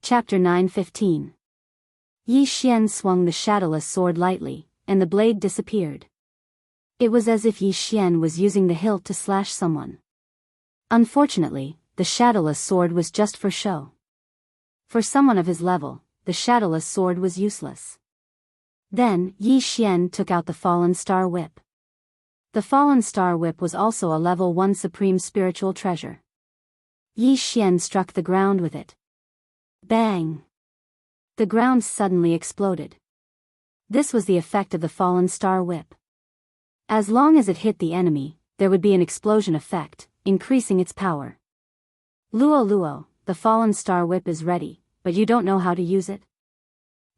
Chapter 9:15. Yi Xian swung the shadowless sword lightly, and the blade disappeared. It was as if Yi Xian was using the hilt to slash someone. Unfortunately, the shadowless sword was just for show. For someone of his level, the shadowless sword was useless. Then, Yi Xian took out the Fallen Star Whip. The Fallen Star Whip was also a level 1 supreme spiritual treasure. Yi Xian struck the ground with it. Bang! The ground suddenly exploded. This was the effect of the Fallen Star Whip. As long as it hit the enemy, there would be an explosion effect, increasing its power. Luo Luo, the Fallen Star Whip is ready, but you don't know how to use it?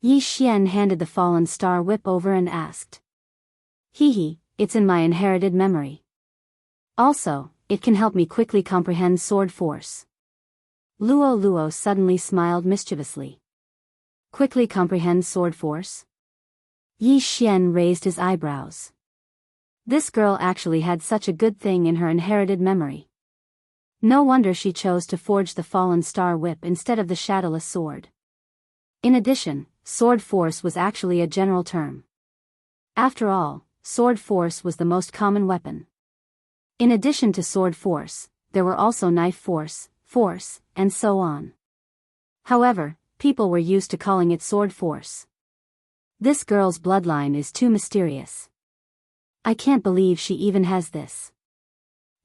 Yi Xian handed the Fallen Star Whip over and asked. Hehe, it's in my inherited memory. Also, it can help me quickly comprehend sword force. Luo Luo suddenly smiled mischievously. Quickly comprehend sword force? Yi Xian raised his eyebrows. This girl actually had such a good thing in her inherited memory. No wonder she chose to forge the Fallen Star Whip instead of the shadowless sword. In addition, sword force was actually a general term. After all, sword force was the most common weapon. In addition to sword force, there were also knife force, and so on. However, people were used to calling it sword force. This girl's bloodline is too mysterious. I can't believe she even has this.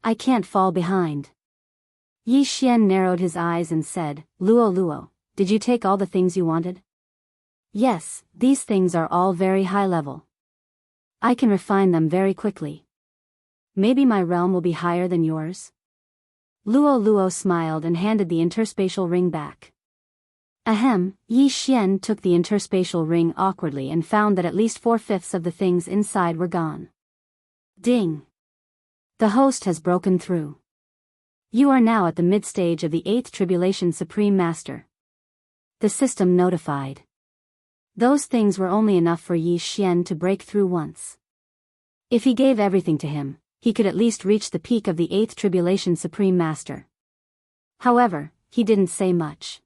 I can't fall behind. Yi Xian narrowed his eyes and said, Luo Luo, did you take all the things you wanted? Yes, these things are all very high level. I can refine them very quickly. Maybe my realm will be higher than yours? Luo Luo smiled and handed the interspatial ring back. Ahem, Yi Xian took the interspatial ring awkwardly and found that at least 4/5 of the things inside were gone. Ding! The host has broken through. You are now at the mid-stage of the 8th Tribulation Supreme Master. The system notified. Those things were only enough for Yi Xian to break through once. If he gave everything to him, he could at least reach the peak of the 8th Tribulation Supreme Master. However, he didn't say much.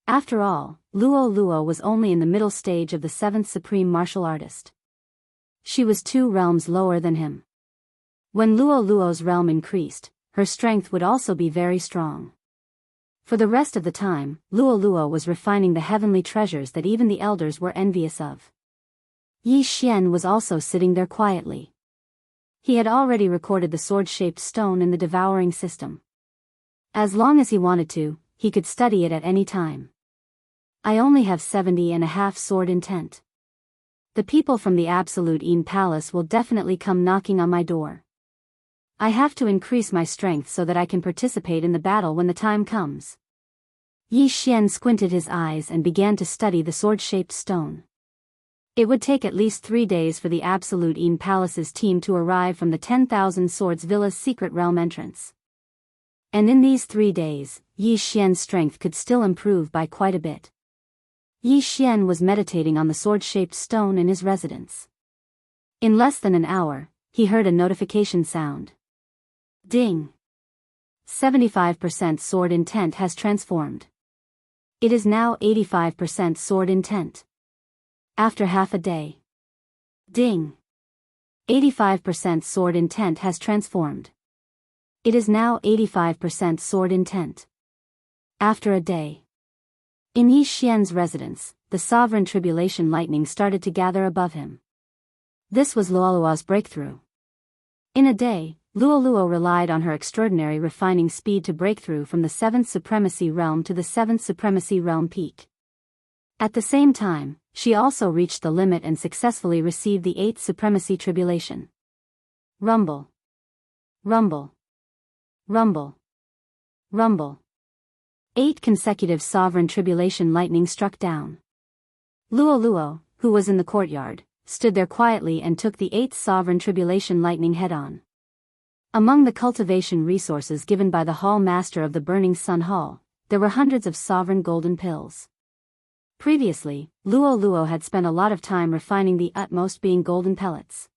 After all, Luo Luo was only in the middle stage of the 7th Supreme Martial Artist. She was 2 realms lower than him. When Luo Luo's realm increased, her strength would also be very strong. For the rest of the time, Luo Luo was refining the heavenly treasures that even the elders were envious of. Yi Xian was also sitting there quietly. He had already recorded the sword-shaped stone in the devouring system. As long as he wanted to, he could study it at any time. I only have 70.5 sword intent. The people from the Absolute Yin Palace will definitely come knocking on my door. I have to increase my strength so that I can participate in the battle when the time comes. Yi Xian squinted his eyes and began to study the sword-shaped stone. It would take at least 3 days for the Absolute Yin Palace's team to arrive from the 10,000 Swords Villa's secret realm entrance. And in these 3 days, Yi Xian's strength could still improve by quite a bit. Yi Xian was meditating on the sword-shaped stone in his residence. In less than an hour, he heard a notification sound. Ding! 75% sword intent has transformed. It is now 85% sword intent. After half a day. Ding! 85% sword intent has transformed. It is now 85% sword intent. After a day. In Yi Xian's residence, the sovereign tribulation lightning started to gather above him. This was Luo Luo's breakthrough. In a day, Luo Luo relied on her extraordinary refining speed to break through from the 7th Supremacy Realm to the 7th Supremacy Realm peak. At the same time, she also reached the limit and successfully received the 8th Supremacy Tribulation. Rumble. Rumble. Rumble. Rumble. 8 consecutive sovereign tribulation lightning struck down. Luo Luo, who was in the courtyard, stood there quietly and took the 8th sovereign tribulation lightning head-on. Among the cultivation resources given by the Hall Master of the Burning Sun Hall, there were hundreds of sovereign golden pills. Previously, Luo Luo had spent a lot of time refining the utmost being golden pellets.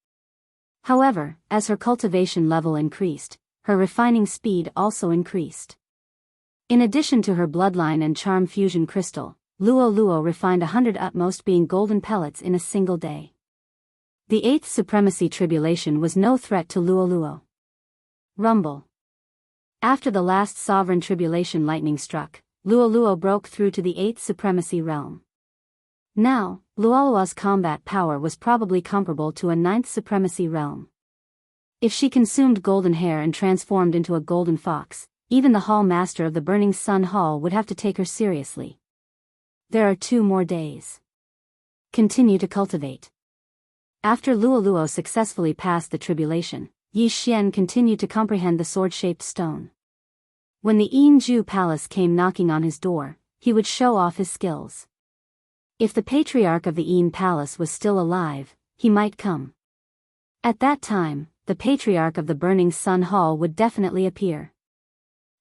However, as her cultivation level increased, her refining speed also increased. In addition to her bloodline and charm fusion crystal, Luo Luo refined 100 utmost being golden pellets in a single day. The 8th Supremacy Tribulation was no threat to Luo Luo. Rumble. After the last Sovereign Tribulation lightning struck, Luo Luo broke through to the 8th Supremacy realm. Now, Luolua's combat power was probably comparable to a 9th Supremacy realm. If she consumed golden hair and transformed into a golden fox, even the Hall Master of the Burning Sun Hall would have to take her seriously. There are 2 more days. Continue to cultivate. After Luo Luo successfully passed the tribulation, Yi Xian continued to comprehend the sword-shaped stone. When the Yinju Palace came knocking on his door, he would show off his skills. If the patriarch of the Yin Palace was still alive, he might come. At that time, the patriarch of the Burning Sun Hall would definitely appear.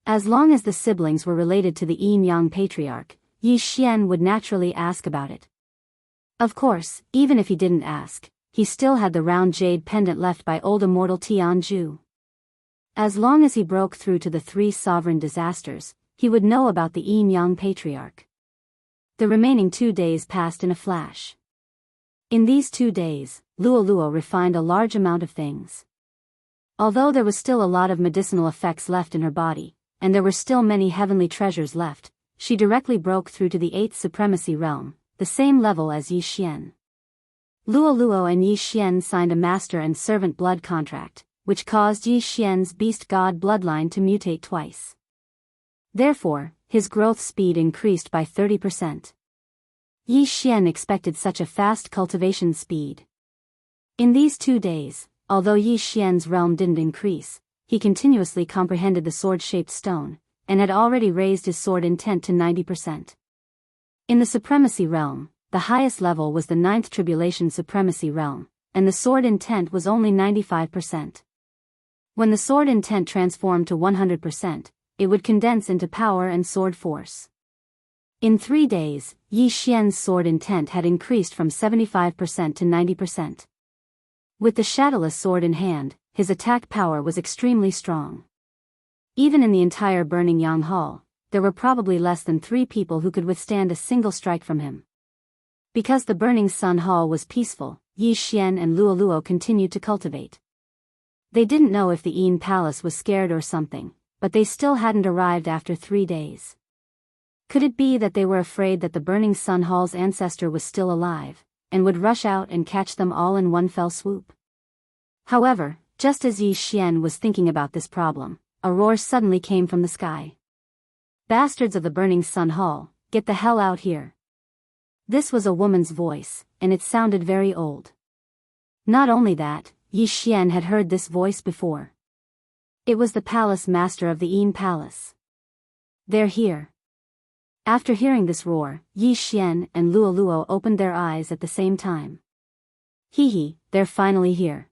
As long as the siblings were related to the Yin Yang patriarch, Yi Xian would naturally ask about it. Of course, even if he didn't ask, he still had the round jade pendant left by old immortal Tianju. As long as he broke through to the 3 sovereign disasters, he would know about the Yin Yang patriarch. The remaining 2 days passed in a flash. In these 2 days, Luo Luo refined a large amount of things. Although there was still a lot of medicinal effects left in her body, and there were still many heavenly treasures left, she directly broke through to the 8th Supremacy realm, the same level as Yi Xian. Luo Luo and Yi Xian signed a master and servant blood contract, which caused Yi Xian's beast god bloodline to mutate twice. Therefore, his growth speed increased by 30%. Yi Xian expected such a fast cultivation speed. In these 2 days, although Yi Xian's realm didn't increase, he continuously comprehended the sword-shaped stone, and had already raised his sword intent to 90%. In the Supremacy realm, the highest level was the 9th Tribulation Supremacy realm, and the sword intent was only 95%. When the sword intent transformed to 100%, it would condense into power and sword force. In 3 days, Yi Xian's sword intent had increased from 75% to 90%. With the shadowless sword in hand, his attack power was extremely strong. Even in the entire Burning Yang Hall, there were probably less than 3 people who could withstand a single strike from him. Because the Burning Sun Hall was peaceful, Yi Xian and Luo Luo continued to cultivate. They didn't know if the Yin Palace was scared or something, but they still hadn't arrived after 3 days. Could it be that they were afraid that the Burning Sun Hall's ancestor was still alive, and would rush out and catch them all in one fell swoop? However, just as Yi Xian was thinking about this problem, a roar suddenly came from the sky. "Bastards of the Burning Sun Hall, get the hell out here." This was a woman's voice, and it sounded very old. Not only that, Yi Xian had heard this voice before. It was the palace master of the Yin Palace. "They're here." After hearing this roar, Yi Xian and Luo Luo opened their eyes at the same time. "Hee, they're finally here.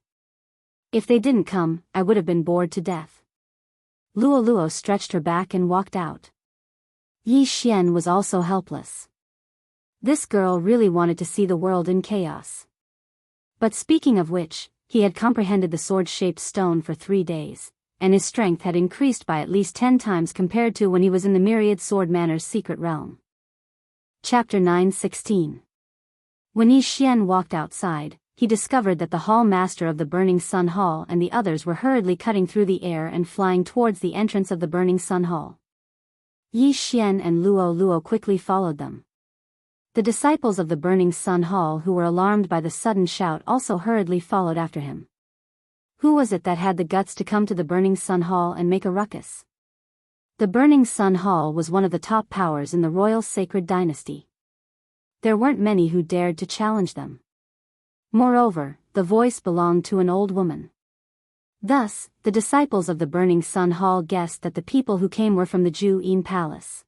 If they didn't come, I would have been bored to death." Luo Luo stretched her back and walked out. Yi Xian was also helpless. This girl really wanted to see the world in chaos. But speaking of which, he had comprehended the sword-shaped stone for 3 days, and his strength had increased by at least 10 times compared to when he was in the Myriad Sword Manor's secret realm. Chapter 9:16. When Yi Xian walked outside, he discovered that the Hall Master of the Burning Sun Hall and the others were hurriedly cutting through the air and flying towards the entrance of the Burning Sun Hall. Yi Xian and Luo Luo quickly followed them. The disciples of the Burning Sun Hall who were alarmed by the sudden shout also hurriedly followed after him. Who was it that had the guts to come to the Burning Sun Hall and make a ruckus? The Burning Sun Hall was one of the top powers in the royal sacred dynasty. There weren't many who dared to challenge them. Moreover, the voice belonged to an old woman. Thus, the disciples of the Burning Sun Hall guessed that the people who came were from the Ju Yin Palace.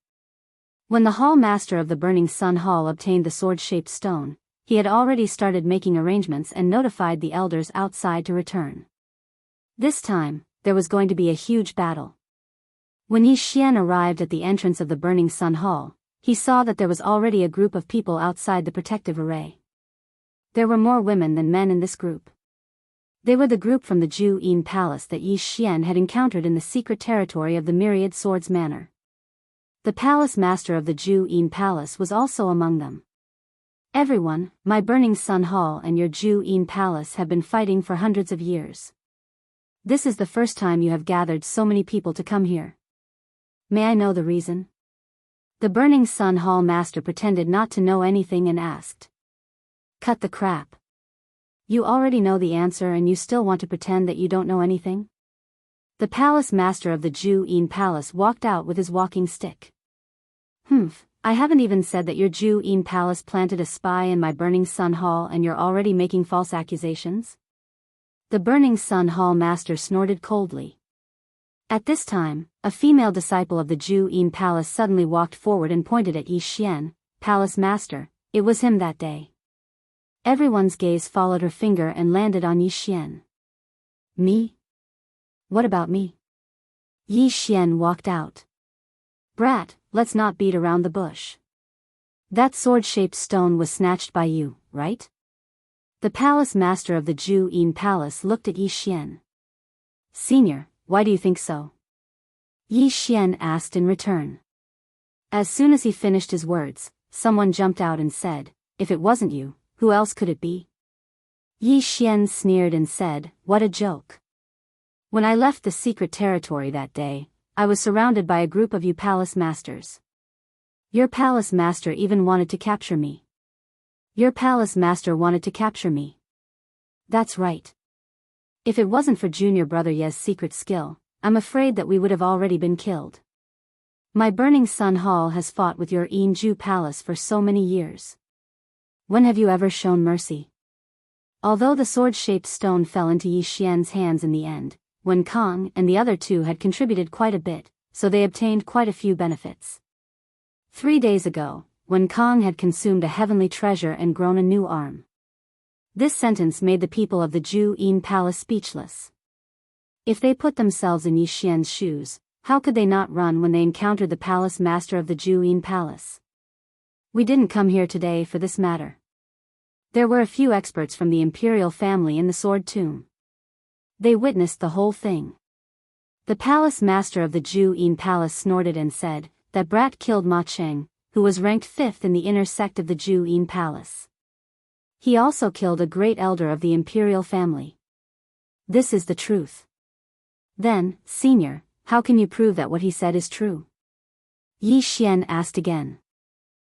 When the Hall Master of the Burning Sun Hall obtained the sword-shaped stone, he had already started making arrangements and notified the elders outside to return. This time, there was going to be a huge battle. When Yi Xian arrived at the entrance of the Burning Sun Hall, he saw that there was already a group of people outside the protective array. There were more women than men in this group. They were the group from the Ju Yin Palace that Yi Xian had encountered in the secret territory of the Myriad Swords Manor. The palace master of the Jianghu palace was also among them. Everyone, my Burning Sun Hall and your Jianghu palace have been fighting for hundreds of years. This is the first time you have gathered so many people to come here. May I know the reason? The Burning Sun Hall master pretended not to know anything and asked. Cut the crap. You already know the answer and you still want to pretend that you don't know anything? The palace master of the Jianghu palace walked out with his walking stick. I haven't even said that your Jianghu palace planted a spy in my Burning Sun Hall and you're already making false accusations? The Burning Sun Hall master snorted coldly. At this time, a female disciple of the Jianghu palace suddenly walked forward and pointed at Yi Xian, palace master. It was him that day. Everyone's gaze followed her finger and landed on Yi Xian. Me? What about me? Yi Xian walked out. Brat, let's not beat around the bush. That sword-shaped stone was snatched by you, right? The palace master of the Jianghu palace looked at Yi Xian. Senior, why do you think so? Yi Xian asked in return. As soon as he finished his words, someone jumped out and said, if it wasn't you, who else could it be? Yi Xian sneered and said, what a joke. When I left the secret territory that day, I was surrounded by a group of you palace masters. Your palace master even wanted to capture me. Your palace master wanted to capture me. That's right. If it wasn't for junior brother Ye's secret skill, I'm afraid that we would have already been killed. My Burning Sun Hall has fought with your Jianghu palace for so many years. When have you ever shown mercy? Although the sword-shaped stone fell into Yi Xian's hands in the end, Wen Kong and the other two had contributed quite a bit, so they obtained quite a few benefits. 3 days ago, Wen Kong had consumed a heavenly treasure and grown a new arm. This sentence made the people of the Jianghu palace speechless. If they put themselves in Yi Xian's shoes, how could they not run when they encountered the palace master of the Jianghu palace? We didn't come here today for this matter. There were a few experts from the imperial family in the sword tomb. They witnessed the whole thing. The palace master of the Jianghu palace snorted and said, that brat killed Ma Cheng, who was ranked 5th in the inner sect of the Jianghu palace. He also killed a great elder of the imperial family. This is the truth. Then, senior, how can you prove that what he said is true? Yi Xian asked again.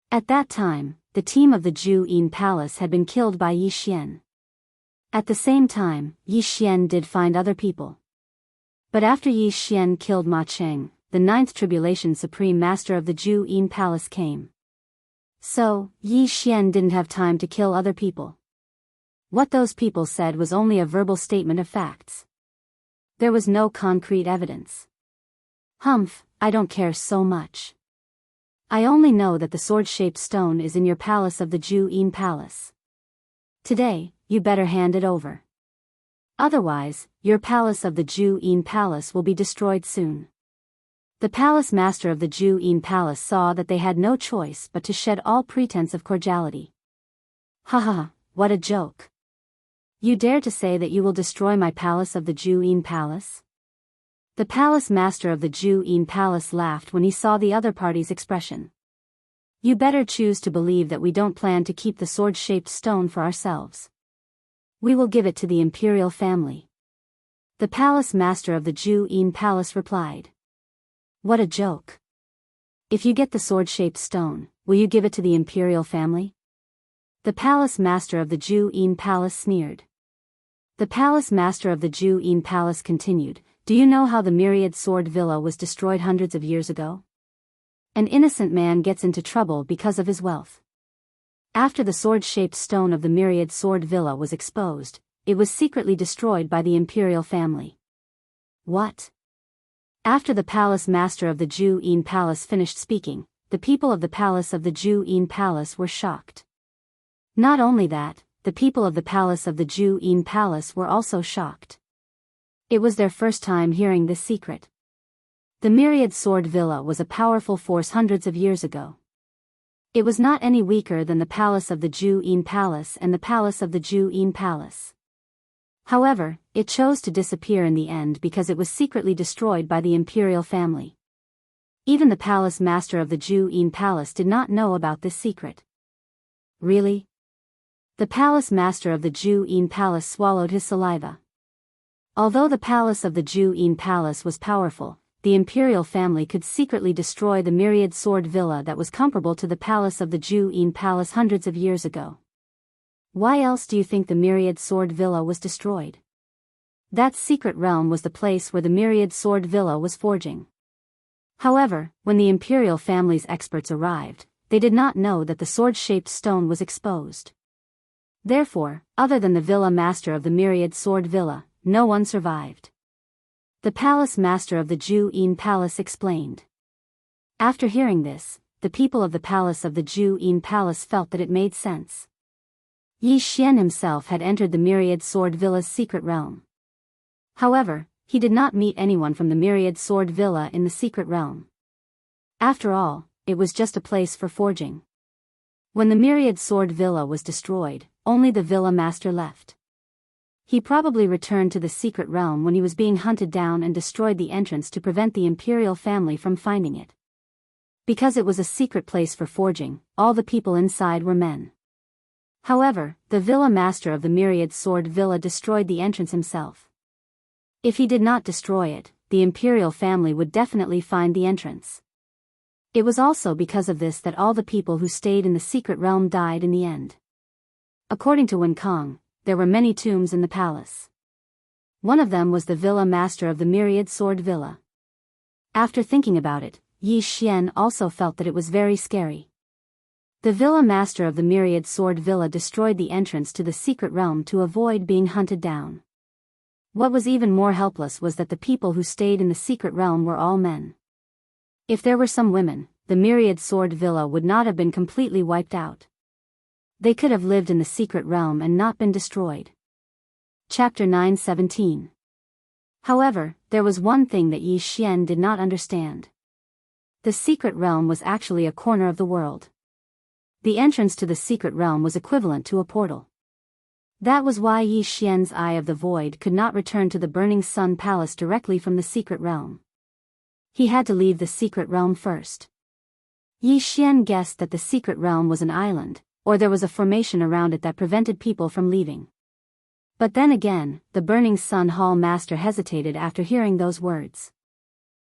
At that time, the team of the Jianghu palace had been killed by Yi Xian. At the same time, Yi Xian did find other people. But after Yi Xian killed Ma Cheng, the 9th Tribulation Supreme Master of the Jianghu palace came. So, Yi Xian didn't have time to kill other people. What those people said was only a verbal statement of facts. There was no concrete evidence. I don't care so much. I only know that the sword-shaped stone is in your palace of the Jianghu palace. Today, you better hand it over. Otherwise, your palace of the Jianghu palace will be destroyed soon. The palace master of the Jianghu palace saw that they had no choice but to shed all pretense of cordiality. What a joke. You dare to say that you will destroy my palace of the Jianghu palace? The palace master of the Jianghu palace laughed when he saw the other party's expression. You better choose to believe that we don't plan to keep the sword-shaped stone for ourselves. We will give it to the imperial family. The palace master of the Jianghu palace replied. What a joke. If you get the sword-shaped stone, will you give it to the imperial family? The palace master of the Jianghu palace sneered. The palace master of the Jianghu palace continued, do you know how the myriad sword villa was destroyed hundreds of years ago? An innocent man gets into trouble because of his wealth. After the sword-shaped stone of the myriad sword villa was exposed, it was secretly destroyed by the imperial family. What? After the palace master of the Jianghu palace finished speaking, the people of the palace of the Jianghu palace were shocked. Not only that, the people of the palace of the Jianghu palace were also shocked. It was their first time hearing this secret. The myriad sword villa was a powerful force hundreds of years ago. It was not any weaker than the palace of the Jianghu palace and the palace of the Jianghu palace. However, it chose to disappear in the end because it was secretly destroyed by the imperial family. Even the palace master of the Jianghu palace did not know about this secret. Really? The palace master of the Jianghu palace swallowed his saliva. Although the palace of the Jianghu palace was powerful, the imperial family could secretly destroy the myriad sword villa that was comparable to the palace of the Jianghu palace hundreds of years ago. Why else do you think the myriad sword villa was destroyed? That secret realm was the place where the myriad sword villa was forging. However, when the imperial family's experts arrived, they did not know that the sword-shaped stone was exposed. Therefore, other than the villa master of the myriad sword villa, no one survived. The palace master of the Jianghu palace explained. After hearing this, the people of the palace of the Jianghu palace felt that it made sense. Yi Xian himself had entered the myriad sword villa's secret realm. However, he did not meet anyone from the myriad sword villa in the secret realm. After all, it was just a place for forging. When the myriad sword villa was destroyed, only the villa master left. He probably returned to the secret realm when he was being hunted down and destroyed the entrance to prevent the imperial family from finding it. Because it was a secret place for forging, all the people inside were men. However, the villa master of the myriad sword villa destroyed the entrance himself. If he did not destroy it, the imperial family would definitely find the entrance. It was also because of this that all the people who stayed in the secret realm died in the end. According to Wen Kong, there were many tombs in the palace. One of them was the villa master of the myriad sword villa. After thinking about it, Yi Xian also felt that it was very scary. The villa master of the myriad sword villa destroyed the entrance to the secret realm to avoid being hunted down. What was even more helpless was that the people who stayed in the secret realm were all men. If there were some women, the myriad sword villa would not have been completely wiped out. They could have lived in the secret realm and not been destroyed. Chapter 9:17. However, there was one thing that Yi Xian did not understand. The secret realm was actually a corner of the world. The entrance to the secret realm was equivalent to a portal. That was why Yi Xian's Eye of the Void could not return to the Burning Sun Palace directly from the secret realm. He had to leave the secret realm first. Yi Xian guessed that the secret realm was an island, or there was a formation around it that prevented people from leaving. But then again, the Burning Sun Hall master hesitated after hearing those words.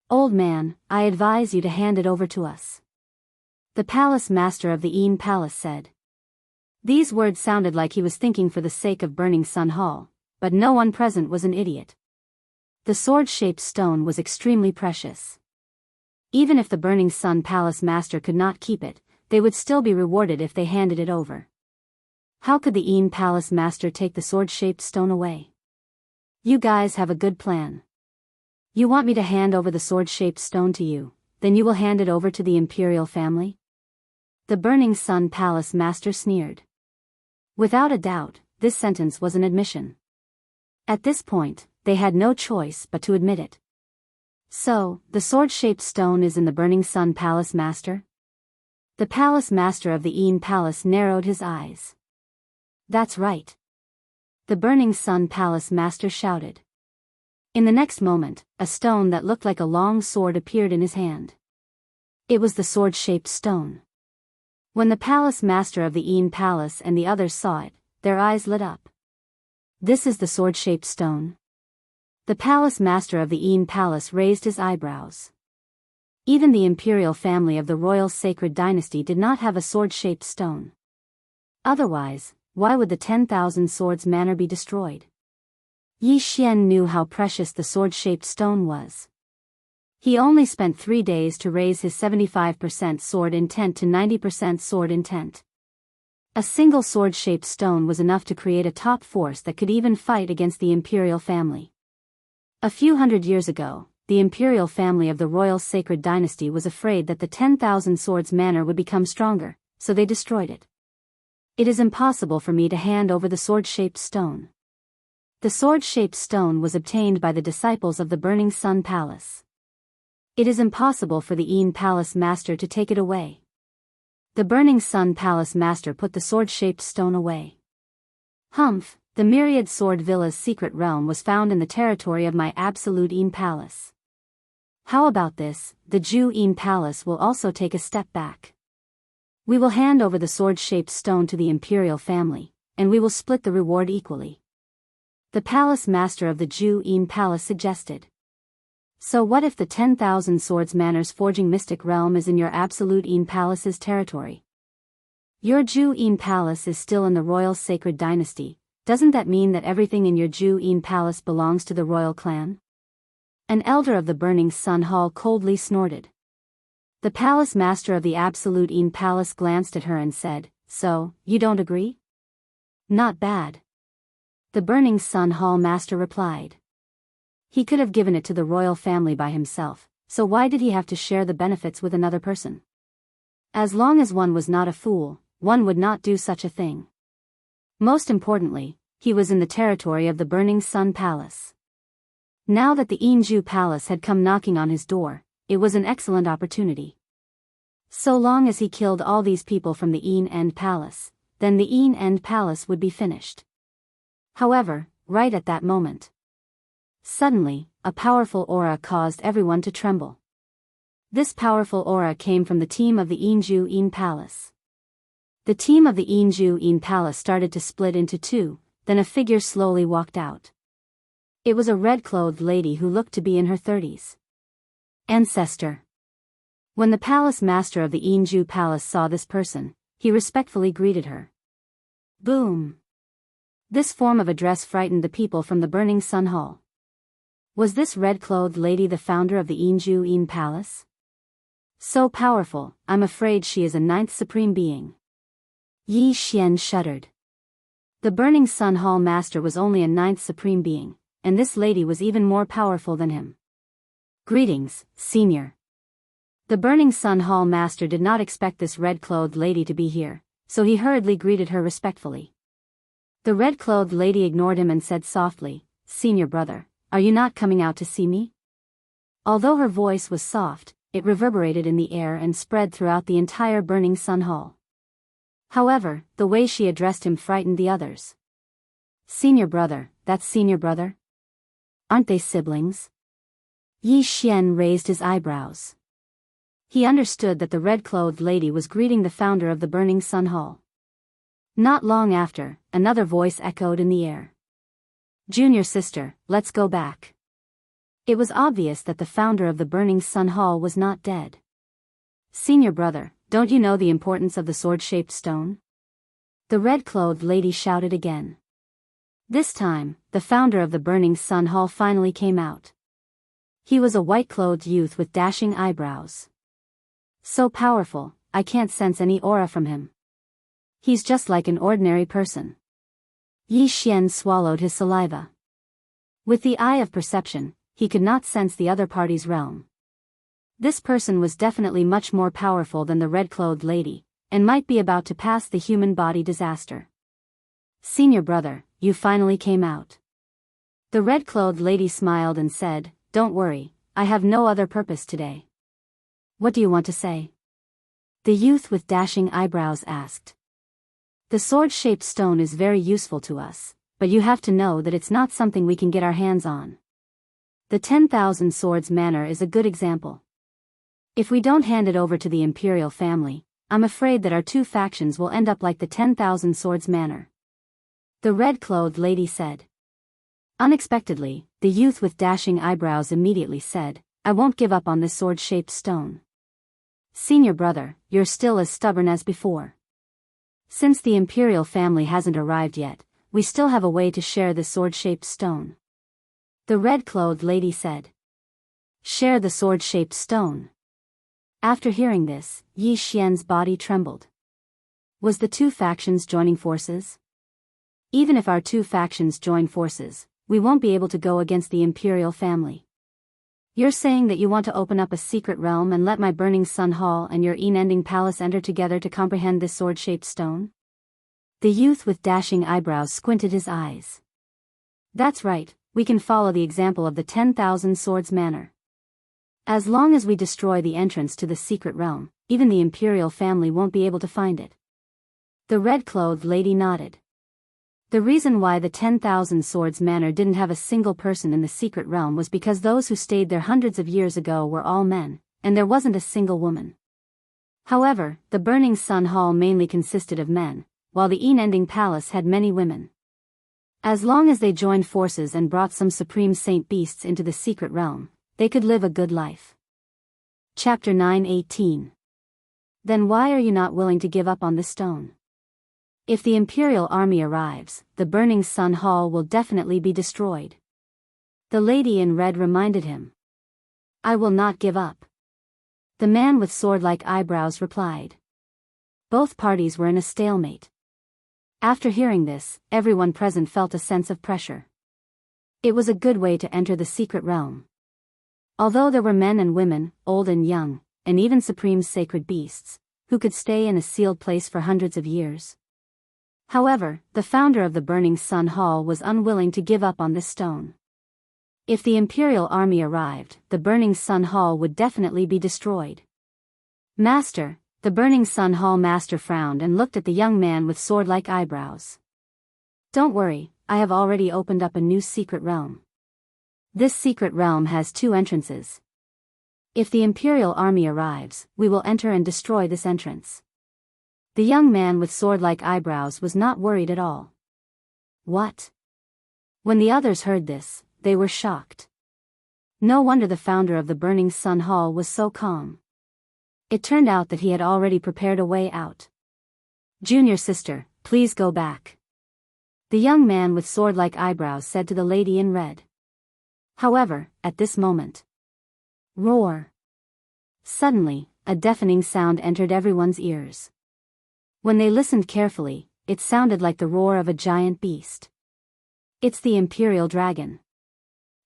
"Old man, I advise you to hand it over to us," the palace master of the Yin Palace said. These words sounded like he was thinking for the sake of Burning Sun Hall, but no one present was an idiot. The sword-shaped stone was extremely precious. Even if the Burning Sun Palace master could not keep it, they would still be rewarded if they handed it over. How could the Yin Palace master take the sword-shaped stone away? You guys have a good plan. You want me to hand over the sword-shaped stone to you, then you will hand it over to the imperial family? The Burning Sun Palace master sneered. Without a doubt, this sentence was an admission. At this point, they had no choice but to admit it. So, the sword-shaped stone is in the Burning Sun Palace master? The palace master of the Yin Palace narrowed his eyes. That's right. The Burning Sun Palace master shouted. In the next moment, a stone that looked like a long sword appeared in his hand. It was the sword-shaped stone. When the palace master of the Yin Palace and the others saw it, their eyes lit up. This is the sword-shaped stone? The palace master of the Yin Palace raised his eyebrows. Even the imperial family of the royal sacred dynasty did not have a sword-shaped stone. Otherwise, why would the 10,000 swords manor be destroyed? Yi Xian knew how precious the sword-shaped stone was. He only spent 3 days to raise his 75% sword intent to 90% sword intent. A single sword-shaped stone was enough to create a top force that could even fight against the imperial family. A few hundred years ago, the imperial family of the royal sacred dynasty was afraid that the 10,000 swords manor would become stronger, so they destroyed it. It is impossible for me to hand over the sword-shaped stone. The sword-shaped stone was obtained by the disciples of the Burning Sun Palace. It is impossible for the Yin Palace master to take it away. The Burning Sun Palace master put the sword-shaped stone away. Humph, the myriad sword villa's secret realm was found in the territory of my absolute Yin Palace. How about this? The Jianghu palace will also take a step back. We will hand over the sword-shaped stone to the imperial family, and we will split the reward equally. The palace master of the Jianghu palace suggested. So what if the 10,000 swords Manor's forging mystic realm is in your absolute palace's territory? Your Jianghu palace is still in the royal sacred dynasty. Doesn't that mean that everything in your Jianghu palace belongs to the royal clan? An elder of the Burning Sun Hall coldly snorted. The palace master of the absolute palace glanced at her and said, "So, you don't agree?" "Not bad." The Burning Sun Hall master replied. He could have given it to the royal family by himself, so why did he have to share the benefits with another person? As long as one was not a fool, one would not do such a thing. Most importantly, he was in the territory of the Burning Sun Palace. Now that the Jianghu Palace had come knocking on his door, it was an excellent opportunity. So long as he killed all these people from the Jianghu Palace, then the Jianghu Palace would be finished. However, right at that moment, suddenly, a powerful aura caused everyone to tremble. This powerful aura came from the team of the Jianghu Palace. The team of the Jianghu Palace started to split into two, then a figure slowly walked out. It was a red-clothed lady who looked to be in her 30s. Ancestor. When the palace master of the Jianghu Palace saw this person, he respectfully greeted her. Boom! This form of address frightened the people from the Burning Sun Hall. Was this red-clothed lady the founder of the Jianghu Palace? So powerful, I'm afraid she is a ninth supreme being. Yi Xian shuddered. The Burning Sun Hall master was only a ninth supreme being, and this lady was even more powerful than him. Greetings, senior. The Burning Sun Hall master did not expect this red-clothed lady to be here, so he hurriedly greeted her respectfully. The red-clothed lady ignored him and said softly, "Senior brother, are you not coming out to see me?" Although her voice was soft, it reverberated in the air and spread throughout the entire Burning Sun Hall. However, the way she addressed him frightened the others. "Senior brother, that's senior brother? Aren't they siblings?" Yi Xian raised his eyebrows. He understood that the red-clothed lady was greeting the founder of the Burning Sun Hall. Not long after, another voice echoed in the air. "Junior sister, let's go back." It was obvious that the founder of the Burning Sun Hall was not dead. "Senior brother, don't you know the importance of the sword-shaped stone?" The red-clothed lady shouted again. This time, the founder of the Burning Sun Hall finally came out. He was a white-clothed youth with dashing eyebrows. So powerful, I can't sense any aura from him. He's just like an ordinary person. Yi Xian swallowed his saliva. With the eye of perception, he could not sense the other party's realm. This person was definitely much more powerful than the red-clothed lady, and might be about to pass the human body disaster. "Senior brother, you finally came out." The red-clothed lady smiled and said, "Don't worry, I have no other purpose today." "What do you want to say?" the youth with dashing eyebrows asked. "The sword-shaped stone is very useful to us, but you have to know that it's not something we can get our hands on. The 10,000 Swords Manor is a good example. If we don't hand it over to the imperial family, I'm afraid that our two factions will end up like the 10,000 Swords Manor," the red-clothed lady said. Unexpectedly, the youth with dashing eyebrows immediately said, "I won't give up on this sword-shaped stone." "Senior brother, you're still as stubborn as before. Since the imperial family hasn't arrived yet, we still have a way to share this sword-shaped stone," the red-clothed lady said. "Share the sword-shaped stone." After hearing this, Yi Xian's body trembled. Was the two factions joining forces? Even if our two factions join forces, we won't be able to go against the imperial family. You're saying that you want to open up a secret realm and let my Burning Sun Hall and your unending palace enter together to comprehend this sword-shaped stone? The youth with dashing eyebrows squinted his eyes. "That's right, we can follow the example of the 10,000 Swords Manor. As long as we destroy the entrance to the secret realm, even the imperial family won't be able to find it." The red-clothed lady nodded. The reason why the 10,000 Swords Manor didn't have a single person in the secret realm was because those who stayed there hundreds of years ago were all men, and there wasn't a single woman. However, the Burning Sun Hall mainly consisted of men, while the Ending Palace had many women. As long as they joined forces and brought some supreme saint beasts into the secret realm, they could live a good life. Chapter 9:18. Then why are you not willing to give up on this stone? If the Imperial army arrives, the Burning Sun Hall will definitely be destroyed. The lady in red reminded him. I will not give up. The man with sword-like eyebrows replied. Both parties were in a stalemate. After hearing this, everyone present felt a sense of pressure. It was a good way to enter the secret realm. Although there were men and women, old and young, and even supreme sacred beasts, who could stay in a sealed place for hundreds of years. However, the founder of the Burning Sun Hall was unwilling to give up on this stone. If the Imperial army arrived, the Burning Sun Hall would definitely be destroyed. Master, the Burning Sun Hall master frowned and looked at the young man with sword-like eyebrows. Don't worry, I have already opened up a new secret realm. This secret realm has 2 entrances. If the Imperial army arrives, we will enter and destroy this entrance. The young man with sword-like eyebrows was not worried at all. What? When the others heard this, they were shocked. No wonder the founder of the Burning Sun Hall was so calm. It turned out that he had already prepared a way out. Junior sister, please go back. The young man with sword-like eyebrows said to the lady in red. However, at this moment. Roar! Suddenly, a deafening sound entered everyone's ears. When they listened carefully, it sounded like the roar of a giant beast. It's the Imperial Dragon.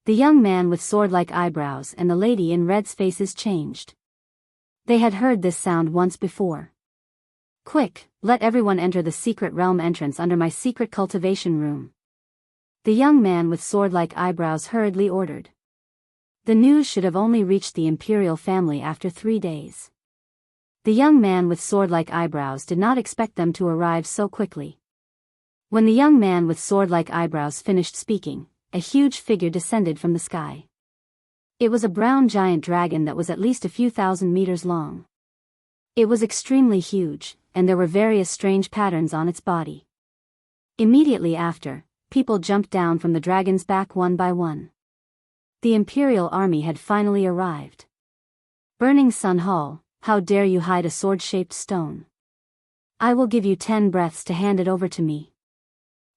The young man with sword-like eyebrows and the lady in red's faces changed. They had heard this sound once before. Quick, let everyone enter the secret realm entrance under my secret cultivation room. The young man with sword-like eyebrows hurriedly ordered. The news should have only reached the Imperial family after 3 days. The young man with sword-like eyebrows did not expect them to arrive so quickly. When the young man with sword-like eyebrows finished speaking, a huge figure descended from the sky. It was a brown giant dragon that was at least a few thousand meters long. It was extremely huge, and there were various strange patterns on its body. Immediately after, people jumped down from the dragon's back one by one. The Imperial army had finally arrived. Burning Sun Hall, how dare you hide a sword-shaped stone? I will give you 10 breaths to hand it over to me.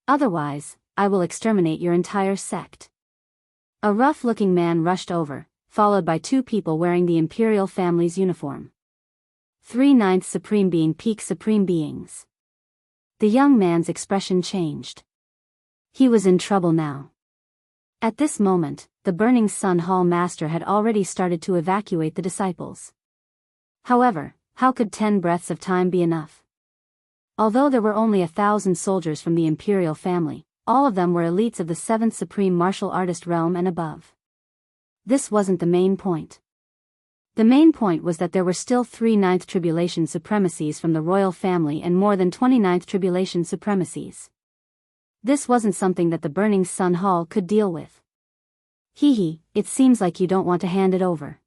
Otherwise, I will exterminate your entire sect. A rough-looking man rushed over, followed by 2 people wearing the Imperial family's uniform. 3/9 Supreme Being Peak Supreme Beings. The young man's expression changed. He was in trouble now. At this moment, the Burning Sun Hall master had already started to evacuate the disciples. However, how could 10 breaths of time be enough? Although there were only 1,000 soldiers from the Imperial family, all of them were elites of the 7th Supreme Martial Artist realm and above. This wasn't the main point. The main point was that there were still 3/9 Tribulation supremacies from the royal family and more than 29th Tribulation supremacies. This wasn't something that the Burning Sun Hall could deal with. Hee, it seems like you don't want to hand it over.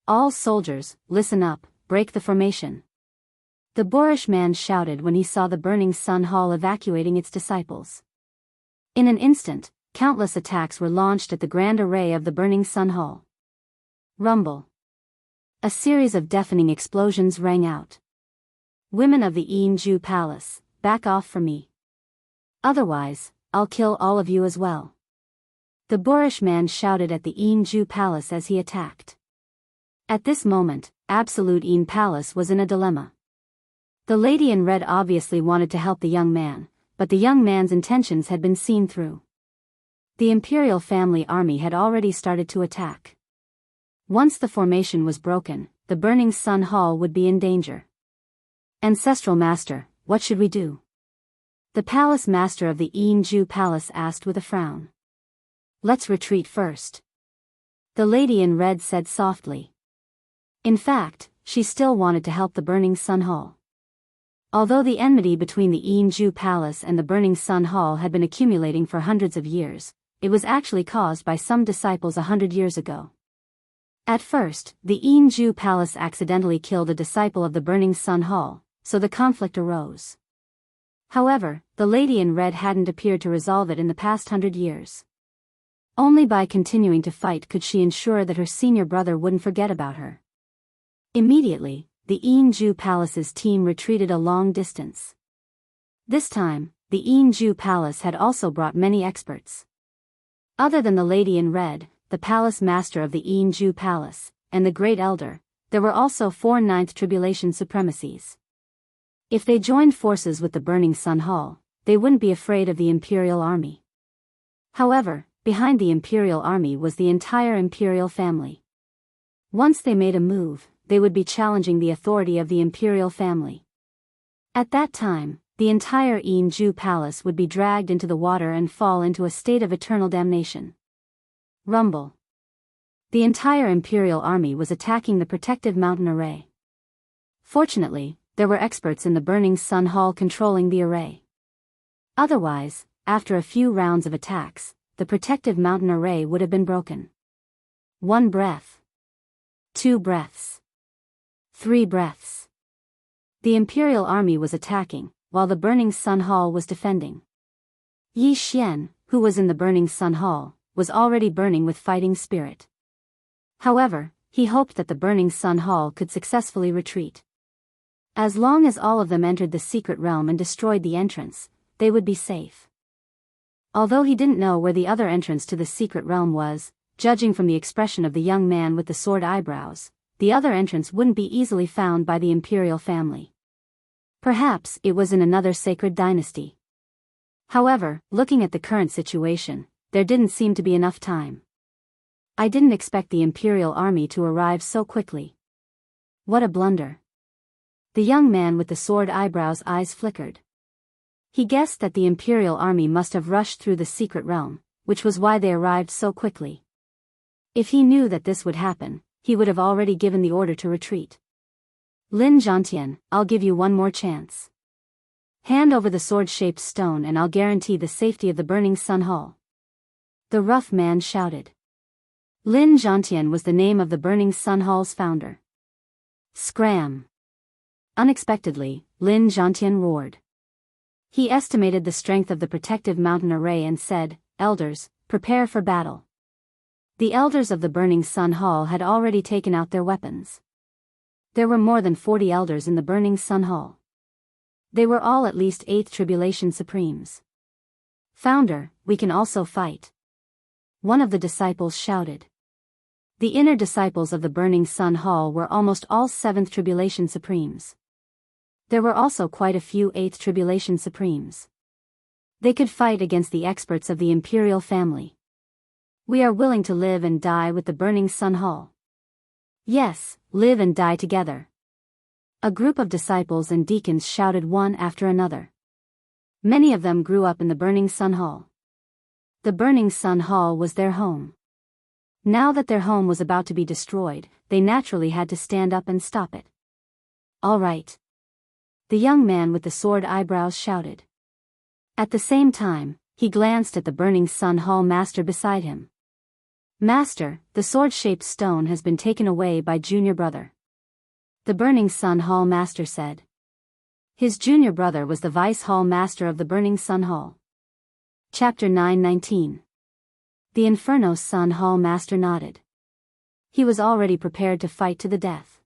All soldiers, listen up, break the formation. The boorish man shouted when he saw the Burning Sun Hall evacuating its disciples. In an instant, countless attacks were launched at the grand array of the Burning Sun Hall. Rumble. A series of deafening explosions rang out. Women of the Jianghu Palace, back off from me. Otherwise, I'll kill all of you as well. The boorish man shouted at the Jianghu Palace as he attacked. At this moment, Absolute Yin Palace was in a dilemma. The lady in red obviously wanted to help the young man, but the young man's intentions had been seen through. The Imperial family army had already started to attack. Once the formation was broken, the Burning Sun Hall would be in danger. Ancestral Master, what should we do? The palace master of the Jianghu Palace asked with a frown. Let's retreat first. The lady in red said softly. In fact, she still wanted to help the Burning Sun Hall. Although the enmity between the Jianghu Palace and the Burning Sun Hall had been accumulating for hundreds of years, it was actually caused by some disciples 100 years ago. At first, the Jianghu Palace accidentally killed a disciple of the Burning Sun Hall, so the conflict arose. However, the lady in red hadn't appeared to resolve it in the past 100 years. Only by continuing to fight could she ensure that her senior brother wouldn't forget about her. Immediately, the Jianghu Palace's team retreated a long distance. This time, the Jianghu Palace had also brought many experts. Other than the lady in red, the palace master of the Jianghu Palace, and the great elder, there were also 4 Ninth Tribulation supremacies. If they joined forces with the Burning Sun Hall, they wouldn't be afraid of the Imperial Army. However, behind the Imperial Army was the entire Imperial family. Once they made a move, they would be challenging the authority of the Imperial family. At that time, the entire Jianghu Palace would be dragged into the water and fall into a state of eternal damnation. Rumble. The entire Imperial Army was attacking the protective mountain array. Fortunately, there were experts in the Burning Sun Hall controlling the array. Otherwise, after a few rounds of attacks, the protective mountain array would have been broken. 1 breath. 2 breaths. 3 breaths. The Imperial Army was attacking, while the Burning Sun Hall was defending. Yi Xian, who was in the Burning Sun Hall, was already burning with fighting spirit. However, he hoped that the Burning Sun Hall could successfully retreat. As long as all of them entered the secret realm and destroyed the entrance, they would be safe. Although he didn't know where the other entrance to the secret realm was, judging from the expression of the young man with the sword eyebrows, the other entrance wouldn't be easily found by the Imperial family. Perhaps it was in another sacred dynasty. However, looking at the current situation, there didn't seem to be enough time. I didn't expect the Imperial Army to arrive so quickly. What a blunder. The young man with the sword eyebrows' eyes flickered. He guessed that the Imperial Army must have rushed through the secret realm, which was why they arrived so quickly. If he knew that this would happen, he would have already given the order to retreat. Lin Zhantian, I'll give you one more chance. Hand over the sword-shaped stone and I'll guarantee the safety of the Burning Sun Hall. The rough man shouted. Lin Zhantian was the name of the Burning Sun Hall's founder. Scram! Unexpectedly, Lin Zhantian roared. He estimated the strength of the protective mountain array and said, "Elders, prepare for battle." The elders of the Burning Sun Hall had already taken out their weapons. There were more than 40 elders in the Burning Sun Hall. They were all at least 8th Tribulation Supremes. "Founder, we can also fight," one of the disciples shouted. The inner disciples of the Burning Sun Hall were almost all 7th Tribulation Supremes. There were also quite a few 8th Tribulation Supremes. They could fight against the experts of the Imperial family. "We are willing to live and die with the Burning Sun Hall." "Yes, live and die together." A group of disciples and deacons shouted one after another. Many of them grew up in the Burning Sun Hall. The Burning Sun Hall was their home. Now that their home was about to be destroyed, they naturally had to stand up and stop it. "All right." The young man with the sword eyebrows shouted. At the same time, he glanced at the Burning Sun Hall master beside him. "Master, the sword-shaped stone has been taken away by junior brother," the Burning Sun Hall master said. His junior brother was the vice hall master of the Burning Sun Hall. Chapter 9:19. The Inferno Sun Hall master nodded. He was already prepared to fight to the death.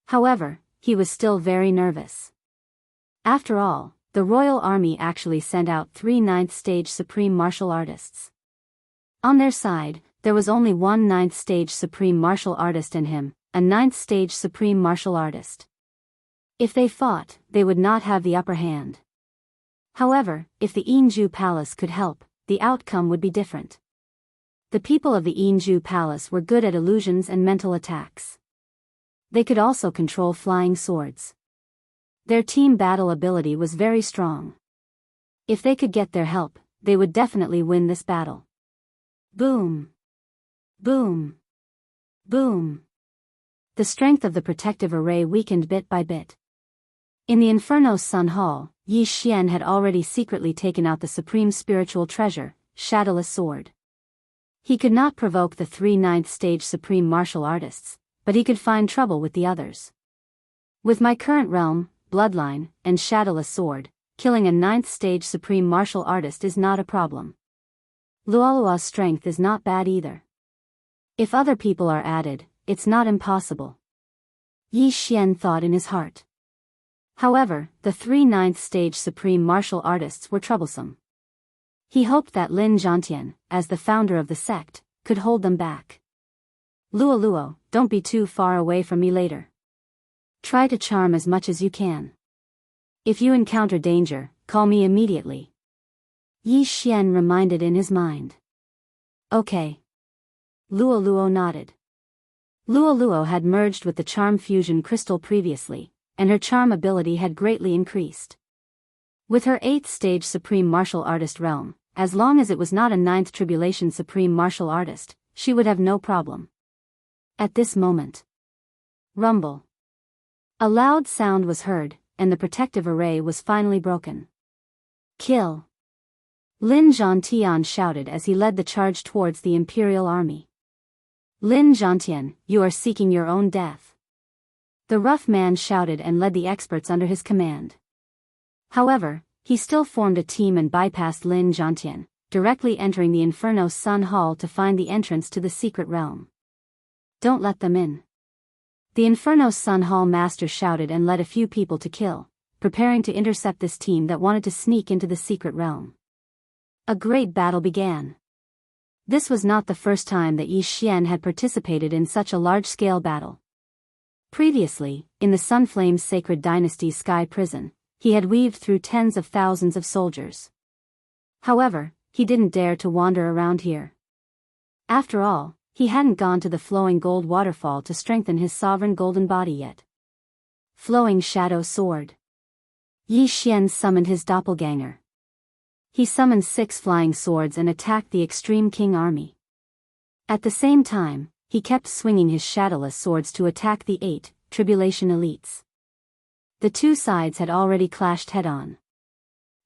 However, he was still very nervous. After all, the Royal Army actually sent out 3 ninth stage supreme martial artists. On their side, there was only one 9th stage supreme martial artist in him, a 9th stage supreme martial artist. If they fought, they would not have the upper hand. However, if the Jianghu Palace could help, the outcome would be different. The people of the Jianghu Palace were good at illusions and mental attacks. They could also control flying swords. Their team battle ability was very strong. If they could get their help, they would definitely win this battle. Boom! Boom! Boom! The strength of the protective array weakened bit by bit. In the Inferno Sun Hall, Yi Xian had already secretly taken out the supreme spiritual treasure, Shadowless Sword. He could not provoke the 3 ninth stage supreme martial artists, but he could find trouble with the others. With my current realm, bloodline, and Shadowless Sword, killing a 9th stage supreme martial artist is not a problem. Luolua's strength is not bad either. If other people are added, it's not impossible. Yi Xian thought in his heart. However, the 3 ninth stage supreme martial artists were troublesome. He hoped that Lin Zhantian, as the founder of the sect, could hold them back. Luoluo, don't be too far away from me later. Try to charm as much as you can. If you encounter danger, call me immediately. Yi Xian reminded in his mind. Okay. Luoluo nodded. Luoluo had merged with the charm fusion crystal previously, and her charm ability had greatly increased. With her 8th stage supreme martial artist realm, as long as it was not a 9th tribulation supreme martial artist, she would have no problem. At this moment. Rumble. A loud sound was heard, and the protective array was finally broken. Kill! Lin Zhantian shouted as he led the charge towards the Imperial Army. Lin Zhantian, you are seeking your own death. The rough man shouted and led the experts under his command. However, he still formed a team and bypassed Lin Zhantian, directly entering the Inferno Sun Hall to find the entrance to the secret realm. Don't let them in. The Inferno Sun Hall master shouted and led a few people to kill, preparing to intercept this team that wanted to sneak into the secret realm. A great battle began. This was not the first time that Yi Xian had participated in such a large-scale battle. Previously, in the Sunflame's Sacred Dynasty's Sky Prison, he had weaved through tens of thousands of soldiers. However, he didn't dare to wander around here. After all, he hadn't gone to the flowing gold waterfall to strengthen his sovereign golden body yet. Flowing Shadow Sword. Yi Xian summoned his doppelganger. He summoned 6 flying swords and attacked the Extreme King army. At the same time, he kept swinging his shadowless swords to attack the 8 tribulation elites. The two sides had already clashed head-on.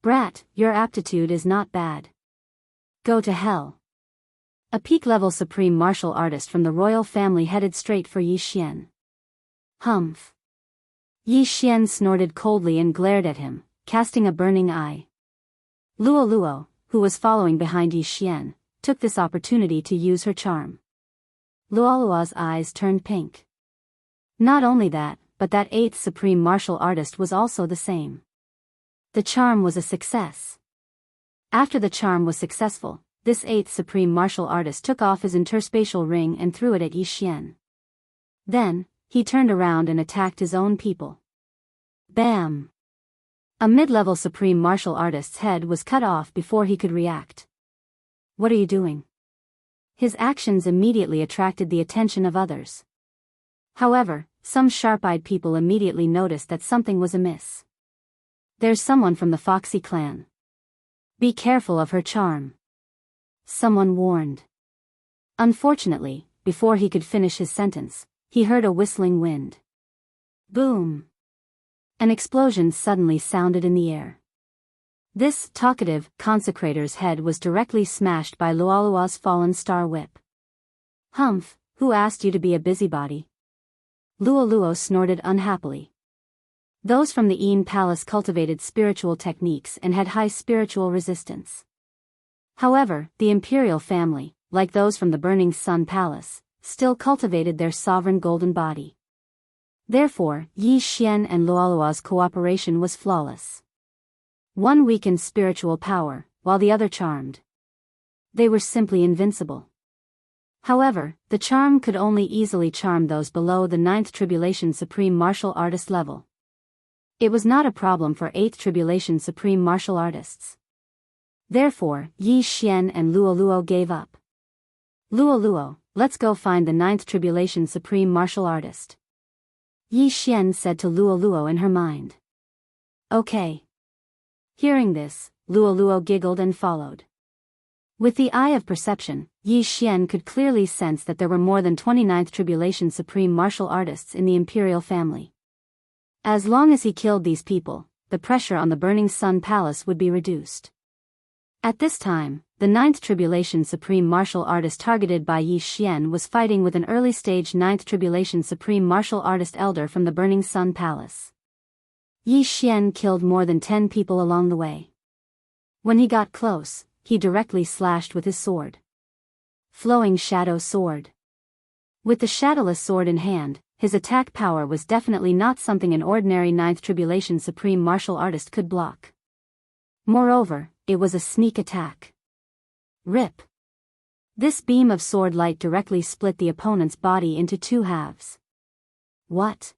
Brat, your aptitude is not bad. Go to hell. A peak-level supreme martial artist from the royal family headed straight for Yi Xian. Humph. Yi Xian snorted coldly and glared at him, casting a burning eye. Luoluo, who was following behind Yi Xian, took this opportunity to use her charm. Luoluo's eyes turned pink. Not only that, but that 8th supreme martial artist was also the same. The charm was a success. After the charm was successful, this 8th supreme martial artist took off his interspatial ring and threw it at Yi Xian. Then, he turned around and attacked his own people. Bam! A mid-level supreme martial artist's head was cut off before he could react. What are you doing? His actions immediately attracted the attention of others. However, some sharp-eyed people immediately noticed that something was amiss. There's someone from the Foxy clan. Be careful of her charm. Someone warned. Unfortunately, before he could finish his sentence, he heard a whistling wind. Boom! An explosion suddenly sounded in the air. This talkative consecrator's head was directly smashed by Luoluo's fallen star whip. Humph, who asked you to be a busybody? Luoluo snorted unhappily. Those from the Een Palace cultivated spiritual techniques and had high spiritual resistance. However, the imperial family, like those from the Burning Sun Palace, still cultivated their sovereign golden body. Therefore, Yi Xian and Luoluo's cooperation was flawless. One weakened spiritual power, while the other charmed. They were simply invincible. However, the charm could only easily charm those below the 9th Tribulation Supreme Martial Artist level. It was not a problem for 8th Tribulation Supreme Martial Artists. Therefore, Yi Xian and Luoluo gave up. Luoluo, let's go find the 9th Tribulation Supreme Martial Artist. Yi Xian said to Luoluo in her mind. Okay. Hearing this, Luoluo giggled and followed. With the eye of perception, Yi Xian could clearly sense that there were more than 29th Tribulation Supreme Martial Artists in the imperial family. As long as he killed these people, the pressure on the Burning Sun Palace would be reduced. At this time, the Ninth Tribulation Supreme Martial Artist targeted by Yi Xian was fighting with an early-stage Ninth Tribulation Supreme Martial Artist Elder from the Burning Sun Palace. Yi Xian killed more than 10 people along the way. When he got close, he directly slashed with his sword. Flowing Shadow Sword. With the Shadowless Sword in hand, his attack power was definitely not something an ordinary Ninth Tribulation Supreme Martial Artist could block. Moreover, it was a sneak attack. Rip. This beam of sword light directly split the opponent's body into 2 halves. What?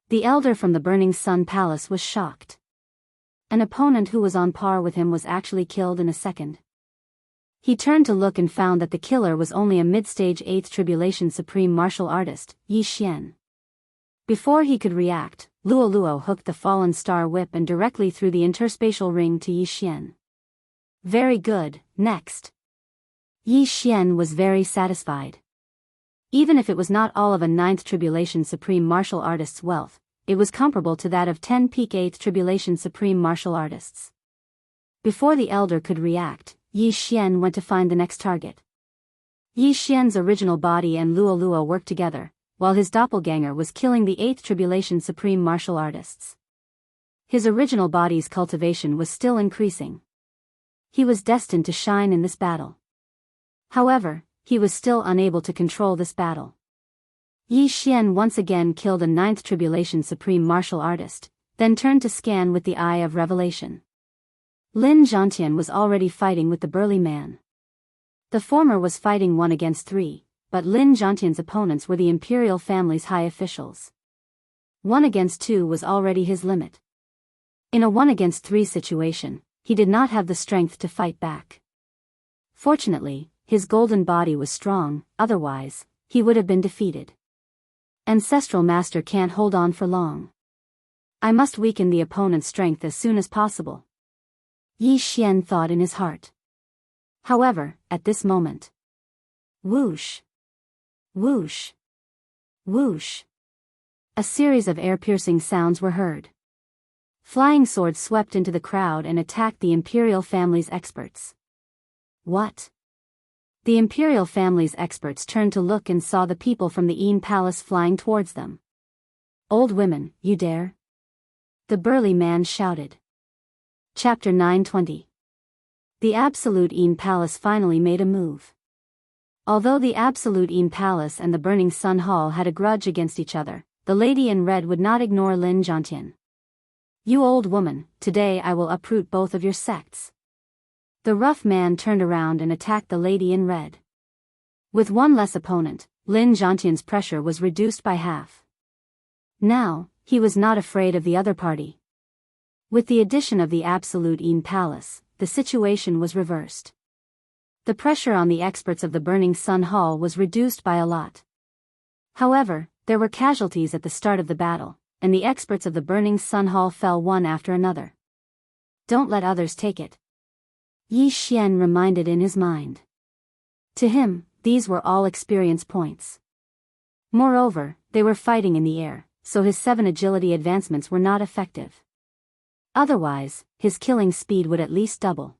The Elder from the Burning Sun Palace was shocked. An opponent who was on par with him was actually killed in a second. He turned to look and found that the killer was only a mid-stage 8th Tribulation Supreme Martial Artist, Yi Xian. Before he could react, Luo Luo hooked the Fallen Star Whip and directly threw the interspatial ring to Yi Xian. Very good, next. Yi Xian was very satisfied. Even if it was not all of a 9th Tribulation Supreme Martial Artist's wealth, it was comparable to that of 10 peak 8th Tribulation Supreme Martial Artists. Before the Elder could react, Yi Xian went to find the next target. Yi Xian's original body and Luo Luo worked together, while his doppelganger was killing the 8th Tribulation Supreme Martial Artists. His original body's cultivation was still increasing. He was destined to shine in this battle. However, he was still unable to control this battle. Yi Xian once again killed a 9th Tribulation Supreme Martial Artist, then turned to scan with the Eye of Revelation. Lin Zhantian was already fighting with the burly man. The former was fighting 1 against 3, but Lin Zhantian's opponents were the imperial family's high officials. 1 against 2 was already his limit. In a 1 against 3 situation, he did not have the strength to fight back. Fortunately, his golden body was strong, otherwise, he would have been defeated. Ancestral Master can't hold on for long. I must weaken the opponent's strength as soon as possible. Yi Xian thought in his heart. However, at this moment. Whoosh! Whoosh! Whoosh! A series of air-piercing sounds were heard. Flying swords swept into the crowd and attacked the imperial family's experts. What? The imperial family's experts turned to look and saw the people from the Yin Palace flying towards them. Old women, you dare? The burly man shouted. Chapter 920. The Absolute Yin Palace finally made a move. Although the Absolute Yin Palace and the Burning Sun Hall had a grudge against each other, the lady in red would not ignore Lin Zhantian. You old woman, today I will uproot both of your sects. The rough man turned around and attacked the lady in red. With 1 less opponent, Lin Zhantian's pressure was reduced by half. Now, he was not afraid of the other party. With the addition of the Absolute Yin Palace, the situation was reversed. The pressure on the experts of the Burning Sun Hall was reduced by a lot. However, there were casualties at the start of the battle, and the experts of the Burning Sun Hall fell one after another. Don't let others take it. Yi Xian reminded in his mind. To him, these were all experience points. Moreover, they were fighting in the air, so his 7 agility advancements were not effective. Otherwise, his killing speed would at least double.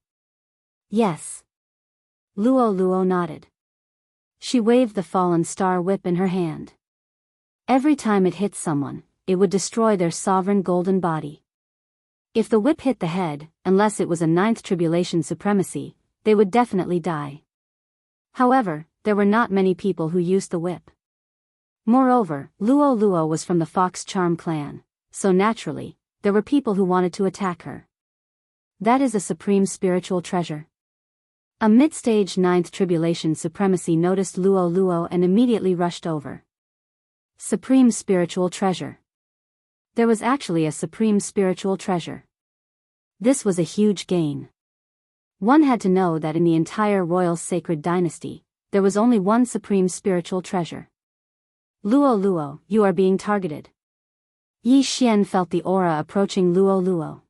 Yes. Luo Luo nodded. She waved the Fallen Star Whip in her hand. Every time it hit someone, it would destroy their sovereign golden body. If the whip hit the head, unless it was a 9th Tribulation Supremacy, they would definitely die. However, there were not many people who used the whip. Moreover, Luo Luo was from the Fox Charm clan, so naturally, there were people who wanted to attack her. That is a supreme spiritual treasure. A mid-stage 9th Tribulation Supremacy noticed Luo Luo and immediately rushed over. Supreme spiritual treasure. There was actually a supreme spiritual treasure. This was a huge gain. One had to know that in the entire royal sacred dynasty, there was only one supreme spiritual treasure. Luo Luo, you are being targeted. Yi Xian felt the aura approaching Luo Luo.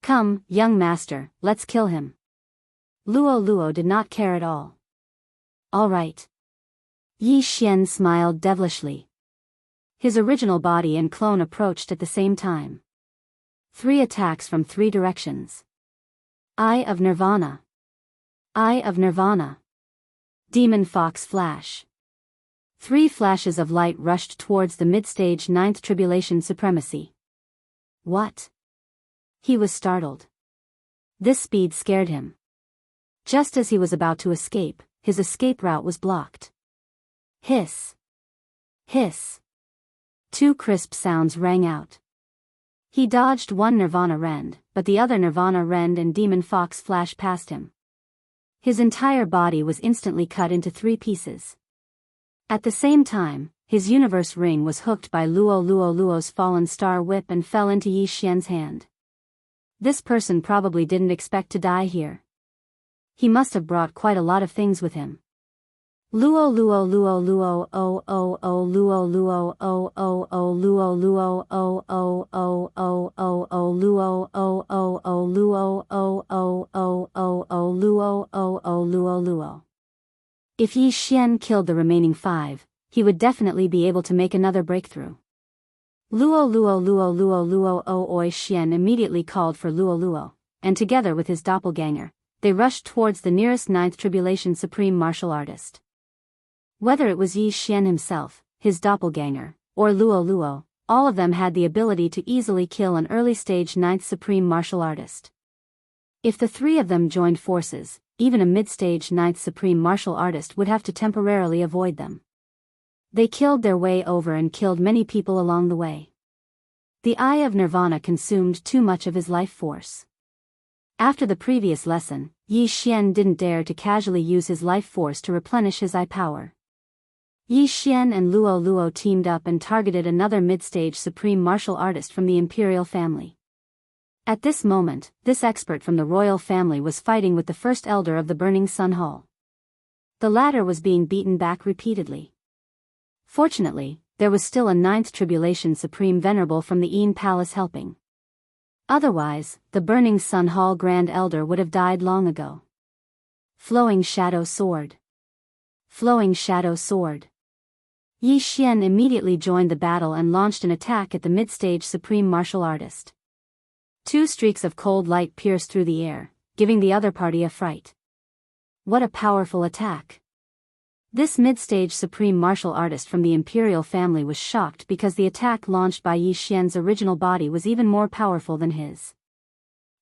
Come, young master, let's kill him. Luo Luo did not care at all. All right. Yi Xian smiled devilishly. His original body and clone approached at the same time. 3 attacks from 3 directions. Eye of Nirvana. Eye of Nirvana. Demon Fox Flash. 3 flashes of light rushed towards the mid-stage 9th Tribulation Supremacy. What? He was startled. This speed scared him. Just as he was about to escape, his escape route was blocked. Hiss. Hiss. 2 crisp sounds rang out. He dodged one Nirvana Rend, but the other Nirvana Rend and Demon Fox Flash passed him. His entire body was instantly cut into 3 pieces. At the same time, his universe ring was hooked by Luo's fallen star whip and fell into Yi Xian's hand. This person probably didn't expect to die here. He must have brought quite a lot of things with him. Luo o o o Luo o o o Luo o o o o o Luo o o o Luo o o o o Luo o o Luo. If Yi Xian killed the remaining 5, he would definitely be able to make another breakthrough. Luo Oi Xian immediately called for Luo, and together with his doppelganger, they rushed towards the nearest 9th Tribulation Supreme Martial Artist. Whether it was Yi Xian himself, his doppelganger, or Luo, all of them had the ability to easily kill an early-stage 9th Supreme Martial Artist. If the 3 of them joined forces, even a mid-stage 9th Supreme Martial Artist would have to temporarily avoid them. They killed their way over and killed many people along the way. The Eye of Nirvana consumed too much of his life force. After the previous lesson, Yi Xian didn't dare to casually use his life force to replenish his eye power. Yi Xian and Luo teamed up and targeted another mid-stage Supreme Martial Artist from the Imperial family. At this moment, this expert from the royal family was fighting with the first elder of the Burning Sun Hall. The latter was being beaten back repeatedly. Fortunately, there was still a 9th Tribulation Supreme Venerable from the Een Palace helping. Otherwise, the Burning Sun Hall Grand Elder would have died long ago. Flowing Shadow Sword. Flowing Shadow Sword. Yi Xian immediately joined the battle and launched an attack at the mid-stage Supreme Martial Artist. 2 streaks of cold light pierced through the air, giving the other party a fright. What a powerful attack! This mid-stage Supreme Martial Artist from the Imperial family was shocked because the attack launched by Yi Xian's original body was even more powerful than his.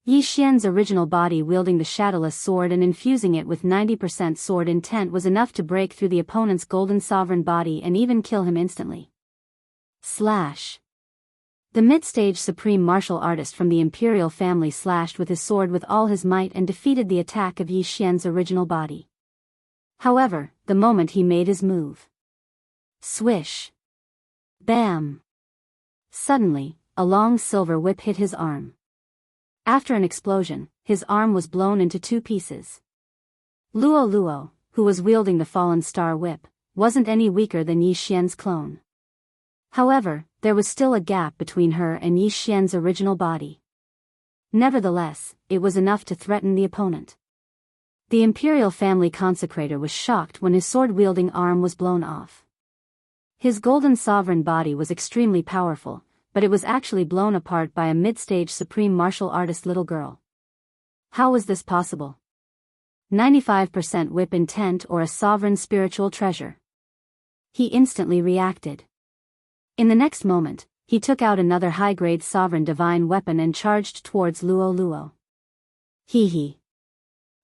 Yi Xian's original body wielding the shadowless sword and infusing it with 90% sword intent was enough to break through the opponent's golden sovereign body and even kill him instantly. Slash. The mid-stage Supreme Martial Artist from the Imperial family slashed with his sword with all his might and defeated the attack of Yi Xian's original body. However, the moment he made his move. Swish. Bam. Suddenly, a long silver whip hit his arm. After an explosion, his arm was blown into 2 pieces. Luo, who was wielding the fallen star whip, wasn't any weaker than Yi Xian's clone. However, there was still a gap between her and Yi Xian's original body. Nevertheless, it was enough to threaten the opponent. The Imperial family consecrator was shocked when his sword-wielding arm was blown off. His golden sovereign body was extremely powerful, but it was actually blown apart by a mid-stage Supreme Martial Artist little girl. How was this possible? 95% whip intent or a sovereign spiritual treasure. He instantly reacted. In the next moment, he took out another high-grade sovereign divine weapon and charged towards Luo. Hee hee.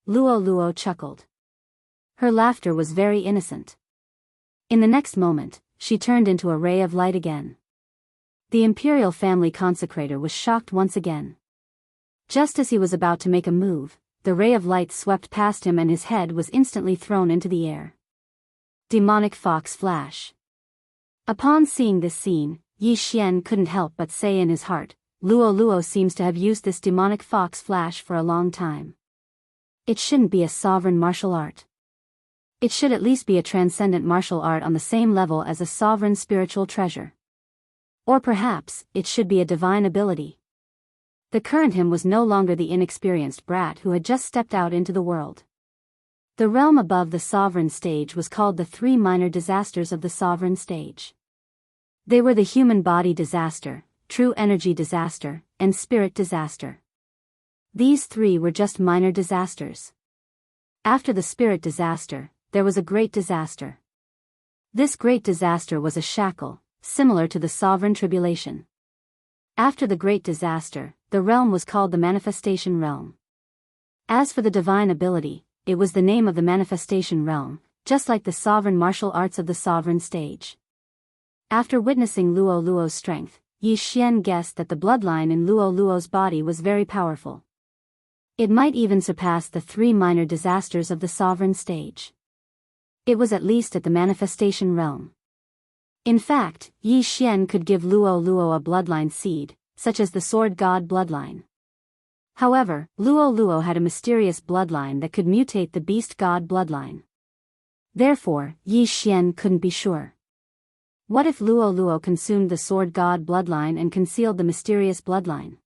Luo chuckled. Her laughter was very innocent. In the next moment, she turned into a ray of light again. The Imperial family consecrator was shocked once again. Just as he was about to make a move, the ray of light swept past him and his head was instantly thrown into the air. Demonic Fox Flash. Upon seeing this scene, Yi Xian couldn't help but say in his heart, Luo seems to have used this demonic fox flash for a long time. It shouldn't be a sovereign martial art. It should at least be a transcendent martial art on the same level as a sovereign spiritual treasure. Or perhaps, it should be a divine ability. The current him was no longer the inexperienced brat who had just stepped out into the world. The realm above the sovereign stage was called the 3 minor disasters of the sovereign stage. They were the human body disaster, true energy disaster, and spirit disaster. These three were just minor disasters. After the spirit disaster, there was a great disaster. This great disaster was a shackle, similar to the sovereign tribulation. After the great disaster, the realm was called the manifestation realm. As for the divine ability, it was the name of the manifestation realm, just like the sovereign martial arts of the sovereign stage. After witnessing Luo Luo's strength, Yi Xian guessed that the bloodline in Luo Luo's body was very powerful. It might even surpass the three minor disasters of the sovereign stage. It was at least at the manifestation realm. In fact, Yi Xian could give Luo Luo a bloodline seed, such as the sword god bloodline. However, Luo Luo had a mysterious bloodline that could mutate the beast god bloodline. Therefore, Yi Xian couldn't be sure. What if Luo Luo consumed the sword god bloodline and concealed the mysterious bloodline?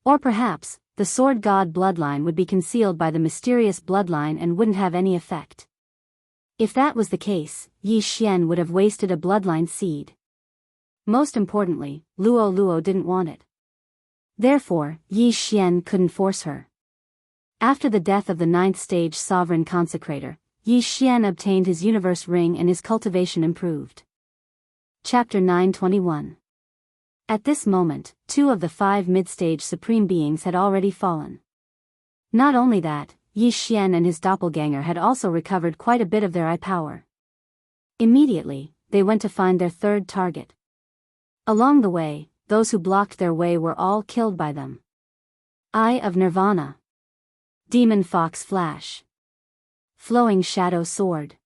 Or perhaps, the sword god bloodline would be concealed by the mysterious bloodline and wouldn't have any effect. If that was the case, Yi Xian would have wasted a bloodline seed. Most importantly, Luo Luo didn't want it. Therefore, Yi Xian couldn't force her. After the death of the 9th stage sovereign consecrator, Yi Xian obtained his universe ring and his cultivation improved. Chapter 921. At this moment, 2 of the 5 mid-stage supreme beings had already fallen. Not only that, Yi Xian and his doppelganger had also recovered quite a bit of their eye power. Immediately, they went to find their third target. Along the way, those who blocked their way were all killed by them. Eye of Nirvana. Demon Fox Flash. Flowing Shadow Sword.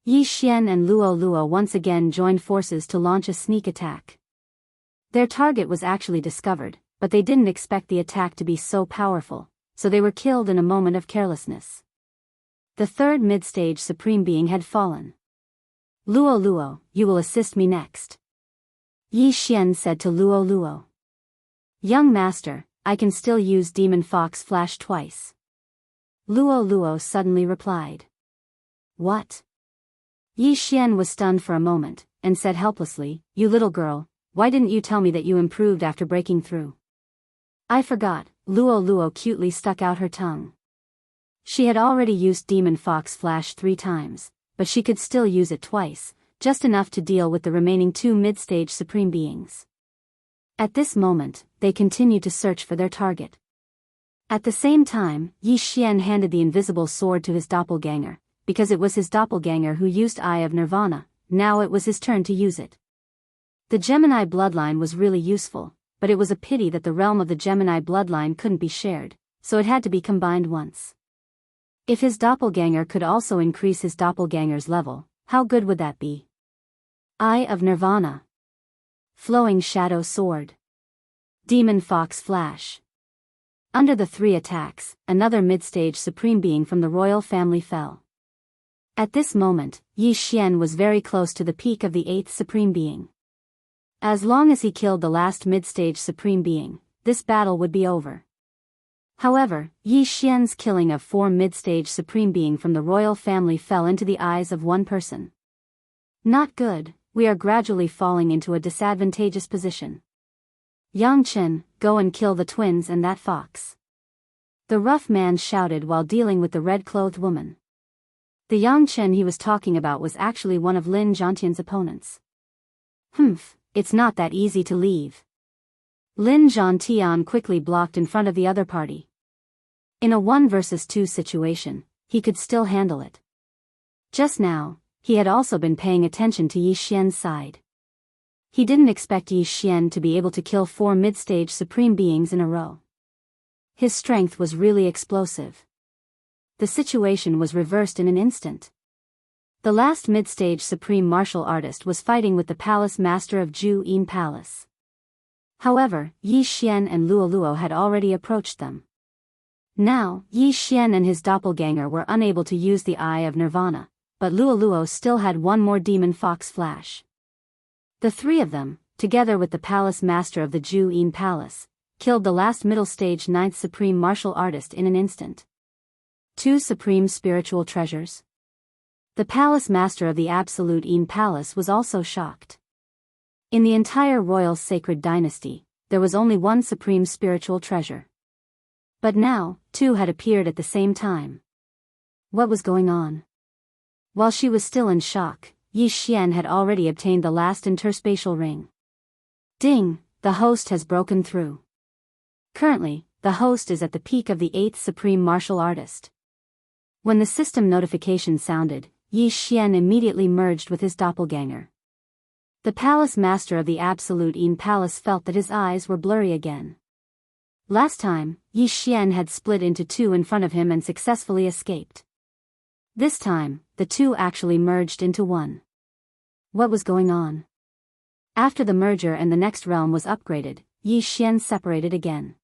Yi Xian and Luo Luo once again joined forces to launch a sneak attack. Their target was actually discovered, but they didn't expect the attack to be so powerful, so they were killed in a moment of carelessness. The third mid-stage supreme being had fallen. Luo Luo, you will assist me next. Yi Xian said to Luo Luo. Young master, I can still use Demon Fox Flash twice. Luo Luo suddenly replied. What? Yi Xian was stunned for a moment, and said helplessly, You little girl, why didn't you tell me that you improved after breaking through? I forgot, Luo Luo cutely stuck out her tongue. She had already used Demon Fox Flash 3 times, but she could still use it twice, just enough to deal with the remaining 2 mid-stage supreme beings. At this moment, they continued to search for their target. At the same time, Yi Xian handed the invisible sword to his doppelganger, because it was his doppelganger who used Eye of Nirvana, now it was his turn to use it. The Gemini bloodline was really useful, but it was a pity that the realm of the Gemini bloodline couldn't be shared, so it had to be combined once. If his doppelganger could also increase his doppelganger's level, how good would that be? Eye of Nirvana. Flowing Shadow Sword. Demon Fox Flash. Under the 3 attacks, another mid-stage supreme being from the royal family fell. At this moment, Yi Xian was very close to the peak of the 8th supreme being. As long as he killed the last mid-stage supreme being, this battle would be over. However, Yi Xian's killing of 4 mid-stage supreme being from the royal family fell into the eyes of one person. Not good, we are gradually falling into a disadvantageous position. Yang Chen, go and kill the twins and that fox. The rough man shouted while dealing with the red-clothed woman. The Yang Chen he was talking about was actually one of Lin Zhantian's opponents. It's not that easy to leave. Lin Zhantian quickly blocked in front of the other party. In a 1 versus 2 situation, he could still handle it. Just now, he had also been paying attention to Yi Xian's side. He didn't expect Yi Xian to be able to kill 4 mid-stage supreme beings in a row. His strength was really explosive. The situation was reversed in an instant. The last mid-stage supreme martial artist was fighting with the palace master of Jianghu Palace. However, Yi Xian and Luo Luo had already approached them. Now, Yi Xian and his doppelganger were unable to use the Eye of Nirvana, but Luo Luo still had one more Demon Fox Flash. The 3 of them, together with the palace master of the Jianghu Palace, killed the last middle stage 9th supreme martial artist in an instant. 2 supreme spiritual treasures. The palace master of the Absolute Palace was also shocked. In the entire royal sacred dynasty, there was only one supreme spiritual treasure. But now, two had appeared at the same time. What was going on? While she was still in shock, Yi Xian had already obtained the last interspatial ring. Ding! The host has broken through. Currently, the host is at the peak of the 8th supreme martial artist. When the system notification sounded, Yi Xian immediately merged with his doppelganger. The palace master of the Absolute Yin Palace felt that his eyes were blurry again. Last time, Yi Xian had split into two in front of him and successfully escaped. This time, the two actually merged into one. What was going on? After the merger and the next realm was upgraded, Yi Xian separated again.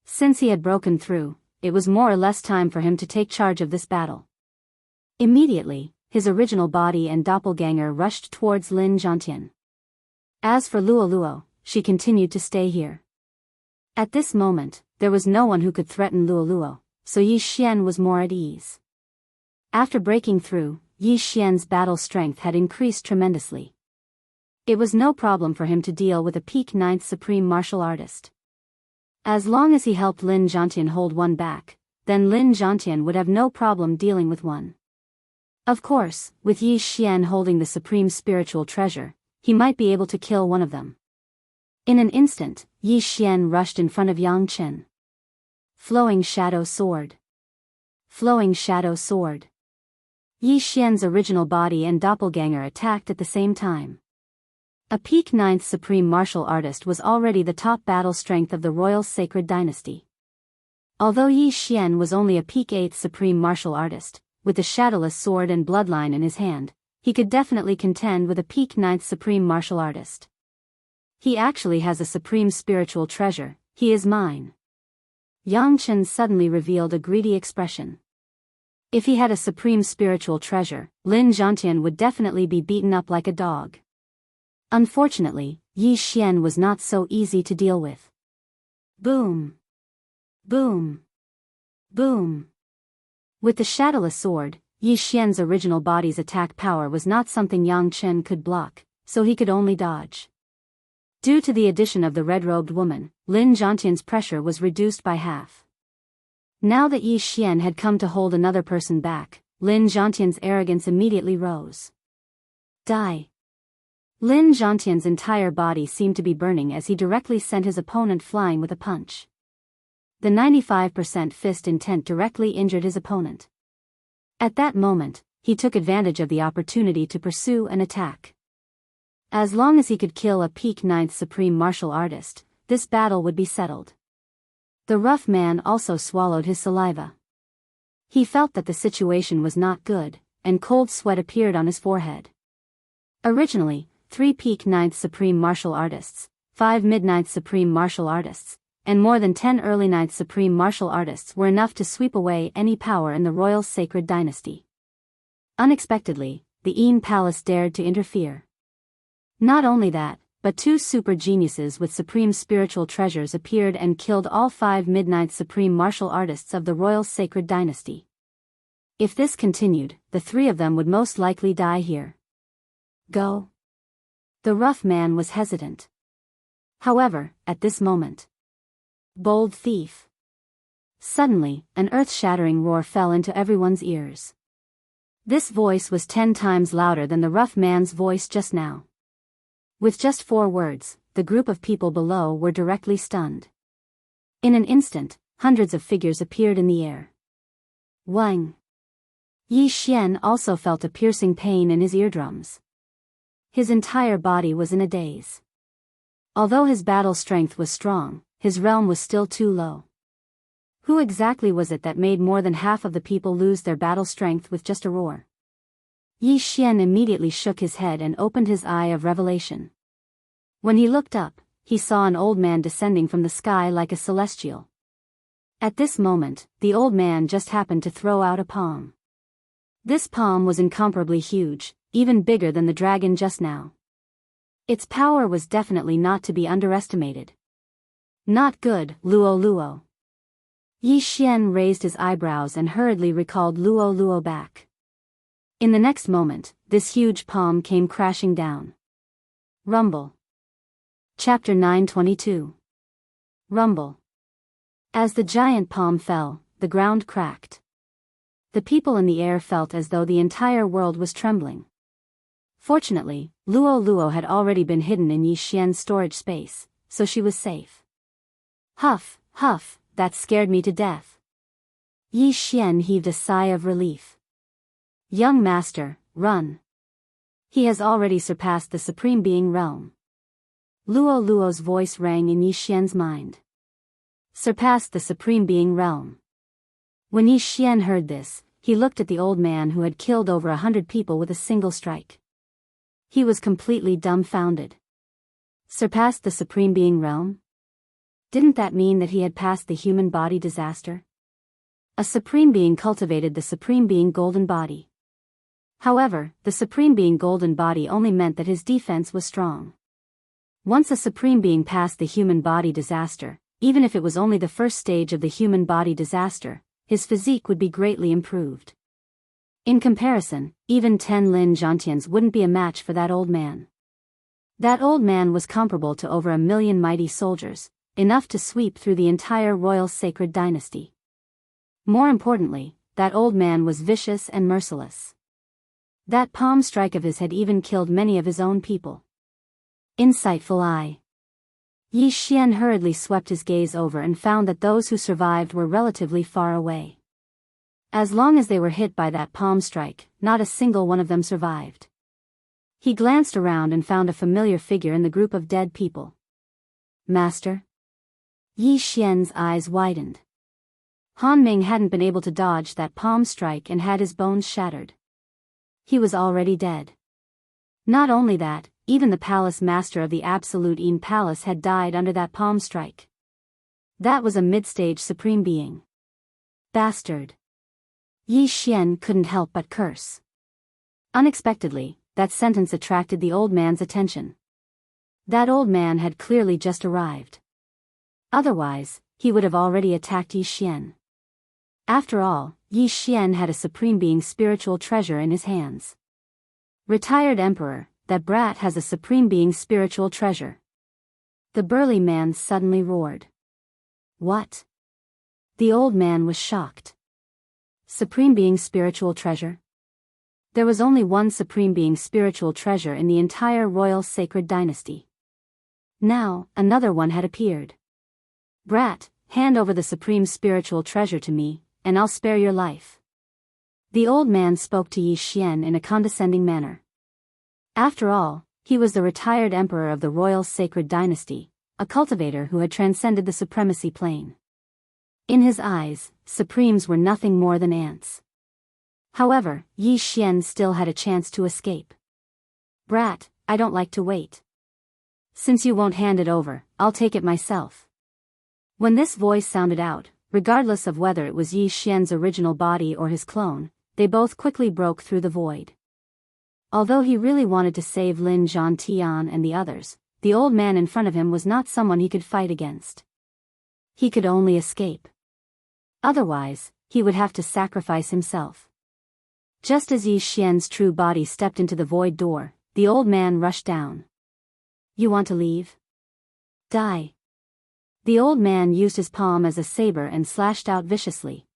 Since he had broken through, it was more or less time for him to take charge of this battle. Immediately, his original body and doppelganger rushed towards Lin Zhantian. As for Luo Luo, she continued to stay here. At this moment, there was no one who could threaten Luo Luo, so Yi Xian was more at ease. After breaking through, Yi Xian's battle strength had increased tremendously. It was no problem for him to deal with a peak 9th supreme martial artist. As long as he helped Lin Zhantian hold one back, then Lin Zhantian would have no problem dealing with one. Of course, with Yi Xian holding the supreme spiritual treasure, he might be able to kill one of them. In an instant, Yi Xian rushed in front of Yang Chen. Flowing Shadow Sword. Flowing Shadow Sword. Yi Xian's original body and doppelganger attacked at the same time. A peak 9th supreme martial artist was already the top battle strength of the royal sacred dynasty. Although Yi Xian was only a peak 8th supreme martial artist, with the shadowless sword and bloodline in his hand, he could definitely contend with a peak 9th supreme martial artist. He actually has a supreme spiritual treasure, he is mine. Yang Chen suddenly revealed a greedy expression. If he had a supreme spiritual treasure, Lin Zhantian would definitely be beaten up like a dog. Unfortunately, Yi Xian was not so easy to deal with. Boom! Boom! Boom! With the shadowless sword, Yi Xian's original body's attack power was not something Yang Chen could block, so he could only dodge. Due to the addition of the red-robed woman, Lin Zhantian's pressure was reduced by half. Now that Yi Xian had come to hold another person back, Lin Zhantian's arrogance immediately rose. Die! Lin Zhantian's entire body seemed to be burning as he directly sent his opponent flying with a punch. The 95% fist intent directly injured his opponent. At that moment, he took advantage of the opportunity to pursue an attack. As long as he could kill a peak 9th supreme martial artist, this battle would be settled. The rough man also swallowed his saliva. He felt that the situation was not good, and cold sweat appeared on his forehead. Originally, 3 peak 9th supreme martial artists, 5 mid-9th supreme martial artists, and more than 10 early 9th supreme martial artists were enough to sweep away any power in the royal sacred dynasty. Unexpectedly, the Yin Palace dared to interfere. Not only that, but 2 super geniuses with supreme spiritual treasures appeared and killed all 5 mid-9th supreme martial artists of the royal sacred dynasty. If this continued, the 3 of them would most likely die here. Go. The rough man was hesitant. However, at this moment, bold thief. Suddenly, an earth-shattering roar fell into everyone's ears. This voice was 10 times louder than the rough man's voice just now. With just 4 words, the group of people below were directly stunned. In an instant, hundreds of figures appeared in the air. Wang! Yi Xian also felt a piercing pain in his eardrums. His entire body was in a daze. Although his battle strength was strong, his realm was still too low. Who exactly was it that made more than half of the people lose their battle strength with just a roar? Yi Xian immediately shook his head and opened his eye of revelation. When he looked up, he saw an old man descending from the sky like a celestial. At this moment, the old man just happened to throw out a palm. This palm was incomparably huge, even bigger than the dragon just now. Its power was definitely not to be underestimated. Not good, Luo Luo. Yi Xian raised his eyebrows and hurriedly recalled Luo Luo back. In the next moment, this huge palm came crashing down. Rumble. Chapter 922. Rumble. As the giant palm fell, the ground cracked. The people in the air felt as though the entire world was trembling. Fortunately, Luo had already been hidden in Yi Xian's storage space, so she was safe. Huff, huff, that scared me to death. Yi Xian heaved a sigh of relief. Young master, run. He has already surpassed the Supreme Being realm. Luo's voice rang in Yi Xian's mind. Surpassed the Supreme Being realm. When Yi Xian heard this, he looked at the old man who had killed over 100 people with a single strike. He was completely dumbfounded. Surpassed the Supreme Being realm? Didn't that mean that he had passed the human body disaster? A Supreme Being cultivated the Supreme Being golden body. However, the Supreme Being golden body only meant that his defense was strong. Once a Supreme Being passed the human body disaster, even if it was only the first stage of the human body disaster, his physique would be greatly improved. In comparison, even 10 Lin Zhantians wouldn't be a match for that old man. That old man was comparable to over 1 million mighty soldiers, enough to sweep through the entire royal sacred dynasty. More importantly, that old man was vicious and merciless. That palm strike of his had even killed many of his own people. Insightful eye. Yi Xian hurriedly swept his gaze over and found that those who survived were relatively far away. As long as they were hit by that palm strike, not a single one of them survived. He glanced around and found a familiar figure in the group of dead people. Master? Yi Xian's eyes widened. Han Ming hadn't been able to dodge that palm strike and had his bones shattered. He was already dead. Not only that, even the palace master of the Absolute Yin Palace had died under that palm strike. That was a mid-stage Supreme Being. Bastard. Yi Xian couldn't help but curse. Unexpectedly, that sentence attracted the old man's attention. That old man had clearly just arrived. Otherwise, he would have already attacked Yi Xian. After all, Yi Xian had a Supreme Being spiritual treasure in his hands. Retired Emperor, that brat has a Supreme Being spiritual treasure. The burly man suddenly roared. What? The old man was shocked. Supreme Being spiritual treasure? There was only one Supreme Being spiritual treasure in the entire royal sacred dynasty. Now, another one had appeared. Brat, hand over the supreme spiritual treasure to me, and I'll spare your life. The old man spoke to Yi Xian in a condescending manner. After all, he was the retired emperor of the royal sacred dynasty, a cultivator who had transcended the supremacy plane. In his eyes, supremes were nothing more than ants. However, Yi Xian still had a chance to escape. Brat, I don't like to wait. Since you won't hand it over, I'll take it myself. When this voice sounded out, regardless of whether it was Yi Xian's original body or his clone, they both quickly broke through the void. Although he really wanted to save Lin Zhantian and the others, the old man in front of him was not someone he could fight against. He could only escape. Otherwise, he would have to sacrifice himself. Just as Yi Xian's true body stepped into the void door, the old man rushed down. You want to leave? Die. The old man used his palm as a saber and slashed out viciously.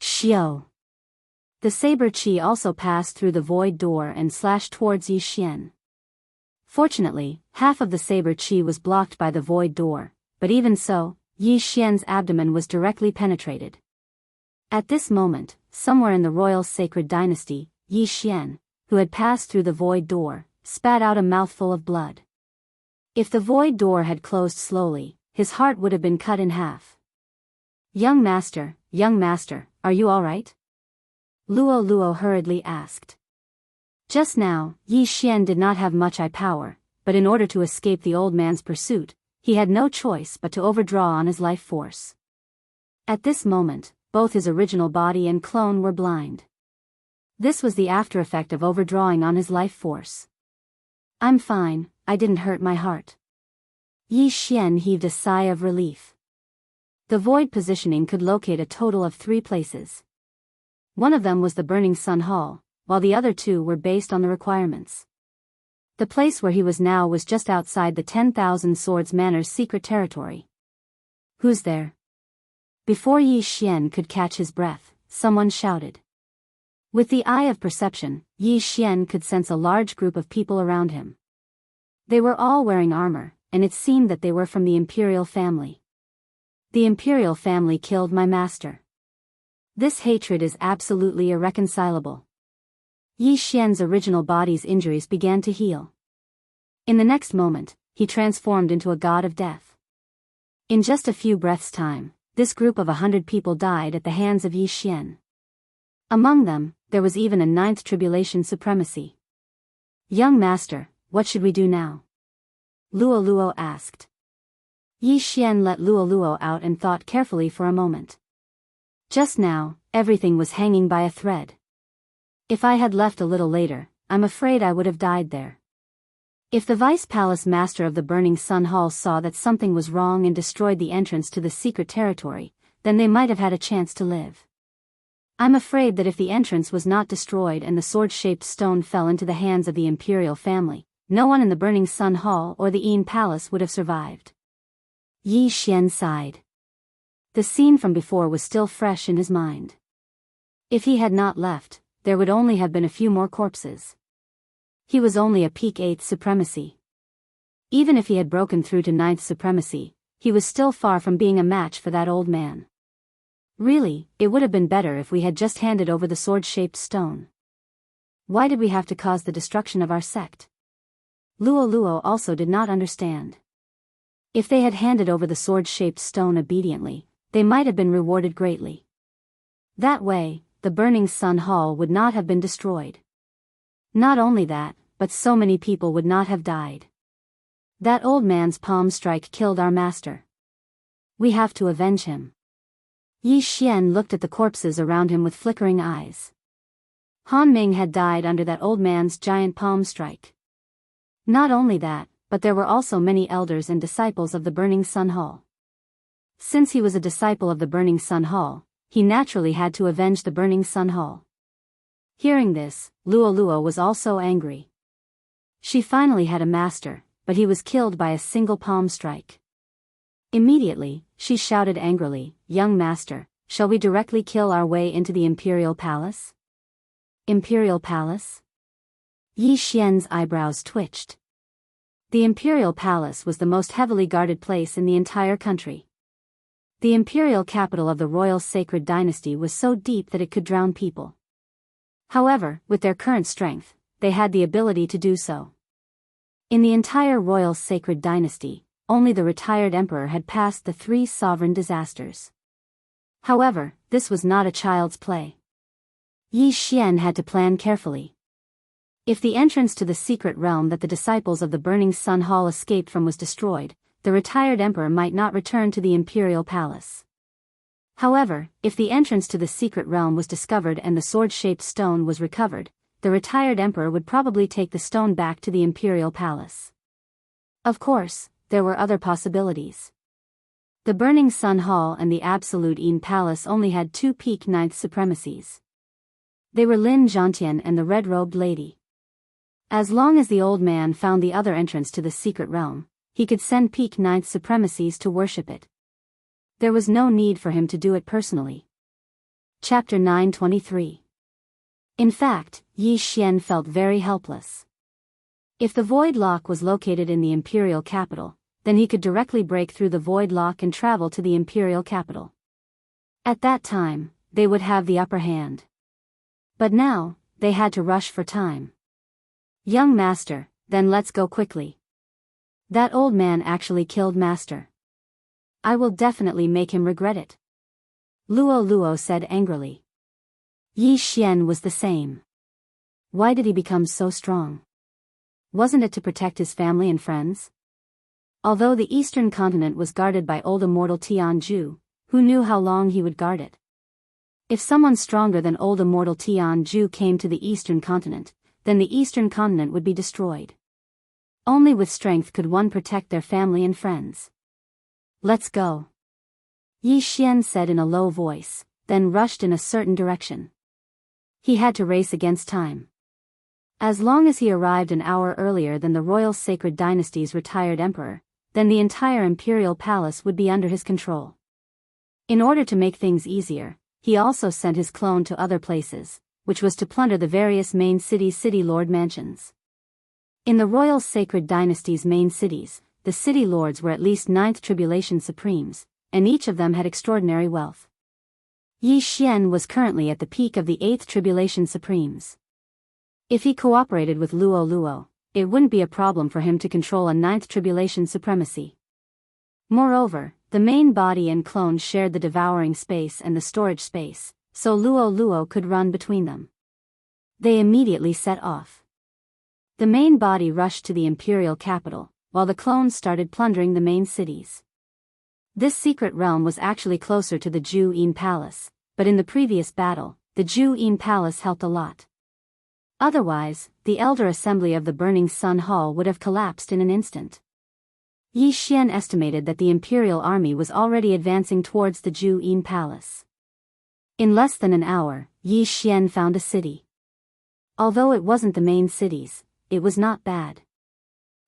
Xiao. The saber chi also passed through the void door and slashed towards Yi Xian. Fortunately, half of the saber chi was blocked by the void door, but even so, Yi Xian's abdomen was directly penetrated. At this moment, somewhere in the royal sacred dynasty, Yi Xian, who had passed through the void door, spat out a mouthful of blood. If the void door had closed slowly, his heart would have been cut in half. Young master, are you all right? Luo hurriedly asked. Just now, Yi Xian did not have much eye power, but in order to escape the old man's pursuit, he had no choice but to overdraw on his life force. At this moment, both his original body and clone were blind. This was the after effect of overdrawing on his life force. I'm fine, I didn't hurt my heart. Yi Xian heaved a sigh of relief. The void positioning could locate a total of 3 places. One of them was the Burning Sun Hall, while the other 2 were based on the requirements. The place where he was now was just outside the 10,000 Swords Manor's secret territory. Who's there? Before Yi Xian could catch his breath, someone shouted. With the eye of perception, Yi Xian could sense a large group of people around him. They were all wearing armor, and it seemed that they were from the imperial family. The imperial family killed my master. This hatred is absolutely irreconcilable. Yi Xian's original body's injuries began to heal. In the next moment, he transformed into a god of death. In just a few breaths' time, this group of 100 people died at the hands of Yi Xian. Among them, there was even a 9th tribulation supremacy. Young master, what should we do now? Luo Luo asked. Yi Xian let Luo Luo out and thought carefully for a moment. Just now, everything was hanging by a thread. If I had left a little later, I'm afraid I would have died there. If the Vice Palace Master of the Burning Sun Hall saw that something was wrong and destroyed the entrance to the secret territory, then they might have had a chance to live. I'm afraid that if the entrance was not destroyed and the sword-shaped stone fell into the hands of the imperial family, no one in the Burning Sun Hall or the Yin Palace would have survived. Yi Xian sighed. The scene from before was still fresh in his mind. If he had not left, there would only have been a few more corpses. He was only a peak 8th supremacy. Even if he had broken through to 9th supremacy, he was still far from being a match for that old man. Really, it would have been better if we had just handed over the sword-shaped stone. Why did we have to cause the destruction of our sect? Luo Luo also did not understand. If they had handed over the sword-shaped stone obediently, they might have been rewarded greatly. That way, the Burning Sun Hall would not have been destroyed. Not only that, but so many people would not have died. That old man's palm strike killed our master. We have to avenge him. Yi Xian looked at the corpses around him with flickering eyes. Han Ming had died under that old man's giant palm strike. Not only that, but there were also many elders and disciples of the Burning Sun Hall. Since he was a disciple of the Burning Sun Hall, he naturally had to avenge the Burning Sun Hall. Hearing this, Luo Luo was also angry. She finally had a master, but he was killed by a single palm strike. Immediately, she shouted angrily, "Young master, shall we directly kill our way into the Imperial Palace?" Imperial Palace? Yi Xian's eyebrows twitched. The Imperial Palace was the most heavily guarded place in the entire country. The imperial capital of the royal sacred dynasty was so deep that it could drown people. However, with their current strength, they had the ability to do so. In the entire royal sacred dynasty, only the retired emperor had passed the 3 sovereign disasters. However, this was not a child's play. Yi Xian had to plan carefully. If the entrance to the secret realm that the disciples of the Burning Sun Hall escaped from was destroyed, the retired emperor might not return to the imperial palace. However, if the entrance to the secret realm was discovered and the sword-shaped stone was recovered, the retired emperor would probably take the stone back to the imperial palace. Of course, there were other possibilities. The Burning Sun Hall and the Absolute Yin Palace only had 2 peak 9th supremacies. They were Lin Zhantian and the red-robed lady. As long as the old man found the other entrance to the secret realm, he could send peak 9th supremacies to worship it. There was no need for him to do it personally. Chapter 923. In fact, Yi Xian felt very helpless. If the void lock was located in the imperial capital, then he could directly break through the void lock and travel to the imperial capital. At that time, they would have the upper hand. But now, they had to rush for time. Young master, then let's go quickly. That old man actually killed master. I will definitely make him regret it. Luo Luo said angrily. Yi Xian was the same. Why did he become so strong? Wasn't it to protect his family and friends? Although the eastern continent was guarded by old immortal Tianju, who knew how long he would guard it? If someone stronger than old immortal Tianju came to the eastern continent, then the eastern continent would be destroyed. Only with strength could one protect their family and friends. Let's go. Yi Xian said in a low voice, then rushed in a certain direction. He had to race against time. As long as he arrived an hour earlier than the royal sacred dynasty's retired emperor, then the entire imperial palace would be under his control. In order to make things easier, he also sent his clone to other places, which was to plunder the various main city lord mansions. In the royal sacred dynasty's main cities, the city lords were at least 9th tribulation supremes, and each of them had extraordinary wealth. Yi Xian was currently at the peak of the 8th tribulation supremes. If he cooperated with Luo, it wouldn't be a problem for him to control a 9th tribulation supremacy. Moreover, the main body and clones shared the devouring space and the storage space, so Luo could run between them. They immediately set off. The main body rushed to the imperial capital, while the clones started plundering the main cities. This secret realm was actually closer to the Jianghu palace, but in the previous battle, the Jianghu palace helped a lot. Otherwise, the elder assembly of the Burning Sun Hall would have collapsed in an instant. Yi Xian estimated that the imperial army was already advancing towards the Jianghu palace. In less than an hour, Yi Xian found a city. Although it wasn't the main cities, it was not bad.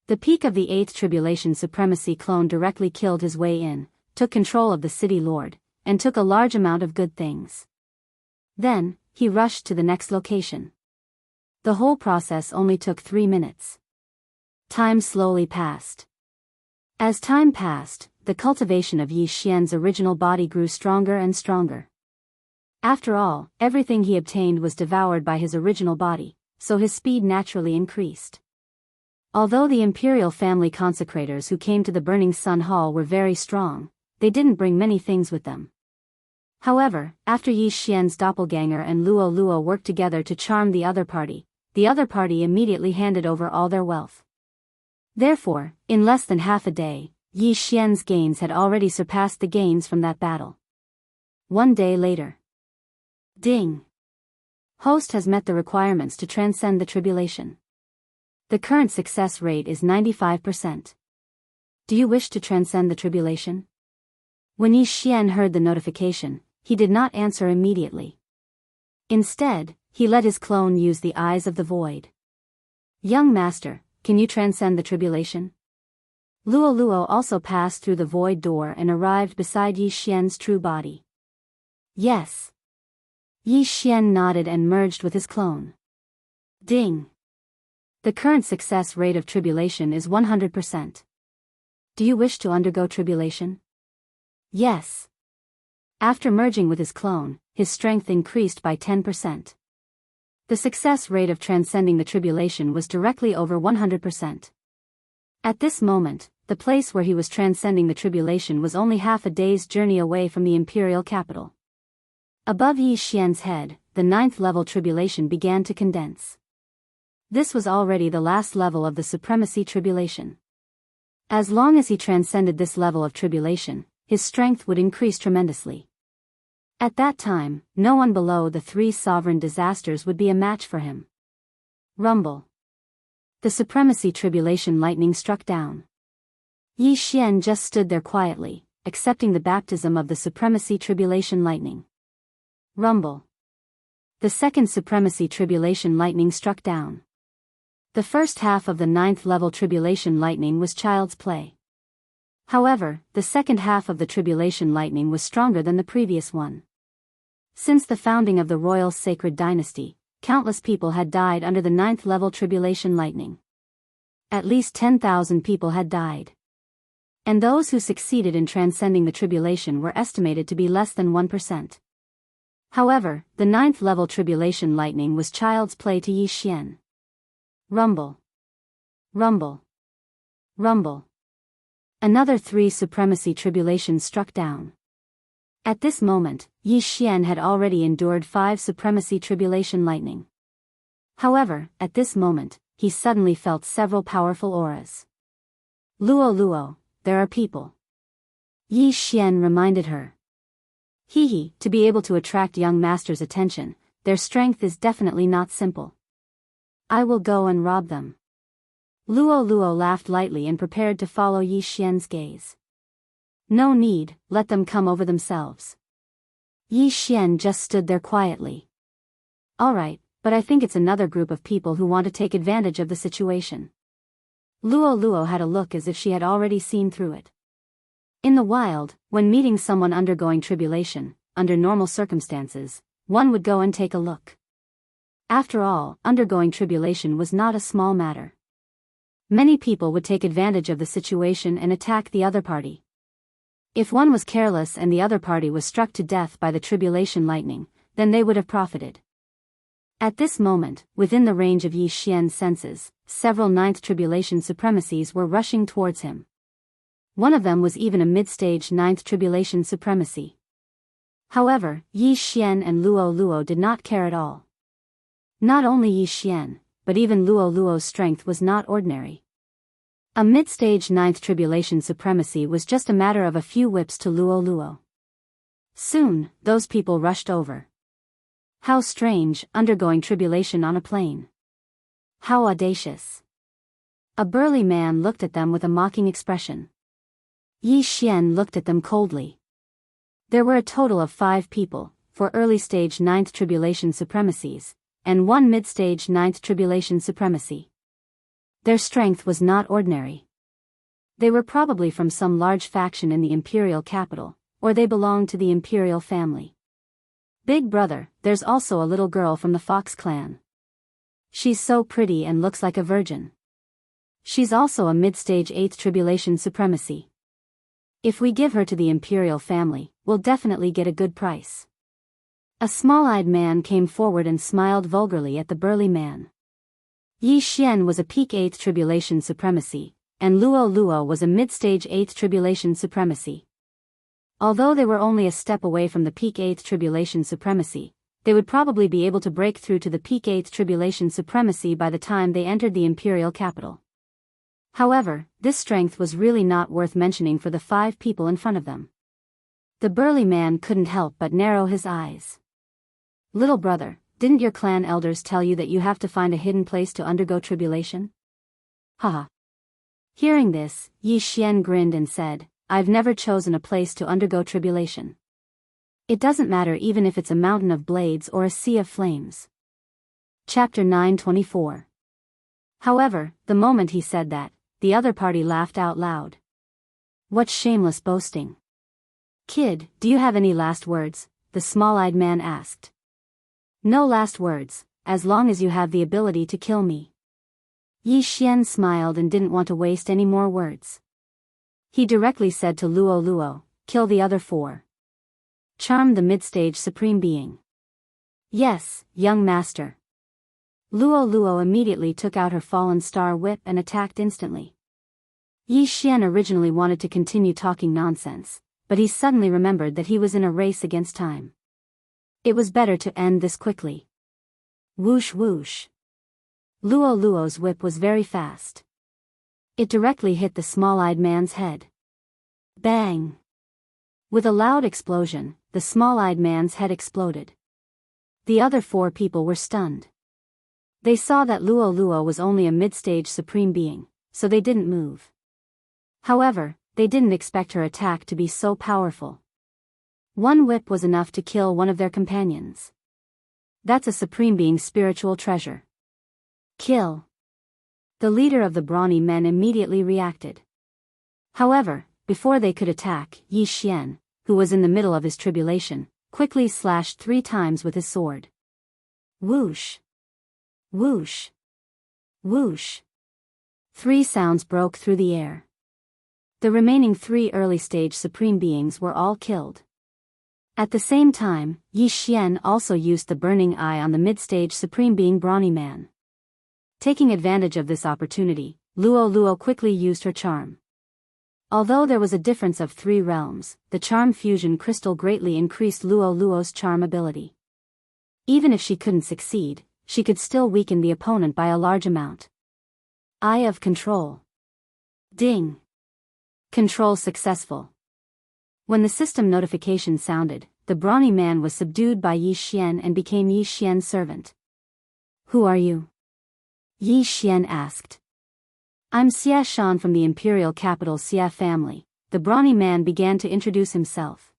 The peak of the 8th tribulation supremacy clone directly killed his way in, took control of the city lord, and took a large amount of good things. Then, he rushed to the next location. The whole process only took 3 minutes. Time slowly passed. As time passed, the cultivation of Yi Xian's original body grew stronger and stronger. After all, everything he obtained was devoured by his original body, so his speed naturally increased. Although the imperial family consecrators who came to the Burning Sun Hall were very strong, they didn't bring many things with them. However, after Yi Xian's doppelganger and Luo worked together to charm the other party immediately handed over all their wealth. Therefore, in less than half a day, Yi Xian's gains had already surpassed the gains from that battle. 1 day later. Ding! Host has met the requirements to transcend the tribulation. The current success rate is 95%. Do you wish to transcend the tribulation? When Yi Xian heard the notification, he did not answer immediately. Instead, he let his clone use the eyes of the void. Young master, can you transcend the tribulation? Luo also passed through the void door and arrived beside Yi Xian's true body. Yes. Yi Xian nodded and merged with his clone. Ding! The current success rate of tribulation is 100%. Do you wish to undergo tribulation? Yes. After merging with his clone, his strength increased by 10%. The success rate of transcending the tribulation was directly over 100%. At this moment, the place where he was transcending the tribulation was only half a day's journey away from the imperial capital. Above Yi Xian's head, the 9th level tribulation began to condense. This was already the last level of the supremacy tribulation. As long as he transcended this level of tribulation, his strength would increase tremendously. At that time, no one below the 3 sovereign disasters would be a match for him. Rumble. The supremacy tribulation lightning struck down. Yi Xian just stood there quietly, accepting the baptism of the supremacy tribulation lightning. Rumble. The second supremacy tribulation lightning struck down. The first half of the 9th level tribulation lightning was child's play. However, the second half of the tribulation lightning was stronger than the previous one. Since the founding of the royal sacred dynasty, countless people had died under the 9th level tribulation lightning. At least 10,000 people had died. And those who succeeded in transcending the tribulation were estimated to be less than 1%. However, the 9th level tribulation lightning was child's play to Yi Xian. Rumble. Rumble. Rumble. Another 3 supremacy tribulations struck down. At this moment, Yi Xian had already endured 5 supremacy tribulation lightning. However, at this moment, he suddenly felt several powerful auras. Luo, there are people. Yi Xian reminded her. To be able to attract young master's attention, their strength is definitely not simple. I will go and rob them. Luo laughed lightly and prepared to follow Yi Xian's gaze. No need, let them come over themselves. Yi Xian just stood there quietly. Alright, but I think it's another group of people who want to take advantage of the situation. Luo Luo had a look as if she had already seen through it. In the wild, when meeting someone undergoing tribulation, under normal circumstances, one would go and take a look. After all, undergoing tribulation was not a small matter. Many people would take advantage of the situation and attack the other party. If one was careless and the other party was struck to death by the tribulation lightning, then they would have profited. At this moment, within the range of Yi Xian's senses, several ninth tribulation supremacies were rushing towards him. One of them was even a mid-stage ninth tribulation supremacy. However, Yi Xian and Luo Luo did not care at all. Not only Yi Xian, but even Luo Luo's strength was not ordinary. A mid-stage ninth tribulation supremacy was just a matter of a few whips to Luo Luo. Soon, those people rushed over. How strange, undergoing tribulation on a plane. How audacious. A burly man looked at them with a mocking expression. Yi Xian looked at them coldly. There were a total of 5 people, 4 early-stage ninth tribulation supremacies, and 1 mid-stage ninth tribulation supremacy. Their strength was not ordinary. They were probably from some large faction in the imperial capital, or they belonged to the imperial family. Big brother, there's also a little girl from the Fox clan. She's so pretty and looks like a virgin. She's also a mid-stage 8th tribulation supremacy. If we give her to the imperial family, we'll definitely get a good price. A small-eyed man came forward and smiled vulgarly at the burly man. Yi Xian was a peak 8th tribulation supremacy, and Luo Luo was a mid-stage 8th tribulation supremacy. Although they were only a step away from the peak 8th tribulation supremacy, they would probably be able to break through to the peak 8th tribulation supremacy by the time they entered the imperial capital. However, this strength was really not worth mentioning for the 5 people in front of them. The burly man couldn't help but narrow his eyes. Little brother, didn't your clan elders tell you that you have to find a hidden place to undergo tribulation? Haha. Hearing this, Yi Xian grinned and said, I've never chosen a place to undergo tribulation. It doesn't matter even if it's a mountain of blades or a sea of flames. Chapter 924. However, the moment he said that, the other party laughed out loud. What shameless boasting. Kid, do you have any last words? The small-eyed man asked. No last words, as long as you have the ability to kill me. Yi Xian smiled and didn't want to waste any more words. He directly said to Luo Luo, kill the other 4. Charm the mid-stage supreme being. Yes, young master. Luo Luo immediately took out her fallen star whip and attacked instantly. Yi Xian originally wanted to continue talking nonsense, but he suddenly remembered that he was in a race against time. It was better to end this quickly. Whoosh whoosh. Luo Luo's whip was very fast. It directly hit the small-eyed man's head. Bang! With a loud explosion, the small-eyed man's head exploded. The other 4 people were stunned. They saw that Luo Luo was only a mid-stage supreme being, so they didn't move. However, they didn't expect her attack to be so powerful. One whip was enough to kill one of their companions. That's a supreme being's spiritual treasure. Kill. The leader of the brawny men immediately reacted. However, before they could attack, Yi Xian, who was in the middle of his tribulation, quickly slashed 3 times with his sword. Whoosh! Whoosh! Whoosh! 3 sounds broke through the air. The remaining 3 early-stage supreme beings were all killed. At the same time, Yi Xian also used the burning eye on the mid-stage supreme being brawny man. Taking advantage of this opportunity, Luo Luo quickly used her charm. Although there was a difference of 3 realms, the charm fusion crystal greatly increased Luo Luo's charm ability. Even if she couldn't succeed, she could still weaken the opponent by a large amount. Eye of control. Ding. Control successful. When the system notification sounded, the brawny man was subdued by Yi Xian and became Yi Xian's servant. Who are you? Yi Xian asked. I'm Xia Shan from the imperial capital Xia family. The brawny man began to introduce himself.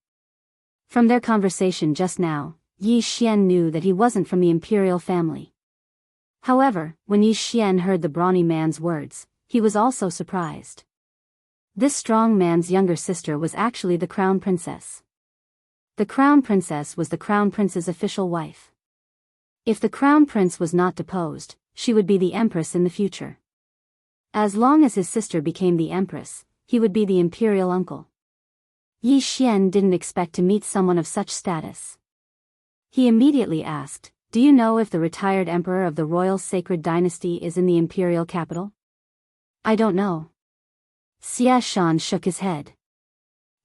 From their conversation just now, Yi Xian knew that he wasn't from the imperial family. However, when Yi Xian heard the brawny man's words, he was also surprised. This strong man's younger sister was actually the crown princess. The crown princess was the crown prince's official wife. If the crown prince was not deposed, she would be the empress in the future. As long as his sister became the empress, he would be the imperial uncle. Yi Xian didn't expect to meet someone of such status. He immediately asked, "Do you know if the retired emperor of the royal sacred dynasty is in the imperial capital?" "I don't know." Xia Shan shook his head.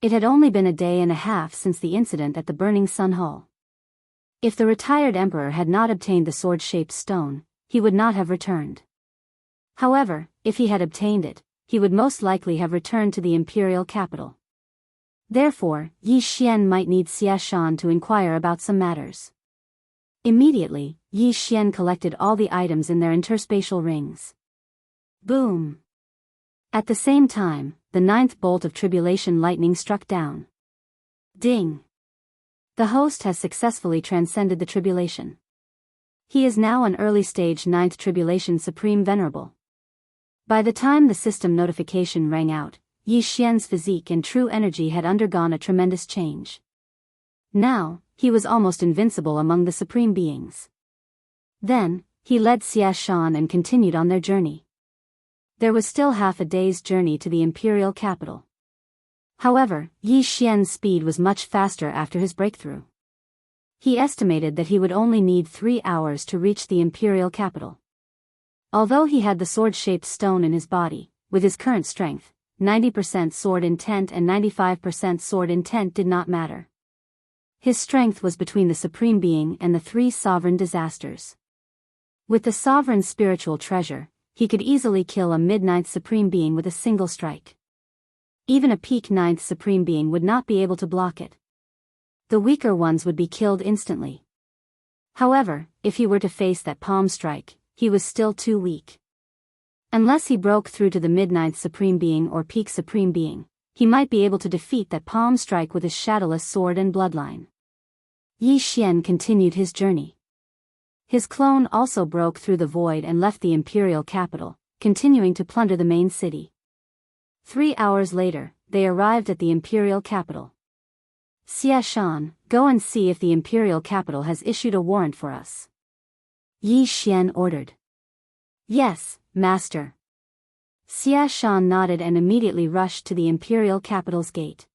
It had only been a day and a half since the incident at the Burning Sun Hall. If the retired emperor had not obtained the sword-shaped stone, he would not have returned. However, if he had obtained it, he would most likely have returned to the imperial capital. Therefore, Yi Xian might need Xia Shan to inquire about some matters. Immediately, Yi Xian collected all the items in their interspatial rings. Boom! At the same time, the 9th bolt of tribulation lightning struck down. Ding! The host has successfully transcended the tribulation. He is now an early-stage 9th tribulation supreme venerable. By the time the system notification rang out, Yi Xian's physique and true energy had undergone a tremendous change. Now, he was almost invincible among the supreme beings. Then, he led Xia Shan and continued on their journey. There was still half a day's journey to the imperial capital. However, Yi Xian's speed was much faster after his breakthrough. He estimated that he would only need 3 hours to reach the imperial capital. Although he had the sword-shaped stone in his body, with his current strength, 90% sword intent and 95% sword intent did not matter. His strength was between the Supreme Being and the 3 sovereign disasters. With the sovereign spiritual treasure, he could easily kill a mid-9th Supreme Being with a single strike. Even a peak 9th Supreme Being would not be able to block it. The weaker ones would be killed instantly. However, if he were to face that palm strike, he was still too weak. Unless he broke through to the mid-9th Supreme Being or peak Supreme Being, he might be able to defeat that palm strike with his shadowless sword and bloodline. Yi Xian continued his journey. His clone also broke through the void and left the imperial capital, continuing to plunder the main city. 3 hours later, they arrived at the imperial capital. Xia Shan, go and see if the imperial capital has issued a warrant for us. Yi Xian ordered. Yes, master. Xia Shan nodded and immediately rushed to the imperial capital's gate.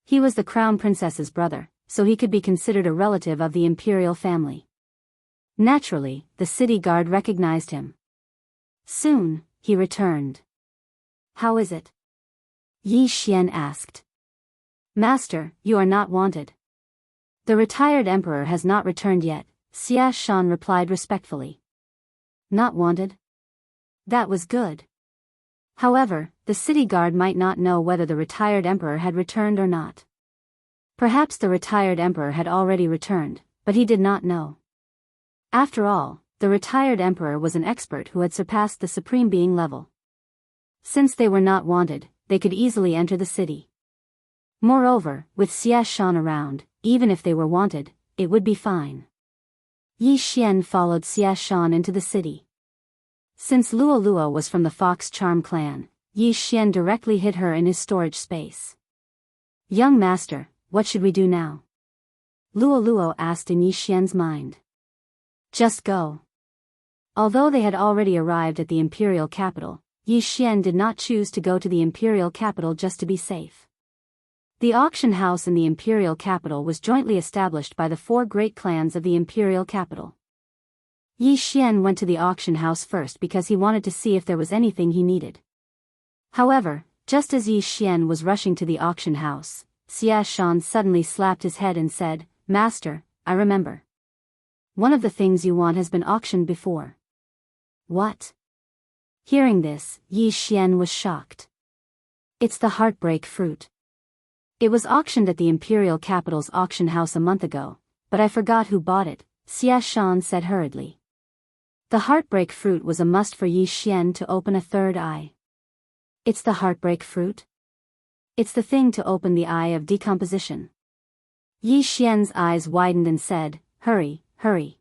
He was the crown princess's brother, so he could be considered a relative of the imperial family. Naturally, the city guard recognized him. Soon, he returned. How is it? Yi Xian asked. Master, you are not wanted. The retired emperor has not returned yet, Xia Shan replied respectfully. Not wanted? That was good. However, the city guard might not know whether the retired emperor had returned or not. Perhaps the retired emperor had already returned, but he did not know. After all, the retired emperor was an expert who had surpassed the Supreme Being level. Since they were not wanted, they could easily enter the city. Moreover, with Xia Shan around, even if they were wanted, it would be fine. Yi Xian followed Xia Shan into the city. Since Luo Luo was from the Fox Charm clan, Yi Xian directly hid her in his storage space. Young master, what should we do now? Luo Luo asked in Yi Xian's mind. Just go. Although they had already arrived at the imperial capital, Yi Xian did not choose to go to the imperial capital just to be safe. The auction house in the imperial capital was jointly established by the 4 great clans of the imperial capital. Yi Xian went to the auction house first because he wanted to see if there was anything he needed. However, just as Yi Xian was rushing to the auction house, Xia Shan suddenly slapped his head and said, Master, I remember. One of the things you want has been auctioned before. What? Hearing this, Yi Xian was shocked. It's the heartbreak fruit. It was auctioned at the imperial capital's auction house a month ago, but I forgot who bought it, Xia Shan said hurriedly. The heartbreak fruit was a must for Yi Xian to open a third eye. It's the heartbreak fruit? It's the thing to open the eye of decomposition. Yi Xian's eyes widened and said, Hurry, hurry.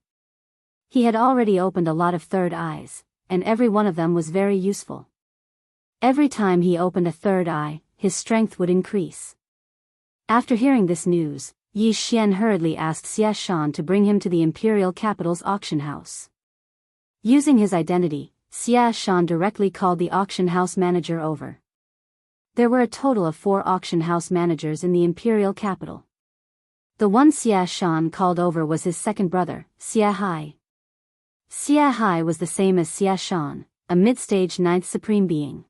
He had already opened a lot of third eyes, and every one of them was very useful. Every time he opened a third eye, his strength would increase. After hearing this news, Yi Xian hurriedly asked Xia Shan to bring him to the imperial capital's auction house. Using his identity, Xia Shan directly called the auction house manager over. There were a total of 4 auction house managers in the imperial capital. The one Xia Shan called over was his second brother, Xia Hai. Xia Hai was the same as Xia Shan, a mid-stage 9th supreme being.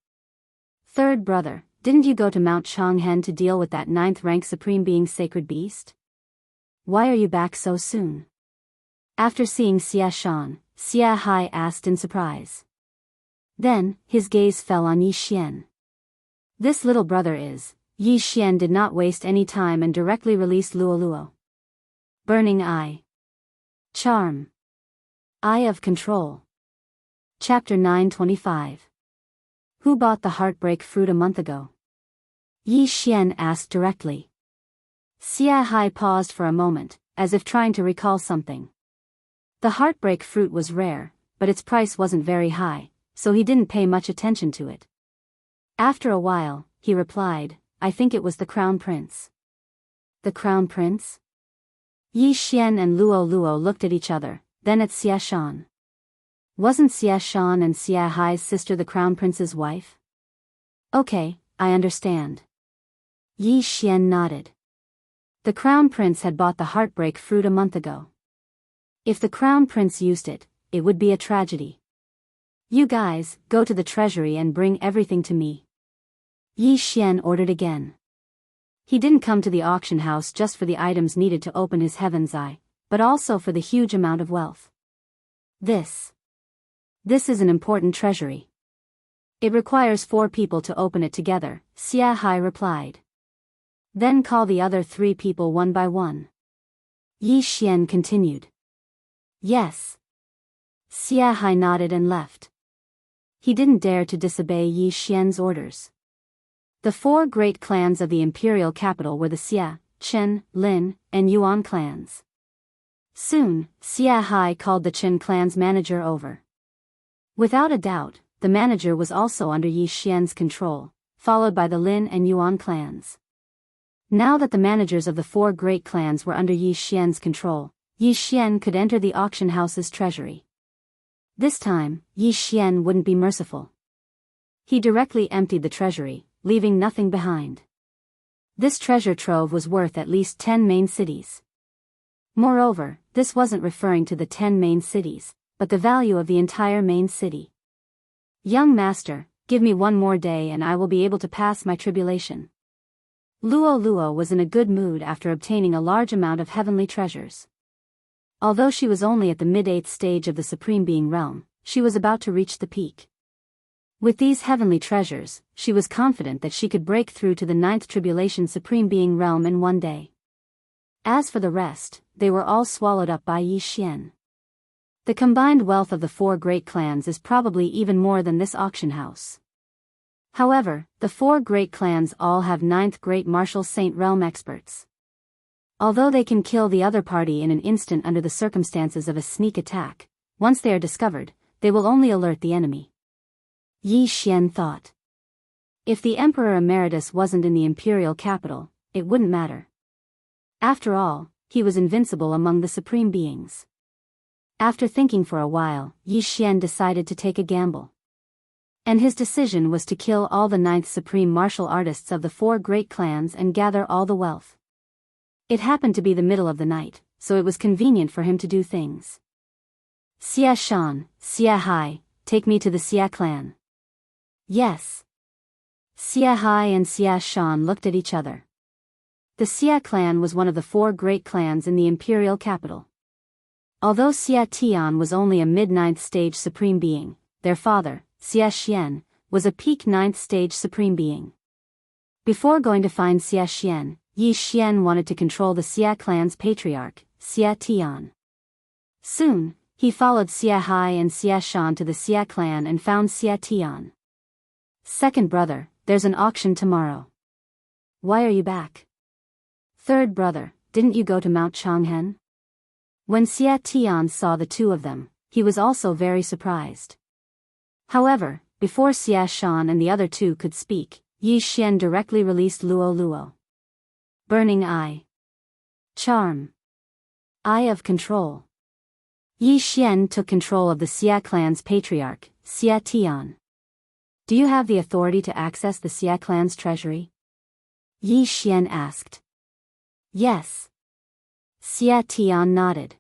Third brother, didn't you go to Mount Changhen to deal with that 9th rank supreme being sacred beast? Why are you back so soon? After seeing Xia Shan, Xia Hai asked in surprise. Then, his gaze fell on Yi Xian. This little brother is. Yi Xian did not waste any time and directly released Luo Luo. Burning Eye. Charm. Eye of Control. Chapter 925. Who bought the heartbreak fruit a month ago? Yi Xian asked directly. Xia Hai paused for a moment, as if trying to recall something. The heartbreak fruit was rare, but its price wasn't very high, so he didn't pay much attention to it. After a while, he replied, I think it was the Crown Prince. The Crown Prince? Yi Xian and Luo Luo looked at each other, then at Xia Shan. Wasn't Xia Shan and Xia Hai's sister the Crown Prince's wife? Okay, I understand. Yi Xian nodded. The Crown Prince had bought the heartbreak fruit a month ago. If the Crown Prince used it, it would be a tragedy. You guys, go to the treasury and bring everything to me. Yi Xian ordered again. He didn't come to the auction house just for the items needed to open his heaven's eye, but also for the huge amount of wealth. This is an important treasury. It requires 4 people to open it together, Xia Hai replied. Then call the other 3 people one by one. Yi Xian continued. Yes. Xia Hai nodded and left. He didn't dare to disobey Yi Xian's orders. The 4 great clans of the imperial capital were the Xia, Chen, Lin, and Yuan clans. Soon, Xia Hai called the Chen clan's manager over. Without a doubt, the manager was also under Yi Xian's control, followed by the Lin and Yuan clans. Now that the managers of the 4 great clans were under Yi Xian's control, Yi Xian could enter the auction house's treasury. This time, Yi Xian wouldn't be merciful. He directly emptied the treasury, leaving nothing behind. This treasure trove was worth at least 10 main cities. Moreover, this wasn't referring to the 10 main cities, but the value of the entire main city. Young master, give me 1 more day and I will be able to pass my tribulation. Luo Luo was in a good mood after obtaining a large amount of heavenly treasures. Although she was only at the mid-8th stage of the Supreme Being realm, she was about to reach the peak. With these heavenly treasures, she was confident that she could break through to the 9th Tribulation Supreme Being realm in 1 day. As for the rest, they were all swallowed up by Yi Xian. The combined wealth of the 4 great clans is probably even more than this auction house. However, the 4 great clans all have 9th Great Martial Saint realm experts. Although they can kill the other party in an instant under the circumstances of a sneak attack, once they are discovered, they will only alert the enemy. Yi Xian thought. If the Emperor Emeritus wasn't in the imperial capital, it wouldn't matter. After all, he was invincible among the supreme beings. After thinking for a while, Yi Xian decided to take a gamble. And his decision was to kill all the 9th supreme martial artists of the 4 great clans and gather all the wealth. It happened to be the middle of the night, so it was convenient for him to do things. Xia Shan, Xia Hai, take me to the Xia clan. Yes. Xia Hai and Xia Shan looked at each other. The Xia clan was one of the 4 great clans in the imperial capital. Although Xia Tian was only a mid-9th stage supreme being, their father, Xia Xian, was a peak 9th stage supreme being. Before going to find Xia Xian, Yi Xian wanted to control the Xia clan's patriarch, Xia Tian. Soon, he followed Xia Hai and Xia Shan to the Xia clan and found Xia Tian. Second brother, there's an auction tomorrow. Why are you back? Third brother, didn't you go to Mount Changhen? When Xia Tian saw the 2 of them, he was also very surprised. However, before Xia Shan and the other two could speak, Yi Xian directly released Luo Luo. Burning Eye. Charm. Eye of Control. Yi Xian took control of the Xia clan's patriarch, Xia Tian. Do you have the authority to access the Xia clan's treasury? Yi Xian asked. Yes. Xia Tian nodded.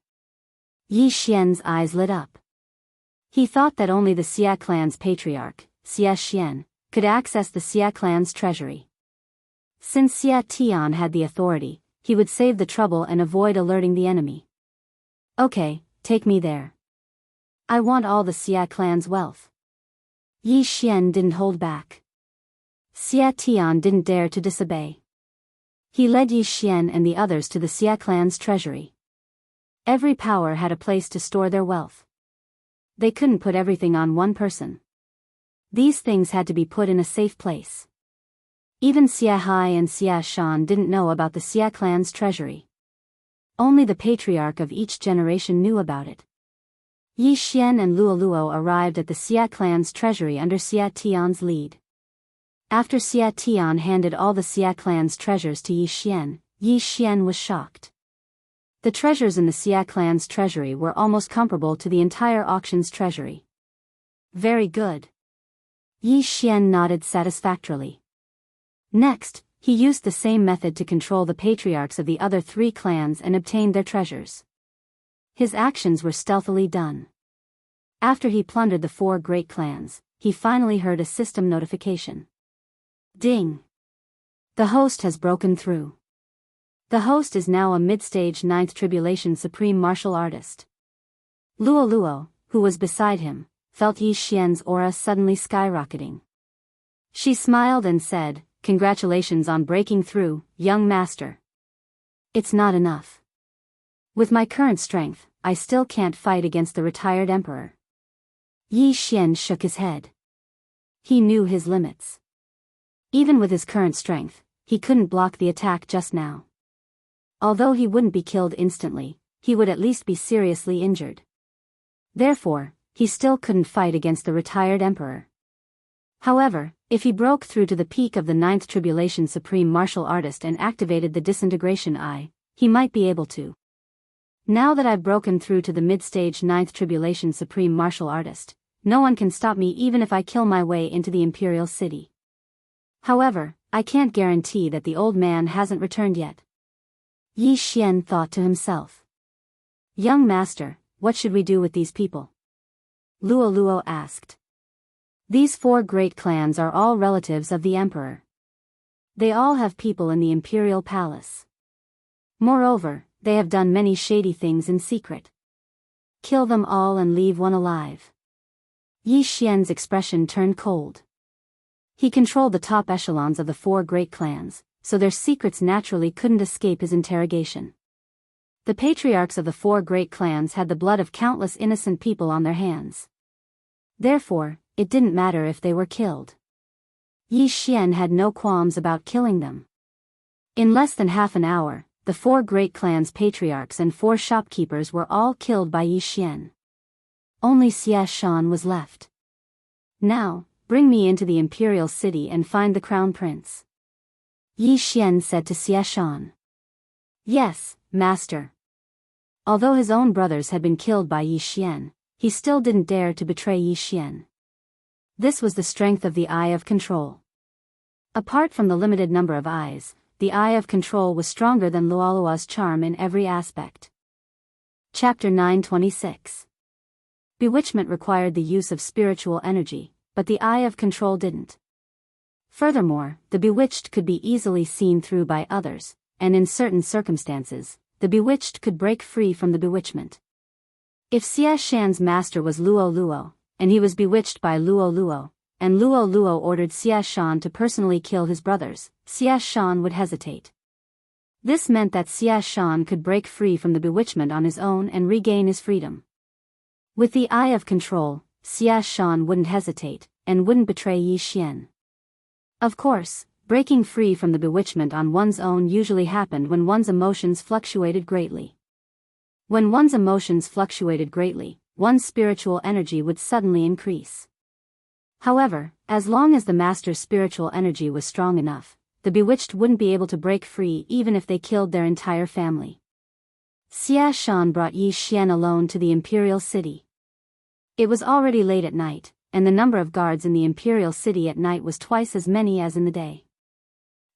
Yi Xian's eyes lit up. He thought that only the Xia clan's patriarch, Xia Xian, could access the Xia clan's treasury. Since Xia Tian had the authority, he would save the trouble and avoid alerting the enemy. Okay, take me there. I want all the Xia clan's wealth. Yi Xian didn't hold back. Xia Tian didn't dare to disobey. He led Yi Xian and the others to the Xia clan's treasury. Every power had a place to store their wealth. They couldn't put everything on one person. These things had to be put in a safe place. Even Xia Hai and Xia Shan didn't know about the Xia clan's treasury. Only the patriarch of each generation knew about it. Yi Xian and Luo Luo arrived at the Xia clan's treasury under Xia Tian's lead. After Xia Tian handed all the Xia clan's treasures to Yi Xian was shocked. The treasures in the Xia clan's treasury were almost comparable to the entire auction's treasury. Very good. Yi Xian nodded satisfactorily. Next, he used the same method to control the patriarchs of the other three clans and obtained their treasures. His actions were stealthily done. After he plundered the 4 great clans, he finally heard a system notification. Ding! The host has broken through. The host is now a mid-stage 9th Tribulation Supreme Martial Artist. Luo Luo, who was beside him, felt Yi Xian's aura suddenly skyrocketing. She smiled and said, "Congratulations on breaking through, young master. It's not enough. With my current strength, I still can't fight against the retired emperor." Yi Xian shook his head. He knew his limits. Even with his current strength, he couldn't block the attack just now. Although he wouldn't be killed instantly, he would at least be seriously injured. Therefore, he still couldn't fight against the retired emperor. However, if he broke through to the peak of the 9th Tribulation Supreme Martial Artist and activated the Disintegration Eye, he might be able to. Now that I've broken through to the mid-stage 9th Tribulation Supreme Martial Artist, no one can stop me even if I kill my way into the Imperial City. However, I can't guarantee that the old man hasn't returned yet. Yi Xian thought to himself. Young master, what should we do with these people? Luo Luo asked. These 4 great clans are all relatives of the emperor. They all have people in the imperial palace. Moreover, they have done many shady things in secret. Kill them all and leave one alive. Yi Xian's expression turned cold. He controlled the top echelons of the 4 great clans, so their secrets naturally couldn't escape his interrogation. The patriarchs of the 4 great clans had the blood of countless innocent people on their hands. Therefore, it didn't matter if they were killed. Yi Xian had no qualms about killing them. In less than half an hour, the 4 great clans' patriarchs and 4 shopkeepers were all killed by Yi Xian. Only Xia Shan was left. Now, bring me into the imperial city and find the crown prince. Yi Xian said to Xia Shan. Yes, master. Although his own brothers had been killed by Yi Xian, he still didn't dare to betray Yi Xian. This was the strength of the Eye of Control. Apart from the limited number of eyes, the Eye of Control was stronger than Luolua's charm in every aspect. Chapter 926. Bewitchment required the use of spiritual energy, but the Eye of Control didn't. Furthermore, the bewitched could be easily seen through by others, and in certain circumstances, the bewitched could break free from the bewitchment. If Xia Shan's master was Luo Luo, and he was bewitched by Luo Luo, and Luo Luo ordered Xia Shan to personally kill his brothers, Xia Shan would hesitate. This meant that Xia Shan could break free from the bewitchment on his own and regain his freedom. With the Eye of Control, Xia Shan wouldn't hesitate, and wouldn't betray Yi Xian. Of course, breaking free from the bewitchment on one's own usually happened when one's emotions fluctuated greatly. When one's emotions fluctuated greatly, one's spiritual energy would suddenly increase. However, as long as the master's spiritual energy was strong enough, the bewitched wouldn't be able to break free even if they killed their entire family. Xia Shan brought Yi Xian alone to the imperial city. It was already late at night, and the number of guards in the imperial city at night was twice as many as in the day.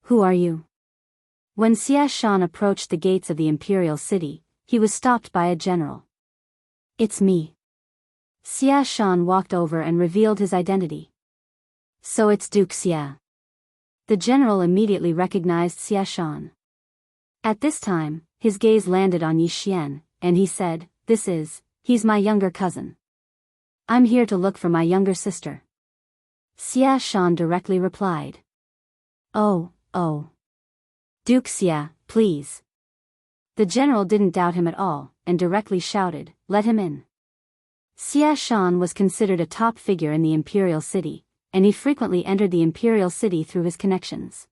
"Who are you?" When Xia Shan approached the gates of the imperial city, he was stopped by a general. "It's me." Xia Shan walked over and revealed his identity. "So it's Duke Xia." The general immediately recognized Xia Shan. At this time, his gaze landed on Yi Xian, and he said, he's my younger cousin. I'm here to look for my younger sister." Xia Shan directly replied. Oh. Duke Xia, please." The general didn't doubt him at all, and directly shouted, "Let him in." Xia Shan was considered a top figure in the imperial city, and he frequently entered the imperial city through his connections.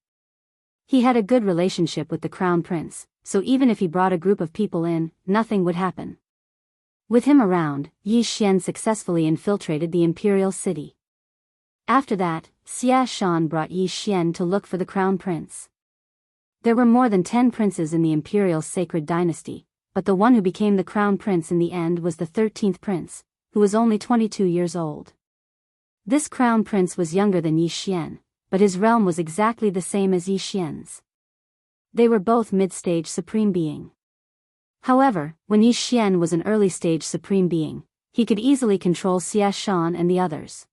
He had a good relationship with the crown prince, so even if he brought a group of people in, nothing would happen. With him around, Yi Xian successfully infiltrated the imperial city. After that, Xia Shan brought Yi Xian to look for the crown prince. There were more than 10 princes in the imperial sacred dynasty, but the one who became the crown prince in the end was the 13th prince, who was only 22 years old. This crown prince was younger than Yi Xian, but his realm was exactly the same as Yi Xian's. They were both mid-stage supreme being. However, when Yi Xian was an early-stage supreme being, he could easily control Xia Shan and the others.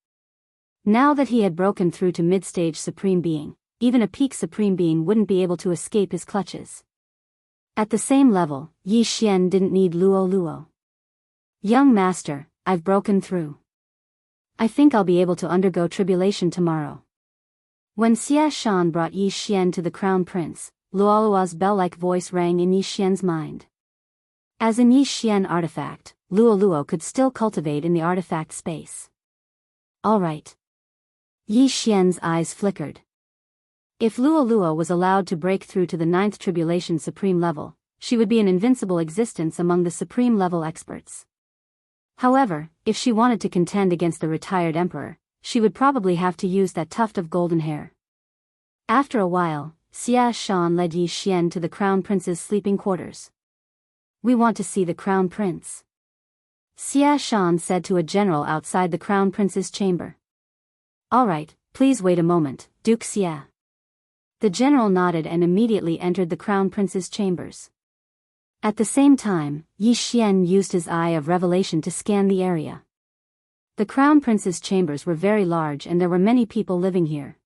Now that he had broken through to mid-stage supreme being, even a peak supreme being wouldn't be able to escape his clutches. At the same level, Yi Xian didn't need Luo. "Young master, I've broken through. I think I'll be able to undergo tribulation tomorrow." When Xia Shan brought Yi Xian to the crown prince, Luoluo's bell-like voice rang in Yi Xian's mind. As an Yi Xian artifact, Luoluo could still cultivate in the artifact space. All right. Yi Xian's eyes flickered. If Luoluo was allowed to break through to the 9th tribulation supreme level, she would be an invincible existence among the supreme level experts. However, if she wanted to contend against the retired emperor, she would probably have to use that tuft of golden hair. After a while, Xia Shan led Yi Xian to the crown prince's sleeping quarters. "We want to see the crown prince," Xia Shan said to a general outside the crown prince's chamber. "All right, please wait a moment, Duke Xia." The general nodded and immediately entered the crown prince's chambers. At the same time, Yi Xian used his eye of revelation to scan the area. The crown prince's chambers were very large and there were many people living here.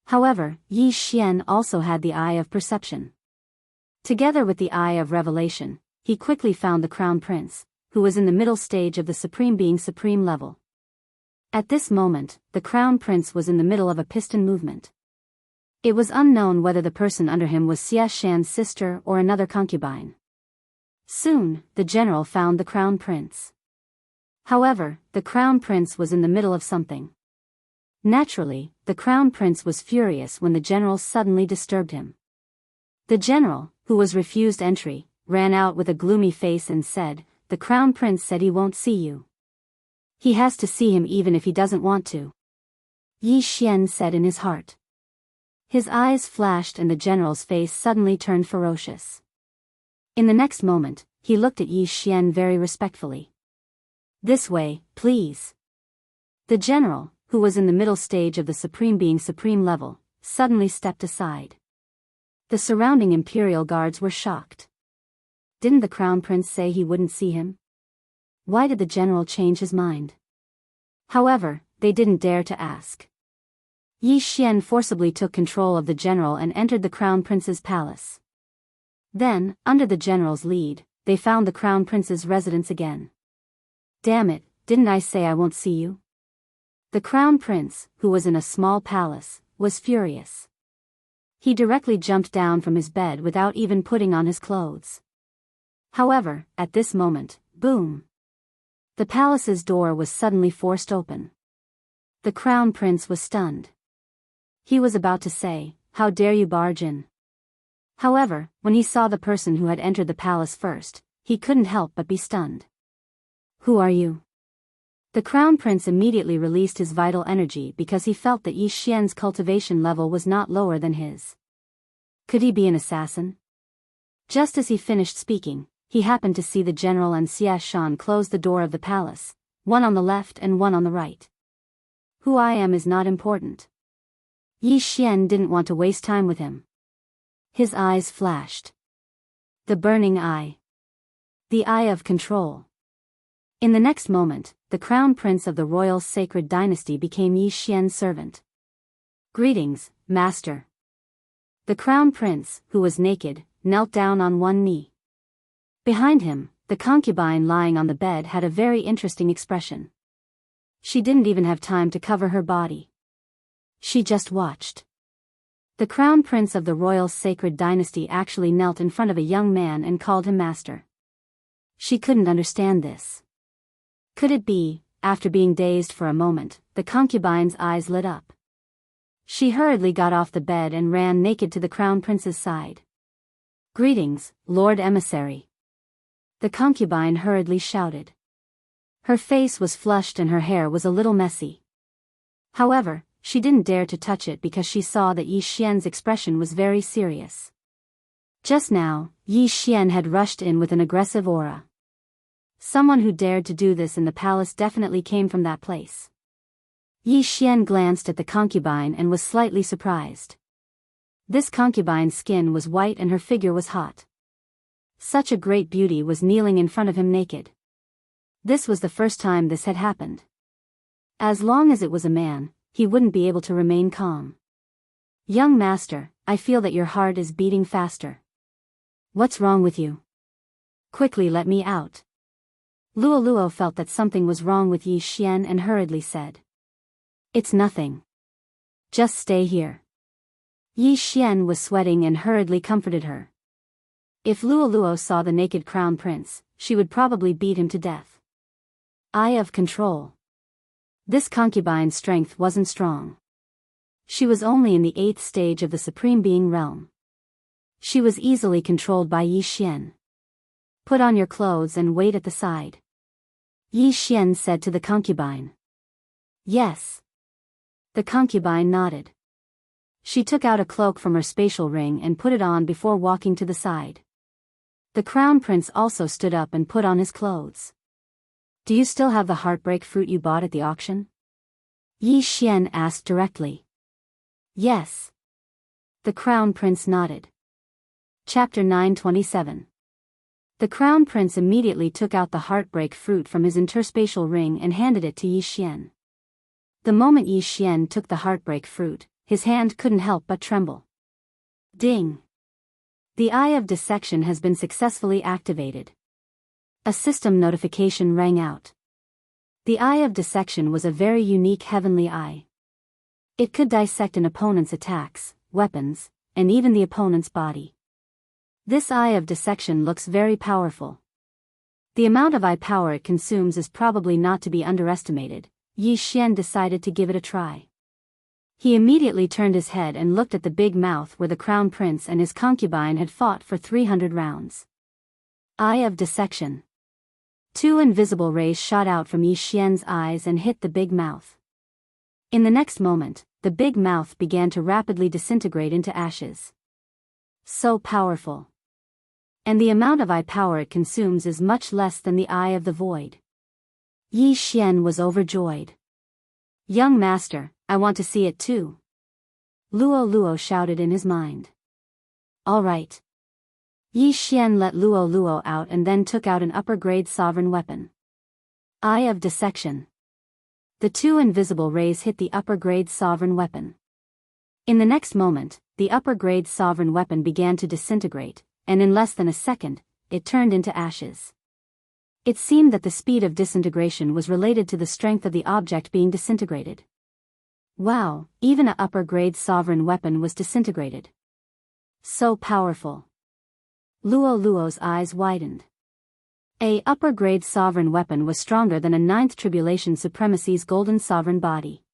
However, Yi Xian also had the eye of perception. Together with the eye of revelation, he quickly found the crown prince, who was in the middle stage of the supreme being supreme level. At this moment, the crown prince was in the middle of a piston movement. It was unknown whether the person under him was Xia Shan's sister or another concubine. Soon, the general found the crown prince. However, the crown prince was in the middle of something. Naturally, the crown prince was furious when the general suddenly disturbed him. The general, who was refused entry, ran out with a gloomy face and said, "The crown prince said he won't see you. He has to see him even if he doesn't want to," Yi Xian said in his heart. His eyes flashed and the general's face suddenly turned ferocious. In the next moment, he looked at Yi Xian very respectfully. "This way, please." The general, who was in the middle stage of the supreme being supreme level, suddenly stepped aside. The surrounding imperial guards were shocked. Didn't the crown prince say he wouldn't see him? Why did the general change his mind? However, they didn't dare to ask. Yi Xian forcibly took control of the general and entered the crown prince's palace. Then, under the general's lead, they found the crown prince's residence again. "Damn it, didn't I say I won't see you?" The crown prince, who was in a small palace, was furious. He directly jumped down from his bed without even putting on his clothes. However, at this moment, boom! The palace's door was suddenly forced open. The crown prince was stunned. He was about to say, "How dare you barge in?" However, when he saw the person who had entered the palace first, he couldn't help but be stunned. Who are you? The crown prince immediately released his vital energy because he felt that Yi Xian's cultivation level was not lower than his. Could he be an assassin? Just as he finished speaking, he happened to see the general and Xie Shan close the door of the palace, one on the left and one on the right. Who I am is not important. Yi Xian didn't want to waste time with him. His eyes flashed. The burning eye. The eye of control. In the next moment, the crown prince of the royal sacred dynasty became Yi Xian's servant. Greetings, master. The crown prince, who was naked, knelt down on one knee. Behind him, the concubine lying on the bed had a very interesting expression. She didn't even have time to cover her body. She just watched. The crown prince of the royal sacred dynasty actually knelt in front of a young man and called him master. She couldn't understand this. Could it be, after being dazed for a moment, the concubine's eyes lit up. She hurriedly got off the bed and ran naked to the crown prince's side. Greetings, Lord Emissary. The concubine hurriedly shouted. Her face was flushed and her hair was a little messy. However, she didn't dare to touch it because she saw that Yi Xian's expression was very serious. Just now, Yi Xian had rushed in with an aggressive aura. Someone who dared to do this in the palace definitely came from that place. Yi Xian glanced at the concubine and was slightly surprised. This concubine's skin was white and her figure was hot. Such a great beauty was kneeling in front of him naked. This was the first time this had happened. As long as it was a man, he wouldn't be able to remain calm. Young master, I feel that your heart is beating faster. What's wrong with you? Quickly let me out. Luo Luo felt that something was wrong with Yi Xian and hurriedly said. It's nothing. Just stay here. Yi Xian was sweating and hurriedly comforted her. If Luo Luo saw the naked crown prince, she would probably beat him to death. Eye of control. This concubine's strength wasn't strong. She was only in the 8th stage of the Supreme Being realm. She was easily controlled by Yi Xian. Put on your clothes and wait at the side. Yi Xian said to the concubine. Yes. The concubine nodded. She took out a cloak from her spatial ring and put it on before walking to the side. The crown prince also stood up and put on his clothes. Do you still have the heartbreak fruit you bought at the auction? Yi Xian asked directly. Yes. The crown prince nodded. Chapter 927. The crown prince immediately took out the heartbreak fruit from his interspatial ring and handed it to Yi Xian. The moment Yi Xian took the heartbreak fruit, his hand couldn't help but tremble. Ding! The eye of dissection has been successfully activated. A system notification rang out. The eye of dissection was a very unique heavenly eye. It could dissect an opponent's attacks, weapons, and even the opponent's body. This eye of dissection looks very powerful. The amount of eye power it consumes is probably not to be underestimated. Yi Xian decided to give it a try. He immediately turned his head and looked at the big mouth where the crown prince and his concubine had fought for 300 rounds. Eye of dissection. 2 invisible rays shot out from Yi Xian's eyes and hit the big mouth. In the next moment, the big mouth began to rapidly disintegrate into ashes. So powerful. And the amount of eye power it consumes is much less than the eye of the void. Yi Xian was overjoyed. Young master, I want to see it too. Luo Luo shouted in his mind. All right. Yi Xian let Luo Luo out and then took out an upper-grade sovereign weapon. Eye of dissection. The 2 invisible rays hit the upper-grade sovereign weapon. In the next moment, the upper-grade sovereign weapon began to disintegrate, and in less than a second, it turned into ashes. It seemed that the speed of disintegration was related to the strength of the object being disintegrated. Wow, even an upper-grade sovereign weapon was disintegrated. So powerful. Luo Luo's eyes widened. A upper-grade sovereign weapon was stronger than a 9th Tribulation Supremacy's golden sovereign body.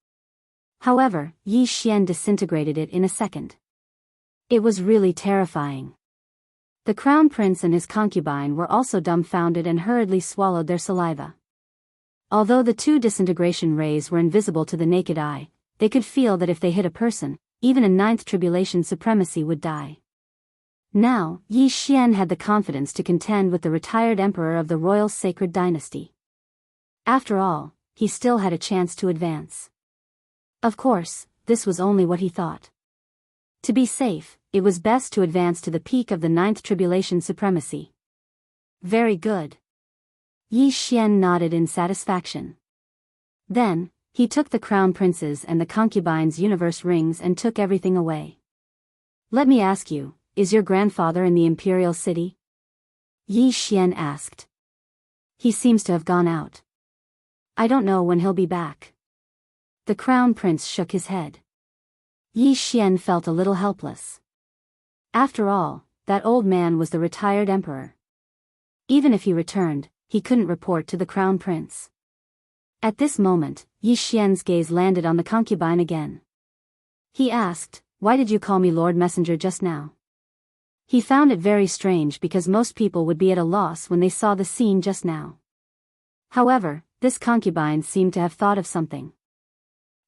However, Yi Xian disintegrated it in a second. It was really terrifying. The crown prince and his concubine were also dumbfounded and hurriedly swallowed their saliva. Although the two disintegration rays were invisible to the naked eye, they could feel that if they hit a person, even a ninth tribulation supremacy would die. Now, Yi Xian had the confidence to contend with the retired emperor of the royal sacred dynasty. After all, he still had a chance to advance. Of course, this was only what he thought. To be safe, it was best to advance to the peak of the ninth tribulation supremacy. Very good. Yi Xian nodded in satisfaction. Then, he took the crown prince's and the concubine's universe rings and took everything away. Let me ask you, is your grandfather in the imperial city? Yi Xian asked. He seems to have gone out. I don't know when he'll be back. The crown prince shook his head. Yi Xian felt a little helpless. After all, that old man was the retired emperor. Even if he returned, he couldn't report to the crown prince. At this moment, Yi Xian's gaze landed on the concubine again. He asked, "Why did you call me Lord Messenger just now?" He found it very strange because most people would be at a loss when they saw the scene just now. However, this concubine seemed to have thought of something.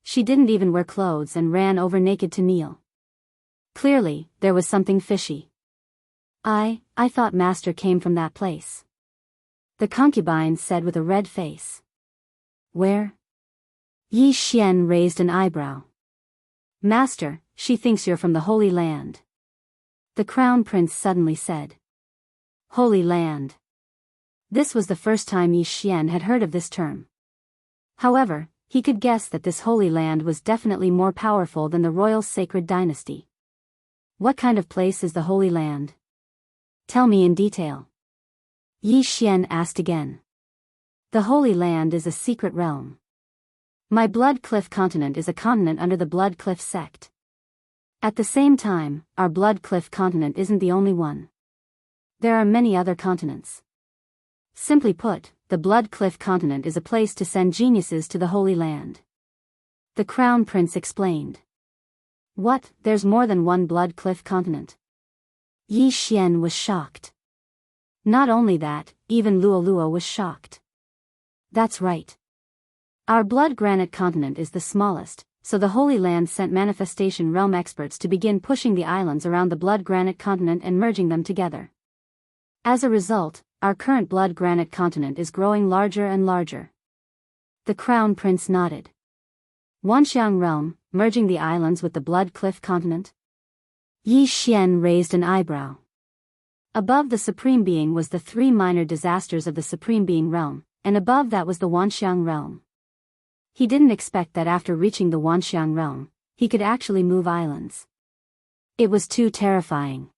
She didn't even wear clothes and ran over naked to kneel. Clearly, there was something fishy. I thought Master came from that place. The concubine said with a red face. Where? Yi Xian raised an eyebrow. Master, she thinks you're from the Holy Land. The crown prince suddenly said. Holy Land. This was the first time Yi Xian had heard of this term. However, he could guess that this Holy Land was definitely more powerful than the royal sacred dynasty. What kind of place is the Holy Land? Tell me in detail. Yi Xian asked again. The Holy Land is a secret realm. My Blood Cliff continent is a continent under the Blood Cliff sect. At the same time, our Blood Cliff continent isn't the only one. There are many other continents. Simply put, the Blood Cliff continent is a place to send geniuses to the Holy Land. The Crown Prince explained. What, there's more than one Blood Cliff continent? Yi Xian was shocked. Not only that, even Luo was shocked. That's right. Our Blood Granite continent is the smallest, so the Holy Land sent Manifestation Realm experts to begin pushing the islands around the Blood Granite continent and merging them together. As a result, our current Blood Granite continent is growing larger and larger. The Crown Prince nodded. Wanxiang Realm, merging the islands with the Blood Cliff continent? Yi Xian raised an eyebrow. Above the Supreme Being was the three minor disasters of the Supreme Being realm, and above that was the Wanxiang realm. He didn't expect that after reaching the Wanxiang realm, he could actually move islands. It was too terrifying.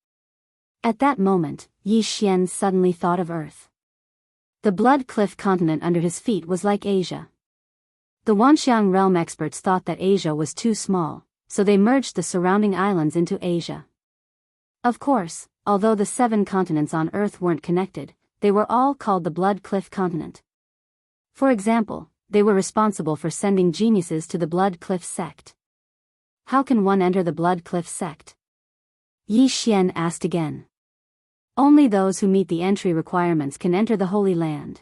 At that moment, Yi Xian suddenly thought of Earth. The Blood Cliff continent under his feet was like Asia. The Wanxiang realm experts thought that Asia was too small, so they merged the surrounding islands into Asia. Of course, although the 7 continents on Earth weren't connected, they were all called the Blood Cliff continent. For example, they were responsible for sending geniuses to the Blood Cliff sect. How can one enter the Blood Cliff sect? Yi Xian asked again. Only those who meet the entry requirements can enter the Holy Land.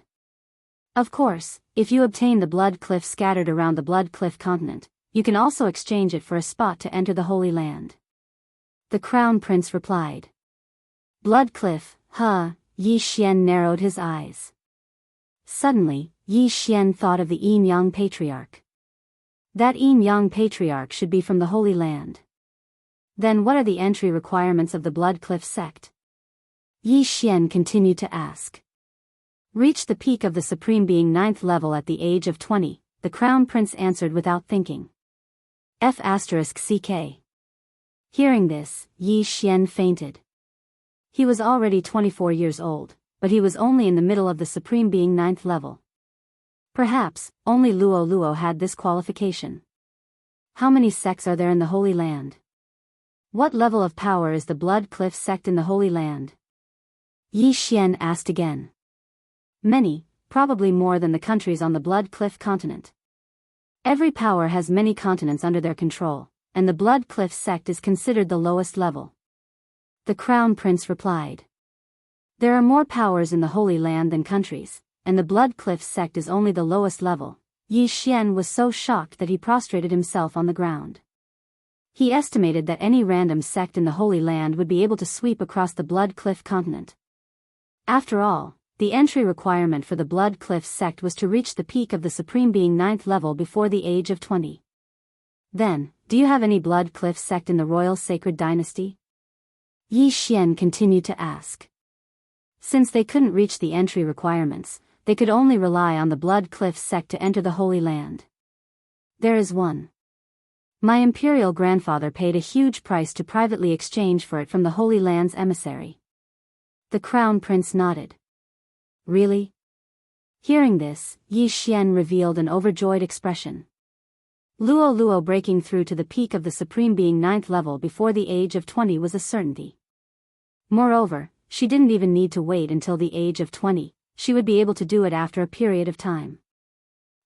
Of course, if you obtain the Blood Cliff scattered around the Blood Cliff continent, you can also exchange it for a spot to enter the Holy Land. The Crown Prince replied. Blood Cliff, huh? Yi Xian narrowed his eyes. Suddenly, Yi Xian thought of the Yin-Yang Patriarch. That Yin-Yang Patriarch should be from the Holy Land. Then what are the entry requirements of the Blood Cliff sect? Yi Xian continued to ask. Reach the peak of the Supreme Being 9th level at the age of 20, the Crown Prince answered without thinking. F***CK. Hearing this, Yi Xian fainted. He was already 24 years old, but he was only in the middle of the Supreme Being 9th level. Perhaps, only Luo had this qualification. How many sects are there in the Holy Land? What level of power is the Blood Cliff sect in the Holy Land? Yi Xian asked again. Many, probably more than the countries on the Blood Cliff continent. Every power has many continents under their control, and the Blood Cliff sect is considered the lowest level. The Crown Prince replied. There are more powers in the Holy Land than countries, and the Blood Cliff sect is only the lowest level, Yi Xian was so shocked that he prostrated himself on the ground. He estimated that any random sect in the Holy Land would be able to sweep across the Blood Cliff continent. After all, the entry requirement for the Blood Cliff sect was to reach the peak of the Supreme Being 9th level before the age of 20. Then, do you have any Blood Cliff sect in the Royal Sacred Dynasty? Yi Xian continued to ask. Since they couldn't reach the entry requirements, they could only rely on the Blood Cliff sect to enter the Holy Land. There is one. My imperial grandfather paid a huge price to privately exchange for it from the Holy Land's emissary. The Crown Prince nodded. Really? Hearing this, Yi Xian revealed an overjoyed expression. Luo breaking through to the peak of the Supreme Being 9th level before the age of 20 was a certainty. Moreover, she didn't even need to wait until the age of 20, she would be able to do it after a period of time.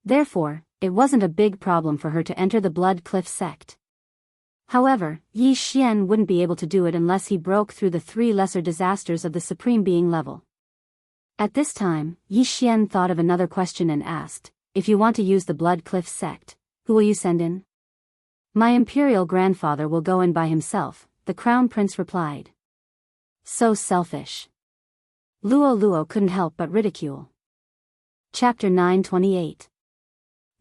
Therefore, it wasn't a big problem for her to enter the Blood Cliff sect. However, Yi Xian wouldn't be able to do it unless he broke through the 3 lesser disasters of the Supreme Being level. At this time, Yi Xian thought of another question and asked, if you want to use the Blood Cliff sect, who will you send in? My imperial grandfather will go in by himself, the Crown Prince replied. So selfish. Luo couldn't help but ridicule. Chapter 928.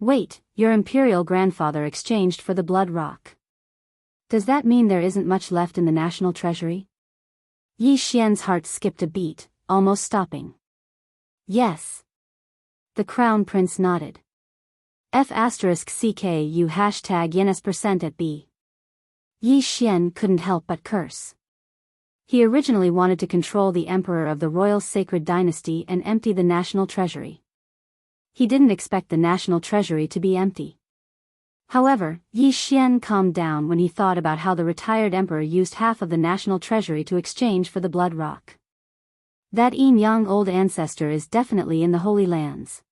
Wait, your imperial grandfather exchanged for the Blood Rock. Does that mean there isn't much left in the national treasury? Yi Xian's heart skipped a beat, almost stopping. Yes. The Crown Prince nodded. F*CKU #YENS% at B. Yi Xian couldn't help but curse. He originally wanted to control the Emperor of the Royal Sacred Dynasty and empty the national treasury. He didn't expect the national treasury to be empty. However, Yi Xian calmed down when he thought about how the retired emperor used half of the national treasury to exchange for the Blood Rock. That young old ancestor is definitely in the Holy Lands.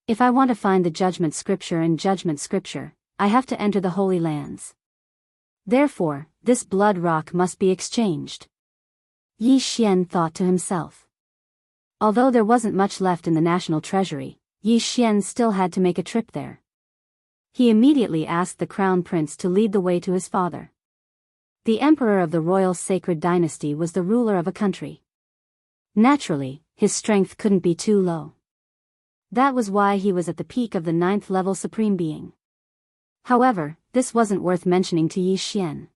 If I want to find the Judgment Scripture and Judgment Scripture, I have to enter the Holy Lands. Therefore, this Blood Rock must be exchanged. Yi Xian thought to himself. Although there wasn't much left in the national treasury, Yi Xian still had to make a trip there. He immediately asked the Crown Prince to lead the way to his father. The Emperor of the Royal Sacred Dynasty was the ruler of a country. Naturally, his strength couldn't be too low. That was why he was at the peak of the 9th level Supreme Being. However, this wasn't worth mentioning to Yi Xian.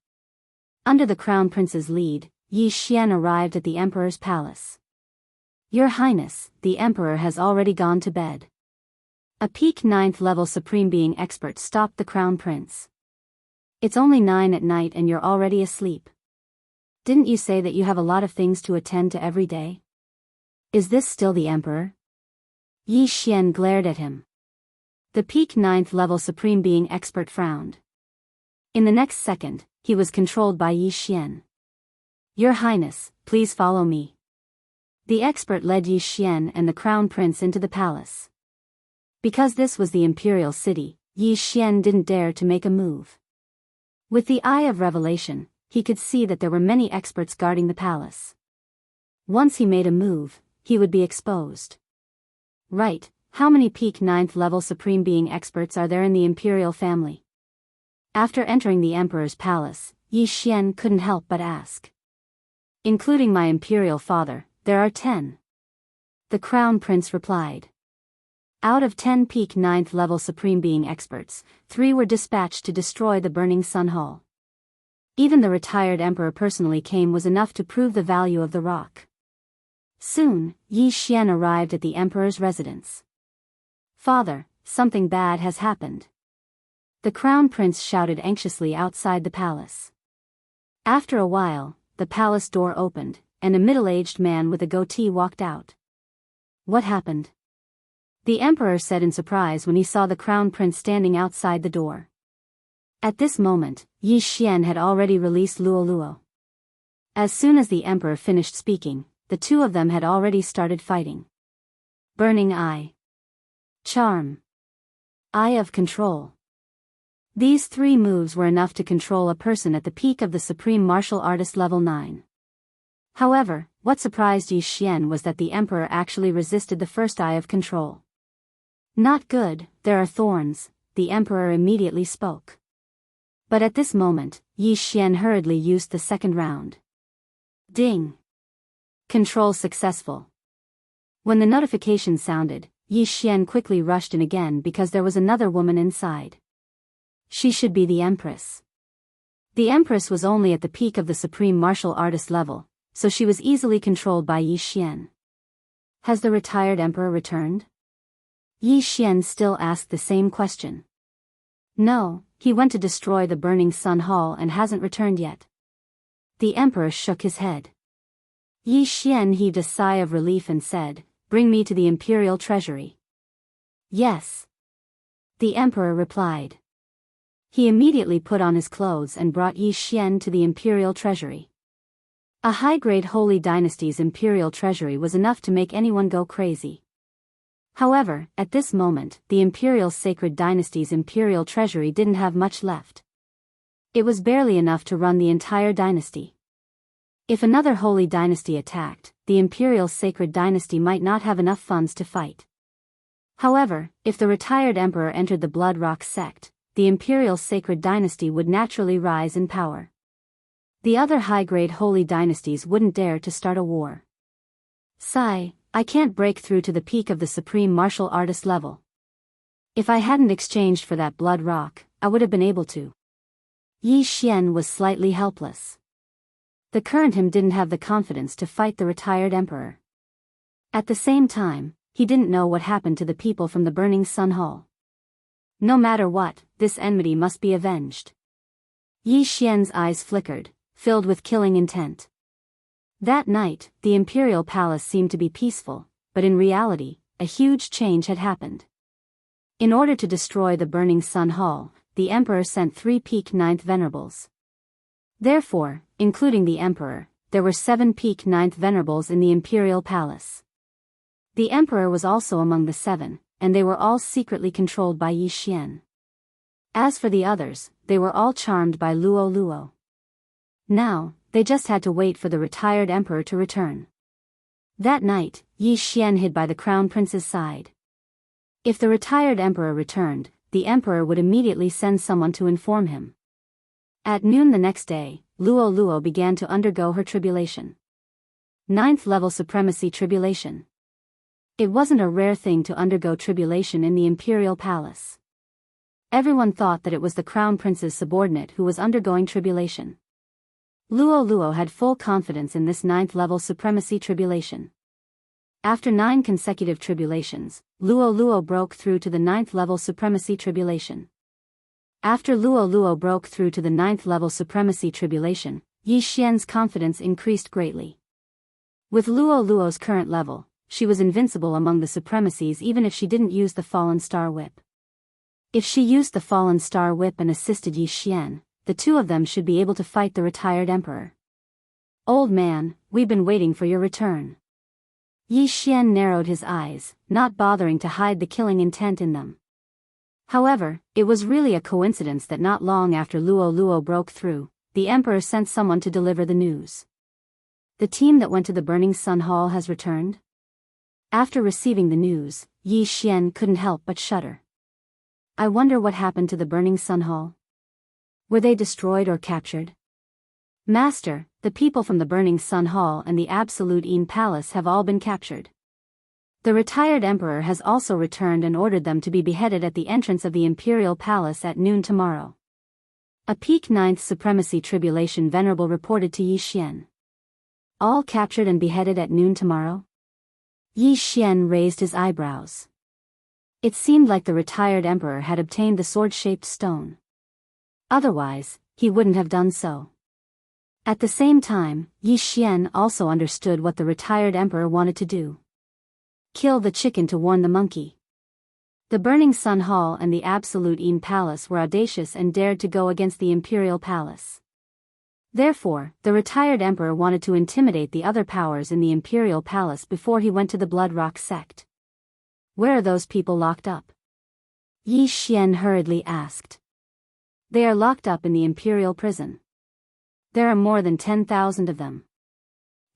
Under the Crown Prince's lead, Yi Xian arrived at the Emperor's palace. Your Highness, the Emperor has already gone to bed. A peak 9th level Supreme Being expert stopped the Crown Prince. It's only 9 at night and you're already asleep. Didn't you say that you have a lot of things to attend to every day? Is this still the Emperor? Yi Xian glared at him. The peak 9th level Supreme Being expert frowned. In the next second, he was controlled by Yi Xian. Your Highness, please follow me. The expert led Yi Xian and the Crown Prince into the palace. Because this was the imperial city, Yi Xian didn't dare to make a move. With the eye of revelation, he could see that there were many experts guarding the palace. Once he made a move, he would be exposed. Right, how many peak 9th level Supreme Being experts are there in the imperial family? After entering the Emperor's palace, Yi Xian couldn't help but ask. Including my imperial father, there are 10. The Crown Prince replied. Out of 10 peak 9th level Supreme Being experts, 3 were dispatched to destroy the Burning Sun Hall. Even the retired Emperor personally came was enough to prove the value of the rock. Soon, Yi Xian arrived at the Emperor's residence. Father, something bad has happened. The Crown Prince shouted anxiously outside the palace. After a while, the palace door opened, and a middle-aged man with a goatee walked out. What happened? The Emperor said in surprise when he saw the Crown Prince standing outside the door. At this moment, Yi Xian had already released Luo. As soon as the Emperor finished speaking, the two of them had already started fighting. Burning Eye. Charm. Eye of Control. These 3 moves were enough to control a person at the peak of the Supreme Martial Artist level 9. However, What surprised Yi Xian was that the emperor actually resisted the first eye of control. Not good, there are thorns, the emperor immediately spoke. But at this moment, Yi Xian hurriedly used the second round. Ding! Control successful. When the notification sounded, Yi Xian quickly rushed in again because there was another woman inside. She should be the empress. The empress was only at the peak of the supreme martial artist level, so she was easily controlled by Yi Xian. Has the retired emperor returned? Yi Xian still asked the same question. No, he went to destroy the burning sun hall and hasn't returned yet. The emperor shook his head. Yi Xian heaved a sigh of relief and said, "Bring me to the imperial treasury." Yes. The emperor replied. He immediately put on his clothes and brought Yi Xian to the imperial treasury. A high-grade Holy Dynasty's imperial treasury was enough to make anyone go crazy. However, at this moment, the Imperial Sacred Dynasty's imperial treasury didn't have much left. It was barely enough to run the entire dynasty. If another Holy Dynasty attacked, the Imperial Sacred Dynasty might not have enough funds to fight. However, if the retired emperor entered the Blood Rock sect, the Imperial Sacred Dynasty would naturally rise in power. The other high-grade Holy Dynasties wouldn't dare to start a war. Sigh, I can't break through to the peak of the supreme martial artist level. If I hadn't exchanged for that Blood Rock, I would have been able to. Yi Xian was slightly helpless. The current him didn't have the confidence to fight the retired emperor. At the same time, he didn't know what happened to the people from the Burning Sun Hall. No matter what, this enmity must be avenged. Yi Xian's eyes flickered, filled with killing intent. That night, the imperial palace seemed to be peaceful, but in reality, a huge change had happened. In order to destroy the Burning Sun Hall, the emperor sent 3 peak 9th venerables. Therefore, including the emperor, there were 7 peak 9th venerables in the imperial palace. The emperor was also among the 7, and they were all secretly controlled by Yi Xian. As for the others, they were all charmed by Luo Luo. Now, they just had to wait for the retired emperor to return. That night, Yi Xian hid by the crown prince's side. If the retired emperor returned, the emperor would immediately send someone to inform him. At noon the next day, Luo Luo began to undergo her tribulation. 9th level supremacy tribulation. It wasn't a rare thing to undergo tribulation in the imperial palace. Everyone thought that it was the crown prince's subordinate who was undergoing tribulation. Luo Luo had full confidence in this 9th level supremacy tribulation. After 9 consecutive tribulations, Luo Luo broke through to the 9th level supremacy tribulation. After Luo Luo broke through to the 9th level supremacy tribulation, Yi Xian's confidence increased greatly. With Luo Luo's current level, she was invincible among the supremacies even if she didn't use the Fallen Star Whip. If she used the Fallen Star Whip and assisted Yi Xian, the two of them should be able to fight the retired emperor. Old man, we've been waiting for your return. Yi Xian narrowed his eyes, not bothering to hide the killing intent in them. However, it was really a coincidence that not long after Luo Luo broke through, the emperor sent someone to deliver the news. The team that went to the Burning Sun Hall has returned? After receiving the news, Yi Xian couldn't help but shudder. I wonder what happened to the Burning Sun Hall. Were they destroyed or captured? Master, the people from the Burning Sun Hall and the Absolute Een Palace have all been captured. The retired emperor has also returned and ordered them to be beheaded at the entrance of the imperial palace at noon tomorrow. A peak 9th supremacy tribulation venerable reported to Yi Xian. All captured and beheaded at noon tomorrow? Yi Xian raised his eyebrows. It seemed like the retired emperor had obtained the sword-shaped stone. Otherwise, he wouldn't have done so. At the same time, Yi Xian also understood what the retired emperor wanted to do. Kill the chicken to warn the monkey. The Burning Sun Hall and the Absolute Een Palace were audacious and dared to go against the imperial palace. Therefore, the retired emperor wanted to intimidate the other powers in the imperial palace before he went to the Blood Rock sect. Where are those people locked up? Yi Xian hurriedly asked. They are locked up in the imperial prison. There are more than 10,000 of them.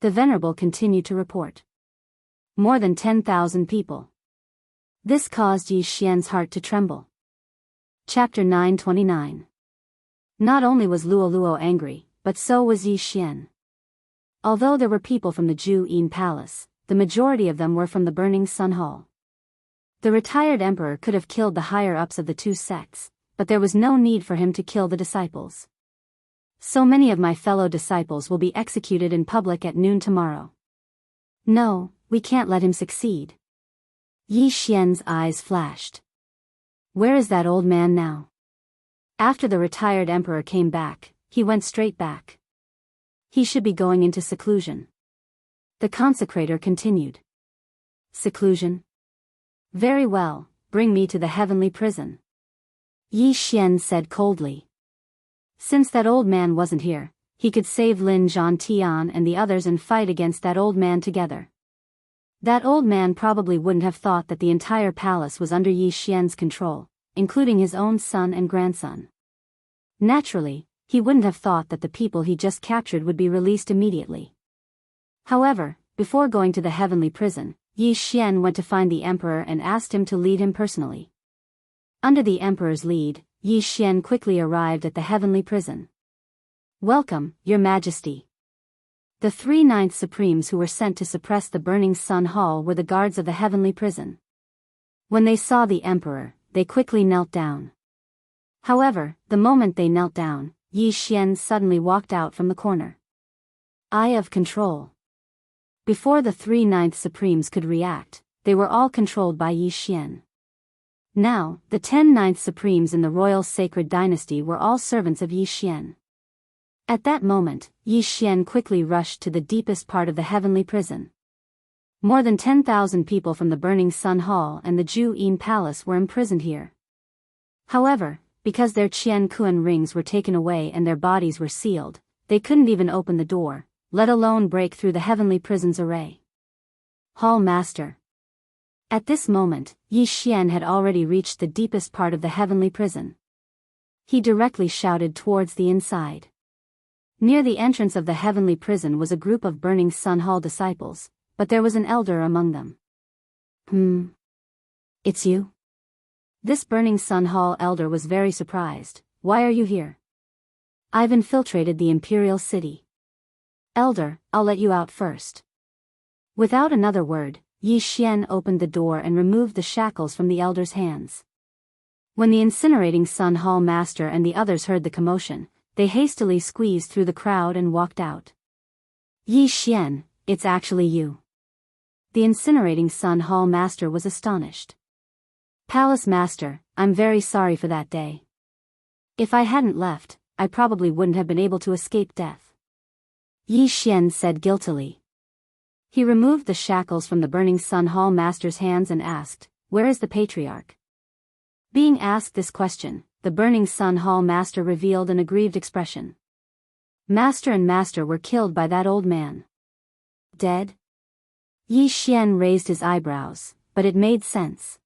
The Venerable continued to report. More than 10,000 people. This caused Yi Xian's heart to tremble. Chapter 929. Not only was Luo Luo angry, but so was Yi Xian. Although there were people from the Ju Yin Palace, the majority of them were from the Burning Sun Hall. The retired emperor could have killed the higher-ups of the two sects, but there was no need for him to kill the disciples. So many of my fellow disciples will be executed in public at noon tomorrow. No, we can't let him succeed. Yi Xian's eyes flashed. Where is that old man now? After the retired emperor came back, he went straight back. He should be going into seclusion. The consecrator continued. Seclusion? Very well, bring me to the heavenly prison. Yi Xian said coldly. Since that old man wasn't here, he could save Lin Zhantian and the others and fight against that old man together. That old man probably wouldn't have thought that the entire palace was under Yi Xian's control, including his own son and grandson. Naturally, he wouldn't have thought that the people he just captured would be released immediately. However, before going to the heavenly prison, Yi Xian went to find the emperor and asked him to lead him personally. Under the emperor's lead, Yi Xian quickly arrived at the heavenly prison. Welcome, Your Majesty. The 3 Ninth Supremes who were sent to suppress the Burning Sun Hall were the guards of the heavenly prison. When they saw the emperor, they quickly knelt down. However, the moment they knelt down, Yi Xian suddenly walked out from the corner. Eye of control. Before the 3 Ninth Supremes could react, they were all controlled by Yi Xian. Now, the 10 Ninth Supremes in the royal sacred dynasty were all servants of Yi Xian. At that moment, Yi Xian quickly rushed to the deepest part of the heavenly prison. More than 10,000 people from the Burning Sun Hall and the Ju Yin Palace were imprisoned here. However, because their Qian Kuan rings were taken away and their bodies were sealed, they couldn't even open the door, let alone break through the heavenly prison's array. Hall Master. At this moment, Yi Xian had already reached the deepest part of the heavenly prison. He directly shouted towards the inside. Near the entrance of the heavenly prison was a group of Burning Sun Hall disciples, but there was an elder among them. It's you? This Burning Sun Hall elder was very surprised. Why are you here? I've infiltrated the imperial city. Elder, I'll let you out first. Without another word, Yi Xian opened the door and removed the shackles from the elder's hands. When the incinerating Sun Hall master and the others heard the commotion, they hastily squeezed through the crowd and walked out. Yi Xian, it's actually you. The incinerating Sun Hall master was astonished. Palace master, I'm very sorry for that day. If I hadn't left, I probably wouldn't have been able to escape death. Yi Xian said guiltily. He removed the shackles from the Burning Sun Hall master's hands and asked, where is the patriarch? Being asked this question, the Burning Sun Hall master revealed an aggrieved expression. Master and master were killed by that old man. Dead? Yi Xian raised his eyebrows, but it made sense.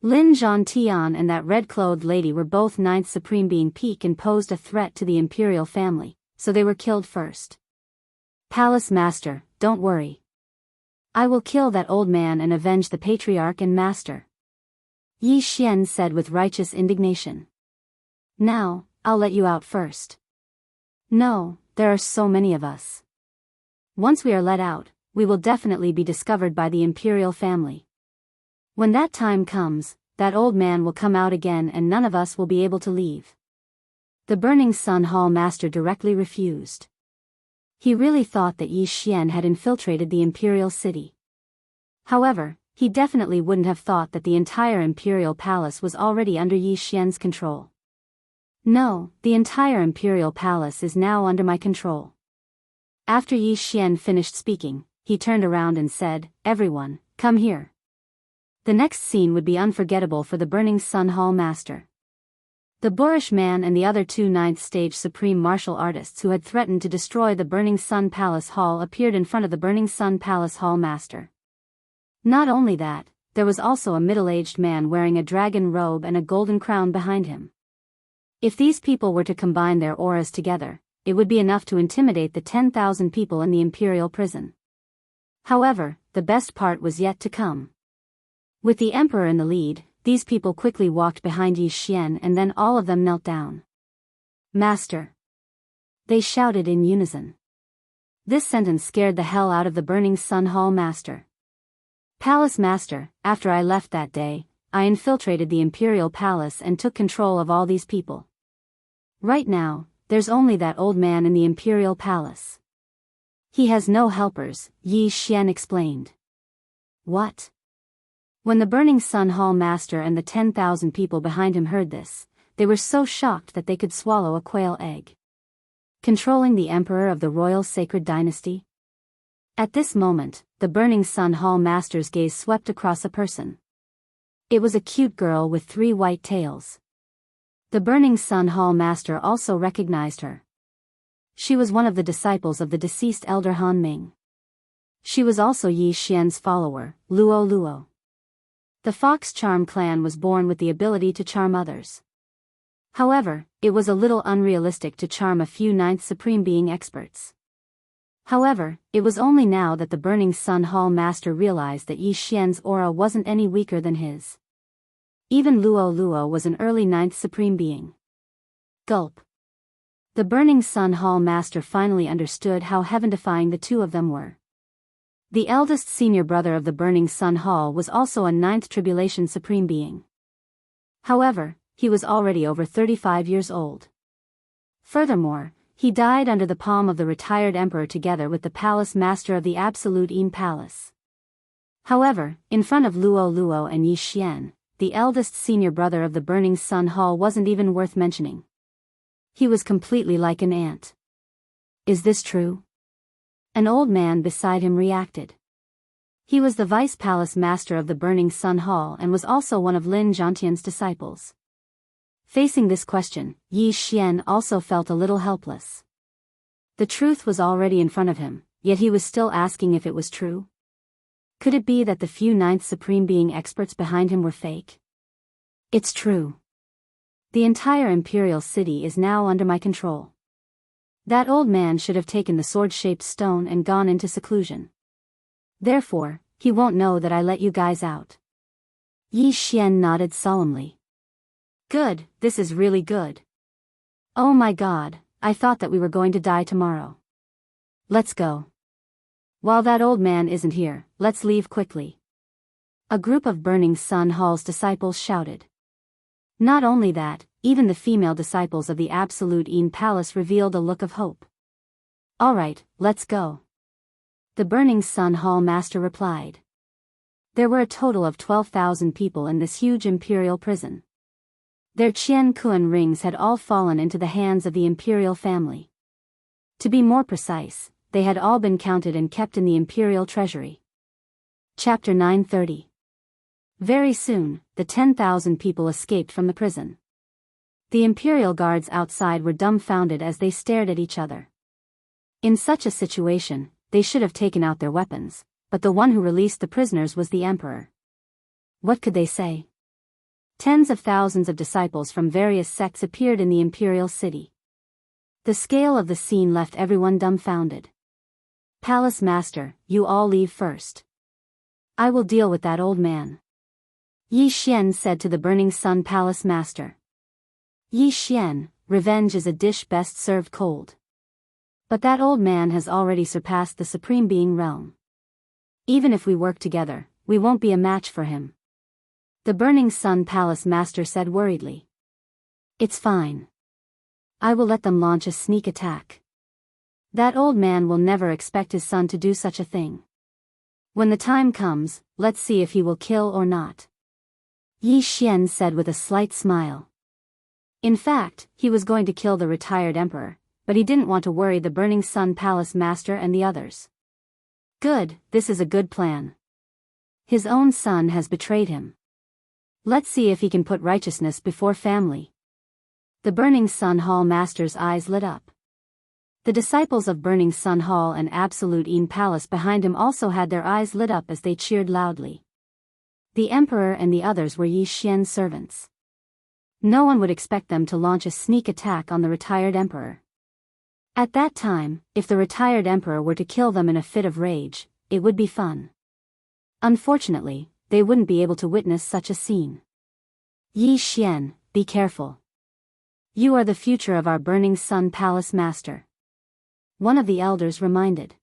Lin Zhantian and that red-clothed lady were both Ninth Supreme being peak and posed a threat to the imperial family, so they were killed first. Palace master, don't worry. I will kill that old man and avenge the patriarch and master. Yi Xian said with righteous indignation. Now, I'll let you out first. No, there are so many of us. Once we are let out, we will definitely be discovered by the imperial family. When that time comes, that old man will come out again and none of us will be able to leave. The Burning Sun Hall master directly refused. He really thought that Yi Xian had infiltrated the imperial city. However, he definitely wouldn't have thought that the entire imperial palace was already under Yi Xian's control. No, the entire imperial palace is now under my control. After Yi Xian finished speaking, he turned around and said, everyone, come here. The next scene would be unforgettable for the Burning Sun Hall master. The boorish man and the other 2 ninth stage supreme martial artists who had threatened to destroy the Burning Sun Palace Hall appeared in front of the Burning Sun Palace Hall master. Not only that, there was also a middle-aged man wearing a dragon robe and a golden crown behind him. If these people were to combine their auras together, it would be enough to intimidate the 10,000 people in the imperial prison. However, the best part was yet to come. With the emperor in the lead, these people quickly walked behind Yi Xian and then all of them knelt down. "Master!" they shouted in unison. This sentence scared the hell out of the Burning Sun Hall master. "Palace master, after I left that day, I infiltrated the imperial palace and took control of all these people. Right now, there's only that old man in the imperial palace. He has no helpers," Yi Xian explained. "What?" When the Burning Sun Hall master and the 10,000 people behind him heard this, they were so shocked that they could swallow a quail egg. Controlling the emperor of the royal sacred dynasty? At this moment, the Burning Sun Hall master's gaze swept across a person. It was a cute girl with 3 white tails. The Burning Sun Hall master also recognized her. She was one of the disciples of the deceased elder Han Ming. She was also Yi Xian's follower, Luo Luo. The Fox Charm clan was born with the ability to charm others. However, it was a little unrealistic to charm a few Ninth Supreme Being experts. However, it was only now that the Burning Sun Hall master realized that Yi Xian's aura wasn't any weaker than his. Even Luo Luo was an early Ninth Supreme Being. Gulp. The Burning Sun Hall master finally understood how heaven-defying the two of them were. The eldest senior brother of the Burning Sun Hall was also a Ninth Tribulation Supreme Being. However, he was already over 35 years old. Furthermore, he died under the palm of the retired emperor together with the palace master of the Absolute Yin Palace. However, in front of Luo Luo and Yi Xian, the eldest senior brother of the Burning Sun Hall wasn't even worth mentioning. He was completely like an ant. "Is this true?" An old man beside him reacted. He was the vice palace master of the Burning Sun Hall and was also one of Lin Zhantian's disciples. Facing this question, Yi Xian also felt a little helpless. The truth was already in front of him, yet he was still asking if it was true. Could it be that the few Ninth Supreme Being experts behind him were fake? "It's true. The entire imperial city is now under my control. That old man should have taken the sword-shaped stone and gone into seclusion. Therefore, he won't know that I let you guys out." Yi Xian nodded solemnly. "Good, this is really good. Oh my god, I thought that we were going to die tomorrow. Let's go. While that old man isn't here, let's leave quickly." A group of Burning Sun Hall's disciples shouted. Not only that, even the female disciples of the Absolute Yin Palace revealed a look of hope. "Alright, let's go." The Burning Sun Hall master replied. There were a total of 12,000 people in this huge imperial prison. Their Qian Kuan rings had all fallen into the hands of the imperial family. To be more precise, they had all been counted and kept in the imperial treasury. Chapter 930. Very soon, the 10,000 people escaped from the prison. The imperial guards outside were dumbfounded as they stared at each other. In such a situation, they should have taken out their weapons, but the one who released the prisoners was the emperor. What could they say? Tens of thousands of disciples from various sects appeared in the imperial city. The scale of the scene left everyone dumbfounded. "Palace master, you all leave first. I will deal with that old man," Yi Xian said to the Burning Sun Palace master. "Yi Xian, revenge is a dish best served cold. But that old man has already surpassed the Supreme Being realm. Even if we work together, we won't be a match for him," the Burning Sun Palace master said worriedly. "It's fine. I will let them launch a sneak attack. That old man will never expect his son to do such a thing. When the time comes, let's see if he will kill or not," Yi Xian said with a slight smile. In fact, he was going to kill the retired emperor, but he didn't want to worry the Burning Sun Palace master and the others. Good, this is a good plan. His own son has betrayed him. Let's see if he can put righteousness before family. The Burning Sun Hall master's eyes lit up. The disciples of Burning Sun Hall and Absolute Yin Palace behind him also had their eyes lit up as they cheered loudly. The emperor and the others were Yi Xian's servants. No one would expect them to launch a sneak attack on the retired emperor. At that time, if the retired emperor were to kill them in a fit of rage, it would be fun. Unfortunately, they wouldn't be able to witness such a scene. Yi Xian, be careful. You are the future of our Burning Sun Palace master. One of the elders reminded.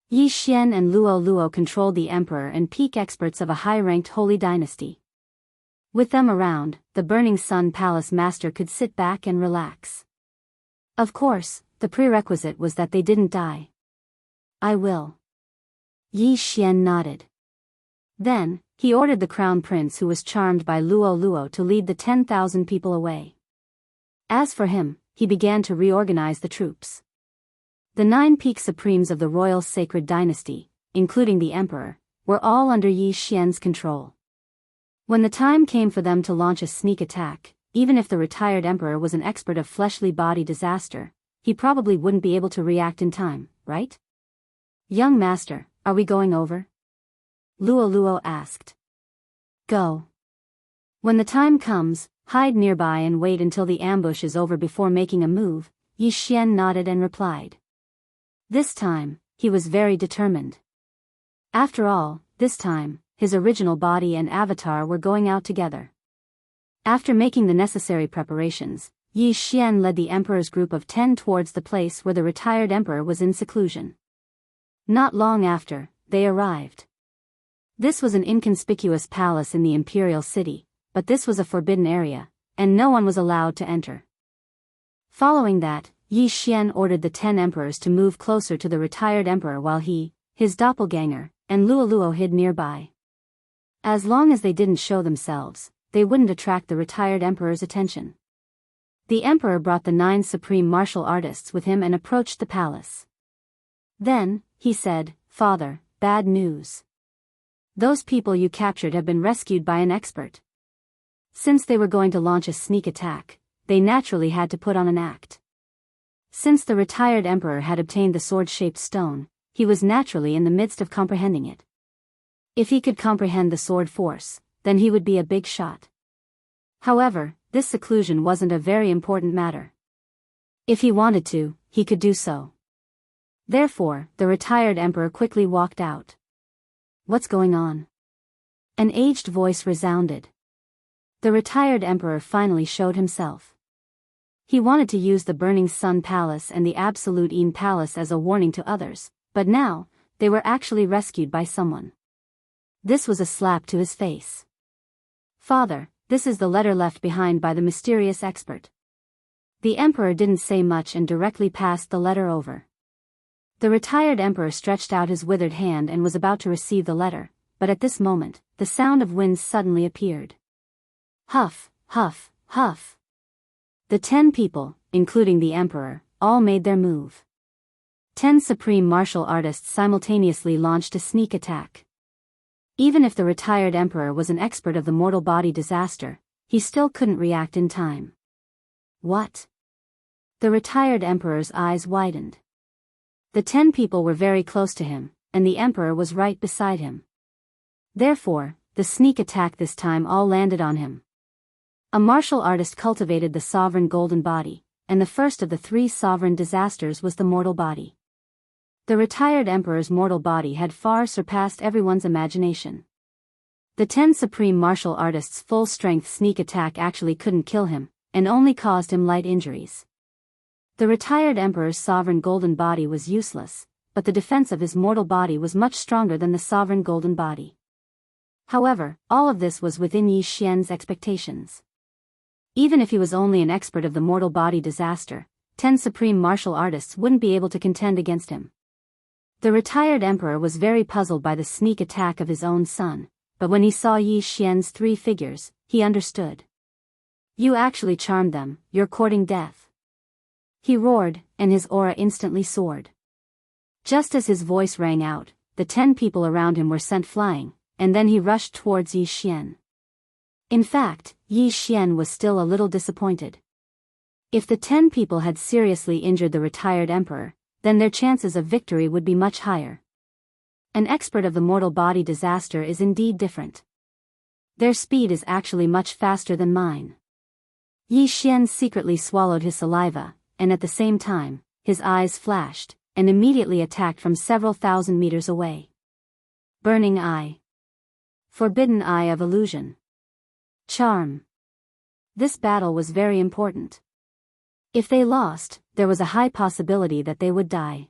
Yi Xian and Luo Luo controlled the emperor and peak experts of a high-ranked holy dynasty. With them around, the Burning Sun Palace master could sit back and relax. Of course, the prerequisite was that they didn't die. I will. Yi Xian nodded. Then, he ordered the crown prince who was charmed by Luo Luo to lead the 10,000 people away. As for him, he began to reorganize the troops. The 9 peak supremes of the royal sacred dynasty, including the emperor, were all under Yi Xian's control. When the time came for them to launch a sneak attack, even if the retired emperor was an expert of fleshly body disaster, he probably wouldn't be able to react in time, right? Young master, are we going over? Luo Luo asked. Go. When the time comes, hide nearby and wait until the ambush is over before making a move, Yi Xian nodded and replied. This time, he was very determined. After all, this time, his original body and avatar were going out together. After making the necessary preparations, Yi Xian led the emperor's group of 10 towards the place where the retired emperor was in seclusion. Not long after, they arrived. This was an inconspicuous palace in the imperial city, but this was a forbidden area, and no one was allowed to enter. Following that, Yi Xian ordered the 10 emperors to move closer to the retired emperor while he, his doppelganger, and Luo Luo hid nearby. As long as they didn't show themselves, they wouldn't attract the retired emperor's attention. The emperor brought the 9 supreme martial artists with him and approached the palace. Then, he said, Father, bad news. Those people you captured have been rescued by an expert. Since they were going to launch a sneak attack, they naturally had to put on an act. Since the retired emperor had obtained the sword-shaped stone, he was naturally in the midst of comprehending it. If he could comprehend the sword force, then he would be a big shot. However, this seclusion wasn't a very important matter. If he wanted to, he could do so. Therefore, the retired emperor quickly walked out. What's going on? An aged voice resounded. The retired emperor finally showed himself. He wanted to use the Burning Sun Palace and the Absolute Een Palace as a warning to others, but now, they were actually rescued by someone. This was a slap to his face. Father, this is the letter left behind by the mysterious expert. The emperor didn't say much and directly passed the letter over. The retired emperor stretched out his withered hand and was about to receive the letter, but at this moment, the sound of winds suddenly appeared. Huff, huff, huff. The 10 people, including the emperor, all made their move. 10 supreme martial artists simultaneously launched a sneak attack. Even if the retired emperor was an expert of the mortal body disaster, he still couldn't react in time. What? The retired emperor's eyes widened. The 10 people were very close to him, and the emperor was right beside him. Therefore, the sneak attack this time all landed on him. A martial artist cultivated the sovereign golden body, and the first of the 3 sovereign disasters was the mortal body. The retired emperor's mortal body had far surpassed everyone's imagination. The 10 supreme martial artists' full-strength sneak attack actually couldn't kill him, and only caused him light injuries. The retired emperor's sovereign golden body was useless, but the defense of his mortal body was much stronger than the sovereign golden body. However, all of this was within Yi Xian's expectations. Even if he was only an expert of the mortal body disaster, 10 supreme martial artists wouldn't be able to contend against him. The retired emperor was very puzzled by the sneak attack of his own son, but when he saw Yi Xian's 3 figures, he understood. You actually charmed them, you're courting death. He roared, and his aura instantly soared. Just as his voice rang out, the 10 people around him were sent flying, and then he rushed towards Yi Xian. In fact, Yi Xian was still a little disappointed. If the 10 people had seriously injured the retired emperor, then their chances of victory would be much higher. An expert of the mortal body disaster is indeed different. Their speed is actually much faster than mine. Yi Xian secretly swallowed his saliva, and at the same time, his eyes flashed, and immediately attacked from several thousand meters away. Burning Eye. Forbidden Eye of Illusion. Charm. This battle was very important. If they lost, there was a high possibility that they would die.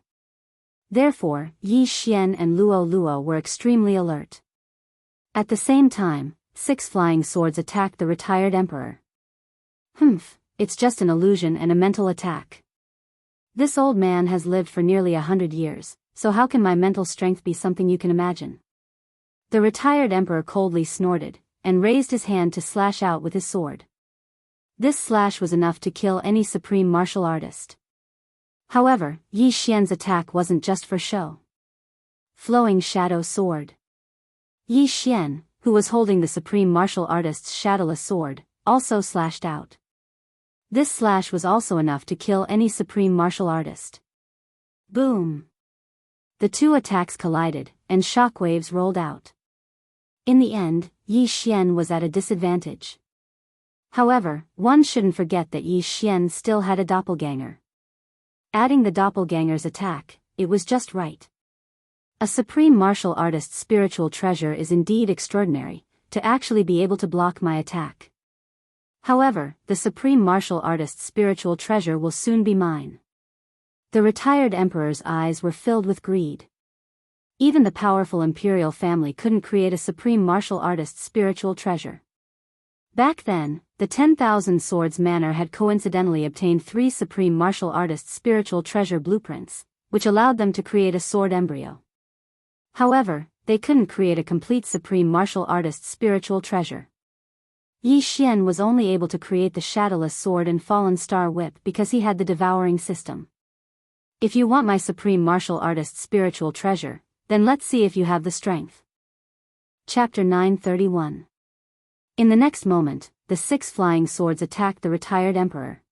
Therefore, Yi Xian and Luo Luo were extremely alert. At the same time, 6 flying swords attacked the retired emperor. It's just an illusion and a mental attack. This old man has lived for nearly 100 years, so how can my mental strength be something you can imagine? The retired emperor coldly snorted, and raised his hand to slash out with his sword. This slash was enough to kill any supreme martial artist. However, Yi Xian's attack wasn't just for show. Flowing Shadow Sword. Yi Xian, who was holding the supreme martial artist's shadowless sword, also slashed out. This slash was also enough to kill any supreme martial artist. Boom! The 2 attacks collided, and shockwaves rolled out. In the end, Yi Xian was at a disadvantage. However, one shouldn't forget that Yi Xian still had a doppelganger. Adding the doppelganger's attack, it was just right. A supreme martial artist's spiritual treasure is indeed extraordinary, to actually be able to block my attack. However, the supreme martial artist's spiritual treasure will soon be mine. The retired emperor's eyes were filled with greed. Even the powerful imperial family couldn't create a supreme martial artist's spiritual treasure. Back then, the 10,000 Swords Manor had coincidentally obtained 3 supreme martial artists' spiritual treasure blueprints, which allowed them to create a sword embryo. However, they couldn't create a complete supreme martial artist's spiritual treasure. Yi Xian was only able to create the Shadowless Sword and Fallen Star Whip because he had the Devouring system. If you want my supreme martial artist's spiritual treasure, then let's see if you have the strength. Chapter 931. In the next moment, the 6 flying swords attacked the retired emperor.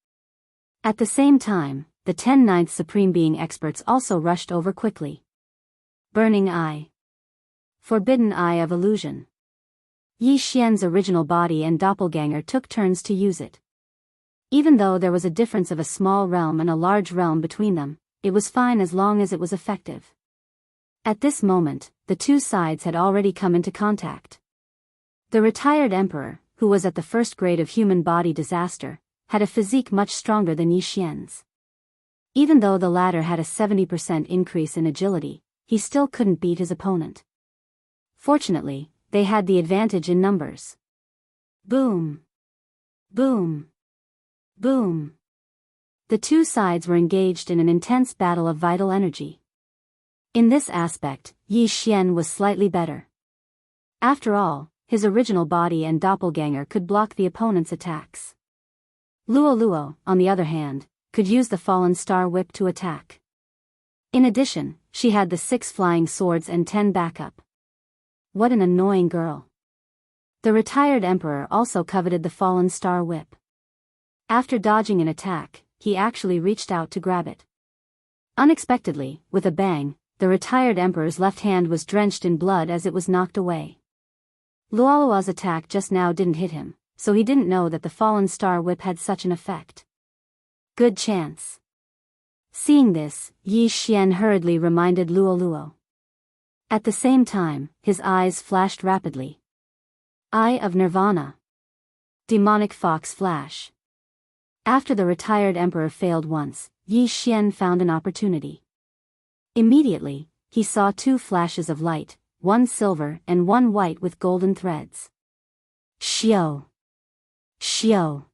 At the same time, the 10 Ninth Supreme Being experts also rushed over quickly. Burning Eye. Forbidden Eye of Illusion. Yi Xian's original body and doppelganger took turns to use it. Even though there was a difference of a small realm and a large realm between them, it was fine as long as it was effective. At this moment, the 2 sides had already come into contact. The retired emperor, who was at the first grade of human body disaster, had a physique much stronger than Yi Xian's. Even though the latter had a 70% increase in agility, he still couldn't beat his opponent. Fortunately, they had the advantage in numbers. Boom! Boom! Boom! The 2 sides were engaged in an intense battle of vital energy. In this aspect, Yi Xian was slightly better. After all, his original body and doppelganger could block the opponent's attacks. Luo Luo, on the other hand, could use the Fallen Star Whip to attack. In addition, she had the 6 flying swords and 10 backup. What an annoying girl. The retired emperor also coveted the Fallen Star Whip. After dodging an attack, he actually reached out to grab it. Unexpectedly, with a bang, the retired emperor's left hand was drenched in blood as it was knocked away. Luolua's attack just now didn't hit him, so he didn't know that the Fallen Star Whip had such an effect. Good chance. Seeing this, Yi Xian hurriedly reminded Luo Luo. At the same time, his eyes flashed rapidly. Eye of Nirvana. Demonic Fox Flash. After the retired emperor failed once, Yi Xian found an opportunity. Immediately, he saw 2 flashes of light, one silver and one white with golden threads. Xiao! Xiao!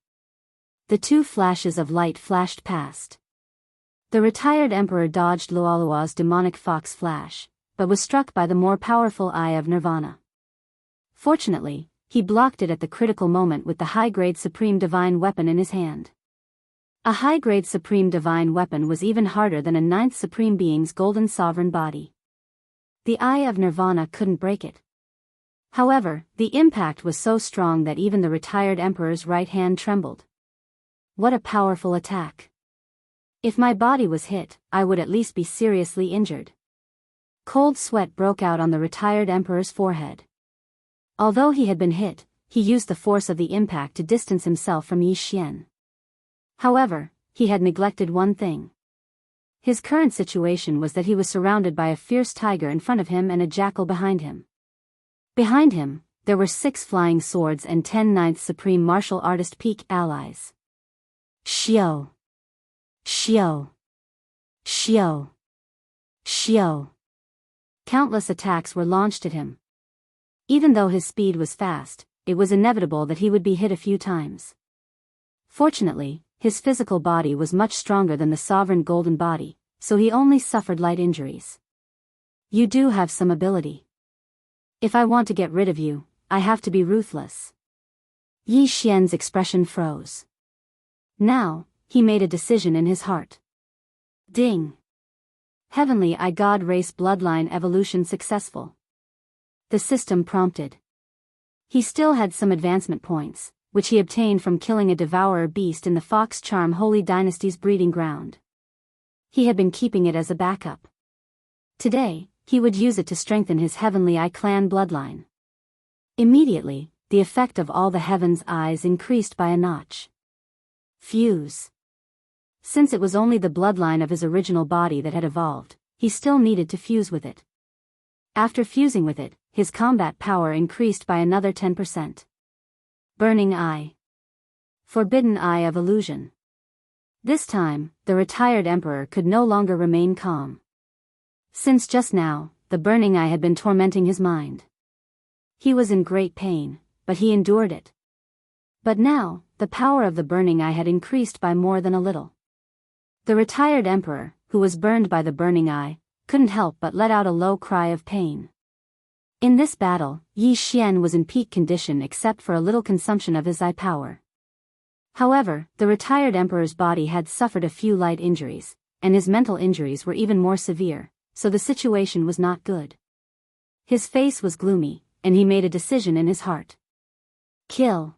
The 2 flashes of light flashed past. The retired emperor dodged Luolua's demonic fox flash, but was struck by the more powerful Eye of Nirvana. Fortunately, he blocked it at the critical moment with the high-grade Supreme Divine Weapon in his hand. A high-grade Supreme Divine Weapon was even harder than a 9th Supreme Being's Golden Sovereign Body. The Eye of Nirvana couldn't break it. However, the impact was so strong that even the retired emperor's right hand trembled. What a powerful attack. If my body was hit, I would at least be seriously injured. Cold sweat broke out on the retired emperor's forehead. Although he had been hit, he used the force of the impact to distance himself from Yi Xian. However, he had neglected one thing. His current situation was that he was surrounded by a fierce tiger in front of him and a jackal behind him. Behind him, there were 6 flying swords and 10 ninth supreme martial artist peak allies. Xiao. Xiao. Xiao. Xiao. Countless attacks were launched at him. Even though his speed was fast, it was inevitable that he would be hit a few times. Fortunately, his physical body was much stronger than the sovereign golden body, so he only suffered light injuries. You do have some ability. If I want to get rid of you, I have to be ruthless. Yi Xian's expression froze. Now, he made a decision in his heart. Ding! Heavenly Eye God race bloodline evolution successful. The system prompted. He still had some advancement points, which he obtained from killing a Devourer beast in the Fox Charm Holy Dynasty's breeding ground. He had been keeping it as a backup. Today, he would use it to strengthen his Heavenly Eye clan bloodline. Immediately, the effect of all the Heaven's Eyes increased by a notch. Fuse. Since it was only the bloodline of his original body that had evolved, he still needed to fuse with it. After fusing with it, his combat power increased by another 10%. Burning Eye. Forbidden Eye of Illusion. This time, the retired emperor could no longer remain calm. Since just now, the burning eye had been tormenting his mind. He was in great pain, but he endured it. But now, the power of the burning eye had increased by more than a little. The retired emperor, who was burned by the burning eye, couldn't help but let out a low cry of pain. In this battle, Yi Xian was in peak condition except for a little consumption of his eye power. However, the retired emperor's body had suffered a few light injuries, and his mental injuries were even more severe, so the situation was not good. His face was gloomy, and he made a decision in his heart. Kill.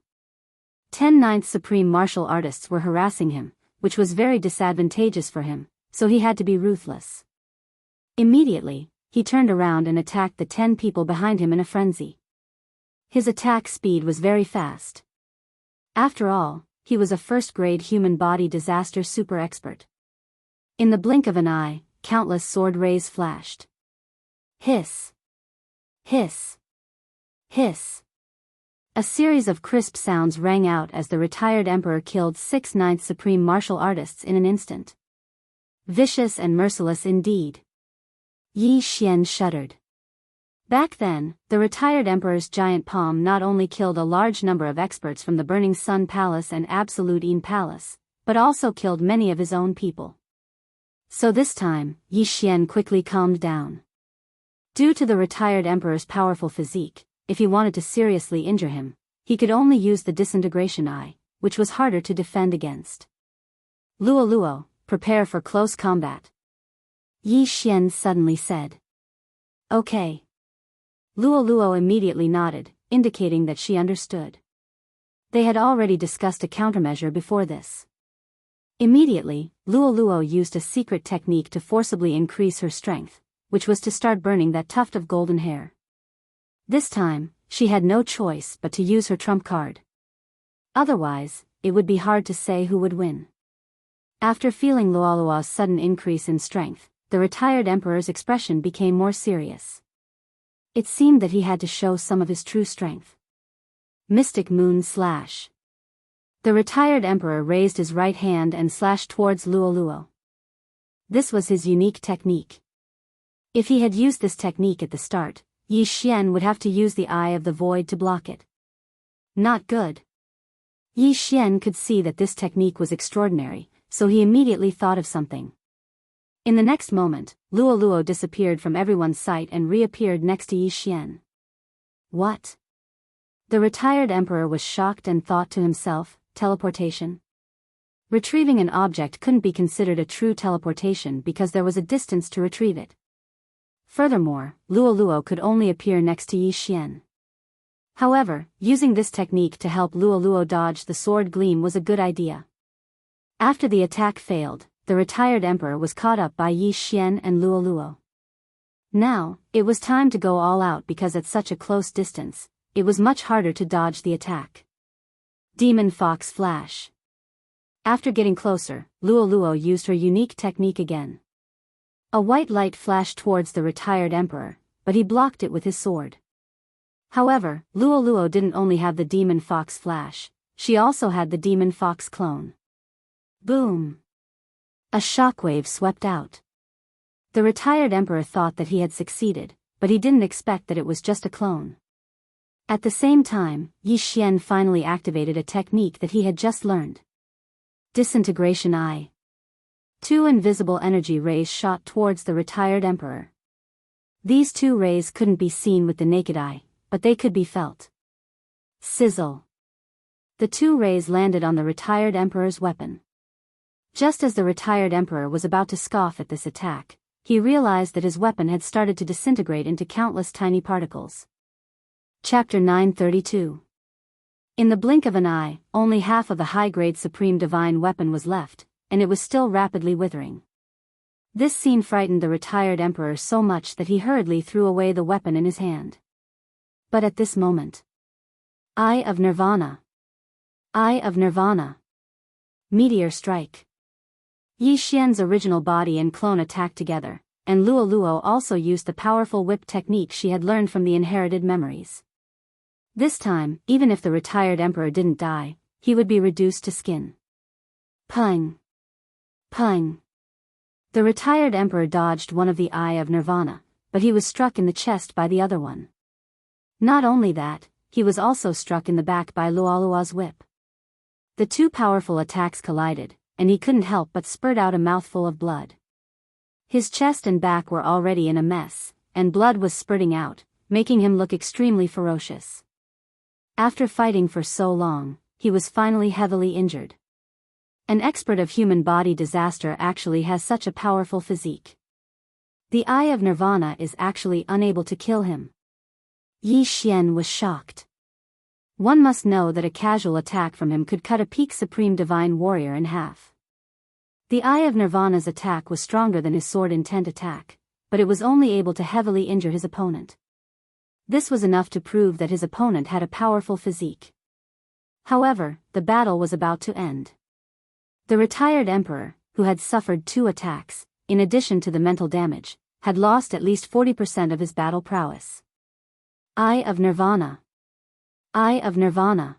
10 ninth supreme martial artists were harassing him, which was very disadvantageous for him, so he had to be ruthless. Immediately, he turned around and attacked the 10 people behind him in a frenzy. His attack speed was very fast. After all, he was a first-grade human body disaster super expert. In the blink of an eye, countless sword rays flashed. Hiss. Hiss. Hiss. A series of crisp sounds rang out as the retired emperor killed 6 ninth supreme martial artists in an instant. Vicious and merciless indeed. Yi Xian shuddered. Back then, the retired emperor's giant palm not only killed a large number of experts from the Burning Sun Palace and Absolute Een Palace, but also killed many of his own people. So this time, Yi Xian quickly calmed down. Due to the retired emperor's powerful physique, if he wanted to seriously injure him, he could only use the disintegration eye, which was harder to defend against. Luo Luo, prepare for close combat. Yi Xian suddenly said. Okay. Luo Luo immediately nodded, indicating that she understood. They had already discussed a countermeasure before this. Immediately, Luo Luo used a secret technique to forcibly increase her strength, which was to start burning that tuft of golden hair. This time, she had no choice but to use her trump card. Otherwise, it would be hard to say who would win. After feeling Luo Luo's sudden increase in strength, the retired emperor's expression became more serious. It seemed that he had to show some of his true strength. Mystic Moon Slash. The retired emperor raised his right hand and slashed towards Luo Luo. This was his unique technique. If he had used this technique at the start, Yi Xian would have to use the Eye of the Void to block it. Not good. Yi Xian could see that this technique was extraordinary, so he immediately thought of something. In the next moment, Luo Luo disappeared from everyone's sight and reappeared next to Yi Xian. What? The retired emperor was shocked and thought to himself, teleportation? Retrieving an object couldn't be considered a true teleportation because there was a distance to retrieve it. Furthermore, Luo Luo could only appear next to Yi Xian. However, using this technique to help Luo Luo dodge the sword gleam was a good idea. After the attack failed, the retired emperor was caught up by Yi Xian and Luo Luo. Now, it was time to go all out because at such a close distance, it was much harder to dodge the attack. Demon Fox Flash. After getting closer, Luo Luo used her unique technique again. A white light flashed towards the retired emperor, but he blocked it with his sword. However, Luo didn't only have the demon fox flash, she also had the demon fox clone. Boom! A shockwave swept out. The retired emperor thought that he had succeeded, but he didn't expect that it was just a clone. At the same time, Yi Xian finally activated a technique that he had just learned. Disintegration Eye. 2 invisible energy rays shot towards the retired emperor. These 2 rays couldn't be seen with the naked eye, but they could be felt. Sizzle. The 2 rays landed on the retired emperor's weapon. Just as the retired emperor was about to scoff at this attack, he realized that his weapon had started to disintegrate into countless tiny particles. Chapter 932. In the blink of an eye, only half of the high-grade supreme divine weapon was left, and it was still rapidly withering. This scene frightened the retired emperor so much that he hurriedly threw away the weapon in his hand. But at this moment, Eye of Nirvana. Eye of Nirvana. Meteor strike. Yi Xian's original body and clone attacked together, and Luo also used the powerful whip technique she had learned from the inherited memories. This time, even if the retired emperor didn't die, he would be reduced to skin. Pung! Pung! The retired emperor dodged one of the Eye of Nirvana, but he was struck in the chest by the other one. Not only that, he was also struck in the back by Luo's whip. The 2 powerful attacks collided, and he couldn't help but spurt out a mouthful of blood. His chest and back were already in a mess, and blood was spurting out, making him look extremely ferocious. After fighting for so long, he was finally heavily injured. An expert of human body disaster actually has such a powerful physique. The Eye of Nirvana is actually unable to kill him. Yi Xian was shocked. One must know that a casual attack from him could cut a peak supreme divine warrior in half. The Eye of Nirvana's attack was stronger than his sword intent attack, but it was only able to heavily injure his opponent. This was enough to prove that his opponent had a powerful physique. However, the battle was about to end. The retired emperor, who had suffered 2 attacks, in addition to the mental damage, had lost at least 40% of his battle prowess. Eye of Nirvana. Eye of Nirvana.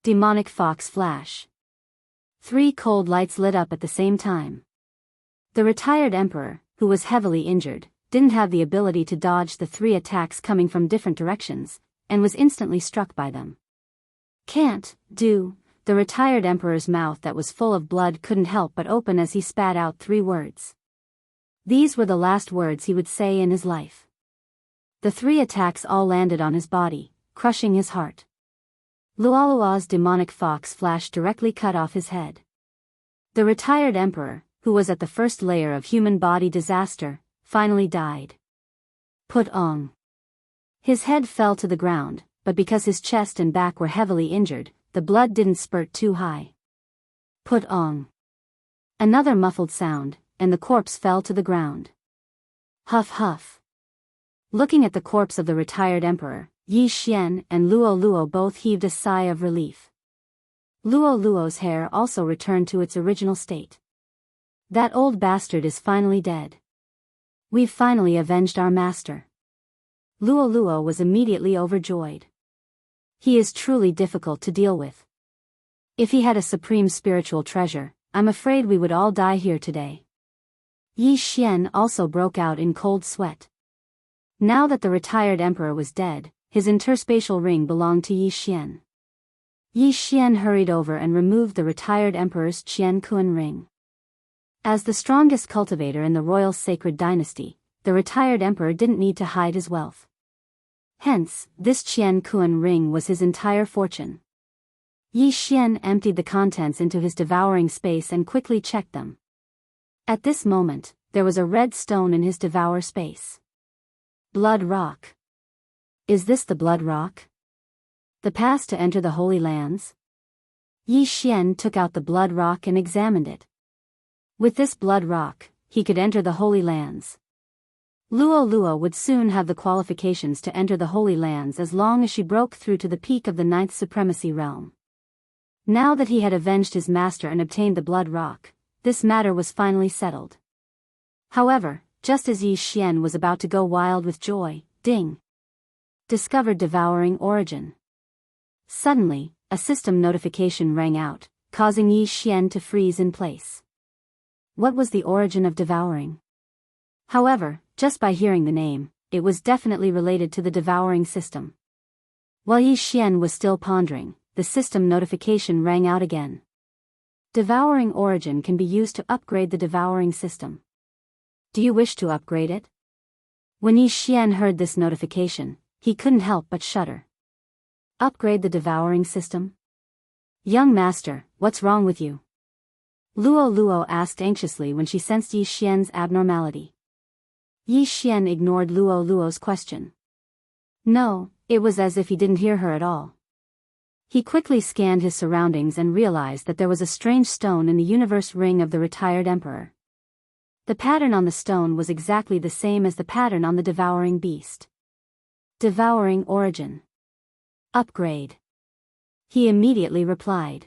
Demonic Fox Flash. 3 cold lights lit up at the same time. The retired emperor, who was heavily injured, didn't have the ability to dodge the 3 attacks coming from different directions, and was instantly struck by them. The retired emperor's mouth that was full of blood couldn't help but open as he spat out 3 words. These were the last words he would say in his life. The 3 attacks all landed on his body, crushing his heart. Luo's demonic fox flash directly cut off his head. The retired emperor, who was at the first layer of human body disaster, finally died. Put Ong. His head fell to the ground, but because his chest and back were heavily injured, the blood didn't spurt too high. Put Ong. Another muffled sound, and the corpse fell to the ground. Huff huff. Looking at the corpse of the retired emperor, Yi Xian and Luo both heaved a sigh of relief. Luo's hair also returned to its original state. That old bastard is finally dead. We've finally avenged our master. Luo was immediately overjoyed. He is truly difficult to deal with. If he had a supreme spiritual treasure, I'm afraid we would all die here today. Yi Xian also broke out in cold sweat. Now that the retired emperor was dead, his interspatial ring belonged to Yi Xian. Yi Xian hurried over and removed the retired emperor's Qian Kun ring. As the strongest cultivator in the royal sacred dynasty, the retired emperor didn't need to hide his wealth. Hence, this Qian Kun ring was his entire fortune. Yi Xian emptied the contents into his devouring space and quickly checked them. At this moment, there was a red stone in his devour space. Blood Rock. Is this the Blood Rock? The pass to enter the Holy Lands? Yi Xian took out the Blood Rock and examined it. With this Blood Rock, he could enter the Holy Lands. Luo would soon have the qualifications to enter the Holy Lands as long as she broke through to the peak of the 9th Supremacy Realm. Now that he had avenged his master and obtained the Blood Rock, this matter was finally settled. However, just as Yi Xian was about to go wild with joy, ding! Discovered devouring origin. Suddenly, a system notification rang out, causing Yi Xian to freeze in place. What was the origin of devouring? However, just by hearing the name, it was definitely related to the devouring system. While Yi Xian was still pondering, the system notification rang out again. Devouring origin can be used to upgrade the devouring system. Do you wish to upgrade it? When Yi Xian heard this notification, he couldn't help but shudder. Upgrade the devouring system? Young master, what's wrong with you? Luo Luo asked anxiously when she sensed Yi Xian's abnormality. Yi Xian ignored Luo Luo's question. No, it was as if he didn't hear her at all. He quickly scanned his surroundings and realized that there was a strange stone in the universe ring of the retired emperor. The pattern on the stone was exactly the same as the pattern on the devouring beast. Devouring origin. Upgrade. He immediately replied.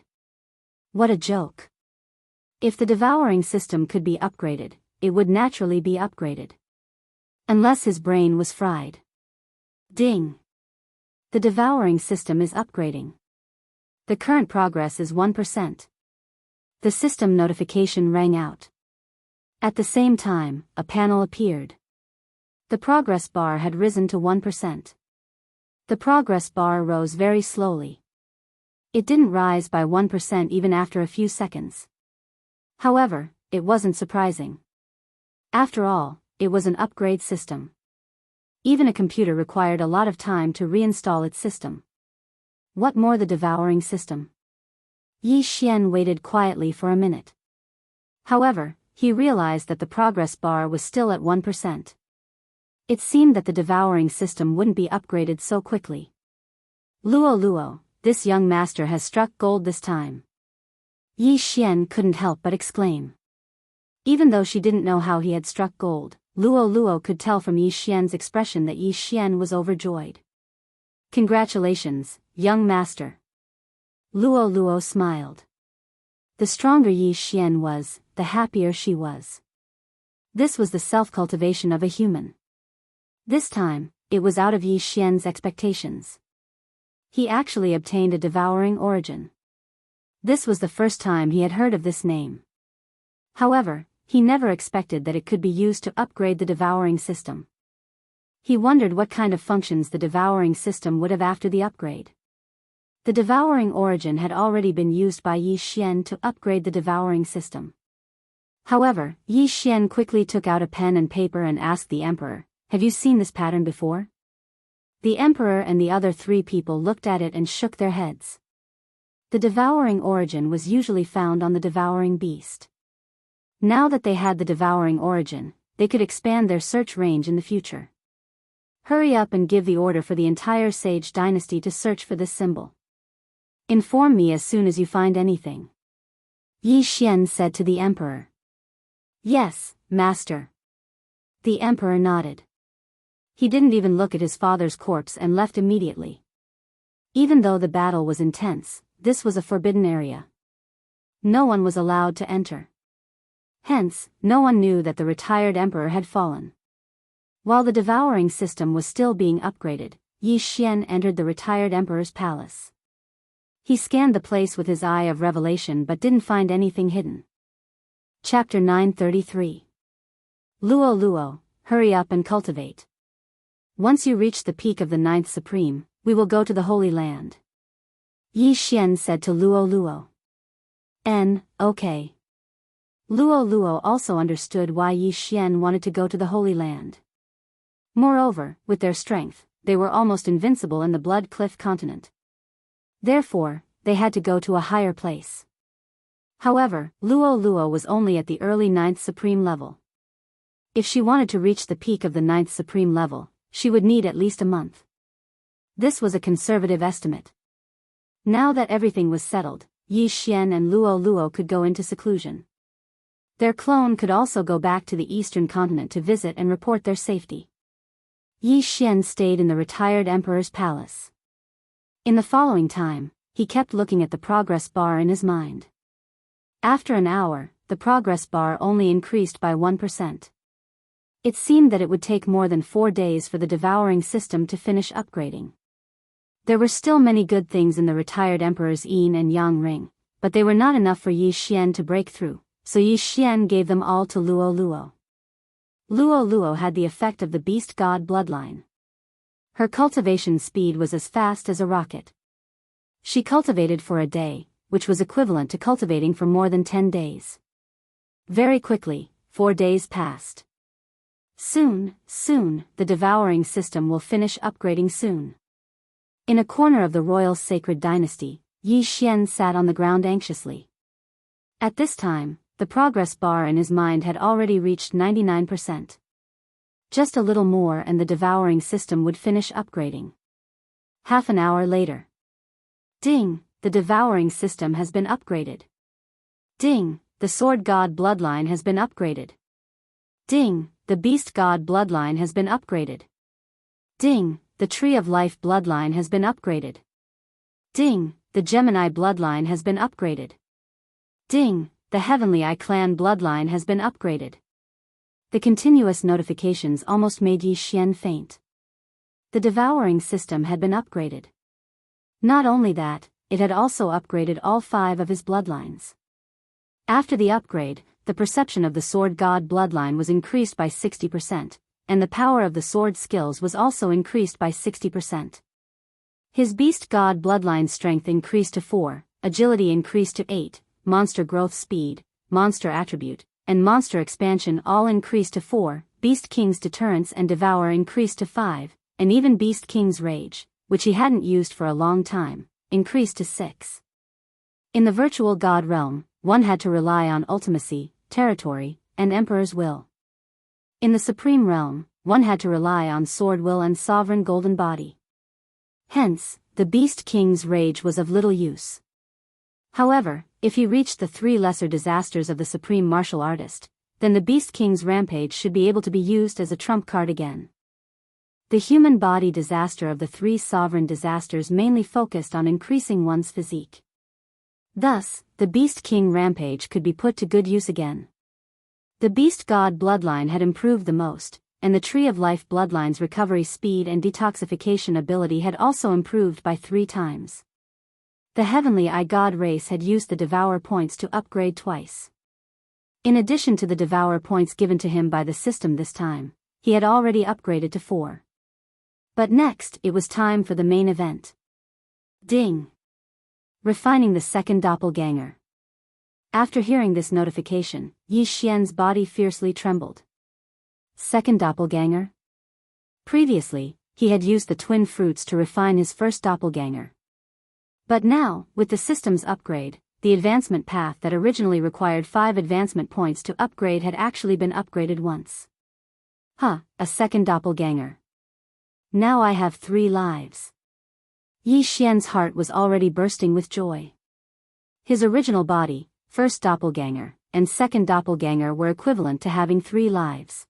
What a joke. If the devouring system could be upgraded, it would naturally be upgraded. Unless his brain was fried. Ding. The devouring system is upgrading. The current progress is 1%. The system notification rang out. At the same time, a panel appeared. The progress bar had risen to 1%. The progress bar rose very slowly. It didn't rise by 1% even after a few seconds. However, it wasn't surprising. After all, it was an upgrade system. Even a computer required a lot of time to reinstall its system. What more the devouring system? Yi Xian waited quietly for a minute. However, he realized that the progress bar was still at 1%. It seemed that the devouring system wouldn't be upgraded so quickly. Luo Luo, this young master has struck gold this time. Yi Xian couldn't help but exclaim. Even though she didn't know how he had struck gold, Luo Luo could tell from Yi Xian's expression that Yi Xian was overjoyed. Congratulations, young master. Luo Luo smiled. The stronger Yi Xian was, the happier she was. This was the self-cultivation of a human. This time, it was out of Yi Xian's expectations. He actually obtained a devouring origin. This was the first time he had heard of this name. However, he never expected that it could be used to upgrade the devouring system. He wondered what kind of functions the devouring system would have after the upgrade. The devouring origin had already been used by Yi Xian to upgrade the devouring system. However, Yi Xian quickly took out a pen and paper and asked the emperor, "Have you seen this pattern before?" The emperor and the other 3 people looked at it and shook their heads. The devouring origin was usually found on the devouring beast. Now that they had the devouring origin, they could expand their search range in the future. Hurry up and give the order for the entire Sage dynasty to search for this symbol. Inform me as soon as you find anything. Yi Xian said to the emperor. Yes, master. The emperor nodded. He didn't even look at his father's corpse and left immediately. Even though the battle was intense, this was a forbidden area. No one was allowed to enter. Hence, no one knew that the retired emperor had fallen. While the devouring system was still being upgraded, Yi Xian entered the retired emperor's palace. He scanned the place with his eye of revelation but didn't find anything hidden. Chapter 933. Luo Luo, hurry up and cultivate. Once you reach the peak of the 9th Supreme, we will go to the Holy Land. Yi Xian said to Luo Luo. Okay. Luo Luo also understood why Yi Xian wanted to go to the Holy Land. Moreover, with their strength, they were almost invincible in the Blood Cliff continent. Therefore, they had to go to a higher place. However, Luo Luo was only at the early 9th Supreme level. If she wanted to reach the peak of the 9th Supreme level, she would need at least a month. This was a conservative estimate. Now that everything was settled, Yi Xian and Luo Luo could go into seclusion. Their clone could also go back to the eastern continent to visit and report their safety. Yi Xian stayed in the retired emperor's palace. In the following time, he kept looking at the progress bar in his mind. After an hour, the progress bar only increased by 1%. It seemed that it would take more than 4 days for the devouring system to finish upgrading. There were still many good things in the retired emperor's yin and yang ring, but they were not enough for Yi Xian to break through, so Yi Xian gave them all to Luo Luo. Luo Luo had the effect of the beast god bloodline. Her cultivation speed was as fast as a rocket. She cultivated for a day, which was equivalent to cultivating for more than 10 days. Very quickly, 4 days passed. Soon, the devouring system will finish upgrading soon. In a corner of the royal sacred dynasty, Yi Xian sat on the ground anxiously. At this time, the progress bar in his mind had already reached 99%. Just a little more and the devouring system would finish upgrading. Half an hour later. Ding, the devouring system has been upgraded. Ding, the sword god bloodline has been upgraded. Ding, the beast god bloodline has been upgraded. Ding, the tree of life bloodline has been upgraded. Ding, the Gemini bloodline has been upgraded. Ding, the Heavenly Eye clan bloodline has been upgraded. The continuous notifications almost made Yi Xian faint. The devouring system had been upgraded. Not only that, it had also upgraded all 5 of his bloodlines. After the upgrade, the perception of the sword god bloodline was increased by 60%, and the power of the sword skills was also increased by 60%. His beast god bloodline strength increased to 4, agility increased to 8, monster growth speed, monster attribute, and monster expansion all increased to 4, Beast King's deterrence and Devourer increased to 5, and even Beast King's rage, which he hadn't used for a long time, increased to 6. In the virtual god realm, one had to rely on ultimacy, territory, and emperor's will. In the supreme realm, one had to rely on sword will and sovereign golden body. Hence, the Beast King's rage was of little use. However, if he reached the 3 lesser disasters of the supreme martial artist, then the Beast King's rampage should be able to be used as a trump card again. The human body disaster of the 3 sovereign disasters mainly focused on increasing one's physique. Thus, the Beast King rampage could be put to good use again. The Beast God bloodline had improved the most, and the Tree of Life bloodline's recovery speed and detoxification ability had also improved by 3 times. The Heavenly Eye God race had used the Devour points to upgrade twice. In addition to the Devour points given to him by the system this time, he had already upgraded to 4. But next, it was time for the main event. Ding! Refining the second doppelganger. After hearing this notification, Yi Xian's body fiercely trembled. Second doppelganger? Previously, he had used the twin fruits to refine his first doppelganger. But now, with the system's upgrade, the advancement path that originally required 5 advancement points to upgrade had actually been upgraded once. A second doppelganger. Now I have 3 lives. Yi Xian's heart was already bursting with joy. His original body, first doppelganger, and second doppelganger were equivalent to having 3 lives.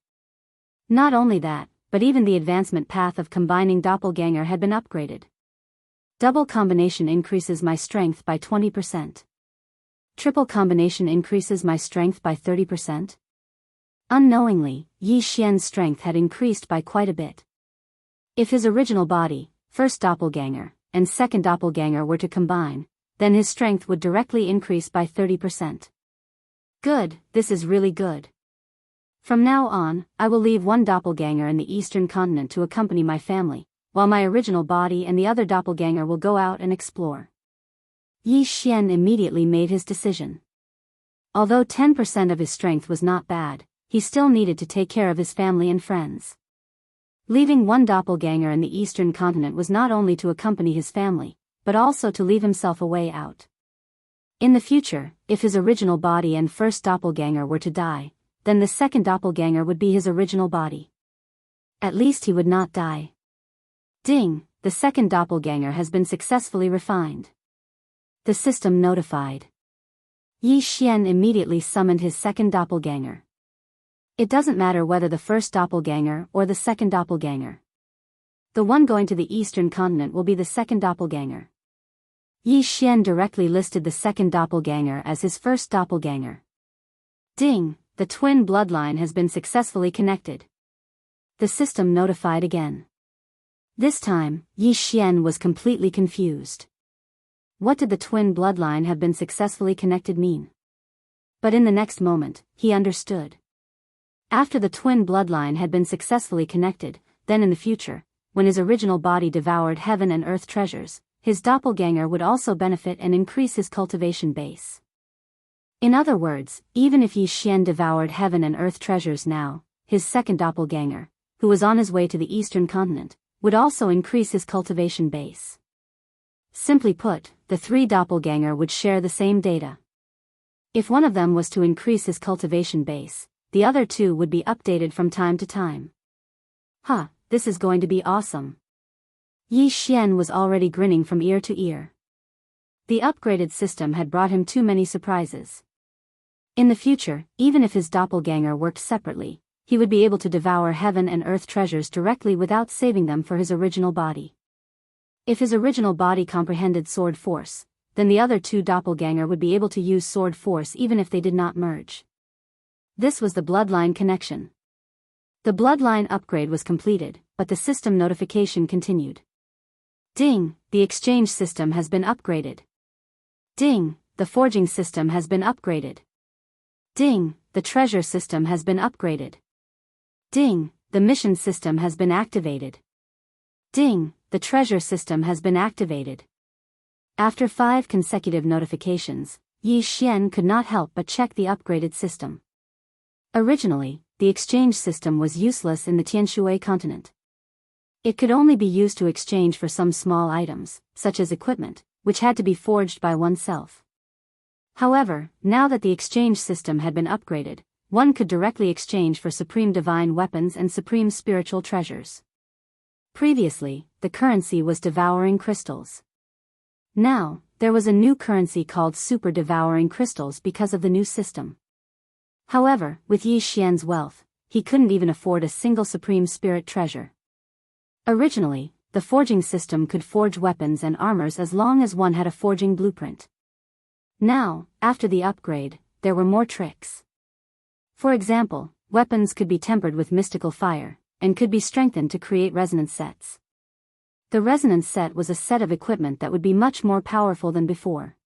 Not only that, but even the advancement path of combining doppelganger had been upgraded. Double combination increases my strength by 20%. Triple combination increases my strength by 30%. Unknowingly, Yi Xian's strength had increased by quite a bit. If his original body, first doppelganger, and second doppelganger were to combine, then his strength would directly increase by 30%. Good, this is really good. From now on, I will leave one doppelganger in the eastern continent to accompany my family, while my original body and the other doppelganger will go out and explore. Yi Xian immediately made his decision. Although 10% of his strength was not bad, he still needed to take care of his family and friends. Leaving one doppelganger in the eastern continent was not only to accompany his family, but also to leave himself a way out. In the future, if his original body and first doppelganger were to die, then the second doppelganger would be his original body. At least he would not die. Ding, the second doppelganger has been successfully refined. The system notified. Yi Xian immediately summoned his second doppelganger. It doesn't matter whether the first doppelganger or the second doppelganger. The one going to the eastern continent will be the second doppelganger. Yi Xian directly listed the second doppelganger as his first doppelganger. Ding, the twin bloodline has been successfully connected. The system notified again. This time, Yi Xian was completely confused. What did the twin bloodline have been successfully connected mean? But in the next moment, he understood. After the twin bloodline had been successfully connected, then in the future, when his original body devoured heaven and earth treasures, his doppelganger would also benefit and increase his cultivation base. In other words, even if Yi Xian devoured heaven and earth treasures now, his second doppelganger, who was on his way to the eastern continent, would also increase his cultivation base. Simply put, the three doppelganger would share the same data. If one of them was to increase his cultivation base, the other two would be updated from time to time. This is going to be awesome. Yi Xian was already grinning from ear to ear. The upgraded system had brought him too many surprises. In the future, even if his doppelganger worked separately, he would be able to devour heaven and earth treasures directly without saving them for his original body. If his original body comprehended sword force, then the other two doppelganger would be able to use sword force even if they did not merge. This was the bloodline connection. The bloodline upgrade was completed, but the system notification continued. Ding, the exchange system has been upgraded. Ding, the forging system has been upgraded. Ding, the treasure system has been upgraded. Ding, the mission system has been activated. Ding, the treasure system has been activated. After 5 consecutive notifications, Yi Xian could not help but check the upgraded system. Originally, the exchange system was useless in the Tianshui continent. It could only be used to exchange for some small items, such as equipment, which had to be forged by oneself. However, now that the exchange system had been upgraded, one could directly exchange for supreme divine weapons and supreme spiritual treasures. Previously, the currency was devouring crystals. Now, there was a new currency called super devouring crystals because of the new system. However, with Yi Xian's wealth, he couldn't even afford a single supreme spirit treasure. Originally, the forging system could forge weapons and armors as long as one had a forging blueprint. Now, after the upgrade, there were more tricks. For example, weapons could be tempered with mystical fire, and could be strengthened to create resonance sets. The resonance set was a set of equipment that would be much more powerful than before.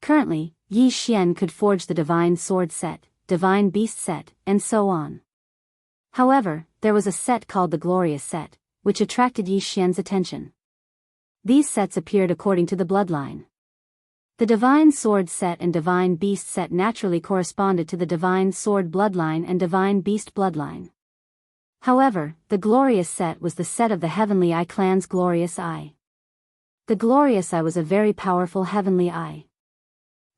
Currently, Yi Xian could forge the divine sword set, divine beast set, and so on. However, there was a set called the glorious set, which attracted Yi Xian's attention. These sets appeared according to the bloodline. The divine sword set and divine beast set naturally corresponded to the divine sword bloodline and divine beast bloodline. However, the glorious set was the set of the Heavenly Eye clan's glorious eye. The glorious eye was a very powerful heavenly eye.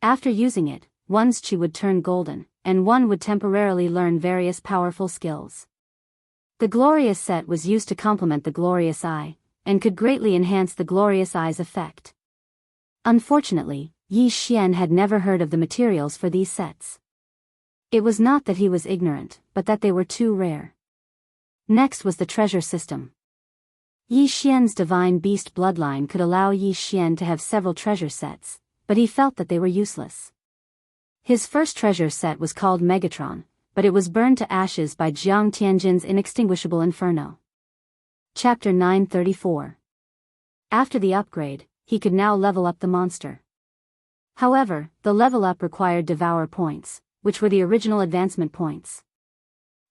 After using it, one's chi would turn golden, and one would temporarily learn various powerful skills. The glorious set was used to complement the glorious eye, and could greatly enhance the glorious eye's effect. Unfortunately, Yi Xian had never heard of the materials for these sets. It was not that he was ignorant, but that they were too rare. Next was the treasure system. Yi Xian's divine beast bloodline could allow Yi Xian to have several treasure sets, but he felt that they were useless. His first treasure set was called Megatron, but it was burned to ashes by Jiang Tianjin's inextinguishable inferno. Chapter 934. After the upgrade, he could now level up the monster. However, the level up required Devourer points, which were the original advancement points.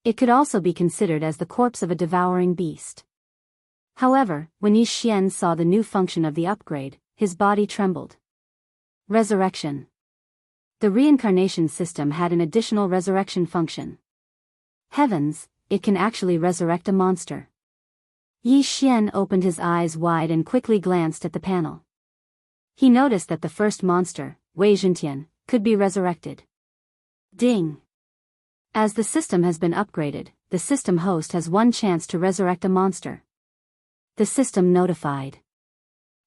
It could also be considered as the corpse of a devouring beast. However, when Yi Xian saw the new function of the upgrade, his body trembled. Resurrection. The reincarnation system had an additional resurrection function. Heavens, it can actually resurrect a monster. Yi Xian opened his eyes wide and quickly glanced at the panel. He noticed that the first monster, Wei Zhentian, could be resurrected. Ding! As the system has been upgraded, the system host has one chance to resurrect a monster. The system notified.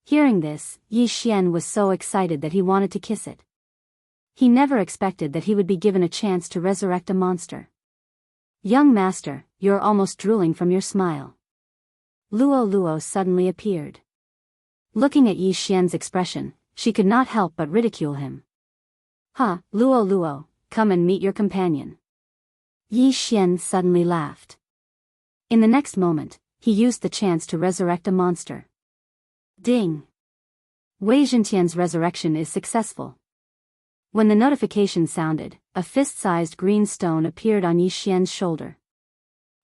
Hearing this, Yi Xian was so excited that he wanted to kiss it. He never expected that he would be given a chance to resurrect a monster. Young master, you're almost drooling from your smile. Luo Luo suddenly appeared. Looking at Yi Xian's expression, she could not help but ridicule him. Luo Luo, come and meet your companion. Yi Xian suddenly laughed. In the next moment, he used the chance to resurrect a monster. Ding! Wei Zhentian's resurrection is successful. When the notification sounded, a fist-sized green stone appeared on Yi Xian's shoulder.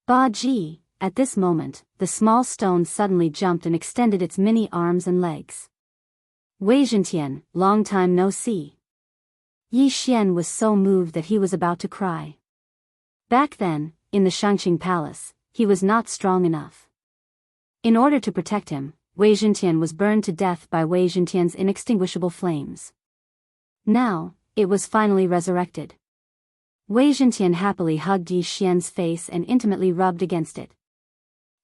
Ba Ji! At this moment, the small stone suddenly jumped and extended its mini arms and legs. Wei Zhentian, long time no see. Yi Xian was so moved that he was about to cry. Back then, in the Shangqing Palace, he was not strong enough. In order to protect him, Wei Zhentian was burned to death by Wei Zhentian's inextinguishable flames. Now, it was finally resurrected. Wei Zhentian happily hugged Yi Xian's face and intimately rubbed against it.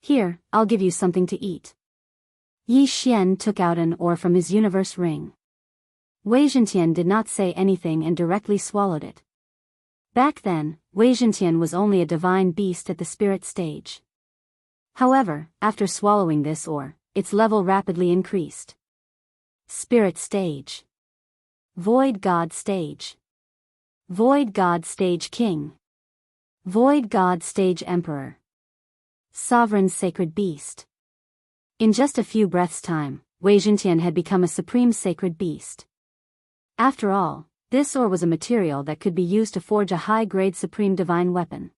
Here, I'll give you something to eat. Yi Xian took out an ore from his universe ring. Wei Zhentian did not say anything and directly swallowed it. Back then, Wei Zhentian was only a divine beast at the spirit stage. However, after swallowing this ore, its level rapidly increased. Spirit stage. Void God stage. Void God stage King. Void God stage Emperor. Sovereign Sacred Beast. In just a few breaths' time, Wei Zhentian had become a supreme sacred beast. After all, this ore was a material that could be used to forge a high-grade supreme divine weapon.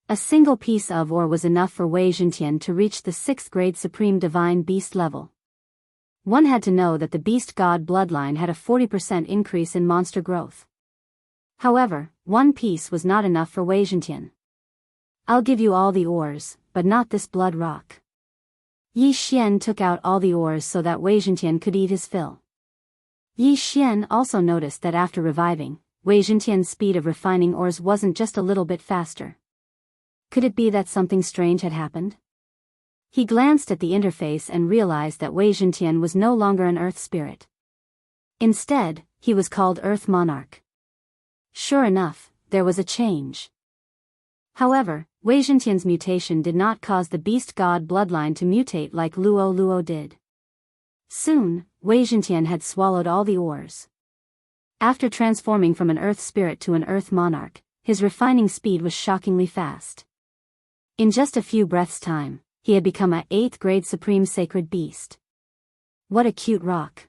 A single piece of ore was enough for Wei Zhentian to reach the 6th grade supreme divine beast level. One had to know that the beast god bloodline had a 40% increase in monster growth. However, one piece was not enough for Wei Zhentian. I'll give you all the ores, but not this blood rock. Yi Xian took out all the ores so that Wei Zhentian could eat his fill. Yi Xian also noticed that after reviving, Wei Zhentian's speed of refining ores wasn't just a little bit faster. Could it be that something strange had happened? He glanced at the interface and realized that Wei Zhentian was no longer an Earth spirit. Instead, he was called Earth Monarch. Sure enough, there was a change. However, Wei Zhentian's mutation did not cause the beast god bloodline to mutate like Luo Luo did. Soon, Wei Zhentian had swallowed all the ores. After transforming from an Earth spirit to an Earth Monarch, his refining speed was shockingly fast. In just a few breaths' time, he had become a 8th grade supreme sacred beast. What a cute rock.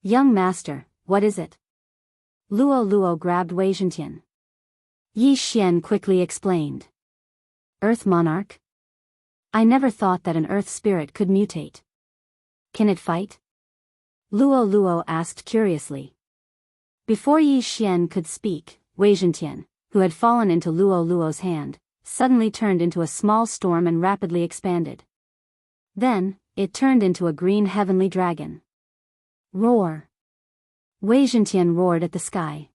Young master, what is it? Luo Luo grabbed Wei Zhentian. Yi Xian quickly explained. Earth Monarch? I never thought that an Earth spirit could mutate. Can it fight? Luo Luo asked curiously. Before Yi Xian could speak, Wei Zhentian, who had fallen into Luo Luo's hand, suddenly turned into a small storm and rapidly expanded. Then, it turned into a green heavenly dragon. Roar! Wei Zhentian roared at the sky.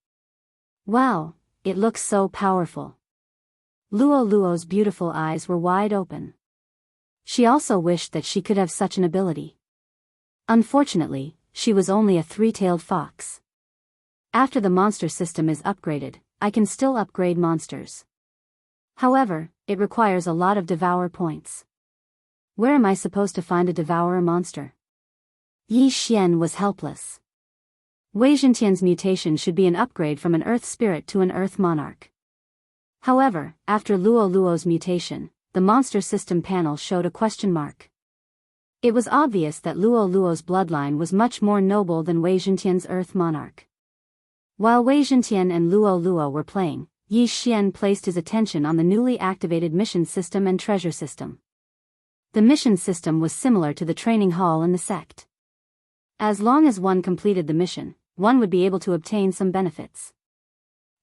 Wow, it looks so powerful. Luo Luo's beautiful eyes were wide open. She also wished that she could have such an ability. Unfortunately, she was only a 3-tailed fox. After the monster system is upgraded, I can still upgrade monsters. However, it requires a lot of Devourer points. Where am I supposed to find a Devourer monster? Yi Xian was helpless. Wei Zhentian's mutation should be an upgrade from an Earth spirit to an Earth Monarch. However, after Luo Luo's mutation, the monster system panel showed a question mark. It was obvious that Luo Luo's bloodline was much more noble than Wei Zhentian's Earth Monarch. While Wei Zhentian and Luo Luo were playing, Yi Xian placed his attention on the newly activated mission system and treasure system. The mission system was similar to the training hall in the sect. As long as one completed the mission, one would be able to obtain some benefits.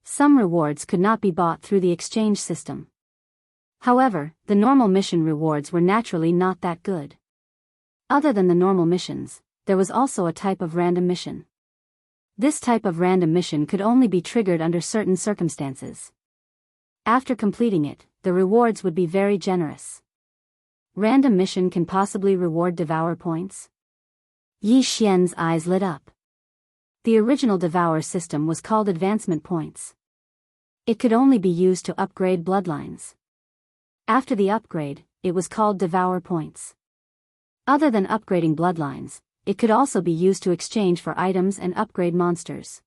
Some rewards could not be bought through the exchange system. However, the normal mission rewards were naturally not that good. Other than the normal missions, there was also a type of random mission. This type of random mission could only be triggered under certain circumstances. After completing it, the rewards would be very generous. Random mission can possibly reward Devourer points? Yi Xian's eyes lit up. The original Devourer system was called advancement points. It could only be used to upgrade bloodlines. After the upgrade, it was called Devourer points. Other than upgrading bloodlines, it could also be used to exchange for items and upgrade monsters.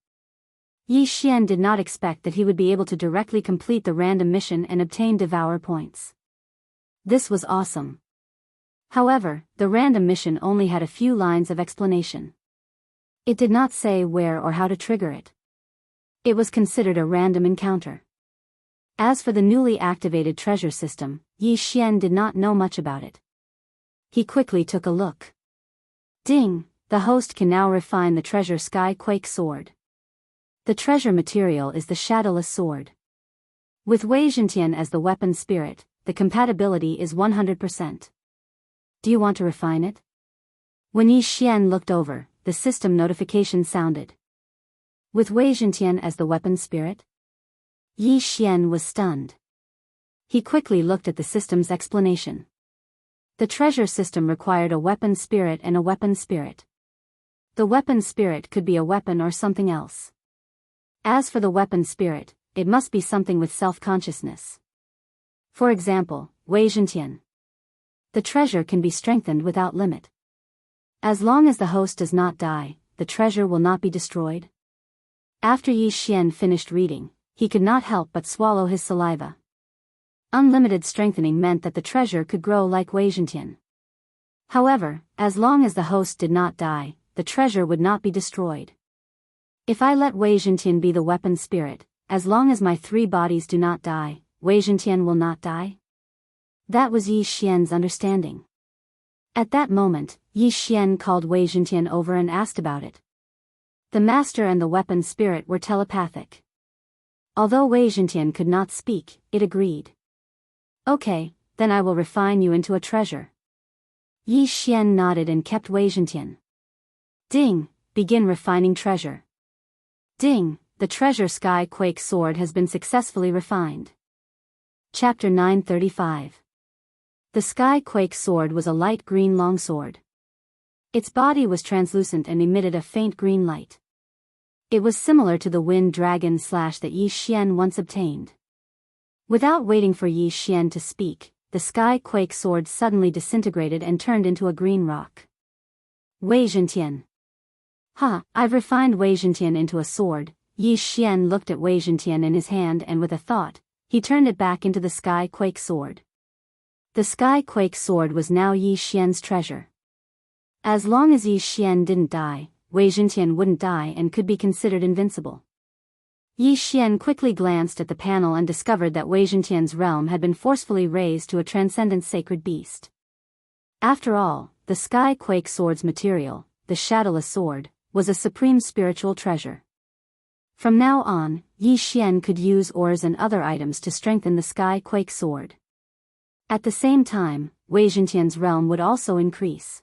Yi Xian did not expect that he would be able to directly complete the random mission and obtain Devourer points. This was awesome. However, the random mission only had a few lines of explanation. It did not say where or how to trigger it. It was considered a random encounter. As for the newly activated treasure system, Yi Xian did not know much about it. He quickly took a look. Ding! The host can now refine the treasure Sky Quake sword. The treasure material is the shadowless sword. With Wei Zhentian as the weapon spirit, the compatibility is 100%. Do you want to refine it? When Yi Xian looked over, the system notification sounded. With Wei Zhentian as the weapon spirit? Yi Xian was stunned. He quickly looked at the system's explanation. The treasure system required a weapon spirit and a weapon spirit. The weapon spirit could be a weapon or something else. As for the weapon spirit, it must be something with self-consciousness. For example, Wei Zhentian. The treasure can be strengthened without limit. As long as the host does not die, the treasure will not be destroyed. After Yi Xian finished reading, he could not help but swallow his saliva. Unlimited strengthening meant that the treasure could grow like Wei Zhentian. However, as long as the host did not die, the treasure would not be destroyed. If I let Wei Zhentian be the weapon spirit, as long as my 3 bodies do not die, Wei Zhentian will not die? That was Yi Xian's understanding. At that moment, Yi Xian called Wei Zhentian over and asked about it. The master and the weapon spirit were telepathic. Although Wei Zhentian could not speak, it agreed. Okay, then I will refine you into a treasure. Yi Xian nodded and kept Wei Zhentian. Ding! Begin refining treasure. Ding! The treasure Sky Quake sword has been successfully refined. Chapter 935. The Sky Quake sword was a light green longsword. Its body was translucent and emitted a faint green light. It was similar to the wind dragon slash that Yi Xian once obtained. Without waiting for Yi Xian to speak, the Sky Quake sword suddenly disintegrated and turned into a green rock. Wei Zhentian. Ha, I've refined Wei Zhentian into a sword. Yi Xian looked at Wei Zhentian in his hand and with a thought, he turned it back into the Sky Quake sword. The Sky Quake sword was now Yi Xian's treasure. As long as Yi Xian didn't die, Wei Zhentian wouldn't die and could be considered invincible. Yi Xian quickly glanced at the panel and discovered that Wei Zhentian's realm had been forcefully raised to a transcendent sacred beast. After all, the Sky Quake sword's material, the shadowless sword, was a supreme spiritual treasure. From now on, Yi Xian could use ores and other items to strengthen the Sky Quake sword. At the same time, Wei Zhentian's realm would also increase.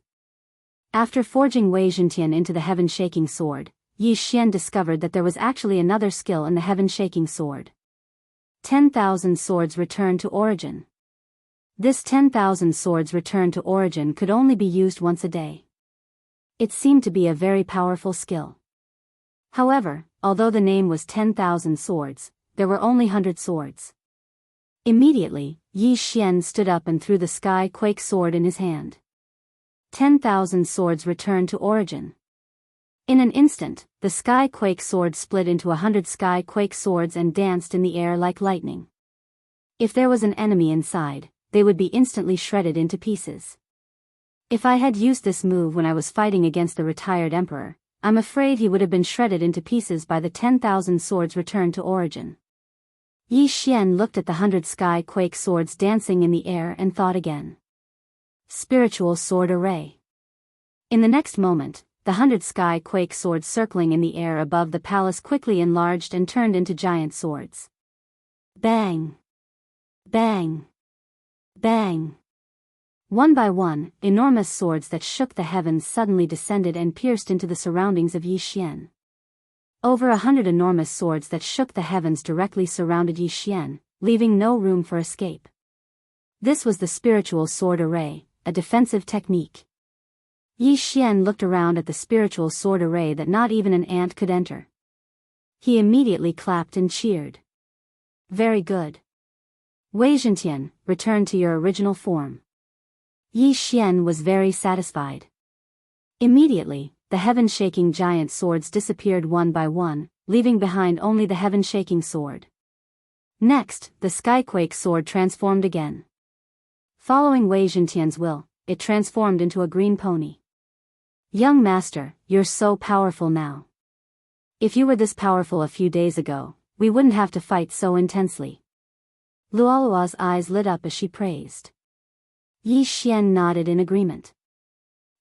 After forging Wei Zhentian into the heaven-shaking sword, Yi Xian discovered that there was actually another skill in the heaven-shaking sword. 10,000 swords return to origin. This 10,000 swords return to origin could only be used once a day. It seemed to be a very powerful skill. However, although the name was 10,000 swords, there were only 100 swords. Immediately, Yi Xian stood up and threw the Sky Quake sword in his hand. 10,000 swords returned to origin. In an instant, the Sky Quake sword split into 100 Sky Quake swords and danced in the air like lightning. If there was an enemy inside, they would be instantly shredded into pieces. If I had used this move when I was fighting against the retired emperor, I'm afraid he would have been shredded into pieces by the 10,000 swords returned to origin. Yi Xian looked at the 100 Sky Quake swords dancing in the air and thought again. Spiritual sword array. In the next moment, the 100 Sky Quake swords circling in the air above the palace quickly enlarged and turned into giant swords. Bang! Bang! Bang! One by one, enormous swords that shook the heavens suddenly descended and pierced into the surroundings of Yi Xian. Over 100 enormous swords that shook the heavens directly surrounded Yi Xian, leaving no room for escape. This was the spiritual sword array, a defensive technique. Yi Xian looked around at the spiritual sword array that not even an ant could enter. He immediately clapped and cheered. Very good. Wei Zhentian, return to your original form. Yi Xian was very satisfied. Immediately, the heaven-shaking giant swords disappeared one by one, leaving behind only the heaven-shaking sword. Next, the Skyquake sword transformed again. Following Wei Zhentian's will, it transformed into a green pony. Young master, you're so powerful now. If you were this powerful a few days ago, we wouldn't have to fight so intensely. Luolua's eyes lit up as she praised. Yi Xian nodded in agreement.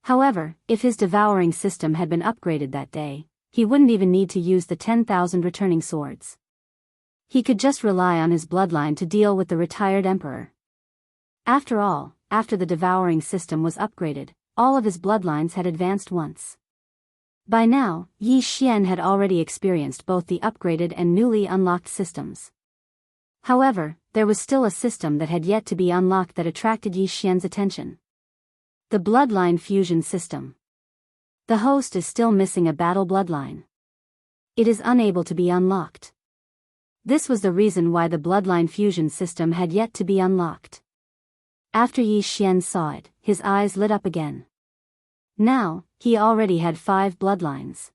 However, if his devouring system had been upgraded that day, he wouldn't even need to use the 10,000 returning swords. He could just rely on his bloodline to deal with the retired emperor. After all, after the devouring system was upgraded, all of his bloodlines had advanced once. By now, Yi Xian had already experienced both the upgraded and newly unlocked systems. However, there was still a system that had yet to be unlocked that attracted Yi Xian's attention. The bloodline fusion system. The host is still missing a battle bloodline. It is unable to be unlocked. This was the reason why the bloodline fusion system had yet to be unlocked. After Yi Xian saw it, his eyes lit up again. Now, he already had 5 bloodlines.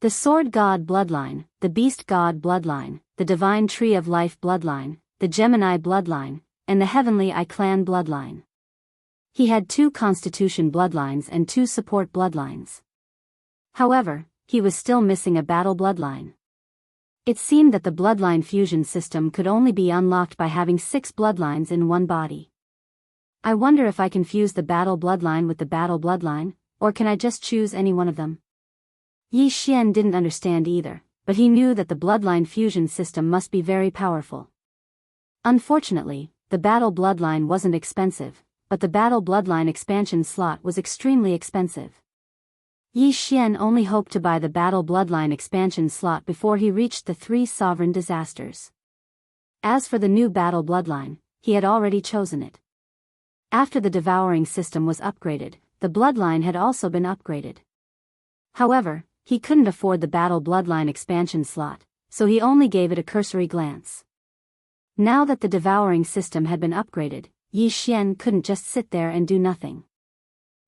The Sword God bloodline, the Beast God bloodline, the Divine Tree of Life bloodline, the Gemini bloodline, and the Heavenly Eye clan bloodline. He had 2 Constitution bloodlines and 2 support bloodlines. However, he was still missing a battle bloodline. It seemed that the bloodline fusion system could only be unlocked by having 6 bloodlines in one body. I wonder if I can fuse the battle bloodline with the battle bloodline, or can I just choose any one of them? Yi Xian didn't understand either, but he knew that the bloodline fusion system must be very powerful. Unfortunately, the battle bloodline wasn't expensive, but the battle bloodline expansion slot was extremely expensive. Yi Xian only hoped to buy the battle bloodline expansion slot before he reached the 3 sovereign disasters. As for the new battle bloodline, he had already chosen it. After the devouring system was upgraded, the bloodline had also been upgraded. However, he couldn't afford the battle bloodline expansion slot, so he only gave it a cursory glance. Now that the devouring system had been upgraded, Yi Xian couldn't just sit there and do nothing.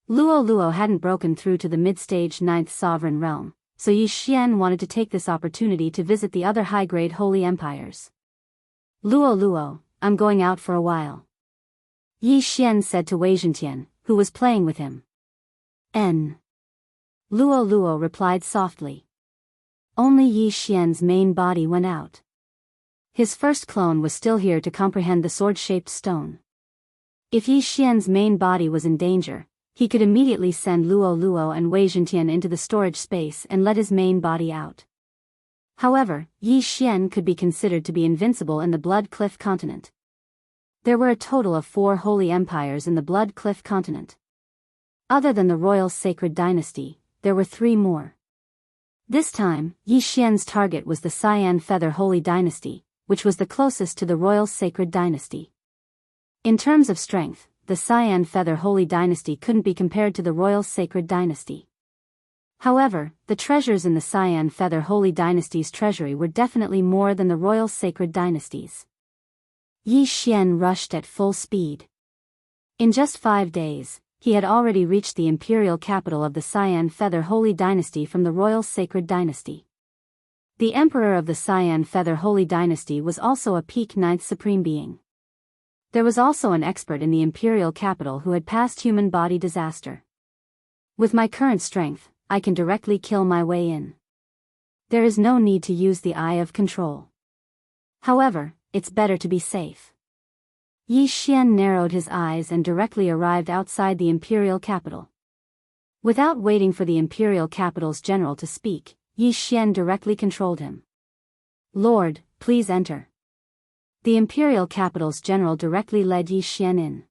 Luo hadn't broken through to the mid-stage 9th sovereign realm, so Yi Xian wanted to take this opportunity to visit the other high-grade holy empires. Luo, I'm going out for a while. Yi Xian said to Wei Zhentian, who was playing with him. Luo replied softly. Only Yi Xian's main body went out. His first clone was still here to comprehend the sword-shaped stone. If Yi Xian's main body was in danger, he could immediately send Luo and Wei Zhentian into the storage space and let his main body out. However, Yi Xian could be considered to be invincible in the Blood Cliff continent. There were a total of 4 holy empires in the Blood Cliff continent. Other than the Royal Sacred Dynasty, there were 3 more. This time, Yi Xian's target was the Cyan Feather Holy Dynasty, which was the closest to the Royal Sacred Dynasty. In terms of strength, the Cyan Feather Holy Dynasty couldn't be compared to the Royal Sacred Dynasty. However, the treasures in the Cyan Feather Holy Dynasty's treasury were definitely more than the Royal Sacred Dynasty's. Yi Xian rushed at full speed. In just 5 days, he had already reached the imperial capital of the Cyan Feather Holy Dynasty from the Royal Sacred Dynasty. The emperor of the Cyan Feather Holy Dynasty was also a peak 9th supreme being. There was also an expert in the imperial capital who had passed human body disaster. With my current strength, I can directly kill my way in. There is no need to use the eye of control. However, it's better to be safe. Yi Xian narrowed his eyes and directly arrived outside the imperial capital. Without waiting for the imperial capital's general to speak, Yi Xian directly controlled him. Lord, please enter. The imperial capital's general directly led Yi Xian in.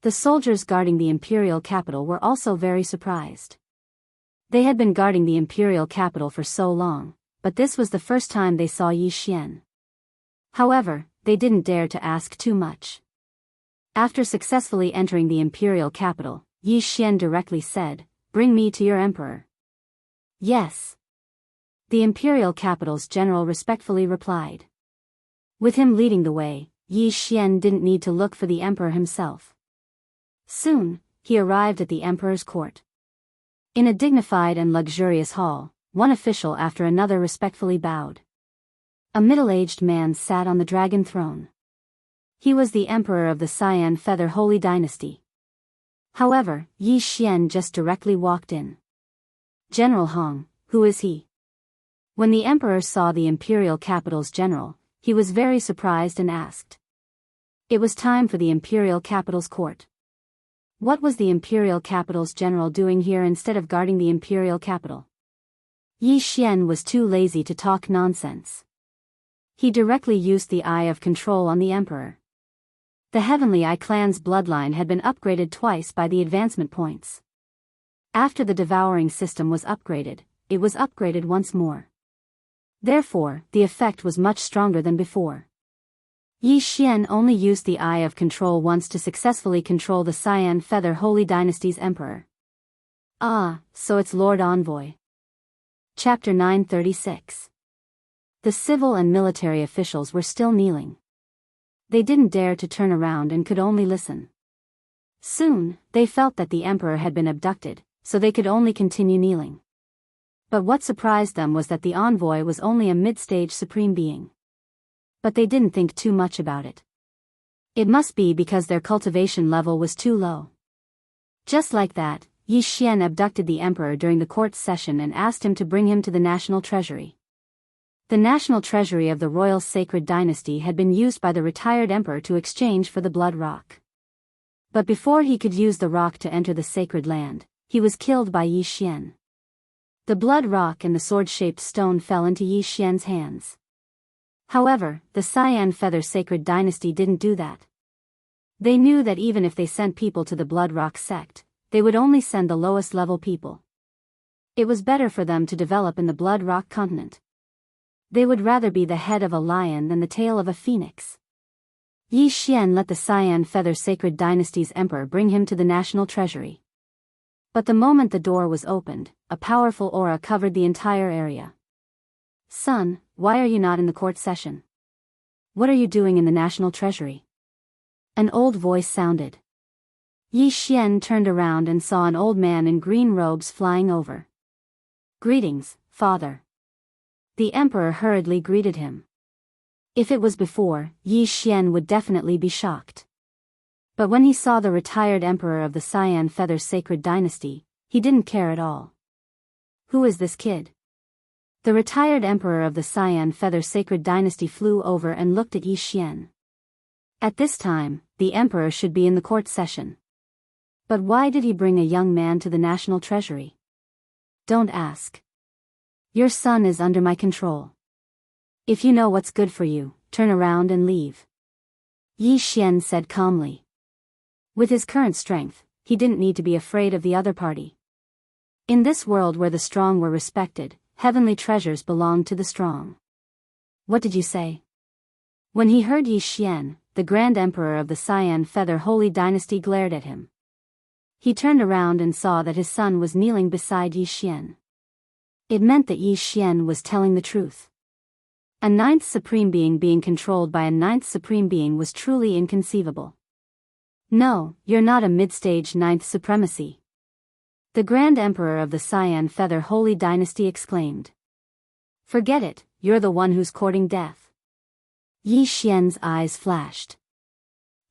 The soldiers guarding the imperial capital were also very surprised. They had been guarding the imperial capital for so long, but this was the first time they saw Yi Xian. However, they didn't dare to ask too much. After successfully entering the imperial capital, Yi Xian directly said, "Bring me to your emperor." Yes. The imperial capital's general respectfully replied. With him leading the way, Yi Xian didn't need to look for the emperor himself. Soon, he arrived at the emperor's court. In a dignified and luxurious hall, one official after another respectfully bowed. A middle-aged man sat on the dragon throne. He was the emperor of the Cyan Feather Holy Dynasty. However, Yi Xian just directly walked in. "General Hong, who is he?" When the emperor saw the imperial capital's general, he was very surprised and asked. It was time for the imperial capital's court. What was the imperial capital's general doing here instead of guarding the imperial capital? Yi Xian was too lazy to talk nonsense. He directly used the Eye of Control on the emperor. The Heavenly Eye clan's bloodline had been upgraded twice by the advancement points. After the devouring system was upgraded, it was upgraded once more. Therefore, the effect was much stronger than before. Yi Xian only used the Eye of Control once to successfully control the Cyan Feather Holy Dynasty's emperor. Ah, so it's Lord Envoy. Chapter 936. The civil and military officials were still kneeling. They didn't dare to turn around and could only listen. Soon, they felt that the emperor had been abducted, so they could only continue kneeling. But what surprised them was that the envoy was only a mid-stage supreme being. But they didn't think too much about it. It must be because their cultivation level was too low. Just like that, Yi Xian abducted the emperor during the court session and asked him to bring him to the national treasury. The national treasury of the royal sacred dynasty had been used by the retired emperor to exchange for the blood rock. But before he could use the rock to enter the sacred land, he was killed by Yi Xian. The blood rock and the sword-shaped stone fell into Yi Xian's hands. However, the Cyan Feather Sacred Dynasty didn't do that. They knew that even if they sent people to the Blood Rock sect, they would only send the lowest level people. It was better for them to develop in the Blood Rock continent. They would rather be the head of a lion than the tail of a phoenix. Yi Xian let the Cyan Feather Sacred Dynasty's emperor bring him to the national treasury. But the moment the door was opened, a powerful aura covered the entire area. "Son, why are you not in the court session? What are you doing in the national treasury?" An old voice sounded. Yi Xian turned around and saw an old man in green robes flying over. "Greetings, father." The emperor hurriedly greeted him. If it was before, Yi Xian would definitely be shocked. But when he saw the retired emperor of the Cyan Feather Sacred Dynasty, he didn't care at all. Who is this kid? The retired emperor of the Cyan Feather Sacred Dynasty flew over and looked at Yi Xian. At this time, the emperor should be in the court session. But why did he bring a young man to the national treasury? Don't ask. Your son is under my control. If you know what's good for you, turn around and leave. Yi Xian said calmly. With his current strength, he didn't need to be afraid of the other party. In this world where the strong were respected, heavenly treasures belonged to the strong. What did you say? When he heard Yi Xian, the Grand Emperor of the Cyan Feather Holy Dynasty glared at him. He turned around and saw that his son was kneeling beside Yi Xian. It meant that Yi Xian was telling the truth. A ninth supreme being controlled by a ninth supreme being was truly inconceivable. No, you're not a mid-stage ninth supremacy. The Grand Emperor of the Cyan Feather Holy Dynasty exclaimed. Forget it, you're the one who's courting death. Yi Xian's eyes flashed.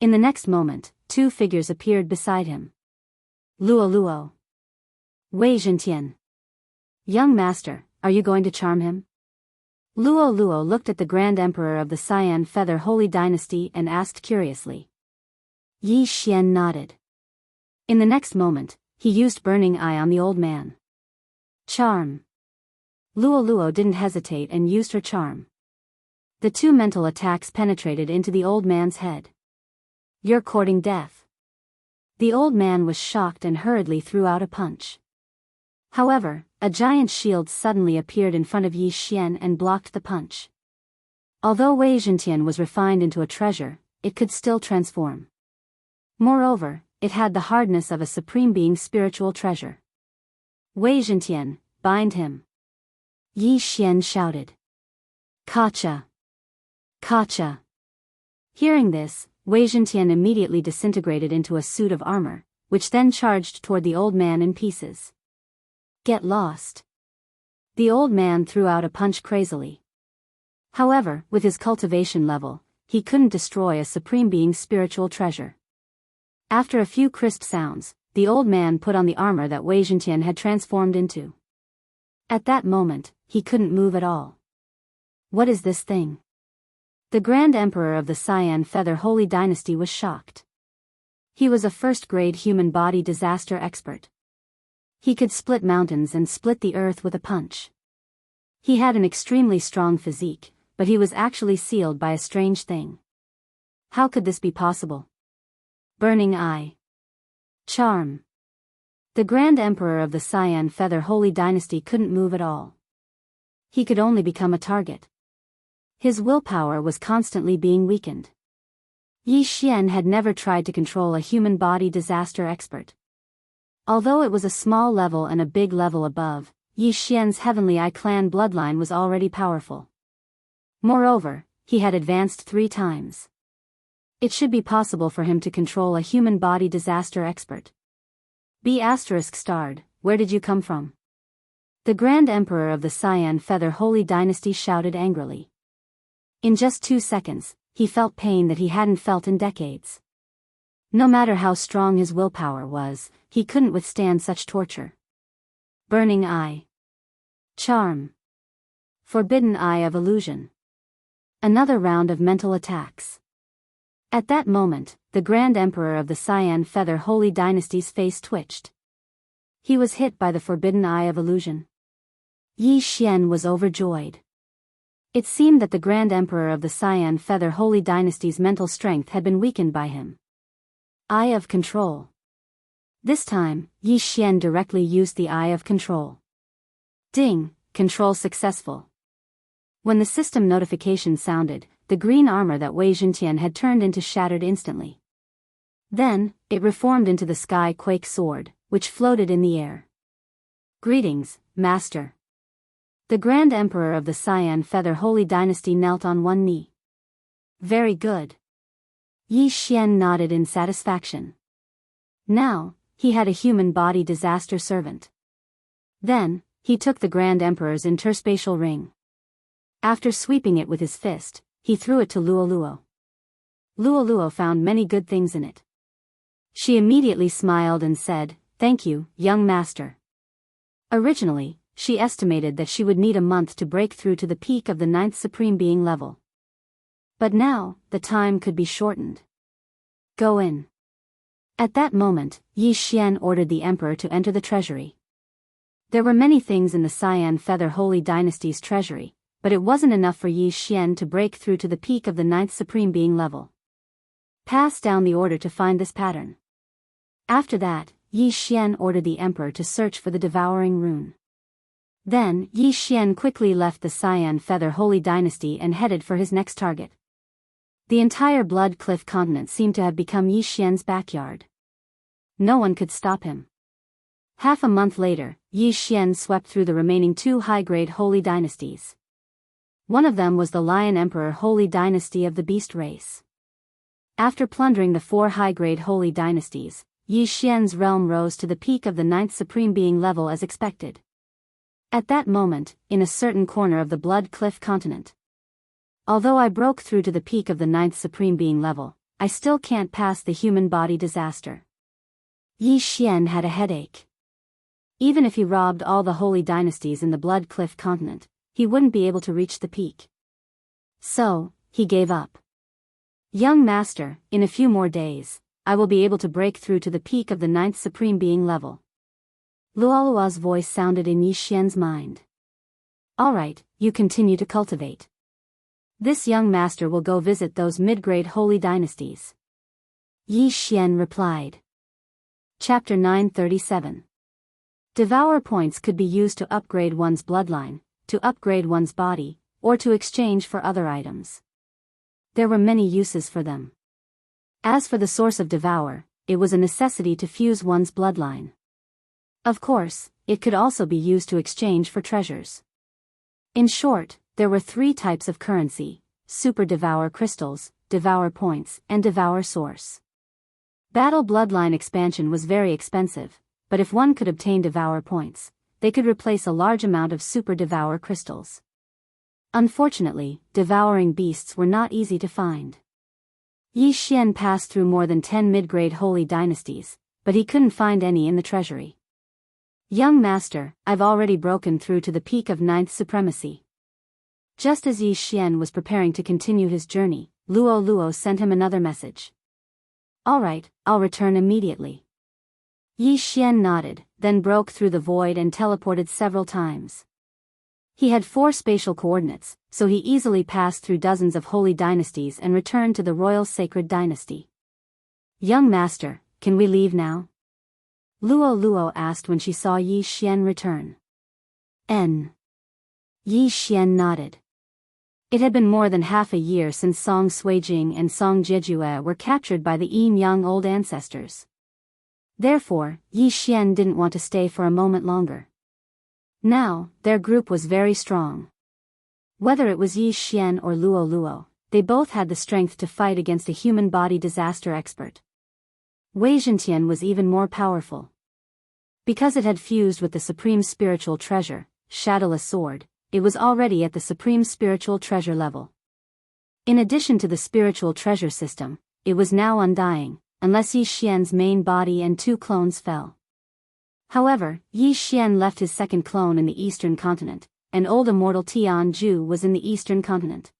In the next moment, two figures appeared beside him. Luo Luo. Wei Zhentian. Young master, are you going to charm him? Luo Luo looked at the Grand Emperor of the Cyan Feather Holy Dynasty and asked curiously. Yi Xian nodded. In the next moment, he used Burning Eye on the old man. Charm. Luo Luo didn't hesitate and used her charm. The two mental attacks penetrated into the old man's head. You're courting death. The old man was shocked and hurriedly threw out a punch. However, a giant shield suddenly appeared in front of Yi Xian and blocked the punch. Although Wei Zhentian was refined into a treasure, it could still transform. Moreover, it had the hardness of a supreme being's spiritual treasure. Wei Zhentian, bind him. Yi Xian shouted. Kacha! Kacha! Hearing this, Wei Zhentian immediately disintegrated into a suit of armor, which then charged toward the old man in pieces. Get lost. The old man threw out a punch crazily. However, with his cultivation level, he couldn't destroy a Supreme Being's spiritual treasure. After a few crisp sounds, the old man put on the armor that Wei Zhentian had transformed into. At that moment, he couldn't move at all. What is this thing? The Grand Emperor of the Cyan Feather Holy Dynasty was shocked. He was a first-grade human body disaster expert. He could split mountains and split the earth with a punch. He had an extremely strong physique, but he was actually sealed by a strange thing. How could this be possible? Burning Eye. Charm. The Grand Emperor of the Cyan Feather Holy Dynasty couldn't move at all. He could only become a target. His willpower was constantly being weakened. Yi Xian had never tried to control a human body disaster expert. Although it was a small level and a big level above, Yi Xian's Heavenly Eye clan bloodline was already powerful. Moreover, he had advanced 3 times. It should be possible for him to control a human body disaster expert. B****, where did you come from? The Grand Emperor of the Cyan Feather Holy Dynasty shouted angrily. In just 2 seconds, he felt pain that he hadn't felt in decades. No matter how strong his willpower was, he couldn't withstand such torture. Burning Eye. Charm. Forbidden Eye of Illusion. Another round of mental attacks. At that moment, the Grand Emperor of the Cyan Feather Holy Dynasty's face twitched. He was hit by the Forbidden Eye of Illusion. Yi Xian was overjoyed. It seemed that the Grand Emperor of the Cyan Feather Holy Dynasty's mental strength had been weakened by him. Eye of Control. This time, Yi Xian directly used the Eye of Control. Ding, control successful. When the system notification sounded, the green armor that Wei Zhentian had turned into shattered instantly. Then, it reformed into the Sky Quake Sword, which floated in the air. Greetings, Master. The Grand Emperor of the Cyan Feather Holy Dynasty knelt on one knee. Very good. Yi Xian nodded in satisfaction. Now, he had a human body disaster servant. Then, he took the Grand Emperor's interspatial ring. After sweeping it with his fist, he threw it to Luoluo. Luoluo found many good things in it. She immediately smiled and said, "Thank you, young master." Originally, she estimated that she would need a month to break through to the peak of the 9th Supreme Being level. But now, the time could be shortened. Go in. At that moment, Yi Xian ordered the emperor to enter the treasury. There were many things in the Cyan Feather Holy Dynasty's treasury, but it wasn't enough for Yi Xian to break through to the peak of the 9th Supreme Being level. Pass down the order to find this pattern. After that, Yi Xian ordered the emperor to search for the devouring rune. Then, Yi Xian quickly left the Cyan Feather Holy Dynasty and headed for his next target. The entire Blood Cliff continent seemed to have become Yi Xian's backyard. No one could stop him. Half a month later, Yi Xian swept through the remaining 2 high-grade holy dynasties. One of them was the Lion Emperor Holy Dynasty of the Beast Race. After plundering the 4 high-grade holy dynasties, Yi Xian's realm rose to the peak of the 9th Supreme Being level as expected. At that moment, in a certain corner of the Blood Cliff continent. Although I broke through to the peak of the 9th Supreme Being level, I still can't pass the human body disaster. Yi Xian had a headache. Even if he robbed all the holy dynasties in the Blood Cliff continent, he wouldn't be able to reach the peak. So, he gave up. Young master, in a few more days, I will be able to break through to the peak of the 9th Supreme Being level. Luoluo's voice sounded in Yi Xian's mind. Alright, you continue to cultivate. This young master will go visit those mid-grade holy dynasties. Yi Xian replied. Chapter 937. Devour points could be used to upgrade one's bloodline, to upgrade one's body, or to exchange for other items. There were many uses for them. As for the source of Devour, it was a necessity to fuse one's bloodline. Of course, it could also be used to exchange for treasures. In short, there were 3 types of currency: Super Devour Crystals, Devour Points, and Devour Source. Battle Bloodline expansion was very expensive, but if one could obtain Devour Points, they could replace a large amount of Super Devour Crystals. Unfortunately, devouring beasts were not easy to find. Yi Xian passed through more than 10 mid-grade holy dynasties, but he couldn't find any in the treasury. Young master, I've already broken through to the peak of 9th supremacy. Just as Yi Xian was preparing to continue his journey, Luo Luo sent him another message. Alright, I'll return immediately. Yi Xian nodded, then broke through the void and teleported several times. He had 4 spatial coordinates, so he easily passed through dozens of holy dynasties and returned to the royal sacred dynasty. Young master, can we leave now? Luo Luo asked when she saw Yi Xian return. Yi Xian nodded. It had been more than half a year since Song Suijing and Song Jiejue were captured by the Yin Yang old ancestors. Therefore, Yi Xian didn't want to stay for a moment longer. Now, their group was very strong. Whether it was Yi Xian or Luo Luo, they both had the strength to fight against a human body disaster expert. Wei Zhentian was even more powerful. Because it had fused with the supreme spiritual treasure, Shadowless Sword, it was already at the supreme spiritual treasure level. In addition to the spiritual treasure system, it was now undying, unless Yi Xian's main body and 2 clones fell. However, Yi Xian left his second clone in the eastern continent, and old immortal Tian Ju was in the eastern continent.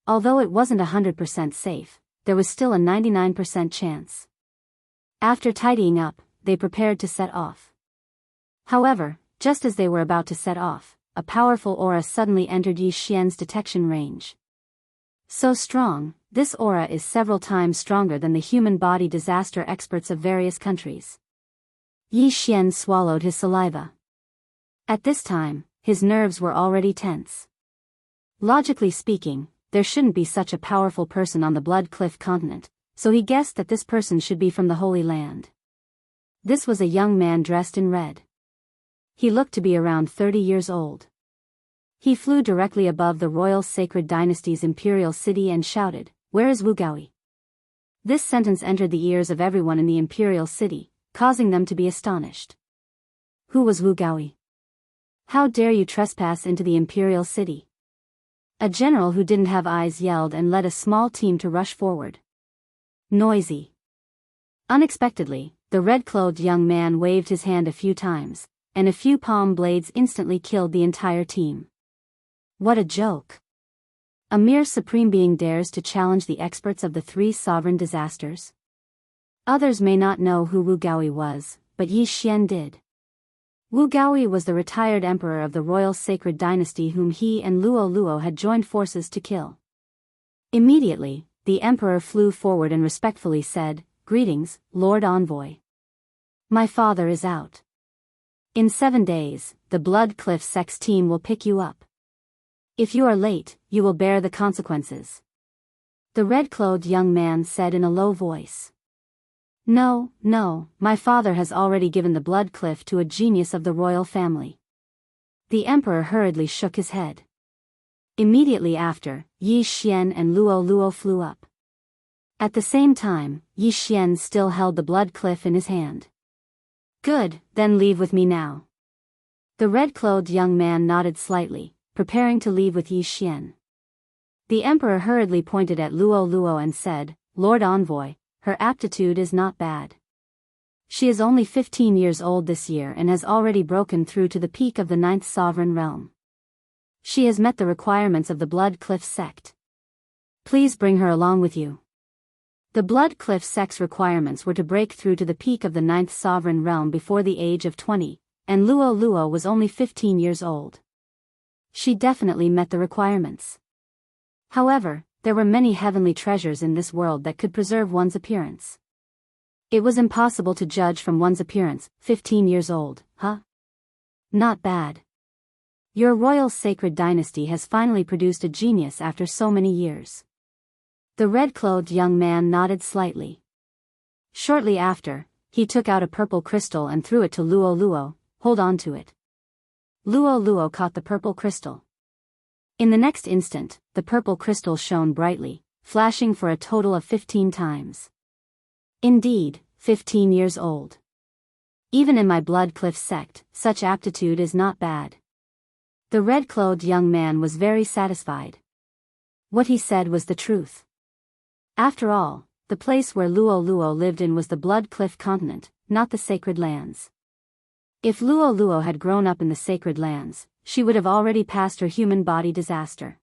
Although it wasn't 100% safe, there was still a 99% chance. After tidying up, they prepared to set off. However, just as they were about to set off, a powerful aura suddenly entered Yi Xian's detection range. So strong, this aura is several times stronger than the human body disaster experts of various countries. Yi Xian swallowed his saliva. At this time, his nerves were already tense. Logically speaking, there shouldn't be such a powerful person on the Blood Cliff continent, so he guessed that this person should be from the Holy Land. This was a young man dressed in red. He looked to be around 30 years old. He flew directly above the royal sacred dynasty's imperial city and shouted, "Where is Wu Gaoyi?" This sentence entered the ears of everyone in the imperial city, causing them to be astonished. Who was Wu Gaoyi? How dare you trespass into the imperial city? A general who didn't have eyes yelled and led a small team to rush forward. Noisy. Unexpectedly, the red-clothed young man waved his hand a few times, and a few palm blades instantly killed the entire team. What a joke! A mere supreme being dares to challenge the experts of the 3 sovereign disasters? Others may not know who Wu Gaoyi was, but Yi Xian did. Wu Gaoyi was the retired emperor of the royal sacred dynasty whom he and Luo Luo had joined forces to kill. Immediately, the emperor flew forward and respectfully said, "Greetings, Lord Envoy. My father is out. In 7 days, the Blood Cliff Sex team will pick you up. If you are late, you will bear the consequences." The red-clothed young man said in a low voice. No, my father has already given the Blood Cliff to a genius of the royal family." The emperor hurriedly shook his head. Immediately after, Yi Xian and Luo Luo flew up. At the same time, Yi Xian still held the Blood Cliff in his hand. "Good, then leave with me now." The red-clothed young man nodded slightly, preparing to leave with Yi Xian. The emperor hurriedly pointed at Luo Luo and said, "Lord Envoy, her aptitude is not bad. She is only 15 years old this year and has already broken through to the peak of the 9th sovereign realm. She has met the requirements of the Blood Cliff sect. Please bring her along with you." The Blood Cliff sect's requirements were to break through to the peak of the 9th sovereign realm before the age of 20, and Luo Luo was only 15 years old. She definitely met the requirements. However, there were many heavenly treasures in this world that could preserve one's appearance. It was impossible to judge from one's appearance. 15 years old, huh? Not bad. Your royal sacred dynasty has finally produced a genius after so many years. The red-clothed young man nodded slightly. Shortly after, he took out a purple crystal and threw it to Luo Luo. "Hold on to it." Luo Luo caught the purple crystal. In the next instant, the purple crystal shone brightly, flashing for a total of 15 times. Indeed, 15 years old. Even in my Blood Cliff sect, such aptitude is not bad. The red-clothed young man was very satisfied. What he said was the truth. After all, the place where Luo Luo lived in was the Blood Cliff continent, not the Sacred Lands. If Luo Luo had grown up in the Sacred Lands, she would have already passed her human body disaster.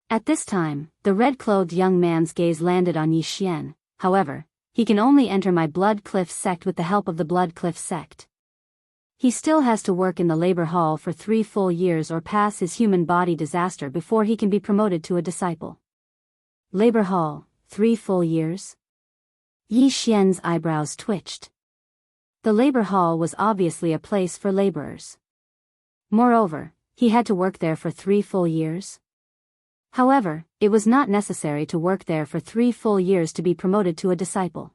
At this time, the red-clothed young man's gaze landed on Yi Xian. However, he can only enter my Blood Cliff sect with the help of the Blood Cliff sect. He still has to work in the labor hall for 3 full years or pass his human body disaster before he can be promoted to a disciple. Labor hall, 3 full years? Yi Xian's eyebrows twitched. The labor hall was obviously a place for laborers. Moreover, he had to work there for 3 full years. However, it was not necessary to work there for 3 full years to be promoted to a disciple.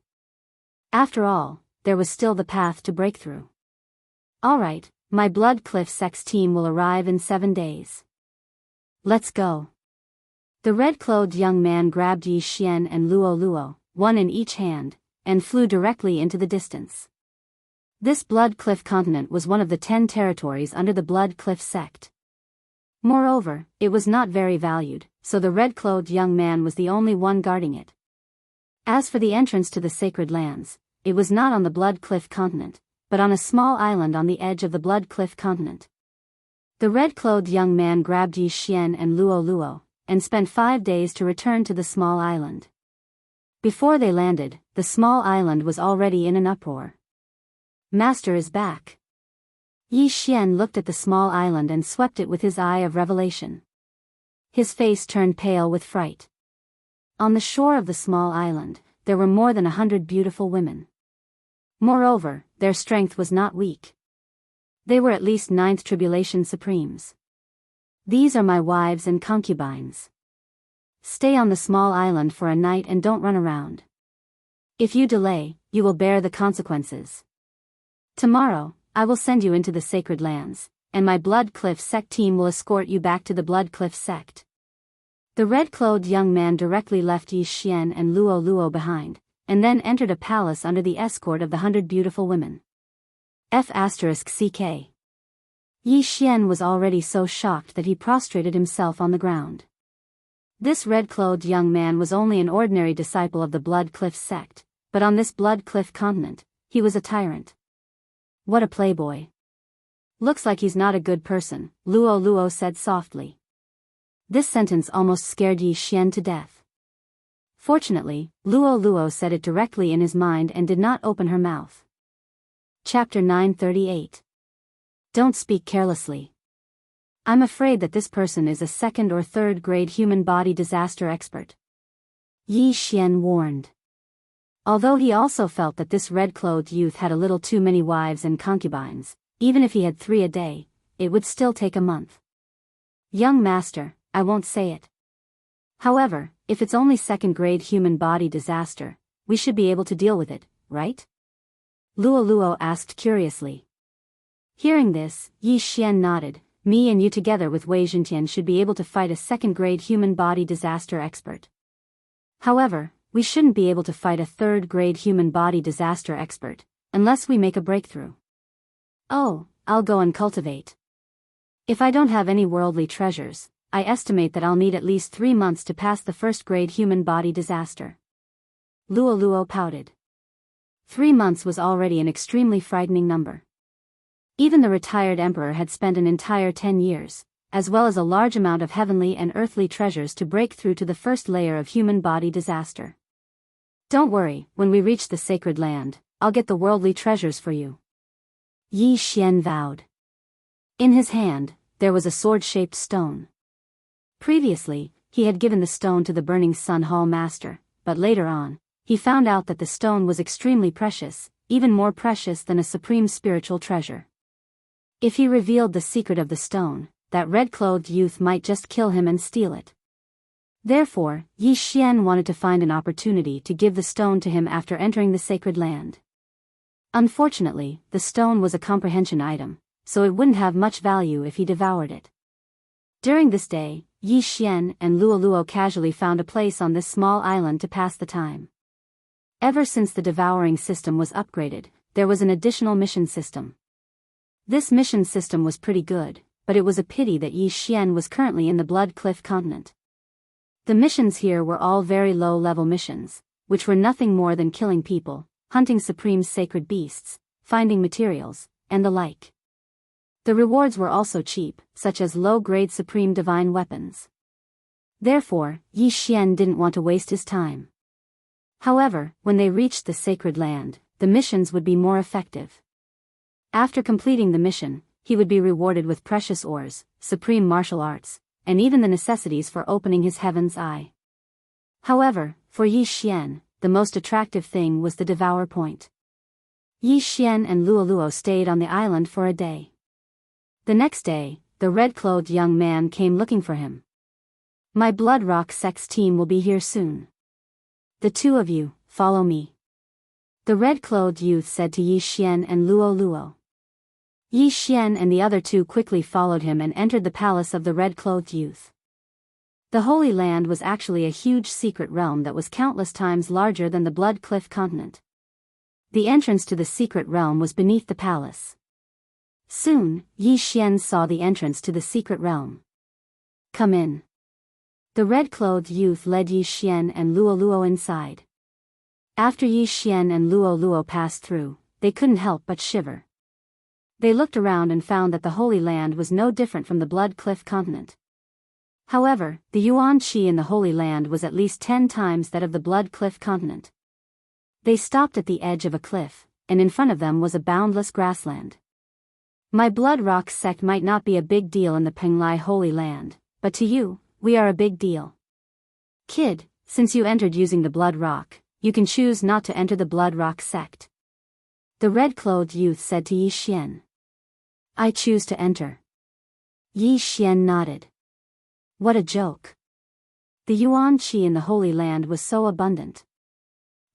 After all, there was still the path to breakthrough. Alright, my Blood Cliff Sect's team will arrive in 7 days. Let's go. The red-clothed young man grabbed Yi Xian and Luo Luo, one in each hand, and flew directly into the distance. This Blood Cliff continent was one of the 10 territories under the Blood Cliff sect. Moreover, it was not very valued, so the red-clothed young man was the only one guarding it. As for the entrance to the Sacred Lands, it was not on the Blood Cliff continent, but on a small island on the edge of the Blood Cliff continent. The red-clothed young man grabbed Yi Xian and Luo Luo, and spent 5 days to return to the small island. Before they landed, the small island was already in an uproar. Master is back. Yi Xian looked at the small island and swept it with his eye of revelation. His face turned pale with fright. On the shore of the small island, there were more than 100 beautiful women. Moreover, their strength was not weak. They were at least 9th Tribulation Supremes. These are my wives and concubines. Stay on the small island for a night and don't run around. If you delay, you will bear the consequences. Tomorrow, I will send you into the Sacred Lands, and my Blood Cliff sect team will escort you back to the Blood Cliff sect. The red-clothed young man directly left Yi Xian and Luo Luo behind, and then entered a palace under the escort of the 100 beautiful women. F***CK. Yi Xian was already so shocked that he prostrated himself on the ground. This red-clothed young man was only an ordinary disciple of the Blood Cliff sect, but on this Blood Cliff continent, he was a tyrant. What a playboy. Looks like he's not a good person, Luo Luo said softly. This sentence almost scared Yi Xian to death. Fortunately, Luo Luo said it directly in his mind and did not open her mouth. Chapter 938. Don't speak carelessly. I'm afraid that this person is a 2nd or 3rd grade human body disaster expert. Yi Xian warned. Although he also felt that this red-clothed youth had a little too many wives and concubines, even if he had 3 a day, it would still take a month. Young master, I won't say it. However, if it's only 2nd grade human body disaster, we should be able to deal with it, right? Luo Luo asked curiously. Hearing this, Yi Xian nodded. Me and you together with Wei Zhentian should be able to fight a 2nd grade human body disaster expert. However, we shouldn't be able to fight a 3rd grade human body disaster expert, unless we make a breakthrough. Oh, I'll go and cultivate. If I don't have any worldly treasures, I estimate that I'll need at least 3 months to pass the 1st grade human body disaster. Luo Luo pouted. 3 months was already an extremely frightening number. Even the retired emperor had spent an entire 10 years, as well as a large amount of heavenly and earthly treasures to break through to the 1st layer of human body disaster. Don't worry, when we reach the Sacred Land, I'll get the worldly treasures for you. Yi Xian vowed. In his hand, there was a sword-shaped stone. Previously, he had given the stone to the Burning Sun Hall Master, but later on, he found out that the stone was extremely precious, even more precious than a supreme spiritual treasure. If he revealed the secret of the stone, that red-clothed youth might just kill him and steal it. Therefore, Yi Xian wanted to find an opportunity to give the stone to him after entering the Sacred Land. Unfortunately, the stone was a comprehension item, so it wouldn't have much value if he devoured it. During this day, Yi Xian and Luo Luo casually found a place on this small island to pass the time. Ever since the devouring system was upgraded, there was an additional mission system. This mission system was pretty good, but it was a pity that Yi Xian was currently in the Blood Cliff continent. The missions here were all very low-level missions, which were nothing more than killing people, hunting supreme sacred beasts, finding materials, and the like. The rewards were also cheap, such as low-grade supreme divine weapons. Therefore, Yi Xian didn't want to waste his time. However, when they reached the sacred land, the missions would be more effective. After completing the mission, he would be rewarded with precious ores, supreme martial arts, and even the necessities for opening his heaven's eye. However, for Yi Xian, the most attractive thing was the Devourer point. Yi Xian and Luoluo stayed on the island for a day. The next day, the red-clothed young man came looking for him. My Blood Rock Sect's team will be here soon. The two of you, follow me. The red-clothed youth said to Yi Xian and Luoluo. Yi Xian and the other two quickly followed him and entered the palace of the red-clothed youth. The Holy Land was actually a huge secret realm that was countless times larger than the Blood Cliff continent. The entrance to the secret realm was beneath the palace. Soon, Yi Xian saw the entrance to the secret realm. Come in. The red-clothed youth led Yi Xian and Luoluo inside. After Yi Xian and Luoluo passed through, they couldn't help but shiver. They looked around and found that the Holy Land was no different from the Blood Cliff continent. However, the yuan qi in the Holy Land was at least 10 times that of the Blood Cliff continent. They stopped at the edge of a cliff, and in front of them was a boundless grassland. My Blood Rock sect might not be a big deal in the Penglai Holy Land, but to you, we are a big deal. Kid, since you entered using the Blood Rock, you can choose not to enter the Blood Rock sect. The red-clothed youth said to Yi Xian. I choose to enter. Yi Xian nodded. What a joke. The yuan qi in the Holy Land was so abundant.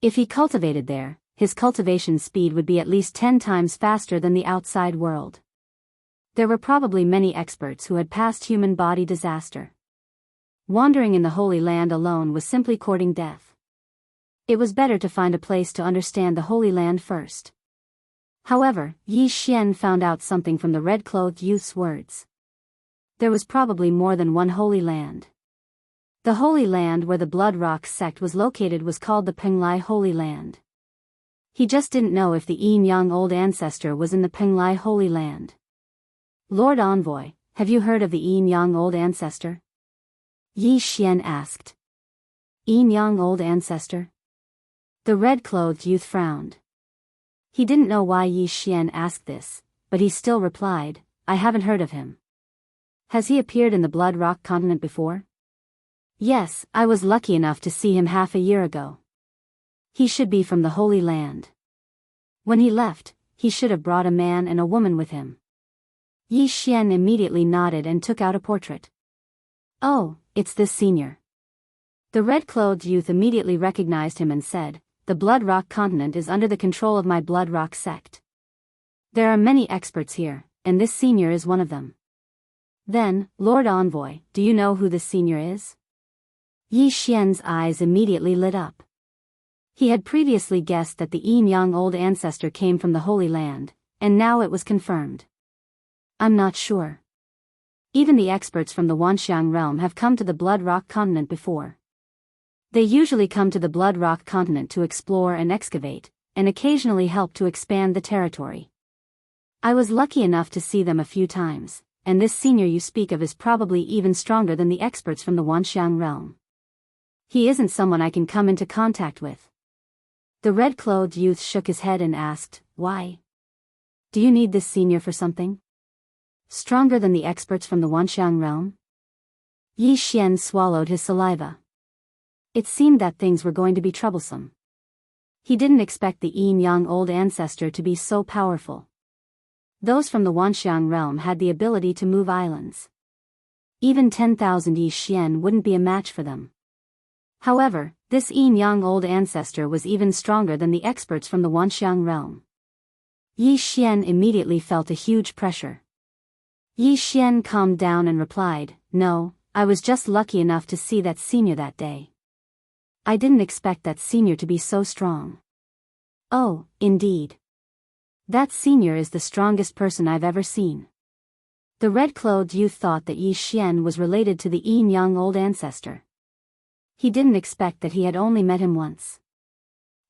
If he cultivated there, his cultivation speed would be at least 10 times faster than the outside world. There were probably many experts who had passed human body disaster. Wandering in the Holy Land alone was simply courting death. It was better to find a place to understand the Holy Land first. However, Yi Xian found out something from the red-clothed youth's words. There was probably more than one Holy Land. The Holy Land where the Blood Rock sect was located was called the Penglai Holy Land. He just didn't know if the Yin Yang Old Ancestor was in the Penglai Holy Land. Lord Envoy, have you heard of the Yin Yang Old Ancestor? Yi Xian asked. Yin Yang Old Ancestor? The red-clothed youth frowned. He didn't know why Yi Xian asked this, but he still replied, I haven't heard of him. Has he appeared in the Blood Rock continent before? Yes, I was lucky enough to see him half a year ago. He should be from the Holy Land. When he left, he should have brought a man and a woman with him. Yi Xian immediately nodded and took out a portrait. Oh, it's this senior. The red-clothed youth immediately recognized him and said, the Blood Rock continent is under the control of my Blood Rock sect. There are many experts here, and this senior is one of them. Then, Lord Envoy, do you know who this senior is? Yi Xian's eyes immediately lit up. He had previously guessed that the Yin Yang Old Ancestor came from the Holy Land, and now it was confirmed. I'm not sure. Even the experts from the Wanxiang realm have come to the Blood Rock continent before. They usually come to the Blood Rock continent to explore and excavate, and occasionally help to expand the territory. I was lucky enough to see them a few times, and this senior you speak of is probably even stronger than the experts from the Wanxiang realm. He isn't someone I can come into contact with. The red-clothed youth shook his head and asked, why? Do you need this senior for something? Stronger than the experts from the Wanxiang realm? Yi Xian swallowed his saliva. It seemed that things were going to be troublesome. He didn't expect the Yin Yang Old Ancestor to be so powerful. Those from the Wanxiang realm had the ability to move islands. Even 10,000 Yi Xian wouldn't be a match for them. However, this Yin Yang Old Ancestor was even stronger than the experts from the Wanxiang realm. Yi Xian immediately felt a huge pressure. Yi Xian calmed down and replied, no, I was just lucky enough to see that senior that day. I didn't expect that senior to be so strong. Oh, indeed. That senior is the strongest person I've ever seen. The red-clothed youth thought that Yi Xian was related to the yin-yang old ancestor. He didn't expect that he had only met him once.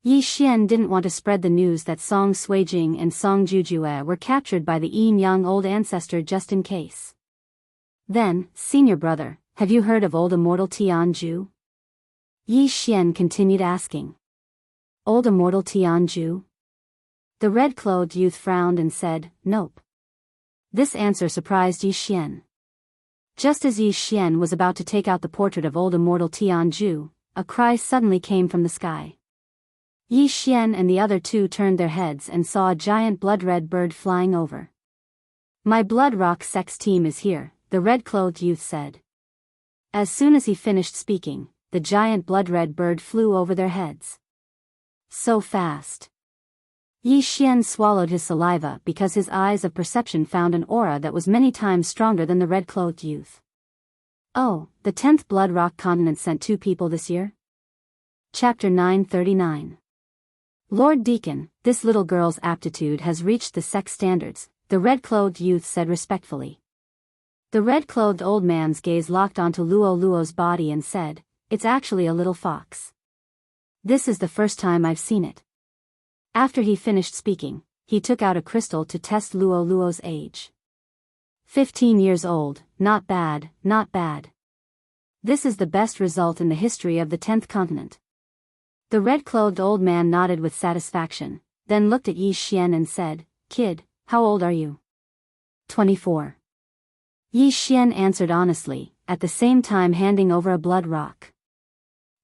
Yi Xian didn't want to spread the news that Song Suijing and Song Jujue were captured by the yin-yang old ancestor just in case. Then, senior brother, have you heard of old immortal Tianju? Yi Xian continued asking. Old immortal Tianju? The red-clothed youth frowned and said, nope. This answer surprised Yi Xian. Just as Yi Xian was about to take out the portrait of old immortal Tianju, a cry suddenly came from the sky. Yi Xian and the other two turned their heads and saw a giant blood-red bird flying over. My Blood Rock Sex team is here, the red-clothed youth said. As soon as he finished speaking, the giant blood-red bird flew over their heads. So fast. Yi Xian swallowed his saliva because his eyes of perception found an aura that was many times stronger than the red-clothed youth. Oh, the 10th Blood Rock continent sent 2 people this year? Chapter 939. Lord Deacon, this little girl's aptitude has reached the sex standards, the red-clothed youth said respectfully. The red-clothed old man's gaze locked onto Luo Luo's body and said, it's actually a little fox. This is the first time I've seen it. After he finished speaking, he took out a crystal to test Luo Luo's age. 15 years old, not bad, not bad. This is the best result in the history of the 10th continent. The red-clothed old man nodded with satisfaction, then looked at Yi Xian and said, Kid, how old are you? 24. Yi Xian answered honestly, at the same time handing over a blood rock.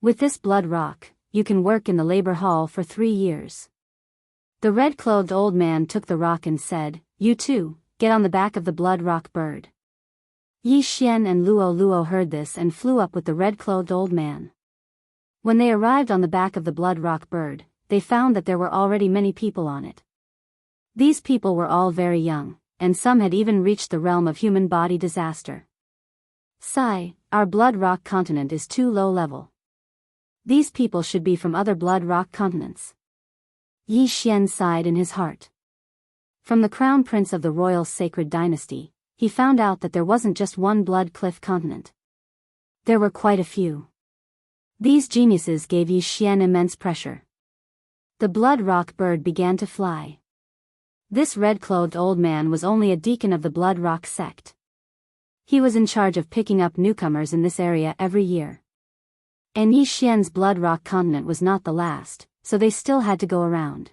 With this blood rock, you can work in the labor hall for 3 years. The red-clothed old man took the rock and said, you too, get on the back of the blood rock bird. Yi Xian and Luo Luo heard this and flew up with the red-clothed old man. When they arrived on the back of the blood rock bird, they found that there were already many people on it. These people were all very young, and some had even reached the realm of human body disaster. Sigh, our blood rock continent is too low level. These people should be from other blood rock continents. Yi Xian sighed in his heart. From the crown prince of the royal sacred dynasty, he found out that there wasn't just one blood cliff continent. There were quite a few. These geniuses gave Yi Xian immense pressure. The blood rock bird began to fly. This red-clothed old man was only a deacon of the blood rock sect. He was in charge of picking up newcomers in this area every year. And Yi Xian's blood rock continent was not the last, so they still had to go around.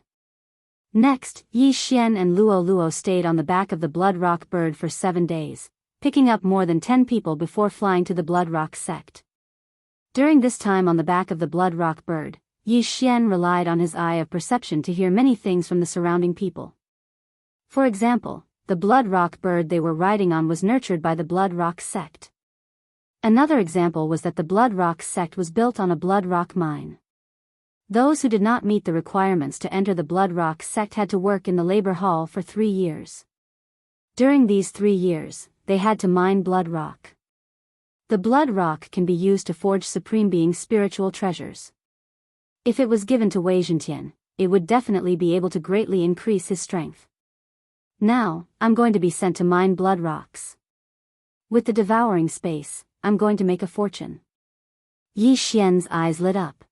Next, Yi Xian and Luo Luo stayed on the back of the blood rock bird for 7 days, picking up more than 10 people before flying to the blood rock sect. During this time on the back of the blood rock bird, Yi Xian relied on his eye of perception to hear many things from the surrounding people. For example, the blood rock bird they were riding on was nurtured by the blood rock sect. Another example was that the blood rock sect was built on a blood rock mine. Those who did not meet the requirements to enter the blood rock sect had to work in the labor hall for 3 years. During these 3 years, they had to mine blood rock. The blood rock can be used to forge Supreme Being's spiritual treasures. If it was given to Wei Zhentian, it would definitely be able to greatly increase his strength. Now, I'm going to be sent to mine blood rocks. With the devouring space, I'm going to make a fortune. Yi Xian's eyes lit up.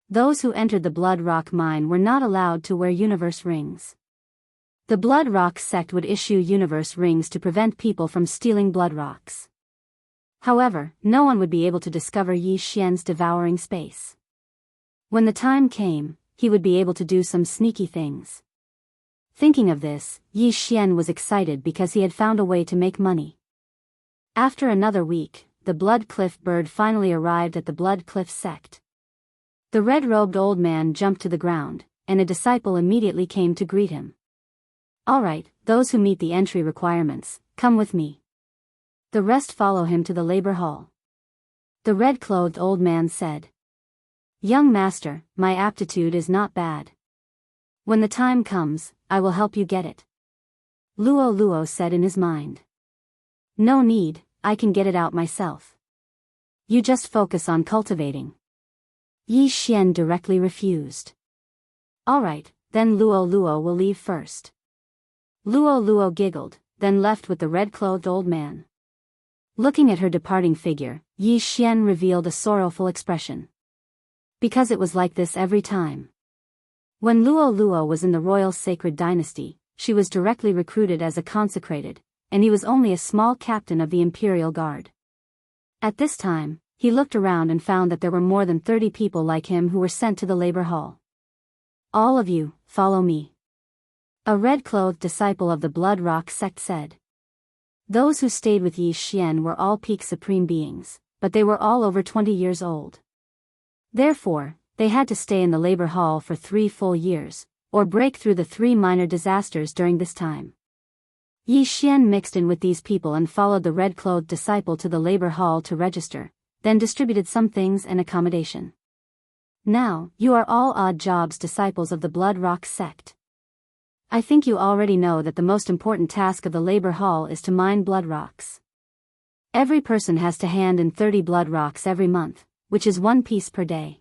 Those who entered the blood rock mine were not allowed to wear universe rings. The blood rock sect would issue universe rings to prevent people from stealing blood rocks. However, no one would be able to discover Yi Xian's devouring space. When the time came, he would be able to do some sneaky things. Thinking of this, Yi Xian was excited because he had found a way to make money. After another week, the Blood Cliff bird finally arrived at the Blood Cliff sect. The red-robed old man jumped to the ground, and a disciple immediately came to greet him. All right, those who meet the entry requirements, come with me. The rest follow him to the labor hall. The red-clothed old man said, Young master, my aptitude is not bad. When the time comes, I will help you get it. Luo Luo said in his mind. No need, I can get it out myself. You just focus on cultivating. Yi Xian directly refused. All right, then Luo Luo will leave first. Luo Luo giggled, then left with the red-clothed old man. Looking at her departing figure, Yi Xian revealed a sorrowful expression. Because it was like this every time. When Luo Luo was in the royal sacred dynasty, she was directly recruited as a consecrated, and he was only a small captain of the imperial guard. At this time, he looked around and found that there were more than 30 people like him who were sent to the labor hall. All of you, follow me. A red-clothed disciple of the Blood Rock sect said. Those who stayed with Yi Xian were all peak supreme beings, but they were all over 20 years old. Therefore, they had to stay in the labor hall for 3 full years, or break through the 3 minor disasters during this time. Yi Xian mixed in with these people and followed the red-clothed disciple to the labor hall to register, then distributed some things and accommodation. Now, you are all odd jobs disciples of the Blood Rock sect. I think you already know that the most important task of the labor hall is to mine blood rocks. Every person has to hand in 30 blood rocks every month, which is 1 piece per day.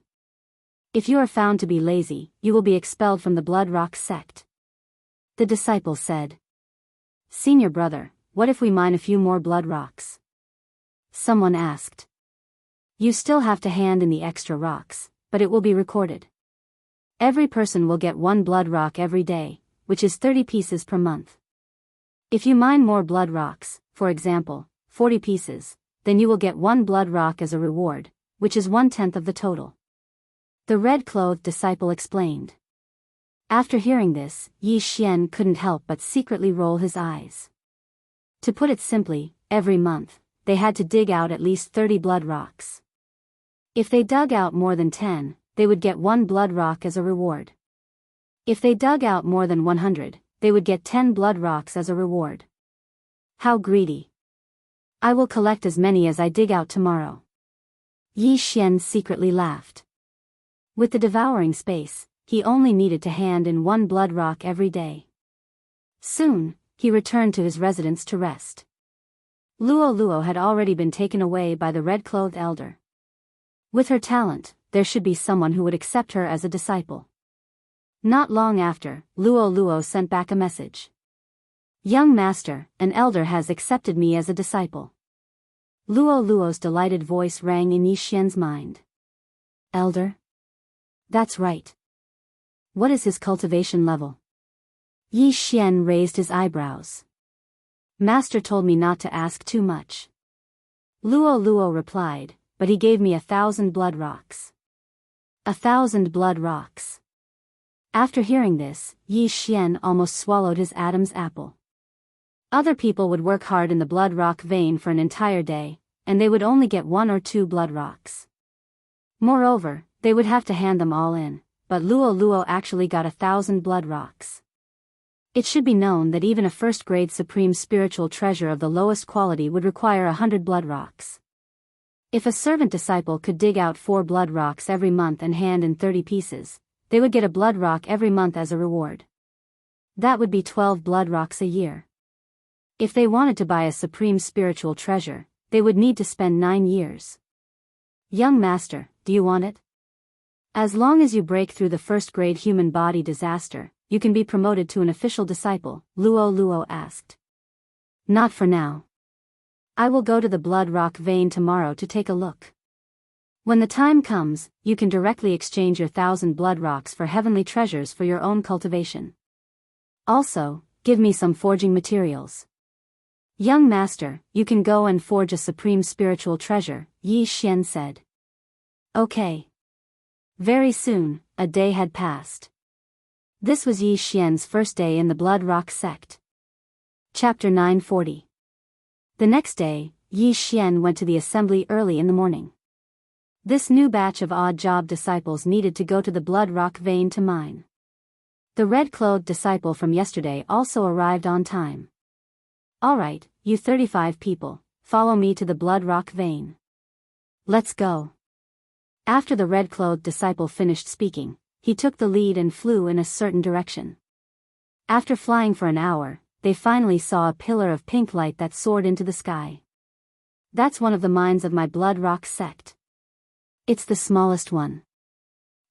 If you are found to be lazy, you will be expelled from the Blood Rock sect. The disciple said. Senior brother, what if we mine a few more blood rocks? Someone asked. You still have to hand in the extra rocks, but it will be recorded. Every person will get 1 blood rock every day, which is 30 pieces per month. If you mine more blood rocks, for example, 40 pieces, then you will get 1 blood rock as a reward, which is 1/10 of the total. The red-clothed disciple explained. After hearing this, Yi Xian couldn't help but secretly roll his eyes. To put it simply, every month, they had to dig out at least 30 blood rocks. If they dug out more than 10, they would get 1 blood rock as a reward. If they dug out more than 100, they would get 10 blood rocks as a reward. How greedy. I will collect as many as I dig out tomorrow. Yi Xian secretly laughed. With the devouring space, he only needed to hand in 1 blood rock every day. Soon, he returned to his residence to rest. Luo Luo had already been taken away by the red-clothed elder. With her talent, there should be someone who would accept her as a disciple. Not long after, Luo Luo sent back a message. Young master, an elder has accepted me as a disciple. Luo Luo's delighted voice rang in Yi Xian's mind. Elder? That's right. What is his cultivation level? Yi Xian raised his eyebrows. Master told me not to ask too much. Luo Luo replied, but he gave me 1,000 blood rocks. 1,000 blood rocks. After hearing this, Yi Xian almost swallowed his Adam's apple. Other people would work hard in the blood rock vein for an entire day, and they would only get 1 or 2 blood rocks. Moreover, they would have to hand them all in, but Luo Luo actually got 1,000 blood rocks. It should be known that even a first-grade supreme spiritual treasure of the lowest quality would require 100 blood rocks. If a servant disciple could dig out 4 blood rocks every month and hand in 30 pieces, they would get a blood rock every month as a reward. That would be 12 blood rocks a year. If they wanted to buy a supreme spiritual treasure, they would need to spend 9 years. Young master, do you want it? As long as you break through the first-grade human body disaster, you can be promoted to an official disciple, Luo Luo asked. Not for now. I will go to the blood rock vein tomorrow to take a look. When the time comes, you can directly exchange your 1,000 blood rocks for heavenly treasures for your own cultivation. Also, give me some forging materials. Young master, you can go and forge a supreme spiritual treasure, Yi Xian said. Okay. Very soon, a day had passed. This was Yi Xian's first day in the Blood Rock sect. Chapter 940. The next day, Yi Xian went to the assembly early in the morning. This new batch of odd job disciples needed to go to the Blood Rock vein to mine. The red-clothed disciple from yesterday also arrived on time. Alright, you 35 people, follow me to the Blood Rock vein. Let's go. After the red-clothed disciple finished speaking, he took the lead and flew in a certain direction. After flying for an hour, they finally saw a pillar of pink light that soared into the sky. That's one of the mines of my Blood Rock sect. It's the smallest one.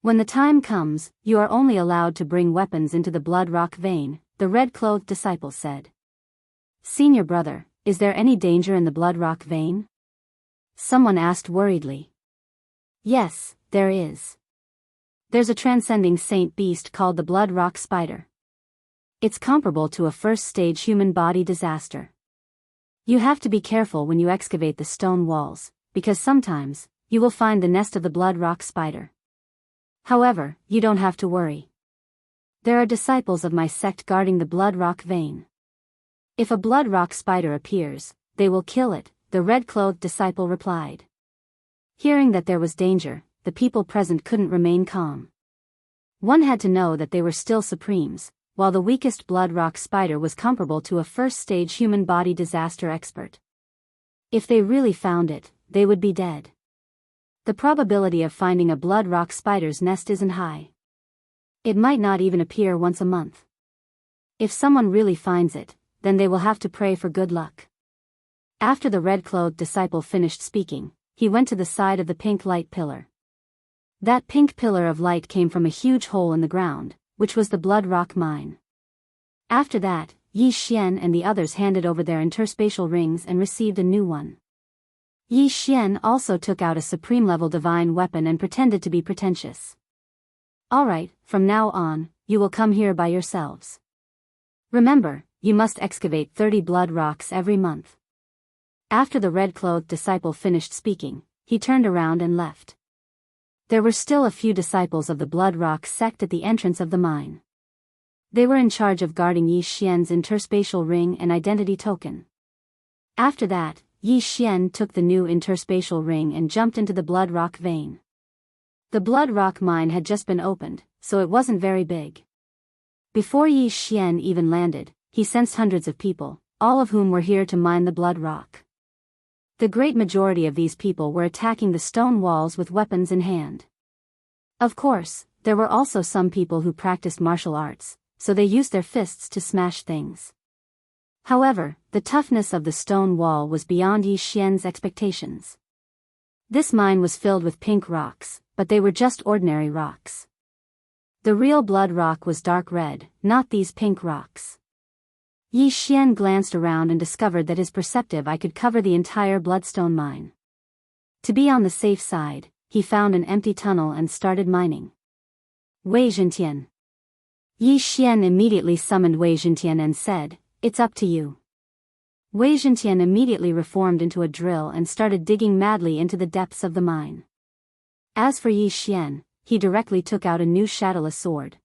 When the time comes, you are only allowed to bring weapons into the Blood Rock vein, the red-clothed disciple said. Senior brother, is there any danger in the blood rock vein? Someone asked worriedly. Yes, there is. There's a transcending saint beast called the blood rock spider. It's comparable to a first-stage human body disaster. You have to be careful when you excavate the stone walls, because sometimes, you will find the nest of the blood rock spider. However, you don't have to worry. There are disciples of my sect guarding the blood rock vein. If a blood rock spider appears, they will kill it, the red-clothed disciple replied. Hearing that there was danger, the people present couldn't remain calm. One had to know that they were still supremes, while the weakest blood rock spider was comparable to a first-stage human body disaster expert. If they really found it, they would be dead. The probability of finding a blood rock spider's nest isn't high. It might not even appear once a month. If someone really finds it, then they will have to pray for good luck. After the red-clothed disciple finished speaking, he went to the side of the pink light pillar. That pink pillar of light came from a huge hole in the ground, which was the blood rock mine. After that, Yi Xian and the others handed over their interspatial rings and received a new one. Yi Xian also took out a supreme-level divine weapon and pretended to be pretentious. Alright, from now on, you will come here by yourselves. Remember, you must excavate 30 blood rocks every month. After the red-clothed disciple finished speaking, he turned around and left. There were still a few disciples of the blood rock sect at the entrance of the mine. They were in charge of guarding Yi Xian's interspatial ring and identity token. After that, Yi Xian took the new interspatial ring and jumped into the blood rock vein. The blood rock mine had just been opened, so it wasn't very big. Before Yi Xian even landed, he sensed hundreds of people, all of whom were here to mine the blood rock. The great majority of these people were attacking the stone walls with weapons in hand. Of course, there were also some people who practiced martial arts, so they used their fists to smash things. However, the toughness of the stone wall was beyond Yi Xian's expectations. This mine was filled with pink rocks, but they were just ordinary rocks. The real blood rock was dark red, not these pink rocks. Yi Xian glanced around and discovered that his perceptive eye could cover the entire bloodstone mine. To be on the safe side, he found an empty tunnel and started mining. Wei Zhentian. Yi Xian immediately summoned Wei Zhentian and said, "It's up to you." Wei Zhentian immediately reformed into a drill and started digging madly into the depths of the mine. As for Yi Xian, he directly took out a new shadowless sword.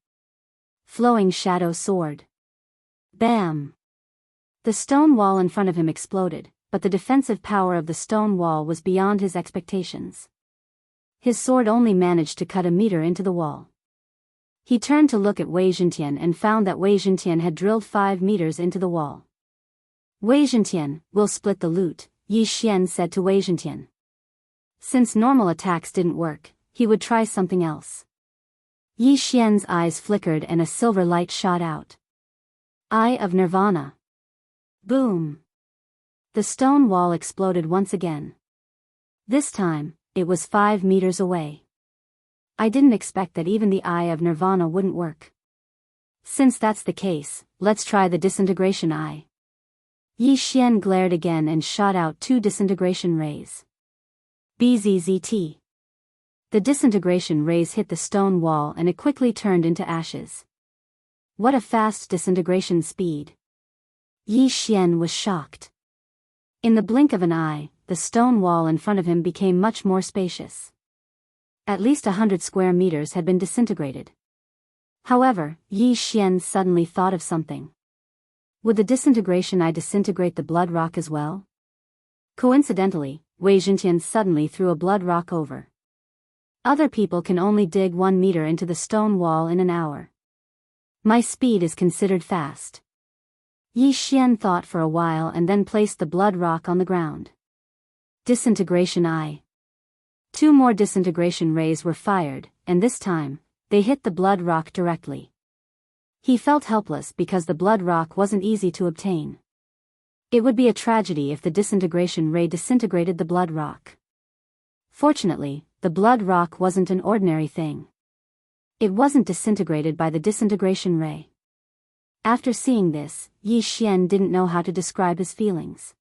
Flowing shadow sword. Bam! The stone wall in front of him exploded, but the defensive power of the stone wall was beyond his expectations. His sword only managed to cut a meter into the wall. He turned to look at Wei Zhentian and found that Wei Zhentian had drilled 5 meters into the wall. Wei Zhentian, we'll split the loot, Yi Xian said to Wei Zhentian. Since normal attacks didn't work, he would try something else. Yi Xian's eyes flickered and a silver light shot out. Eye of Nirvana. Boom! The stone wall exploded once again. This time, it was 5 meters away. I didn't expect that even the Eye of Nirvana wouldn't work. Since that's the case, let's try the disintegration eye. Yi Xian glared again and shot out 2 disintegration rays. BZZT. The disintegration rays hit the stone wall and it quickly turned into ashes. What a fast disintegration speed. Yi Xian was shocked. In the blink of an eye, the stone wall in front of him became much more spacious. At least 100 square meters had been disintegrated. However, Yi Xian suddenly thought of something. Would the disintegration eye disintegrate the blood rock as well? Coincidentally, Wei Zhentian suddenly threw a blood rock over. Other people can only dig 1 meter into the stone wall in an hour. My speed is considered fast. Yi Xian thought for a while and then placed the blood rock on the ground. Disintegration eye. 2 more disintegration rays were fired, and this time, they hit the blood rock directly. He felt helpless because the blood rock wasn't easy to obtain. It would be a tragedy if the disintegration ray disintegrated the blood rock. Fortunately, the blood rock wasn't an ordinary thing. It wasn't disintegrated by the disintegration ray. After seeing this, Yi Xian didn't know how to describe his feelings.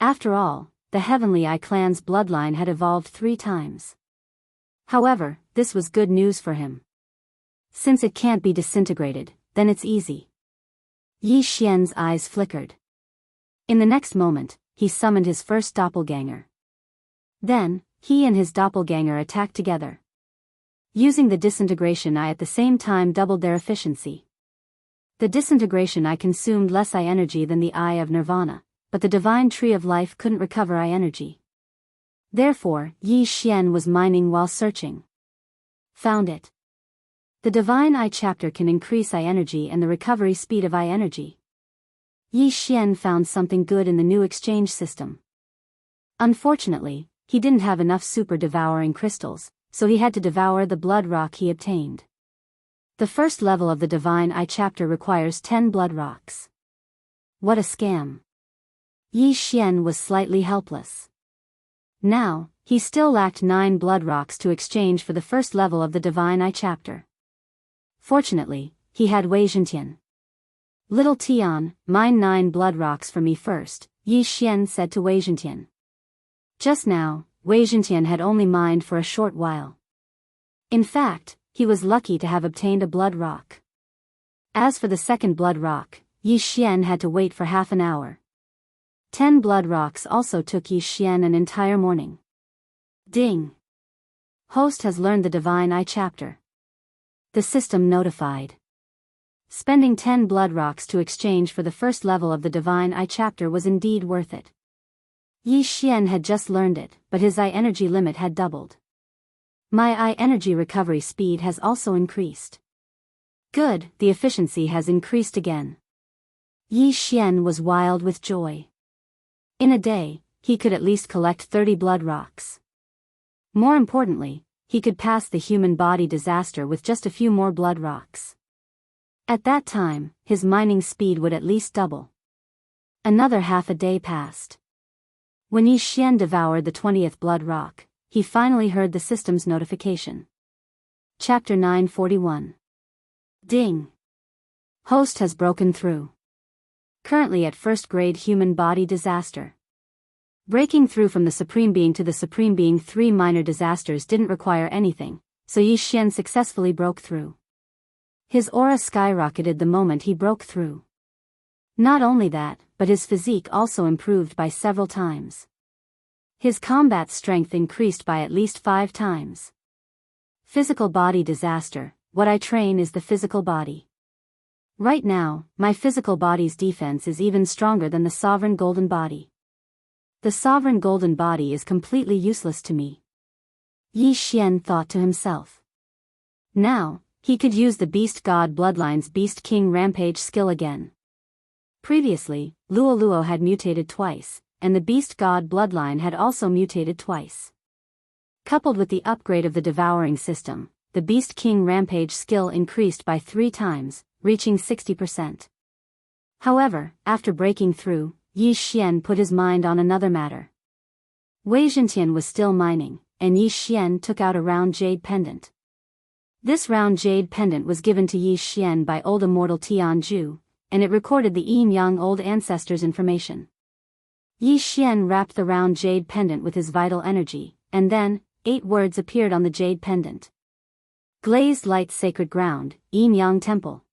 After all, the Heavenly Eye clan's bloodline had evolved 3 times. However, this was good news for him. Since it can't be disintegrated, then it's easy. Yi Xian's eyes flickered. In the next moment, he summoned his first doppelganger. Then, he and his doppelganger attacked together. Using the disintegration eye at the same time doubled their efficiency. The disintegration eye consumed less eye energy than the eye of nirvana, but the divine tree of life couldn't recover eye energy. Therefore, Yi Xian was mining while searching. Found it. The divine eye chapter can increase eye energy and the recovery speed of eye energy. Yi Xian found something good in the new exchange system. Unfortunately, he didn't have enough super devouring crystals, so he had to devour the blood rock he obtained. The first level of the Divine Eye chapter requires 10 blood rocks. What a scam. Yi Xian was slightly helpless. Now, he still lacked 9 blood rocks to exchange for the first level of the Divine Eye chapter. Fortunately, he had Wei Zhentian. Little Tian, mine 9 blood rocks for me first, Yi Xian said to Wei Zhentian. Just now, Wei Zhentian had only mined for a short while. In fact, he was lucky to have obtained a blood rock. As for the second blood rock, Yi Xian had to wait for half an hour. 10 blood rocks also took Yi Xian an entire morning. Ding! Host has learned the Divine Eye chapter. The system notified. Spending 10 blood rocks to exchange for the first level of the Divine Eye chapter was indeed worth it. Yi Xian had just learned it, but his eye energy limit had doubled. My eye energy recovery speed has also increased. Good, the efficiency has increased again. Yi Xian was wild with joy. In a day, he could at least collect 30 blood rocks. More importantly, he could pass the human body disaster with just a few more blood rocks. At that time, his mining speed would at least double. Another half a day passed. When Yi Xian devoured the 20th blood rock, he finally heard the system's notification. Chapter 941. Ding! Host has broken through. Currently at first grade human body disaster. Breaking through from the Supreme Being to the Supreme Being, 3 minor disasters didn't require anything, so Yi Xian successfully broke through. His aura skyrocketed the moment he broke through. Not only that, but his physique also improved by several times. His combat strength increased by at least 5 times. Physical body disaster, what I train is the physical body. Right now, my physical body's defense is even stronger than the sovereign golden body. The sovereign golden body is completely useless to me. Yi Xian thought to himself. Now, he could use the Beast God Bloodline's Beast King Rampage skill again. Previously, Luo had mutated twice, and the Beast God Bloodline had also mutated twice. Coupled with the upgrade of the Devouring system, the Beast King Rampage skill increased by 3 times, reaching 60%. However, after breaking through, Yi Xian put his mind on another matter. Wei Zhentian was still mining, and Yi Xian took out a round jade pendant. This round jade pendant was given to Yi Xian by old immortal Tianju, and it recorded the Yin Yang old ancestors' information. Yi Xian wrapped the round jade pendant with his vital energy, and then, 8 words appeared on the jade pendant. Glazed light sacred ground, Yin Yang temple.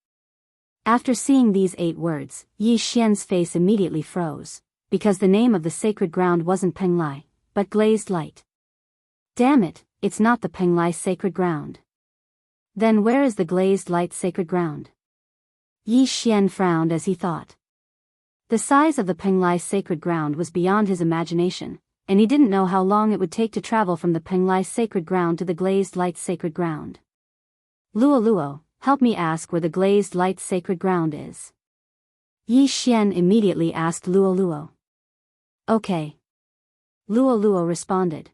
After seeing these 8 words, Yi Xian's face immediately froze, because the name of the sacred ground wasn't Penglai, but glazed light. Damn it, it's not the Penglai sacred ground. Then where is the glazed light sacred ground? Yi Xian frowned as he thought. The size of the Penglai sacred ground was beyond his imagination, and he didn't know how long it would take to travel from the Penglai sacred ground to the glazed light sacred ground. Luo, help me ask where the glazed light sacred ground is. Yi Xian immediately asked Luo. Okay. Luo responded.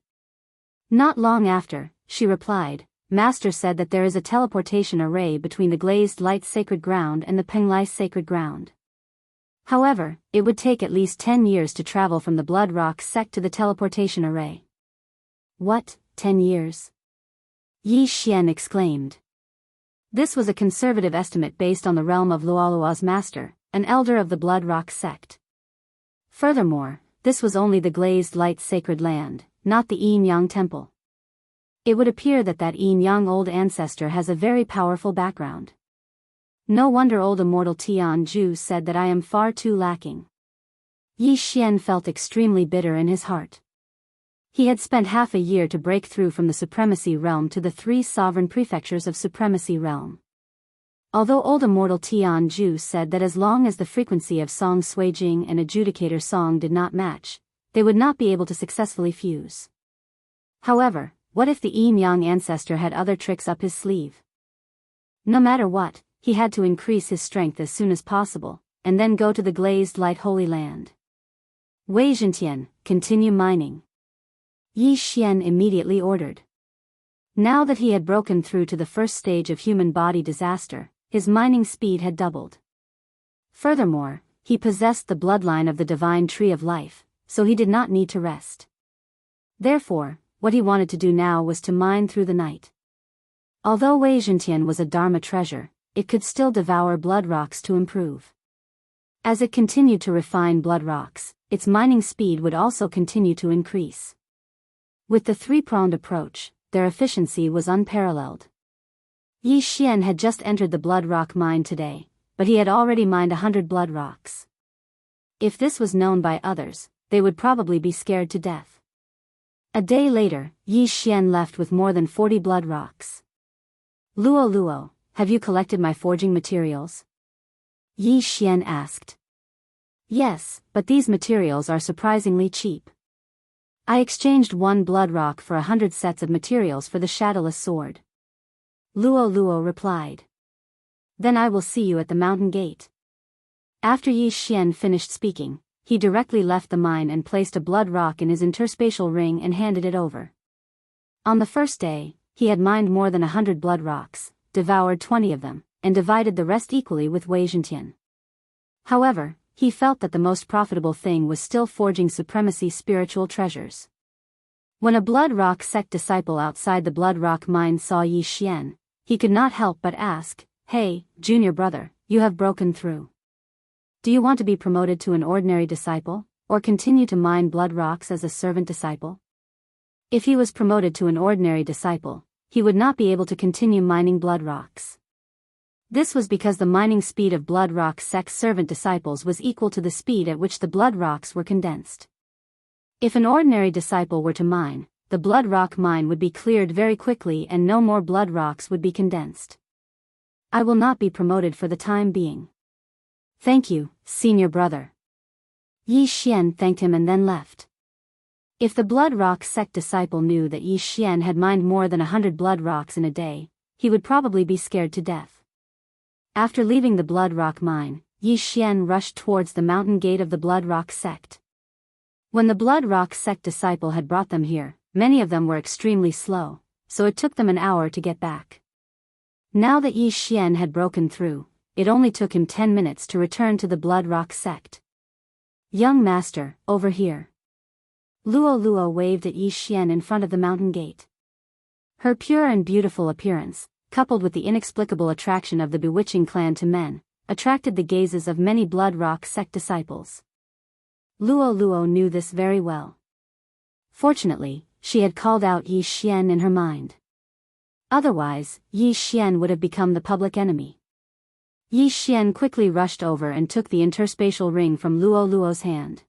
Not long after, she replied, Master said that there is a teleportation array between the glazed light sacred ground and the Penglai sacred ground. However, it would take at least 10 years to travel from the Blood Rock sect to the teleportation array. What, 10 years? Yi Xian exclaimed. This was a conservative estimate based on the realm of Luoluo's master, an elder of the Blood Rock sect. Furthermore, this was only the glazed light sacred land, not the Yin-Yang temple. It would appear that Yin-Yang old ancestor has a very powerful background. No wonder old immortal Jianghu said that I am far too lacking. Yi Xian felt extremely bitter in his heart. He had spent half a year to break through from the Supremacy Realm to the 3 sovereign prefectures of Supremacy Realm. Although old immortal Jianghu said that as long as the frequency of Song Suijing and Adjudicator Song did not match, they would not be able to successfully fuse. However, what if the Yin-Yang ancestor had other tricks up his sleeve? No matter what, he had to increase his strength as soon as possible, and then go to the glazed light Holy Land. Wei Zhentian, continue mining. Yi Xian immediately ordered. Now that he had broken through to the first stage of human body disaster, his mining speed had doubled. Furthermore, he possessed the bloodline of the divine tree of life, so he did not need to rest. Therefore, what he wanted to do now was to mine through the night. Although Wei Zhentian was a Dharma treasure, it could still devour blood rocks to improve. As it continued to refine blood rocks, its mining speed would also continue to increase. With the 3-pronged approach, their efficiency was unparalleled. Yi Xian had just entered the blood rock mine today, but he had already mined 100 blood rocks. If this was known by others, they would probably be scared to death. A day later, Yi Xian left with more than 40 blood rocks. Luo, have you collected my forging materials? Yi Xian asked. Yes, but these materials are surprisingly cheap. I exchanged 1 blood rock for 100 sets of materials for the shadowless sword. Luo replied. Then I will see you at the mountain gate. After Yi Xian finished speaking, he directly left the mine and placed a blood rock in his interspatial ring and handed it over. On the first day, he had mined more than 100 blood rocks, devoured 20 of them, and divided the rest equally with Wei Zhentian. However, he felt that the most profitable thing was still forging supremacy spiritual treasures. When a Blood Rock sect disciple outside the Blood Rock mine saw Yi Xian, he could not help but ask, "Hey, junior brother, you have broken through. Do you want to be promoted to an ordinary disciple, or continue to mine blood rocks as a servant disciple?" If he was promoted to an ordinary disciple, he would not be able to continue mining blood rocks. This was because the mining speed of Blood Rock sect servant disciples was equal to the speed at which the blood rocks were condensed. If an ordinary disciple were to mine, the blood rock mine would be cleared very quickly and no more blood rocks would be condensed. I will not be promoted for the time being. Thank you, senior brother. Yi Xian thanked him and then left. If the Blood Rock sect disciple knew that Yi Xian had mined more than 100 blood rocks in a day, he would probably be scared to death. After leaving the Blood Rock mine, Yi Xian rushed towards the mountain gate of the Blood Rock sect. When the Blood Rock sect disciple had brought them here, many of them were extremely slow, so it took them an hour to get back. Now that Yi Xian had broken through, it only took him 10 minutes to return to the Blood Rock sect. Young master, over here. Luo waved at Yi Xian in front of the mountain gate. Her pure and beautiful appearance, coupled with the inexplicable attraction of the bewitching clan to men, attracted the gazes of many Blood Rock sect disciples. Luo knew this very well. Fortunately, she had called out Yi Xian in her mind. Otherwise, Yi Xian would have become the public enemy. Yi Xian quickly rushed over and took the interspatial ring from Luo's hand.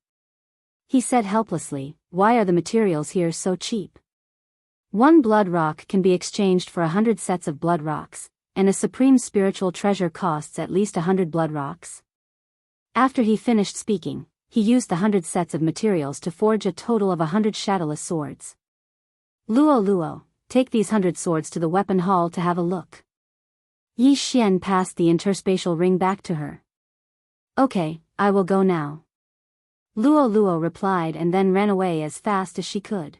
He said helplessly, "Why are the materials here so cheap? 1 blood rock can be exchanged for 100 sets of blood rocks, and a supreme spiritual treasure costs at least 100 blood rocks." After he finished speaking, he used the 100 sets of materials to forge a total of 100 shadowless swords. Luo, take these 100 swords to the weapon hall to have a look. Yi Xian passed the interspatial ring back to her. Okay, I will go now. Luo replied and then ran away as fast as she could.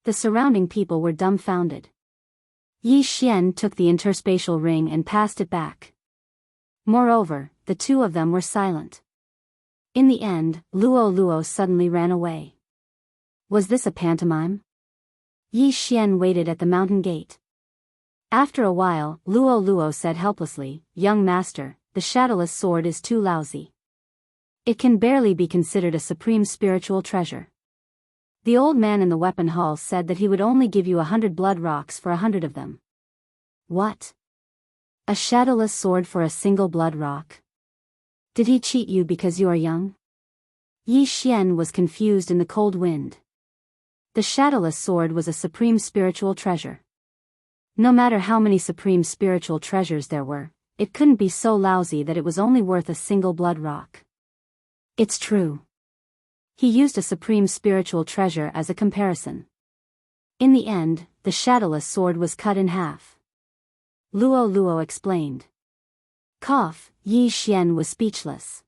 The surrounding people were dumbfounded. Yi Xian took the interspatial ring and passed it back. Moreover, the 2 of them were silent. In the end, Luo suddenly ran away. Was this a pantomime? Yi Xian waited at the mountain gate. After a while, Luo Luo said helplessly, "Young master, the shadowless sword is too lousy. It can barely be considered a supreme spiritual treasure." The old man in the weapon hall said that he would only give you 100 blood rocks for 100 of them. What? A shadowless sword for a single blood rock? Did he cheat you because you are young? Yi Xian was confused in the cold wind. The shadowless sword was a supreme spiritual treasure. No matter how many supreme spiritual treasures there were, it couldn't be so lousy that it was only worth a single blood rock. It's true. He used a supreme spiritual treasure as a comparison. In the end, the shadowless sword was cut in half. Luo Luo explained. Cough, Yi Xian was speechless.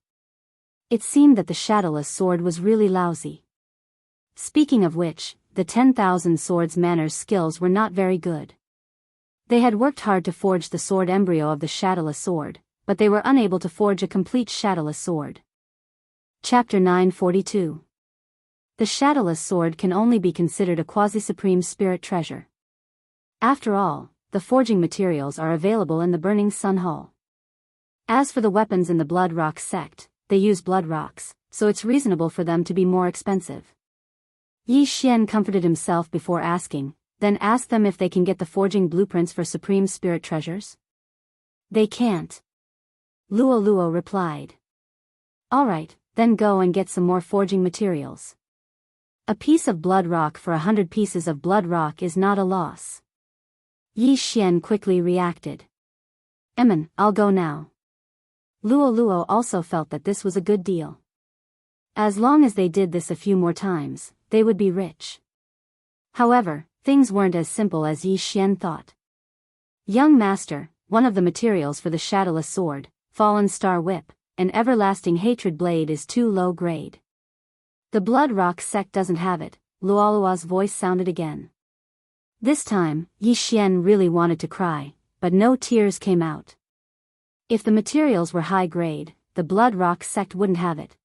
It seemed that the shadowless sword was really lousy. Speaking of which, the 10,000 swords manners skills were not very good. They had worked hard to forge the sword embryo of the shadowless sword, but they were unable to forge a complete shadowless sword. Chapter 942. The shadowless sword can only be considered a quasi-supreme spirit treasure. After all, the forging materials are available in the Burning Sun Hall. As for the weapons in the Blood Rock sect, they use blood rocks, so it's reasonable for them to be more expensive. Yi Xian comforted himself before asking, then asked them if they can get the forging blueprints for supreme spirit treasures. They can't. Luo Luo replied. Alright, then go and get some more forging materials. A piece of blood rock for 100 pieces of blood rock is not a loss. Yi Xian quickly reacted. I'll go now. Luo Luo also felt that this was a good deal. As long as they did this a few more times, they would be rich. However, things weren't as simple as Yi Xian thought. Young master, one of the materials for the shadowless sword, Fallen Star Whip, an everlasting hatred blade is too low grade. The Blood Rock sect doesn't have it, Luolua's voice sounded again. This time, Yi Xian really wanted to cry, but no tears came out. If the materials were high grade, the Blood Rock sect wouldn't have it.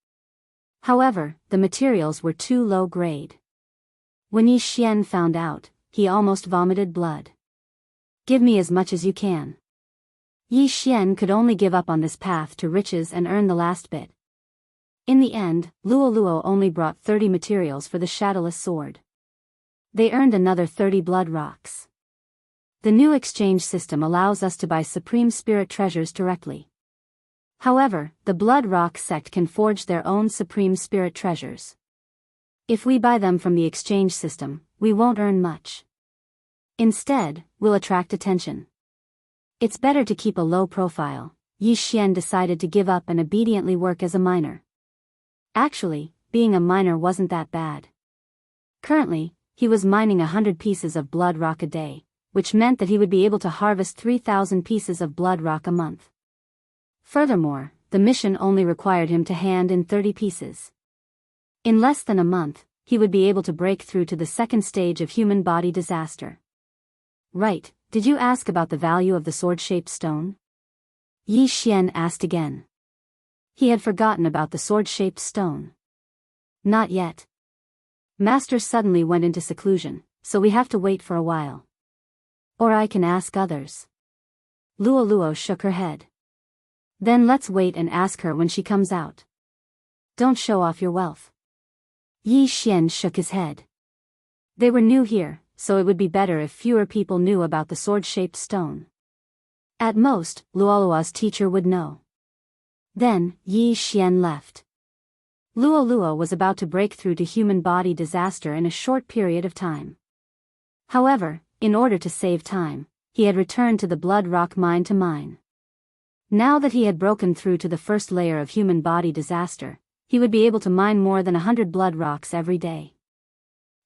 However, the materials were too low grade. When Yi Xian found out, he almost vomited blood. Give me as much as you can. Yi Xian could only give up on this path to riches and earn the last bit. In the end, Luo Luo only brought 30 materials for the shadowless sword. They earned another 30 blood rocks. The new exchange system allows us to buy supreme spirit treasures directly. However, the Blood Rock sect can forge their own supreme spirit treasures. If we buy them from the exchange system, we won't earn much. Instead, we'll attract attention. It's better to keep a low profile. Yi Xian decided to give up and obediently work as a miner. Actually, being a miner wasn't that bad. Currently, he was mining 100 pieces of blood rock a day, which meant that he would be able to harvest 3,000 pieces of blood rock a month. Furthermore, the mission only required him to hand in 30 pieces. In less than a month, he would be able to break through to the second stage of human body disaster. Right, did you ask about the value of the sword-shaped stone? Yi Xian asked again. He had forgotten about the sword-shaped stone. Not yet. Master suddenly went into seclusion, so we have to wait for a while. Or I can ask others. Luo Luo shook her head. Then let's wait and ask her when she comes out. Don't show off your wealth. Yi Xian shook his head. They were new here, so it would be better if fewer people knew about the sword-shaped stone. At most, Luolua's teacher would know. Then, Yi Xian left. Luo Luo was about to break through to human body disaster in a short period of time. However, in order to save time, he had returned to the Blood Rock mine to mine. Now that he had broken through to the first layer of human body disaster, he would be able to mine more than 100 blood rocks every day.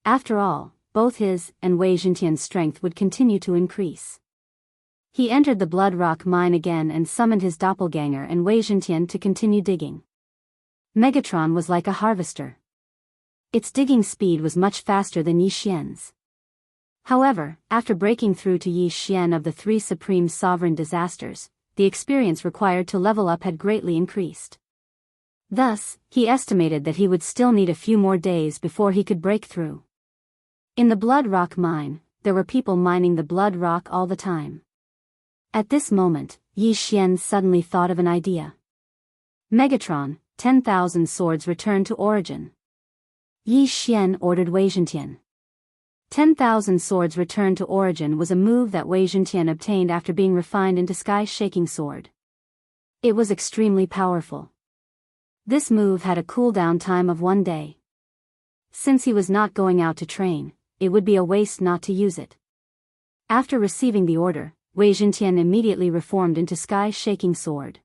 After all, both his and Wei Jintian's strength would continue to increase. He entered the Blood Rock mine again and summoned his doppelganger and Wei Jintian to continue digging. Megatron was like a harvester. Its digging speed was much faster than Yi Xian's. However, after breaking through to Yi Xian of the 3 supreme sovereign disasters, the experience required to level up had greatly increased. Thus, he estimated that he would still need a few more days before he could break through. In the Blood Rock mine, there were people mining the blood rock all the time. At this moment, Yi Xian suddenly thought of an idea. Megatron, 10,000 swords return to origin. Yi Xian ordered Wei Zhentian. 10,000 swords return to origin was a move that Wei Zhentian obtained after being refined into sky-shaking sword. It was extremely powerful. This move had a cooldown time of 1 day. Since he was not going out to train, it would be a waste not to use it. After receiving the order, Wei Zhentian immediately reformed into sky-shaking sword.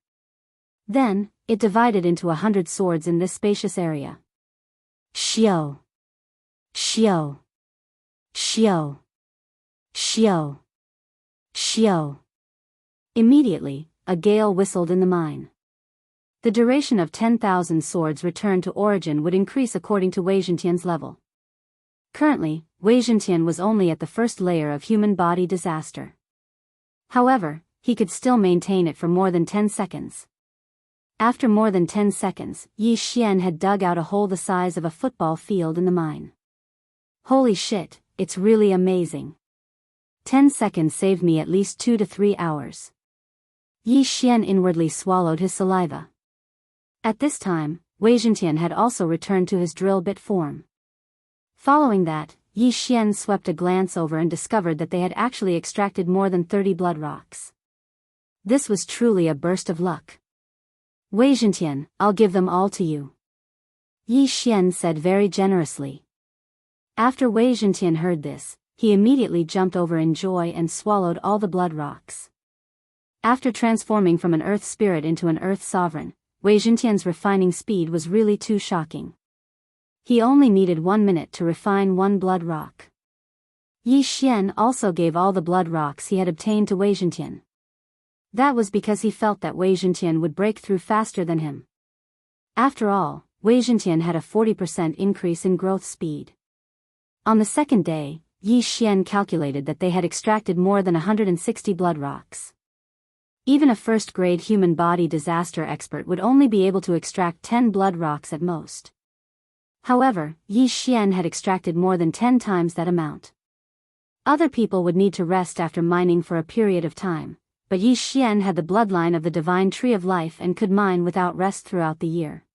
Then, it divided into 100 swords in this spacious area. Xiao! Xiao! Xiao! Xiao! Xiao! Immediately, a gale whistled in the mine. The duration of 10,000 swords returned to origin would increase according to Wei Zhentian's level. Currently, Wei Zhentian was only at the first layer of human body disaster. However, he could still maintain it for more than 10 seconds. After more than 10 seconds, Yi Xian had dug out a hole the size of a football field in the mine. Holy shit, it's really amazing. 10 seconds saved me at least 2 to 3 hours. Yi Xian inwardly swallowed his saliva. At this time, Wei Zhentian had also returned to his drill bit form. Following that, Yi Xian swept a glance over and discovered that they had actually extracted more than 30 blood rocks. This was truly a burst of luck. Wei Zhentian, I'll give them all to you. Yi Xian said very generously. After Wei Zhentian heard this, he immediately jumped over in joy and swallowed all the blood rocks. After transforming from an earth spirit into an earth sovereign, Wei Zhentian's refining speed was really too shocking. He only needed 1 minute to refine 1 blood rock. Yi Xian also gave all the blood rocks he had obtained to Wei Zhentian. That was because he felt that Wei Zhentian would break through faster than him. After all, Wei Zhentian had a 40% increase in growth speed. On the second day, Yi Xian calculated that they had extracted more than 160 blood rocks. Even a first-grade human body disaster expert would only be able to extract 10 blood rocks at most. However, Yi Xian had extracted more than 10 times that amount. Other people would need to rest after mining for a period of time, but Yi Xian had the bloodline of the divine tree of life and could mine without rest throughout the year.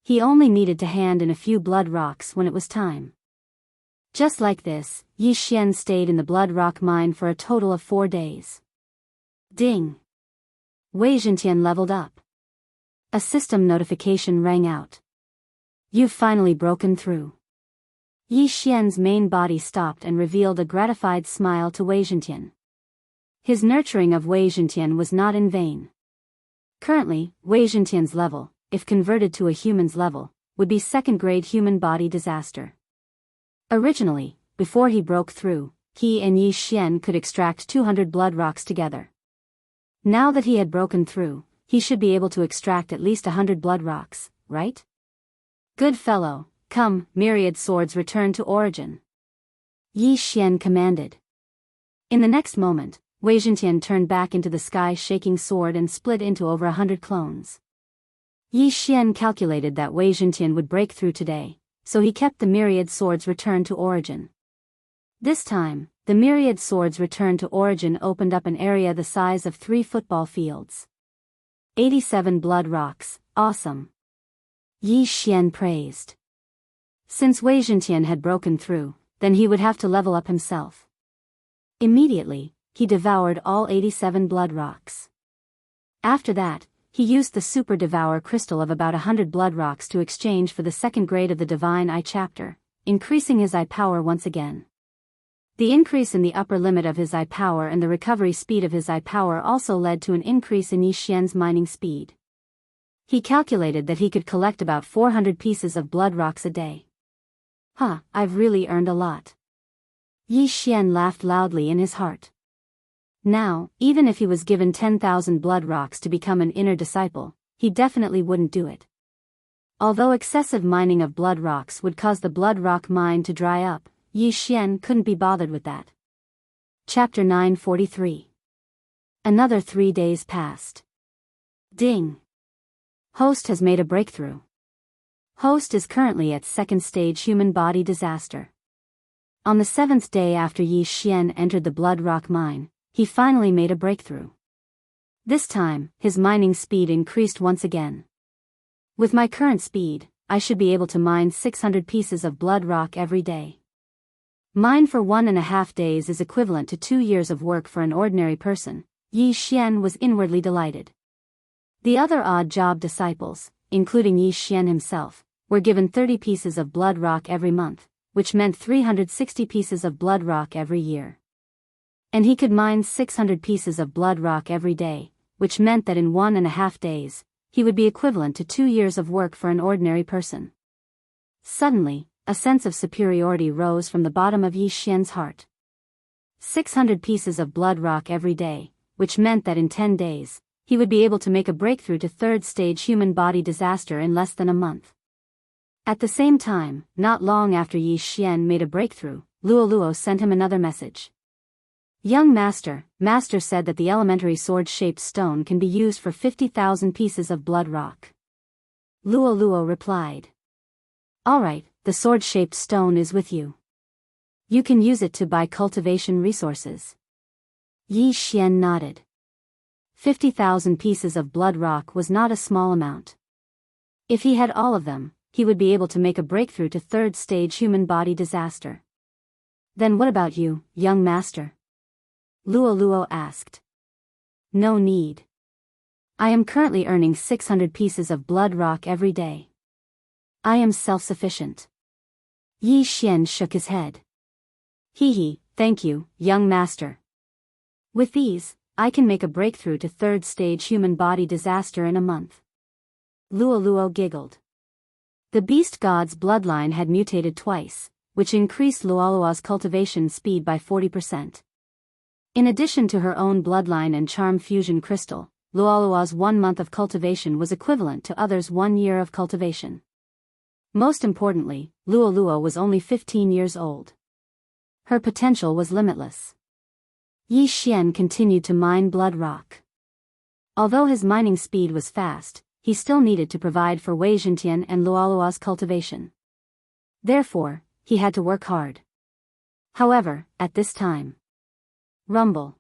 He only needed to hand in a few blood rocks when it was time. Just like this, Yi Xian stayed in the blood rock mine for a total of 4 days. Ding! Wei Zhentian leveled up. A system notification rang out. You've finally broken through. Yi Xian's main body stopped and revealed a gratified smile to Wei Zhentian. His nurturing of Wei Zhentian was not in vain. Currently, Wei Zhentian's level, if converted to a human's level, would be second-grade human body disaster. Originally, before he broke through, he and Yi Xian could extract 200 blood rocks together. Now that he had broken through, he should be able to extract at least 100 blood rocks, right? Good fellow, come, myriad swords return to origin. Yi Xian commanded. In the next moment, Wei Zhentian turned back into the sky-shaking sword and split into over 100 clones. Yi Xian calculated that Wei Zhentian would break through today, so he kept the myriad swords return to origin. This time, the myriad swords return to origin opened up an area the size of 3 football fields. 87 blood rocks, awesome. Yi Xian praised. Since Wei Zhentian had broken through, then he would have to level up himself. Immediately, he devoured all 87 blood rocks. After that, he used the Super Devourer crystal of about 100 blood rocks to exchange for the second grade of the Divine Eye chapter, increasing his eye power once again. The increase in the upper limit of his eye power and the recovery speed of his eye power also led to an increase in Yi Xian's mining speed. He calculated that he could collect about 400 pieces of blood rocks a day. I've really earned a lot. Yi Xian laughed loudly in his heart. Now, even if he was given 10,000 blood rocks to become an inner disciple, he definitely wouldn't do it. Although excessive mining of blood rocks would cause the blood rock mine to dry up, Yi Xian couldn't be bothered with that. Chapter 943. Another 3 days passed. Ding! Host has made a breakthrough. Host is currently at second stage human body disaster. On the 7th day after Yi Xian entered the Blood Rock mine, he finally made a breakthrough. This time, his mining speed increased once again. With my current speed, I should be able to mine 600 pieces of blood rock every day. Mine for 1.5 days is equivalent to 2 years of work for an ordinary person. Yi Xian was inwardly delighted. The other odd job disciples, including Yi Xian himself, were given 30 pieces of blood rock every month, which meant 360 pieces of blood rock every year. And he could mine 600 pieces of blood rock every day, which meant that in 1.5 days, he would be equivalent to 2 years of work for an ordinary person. Suddenly, a sense of superiority rose from the bottom of Yi Xian's heart. 600 pieces of blood rock every day, which meant that in 10 days, he would be able to make a breakthrough to third-stage human body disaster in less than a month. At the same time, not long after Yi Xian made a breakthrough, Luo sent him another message. Young Master, Master said that the elementary sword-shaped stone can be used for 50,000 pieces of blood rock. Luo replied. Alright, the sword-shaped stone is with you. You can use it to buy cultivation resources. Yi Xian nodded. 50,000 pieces of blood rock was not a small amount. If he had all of them, he would be able to make a breakthrough to third-stage human body disaster. Then what about you, young master? Luo asked. No need. I am currently earning 600 pieces of blood rock every day. I am self-sufficient. Yi Xian shook his head. Thank you, young master. With these, I can make a breakthrough to third-stage human body disaster in a month. Luo giggled. The beast god's bloodline had mutated twice, which increased Luo's cultivation speed by 40%. In addition to her own bloodline and charm fusion crystal, Luo's 1 month of cultivation was equivalent to others' 1 year of cultivation. Most importantly, Luo was only 15 years old. Her potential was limitless. Yi Xian continued to mine blood rock. Although his mining speed was fast, he still needed to provide for Wei Zhentian and Luo's cultivation. Therefore, he had to work hard. However, at this time, rumble.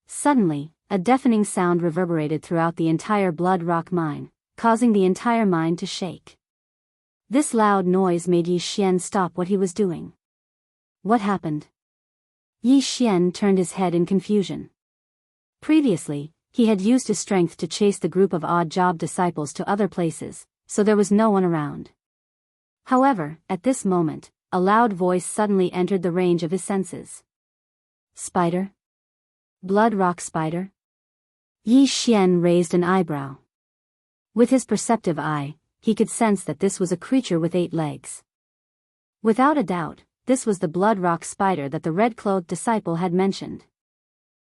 Suddenly, a deafening sound reverberated throughout the entire blood rock mine, causing the entire mine to shake. This loud noise made Yi Xian stop what he was doing. What happened? Yi Xian turned his head in confusion. Previously, he had used his strength to chase the group of odd job disciples to other places, so there was no one around. However, at this moment, a loud voice suddenly entered the range of his senses. Spider? Blood rock spider? Yi Xian raised an eyebrow. With his perceptive eye, he could sense that this was a creature with 8 legs. Without a doubt, this was the blood rock spider that the red-clothed disciple had mentioned.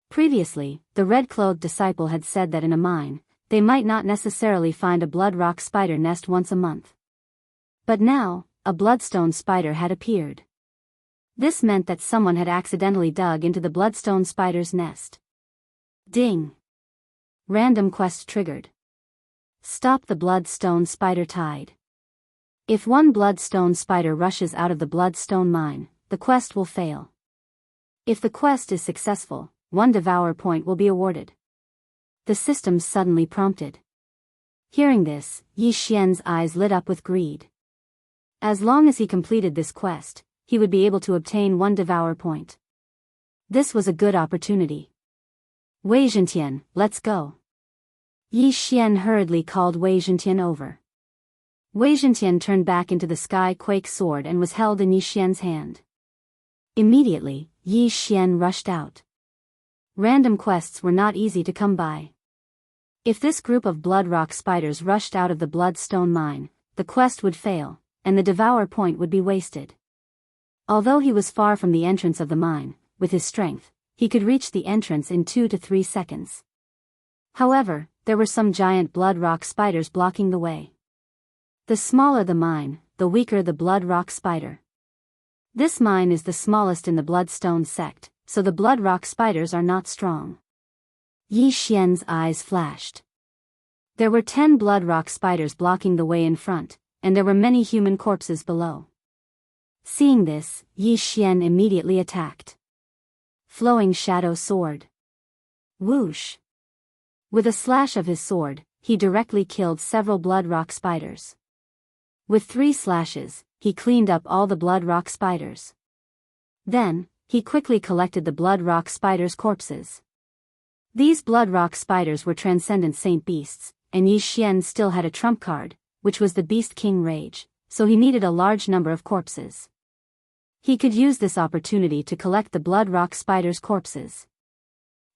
Previously, the red-clothed disciple had said that in a mine, they might not necessarily find a blood rock spider nest once a month. But now, a bloodstone spider had appeared. This meant that someone had accidentally dug into the bloodstone spider's nest. Ding! Random quest triggered. Stop the bloodstone spider tide. If one bloodstone spider rushes out of the bloodstone mine, the quest will fail. If the quest is successful, 1 Devourer point will be awarded. The system suddenly prompted. Hearing this, Yi Xian's eyes lit up with greed. As long as he completed this quest, he would be able to obtain 1 Devourer point. This was a good opportunity. Wei Zhentian, let's go. Yi Xian hurriedly called Wei Zhentian over. Wei Zhentian turned back into the sky quake sword and was held in Yi Xian's hand. Immediately, Yi Xian rushed out. Random quests were not easy to come by. If this group of blood rock spiders rushed out of the bloodstone mine, the quest would fail, and the Devourer point would be wasted. Although he was far from the entrance of the mine, with his strength, he could reach the entrance in 2 to 3 seconds. However, there were some giant blood rock spiders blocking the way. The smaller the mine, the weaker the blood rock spider. This mine is the smallest in the bloodstone sect, so the blood rock spiders are not strong. Yi Xian's eyes flashed. There were 10 blood rock spiders blocking the way in front, and there were many human corpses below. Seeing this, Yi Xian immediately attacked. Flowing Shadow Sword. Whoosh! With a slash of his sword, he directly killed several blood rock spiders. With 3 slashes, he cleaned up all the blood rock spiders. Then, he quickly collected the blood rock spiders' corpses. These blood rock spiders were transcendent saint beasts, and Yi Xian still had a trump card, which was the Beast King Rage, so he needed a large number of corpses. He could use this opportunity to collect the blood rock spiders' corpses.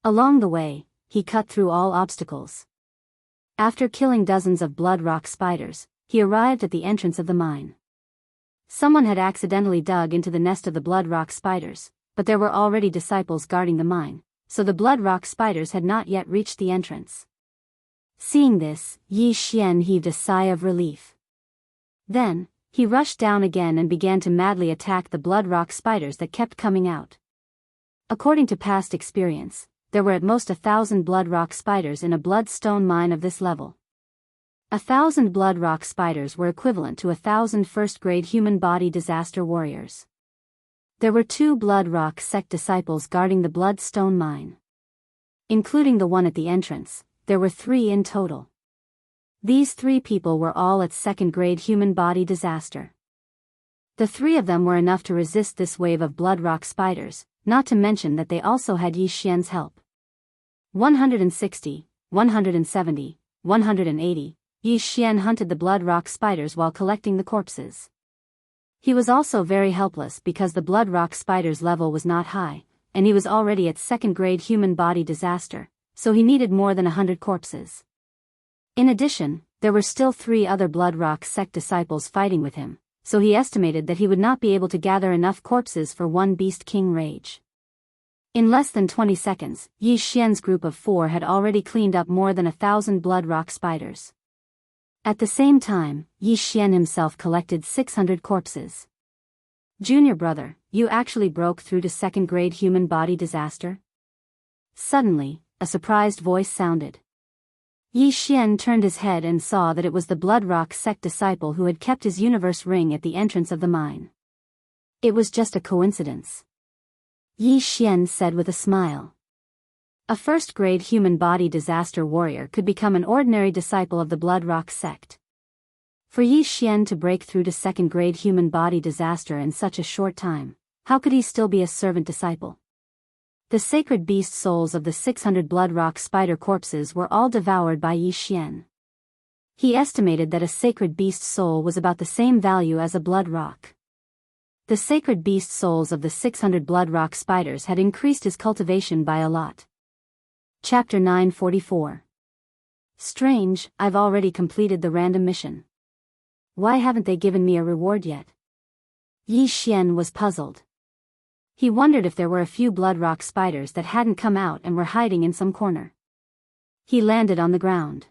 Along the way, he cut through all obstacles. After killing dozens of blood rock spiders, he arrived at the entrance of the mine. Someone had accidentally dug into the nest of the blood rock spiders, but there were already disciples guarding the mine, so the blood rock spiders had not yet reached the entrance. Seeing this, Yi Xian heaved a sigh of relief. Then, he rushed down again and began to madly attack the blood rock spiders that kept coming out. According to past experience, there were at most 1,000 blood rock spiders in a bloodstone mine of this level. 1,000 blood rock spiders were equivalent to 1,000 first-grade human body disaster warriors. There were 2 blood rock sect disciples guarding the bloodstone mine. Including the one at the entrance, there were 3 in total. These 3 people were all at 2nd-grade human body disaster. The 3 of them were enough to resist this wave of blood rock spiders, not to mention that they also had Yi Xian's help. 160, 170, 180, Yi Xian hunted the blood rock spiders while collecting the corpses. He was also very helpless because the blood rock spider's level was not high, and he was already at 2nd-grade human body disaster, so he needed more than 100 corpses. In addition, there were still 3 other blood rock sect disciples fighting with him, so he estimated that he would not be able to gather enough corpses for one Beast King Rage. In less than 20 seconds, Yi Xian's group of 4 had already cleaned up more than 1,000 blood rock spiders. At the same time, Yi Xian himself collected 600 corpses. Junior brother, you actually broke through to 2nd-grade human body disaster? Suddenly, a surprised voice sounded. Yi Xian turned his head and saw that it was the blood rock sect disciple who had kept his universe ring at the entrance of the mine. It was just a coincidence. Yi Xian said with a smile. A first-grade human body disaster warrior could become an ordinary disciple of the blood rock sect. For Yi Xian to break through to 2nd-grade human body disaster in such a short time, how could he still be a servant disciple? The sacred beast souls of the 600 blood rock spider corpses were all devoured by Yi Xian. He estimated that a sacred beast soul was about the same value as a blood rock. The sacred beast souls of the 600 blood rock spiders had increased his cultivation by a lot. Chapter 944. Strange, I've already completed the random mission. Why haven't they given me a reward yet? Yi Xian was puzzled. He wondered if there were a few blood rock spiders that hadn't come out and were hiding in some corner. He landed on the ground.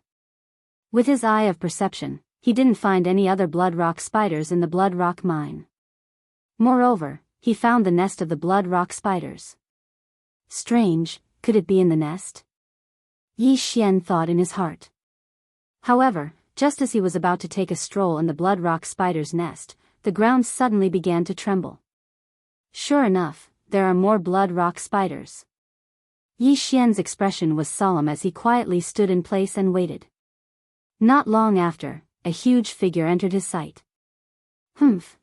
With his eye of perception, he didn't find any other blood rock spiders in the blood rock mine. Moreover, he found the nest of the blood rock spiders. Strange, could it be in the nest? Yi Xian thought in his heart. However, just as he was about to take a stroll in the blood rock spider's nest, the ground suddenly began to tremble. Sure enough, there are more blood rock spiders. Yi Xian's expression was solemn as he quietly stood in place and waited. Not long after, a huge figure entered his sight.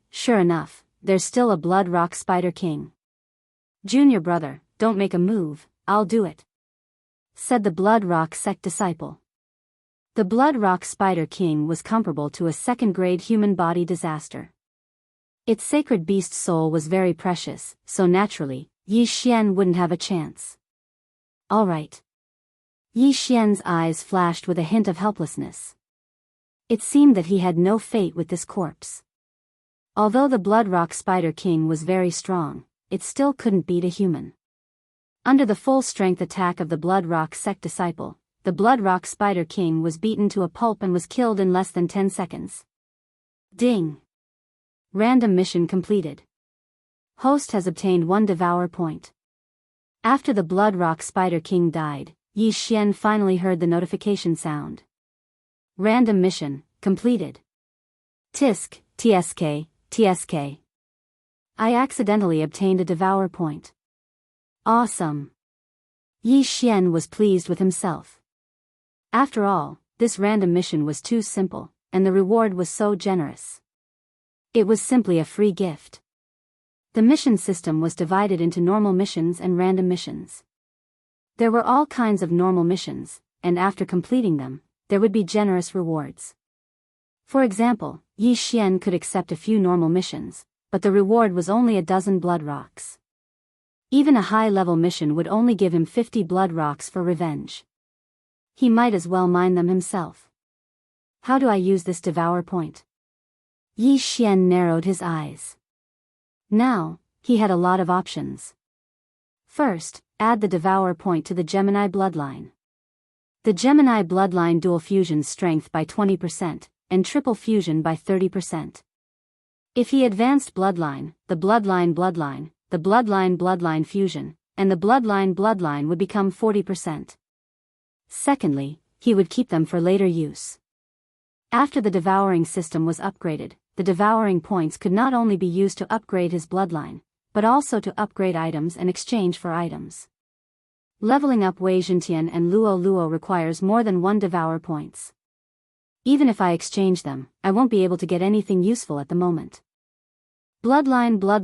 Sure enough, there's still a blood rock spider king. Junior brother, don't make a move, I'll do it, said the blood rock sect disciple. The blood rock spider king was comparable to a 2nd-grade human body disaster. Its sacred beast soul was very precious, so naturally, Yi Xian wouldn't have a chance. All right. Yi Xian's eyes flashed with a hint of helplessness. It seemed that he had no fate with this corpse. Although the blood rock spider king was very strong, it still couldn't beat a human. Under the full strength attack of the blood rock sect disciple, the blood rock spider king was beaten to a pulp and was killed in less than 10 seconds. Ding! Random mission completed. Host has obtained 1 Devourer point. After the blood rock spider king died, Yi Xian finally heard the notification sound. Random mission completed. Tisk, TSK, TSK. I accidentally obtained a Devourer point. Awesome. Yi Xian was pleased with himself. After all, this random mission was too simple, and the reward was so generous. It was simply a free gift. The mission system was divided into normal missions and random missions. There were all kinds of normal missions, and after completing them, there would be generous rewards. For example, Yi Xian could accept a few normal missions, but the reward was only a dozen blood rocks. Even a high-level mission would only give him 50 blood rocks for revenge. He might as well mine them himself. How do I use this Devourer point? Yi Xian narrowed his eyes. Now, he had a lot of options. First, add the Devourer point to the Gemini bloodline. The Gemini bloodline dual fusion strength by 20%, and triple fusion by 30%. If he advanced bloodline, the bloodline fusion, and the bloodline would become 40%. Secondly, he would keep them for later use. After the devouring system was upgraded, the devouring points could not only be used to upgrade his bloodline, but also to upgrade items and exchange for items. Leveling up Wei Zhentian and Luo Luo requires more than one Devourer points. Even if I exchange them, I won't be able to get anything useful at the moment. Bloodline become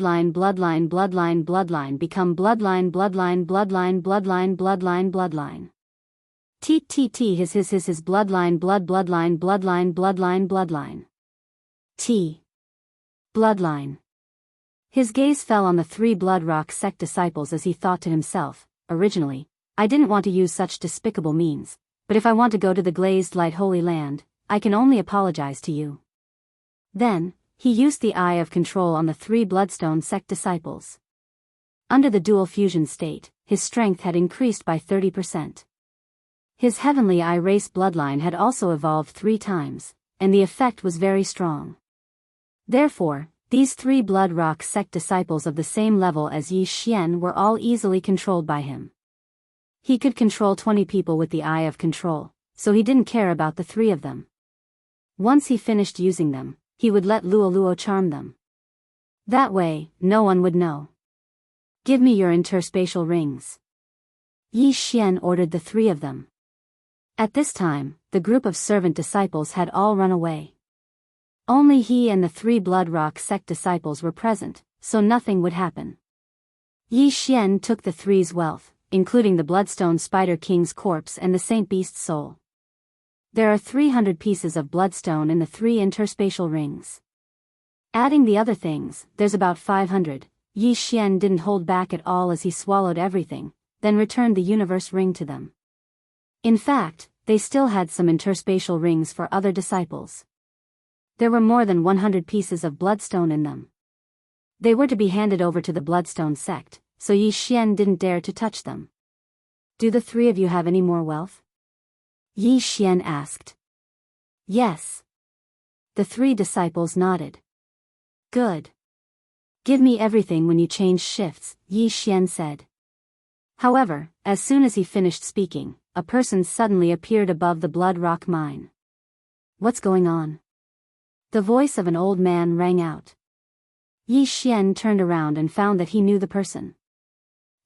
bloodline. His bloodline. T. Bloodline. His gaze fell on the 3 Blood Rock sect disciples as he thought to himself, originally, I didn't want to use such despicable means, but if I want to go to the glazed light Holy Land, I can only apologize to you. Then, he used the Eye of Control on the 3 Bloodstone sect disciples. Under the dual fusion state, his strength had increased by 30%. His Heavenly Eye race bloodline had also evolved 3 times, and the effect was very strong. Therefore, these 3 Blood Rock sect disciples of the same level as Yi Xian were all easily controlled by him. He could control 20 people with the Eye of Control, so he didn't care about the 3 of them. Once he finished using them, he would let Luo Luo charm them. That way, no one would know. Give me your interspatial rings. Yi Xian ordered the 3 of them. At this time, the group of servant disciples had all run away. Only he and the 3 Blood Rock sect disciples were present, so nothing would happen. Yi Xian took the 3's wealth, including the Bloodstone Spider King's corpse and the Saint Beast's soul. There are 300 pieces of bloodstone in the 3 interspatial rings. Adding the other things, there's about 500. Yi Xian didn't hold back at all as he swallowed everything, then returned the universe ring to them. In fact, they still had some interspatial rings for other disciples. There were more than 100 pieces of bloodstone in them. They were to be handed over to the Bloodstone sect, so Yi Xian didn't dare to touch them. Do the 3 of you have any more wealth? Yi Xian asked. Yes. The 3 disciples nodded. Good. Give me everything when you change shifts, Yi Xian said. However, as soon as he finished speaking, a person suddenly appeared above the Blood Rock mine. What's going on? The voice of an old man rang out. Yi Xian turned around and found that he knew the person.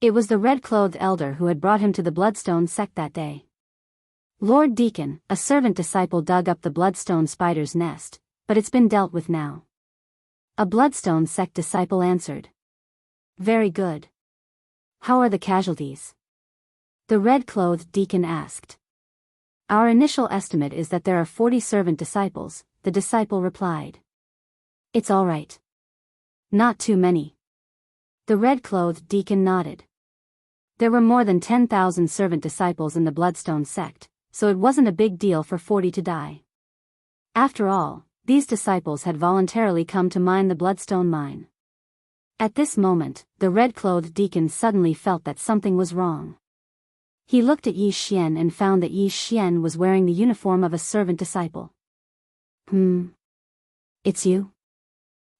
It was the red-clothed elder who had brought him to the Bloodstone sect that day. Lord Deacon, a servant disciple dug up the Bloodstone spider's nest, but it's been dealt with now. A Bloodstone sect disciple answered. Very good. How are the casualties? The red-clothed deacon asked. Our initial estimate is that there are 40 servant disciples, the disciple replied. It's all right. Not too many. The red-clothed deacon nodded. There were more than 10,000 servant disciples in the Bloodstone sect, so it wasn't a big deal for 40 to die. After all, these disciples had voluntarily come to mine the Bloodstone mine. At this moment, the red-clothed deacon suddenly felt that something was wrong. He looked at Yi Xian and found that Yi Xian was wearing the uniform of a servant disciple. It's you?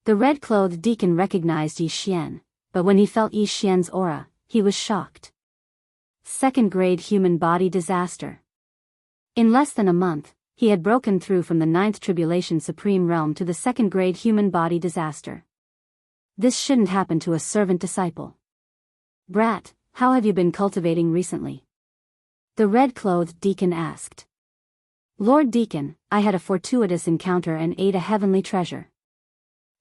The red-clothed deacon recognized Yi Xian, but when he felt Yi Xian's aura, he was shocked. Second-grade human body disaster. In less than a month, he had broken through from the 9th Tribulation Supreme Realm to the second-grade human body disaster. This shouldn't happen to a servant disciple. Brat, how have you been cultivating recently? The red-clothed deacon asked. Lord Deacon, I had a fortuitous encounter and ate a heavenly treasure.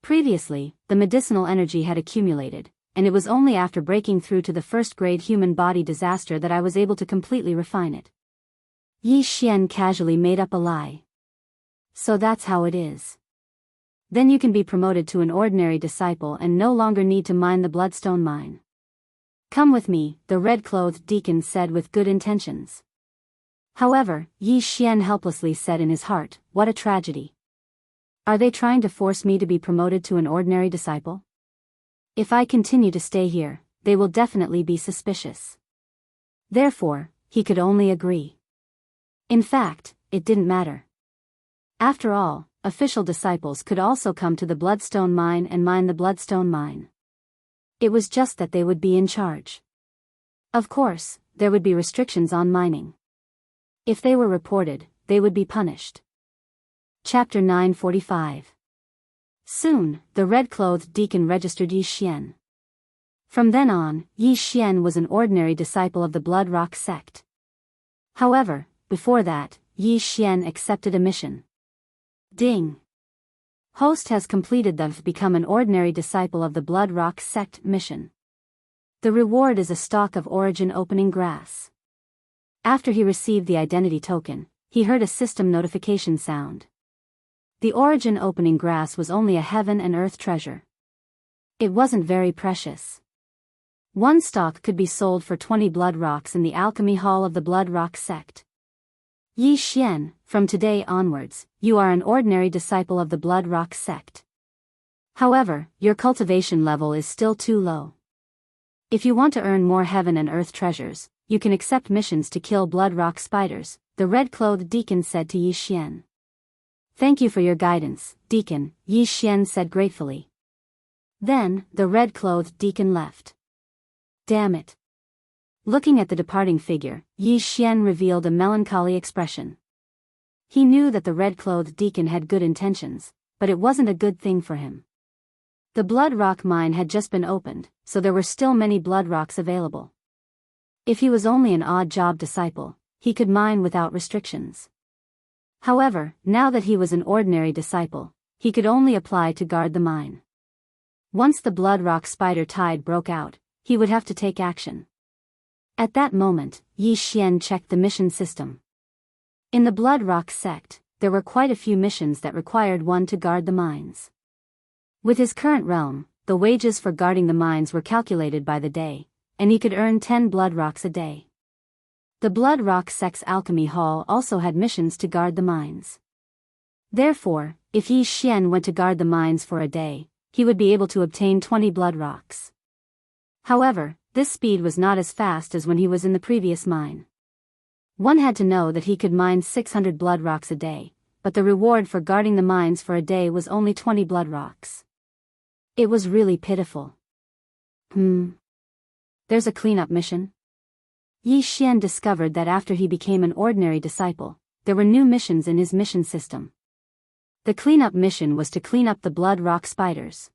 Previously, the medicinal energy had accumulated, and it was only after breaking through to the first-grade human body disaster that I was able to completely refine it. Yi Xian casually made up a lie. So that's how it is. Then you can be promoted to an ordinary disciple and no longer need to mine the bloodstone mine. Come with me, the red-clothed deacon said with good intentions. However, Yi Xian helplessly said in his heart, what a tragedy. Are they trying to force me to be promoted to an ordinary disciple? If I continue to stay here, they will definitely be suspicious. Therefore, he could only agree. In fact, it didn't matter. After all, official disciples could also come to the bloodstone mine and mine the bloodstone mine. It was just that they would be in charge. Of course, there would be restrictions on mining. If they were reported, they would be punished. Chapter 945. Soon, the red-clothed deacon registered Yi Xian. From then on, Yi Xian was an ordinary disciple of the Blood Rock sect. However, before that, Yi Xian accepted a mission. Ding! Host has completed the Become an Ordinary Disciple of the Blood Rock Sect mission. The reward is a stalk of origin opening grass. After he received the identity token, he heard a system notification sound. The origin opening grass was only a heaven and earth treasure. It wasn't very precious. One stalk could be sold for 20 blood rocks in the alchemy hall of the Blood Rock sect. Yi Xian, from today onwards, you are an ordinary disciple of the Blood Rock sect. However, your cultivation level is still too low. If you want to earn more heaven and earth treasures, you can accept missions to kill Blood Rock spiders, the red-clothed deacon said to Yi Xian. Thank you for your guidance, deacon, Yi Xian said gratefully. Then, the red-clothed deacon left. Damn it. Looking at the departing figure, Yi Xian revealed a melancholy expression. He knew that the red-clothed deacon had good intentions, but it wasn't a good thing for him. The Blood Rock mine had just been opened, so there were still many blood rocks available. If he was only an odd-job disciple, he could mine without restrictions. However, now that he was an ordinary disciple, he could only apply to guard the mine. Once the Blood Rock spider tide broke out, he would have to take action. At that moment, Yi Xian checked the mission system. In the Blood Rock sect, there were quite a few missions that required one to guard the mines. With his current realm, the wages for guarding the mines were calculated by the day, and he could earn 10 blood rocks a day. The Blood Rock sect's alchemy hall also had missions to guard the mines. Therefore, if Yi Xian went to guard the mines for a day, he would be able to obtain 20 blood rocks. However, this speed was not as fast as when he was in the previous mine. One had to know that he could mine 600 blood rocks a day, but the reward for guarding the mines for a day was only 20 blood rocks. It was really pitiful. There's a cleanup mission? Yi Xian discovered that after he became an ordinary disciple, there were new missions in his mission system. The cleanup mission was to clean up the Blood Rock spiders.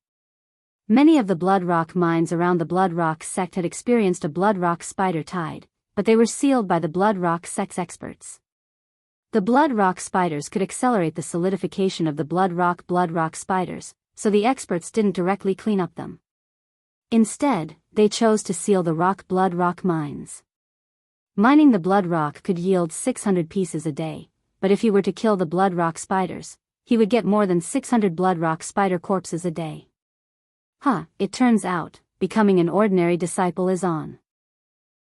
Many of the Blood Rock mines around the Blood Rock sect had experienced a Blood Rock spider tide, but they were sealed by the Blood Rock sect's experts. The Blood Rock spiders could accelerate the solidification of the Blood Rock spiders, so the experts didn't directly clean up them. Instead, they chose to seal the Blood Rock mines. Mining the Blood Rock could yield 600 pieces a day, but if he were to kill the Blood Rock spiders, he would get more than 600 Blood Rock spider corpses a day. It turns out, becoming an ordinary disciple is on.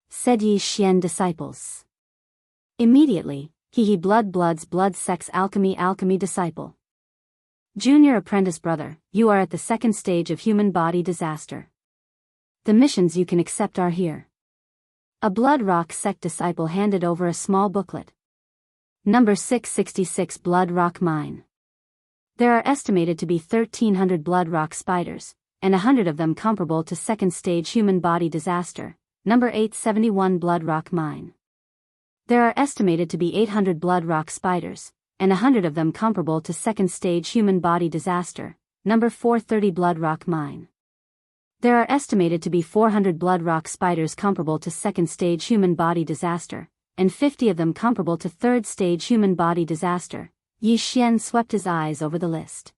Said Yi Xian disciples. Immediately, Blood sect's alchemy disciple. Junior apprentice brother, you are at the second stage of human body disaster. The missions you can accept are here. A Blood Rock sect disciple handed over a small booklet. Number 666 Blood Rock Mine. There are estimated to be 1,300 Blood Rock spiders, and 100 of them comparable to second stage human body disaster. Number 871 Blood Rock Mine. There are estimated to be 800 Blood Rock spiders, and 100 of them comparable to second stage human body disaster. Number 430 Blood Rock Mine. There are estimated to be 400 blood rock spiders comparable to second-stage human body disaster, and 50 of them comparable to third-stage human body disaster. Yi Xian swept his eyes over the list.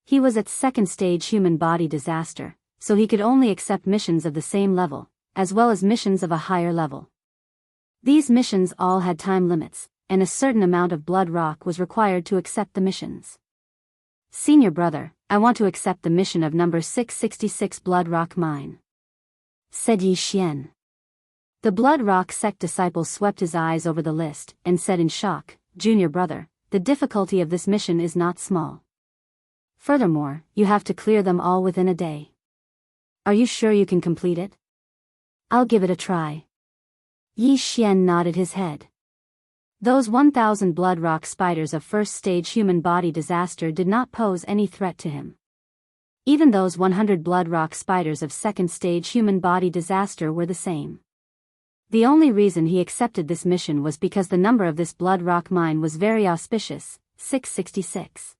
He was at second-stage human body disaster, so he could only accept missions of the same level, as well as missions of a higher level. These missions all had time limits, and a certain amount of blood rock was required to accept the missions. Senior brother, I want to accept the mission of number 666 Blood Rock Mine, said Yi Xian. The Blood Rock sect disciple swept his eyes over the list and said in shock, Junior brother, the difficulty of this mission is not small. Furthermore, you have to clear them all within a day. Are you sure you can complete it? I'll give it a try. Yi Xian nodded his head. Those 1,000 blood rock spiders of first-stage human body disaster did not pose any threat to him. Even those 100 blood rock spiders of second-stage human body disaster were the same. The only reason he accepted this mission was because the number of this blood rock mine was very auspicious, 666.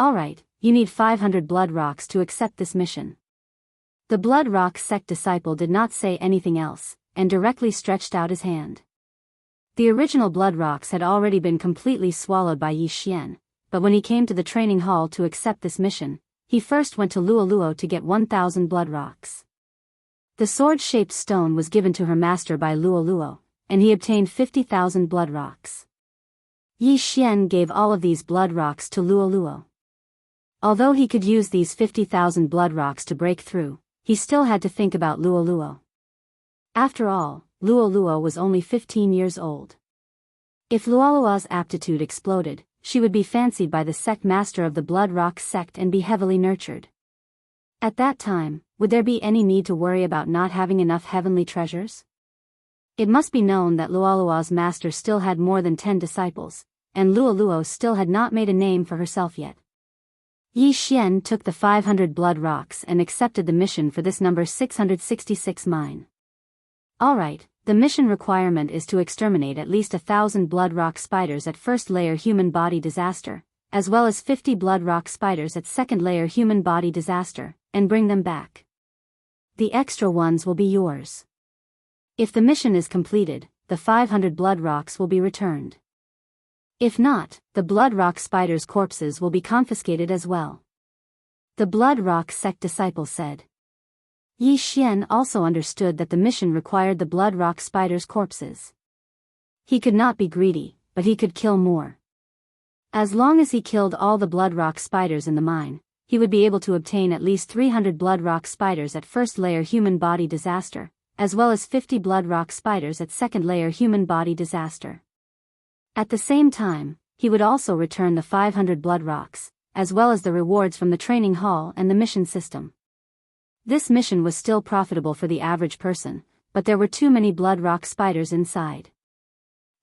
Alright, you need 500 blood rocks to accept this mission. The blood rock sect disciple did not say anything else, and directly stretched out his hand. The original blood rocks had already been completely swallowed by Yi Xian, but when he came to the training hall to accept this mission, he first went to Luoluo to get 1,000 blood rocks. The sword-shaped stone was given to her master by Luoluo, and he obtained 50,000 blood rocks. Yi Xian gave all of these blood rocks to Luoluo. Although he could use these 50,000 blood rocks to break through, he still had to think about Luoluo. After all, Luoluo was only 15 years old. If Luoluo's aptitude exploded, she would be fancied by the sect master of the Blood Rock sect and be heavily nurtured. At that time, would there be any need to worry about not having enough heavenly treasures? It must be known that Luoluo's master still had more than 10 disciples, and Luoluo still had not made a name for herself yet. Yi Xian took the 500 blood rocks and accepted the mission for this number 666 mine. Alright, the mission requirement is to exterminate at least 1,000 blood rock spiders at first layer human body disaster, as well as 50 blood rock spiders at second layer human body disaster, and bring them back. The extra ones will be yours. If the mission is completed, the 500 blood rocks will be returned. If not, the blood rock spiders' corpses will be confiscated as well. The blood rock sect disciple said. Yi Xian also understood that the mission required the blood rock spiders' corpses. He could not be greedy, but he could kill more. As long as he killed all the blood rock spiders in the mine, he would be able to obtain at least 300 blood rock spiders at first layer human body disaster, as well as 50 blood rock spiders at second layer human body disaster. At the same time, he would also return the 500 blood rocks, as well as the rewards from the training hall and the mission system. This mission was still profitable for the average person, but there were too many blood rock spiders inside.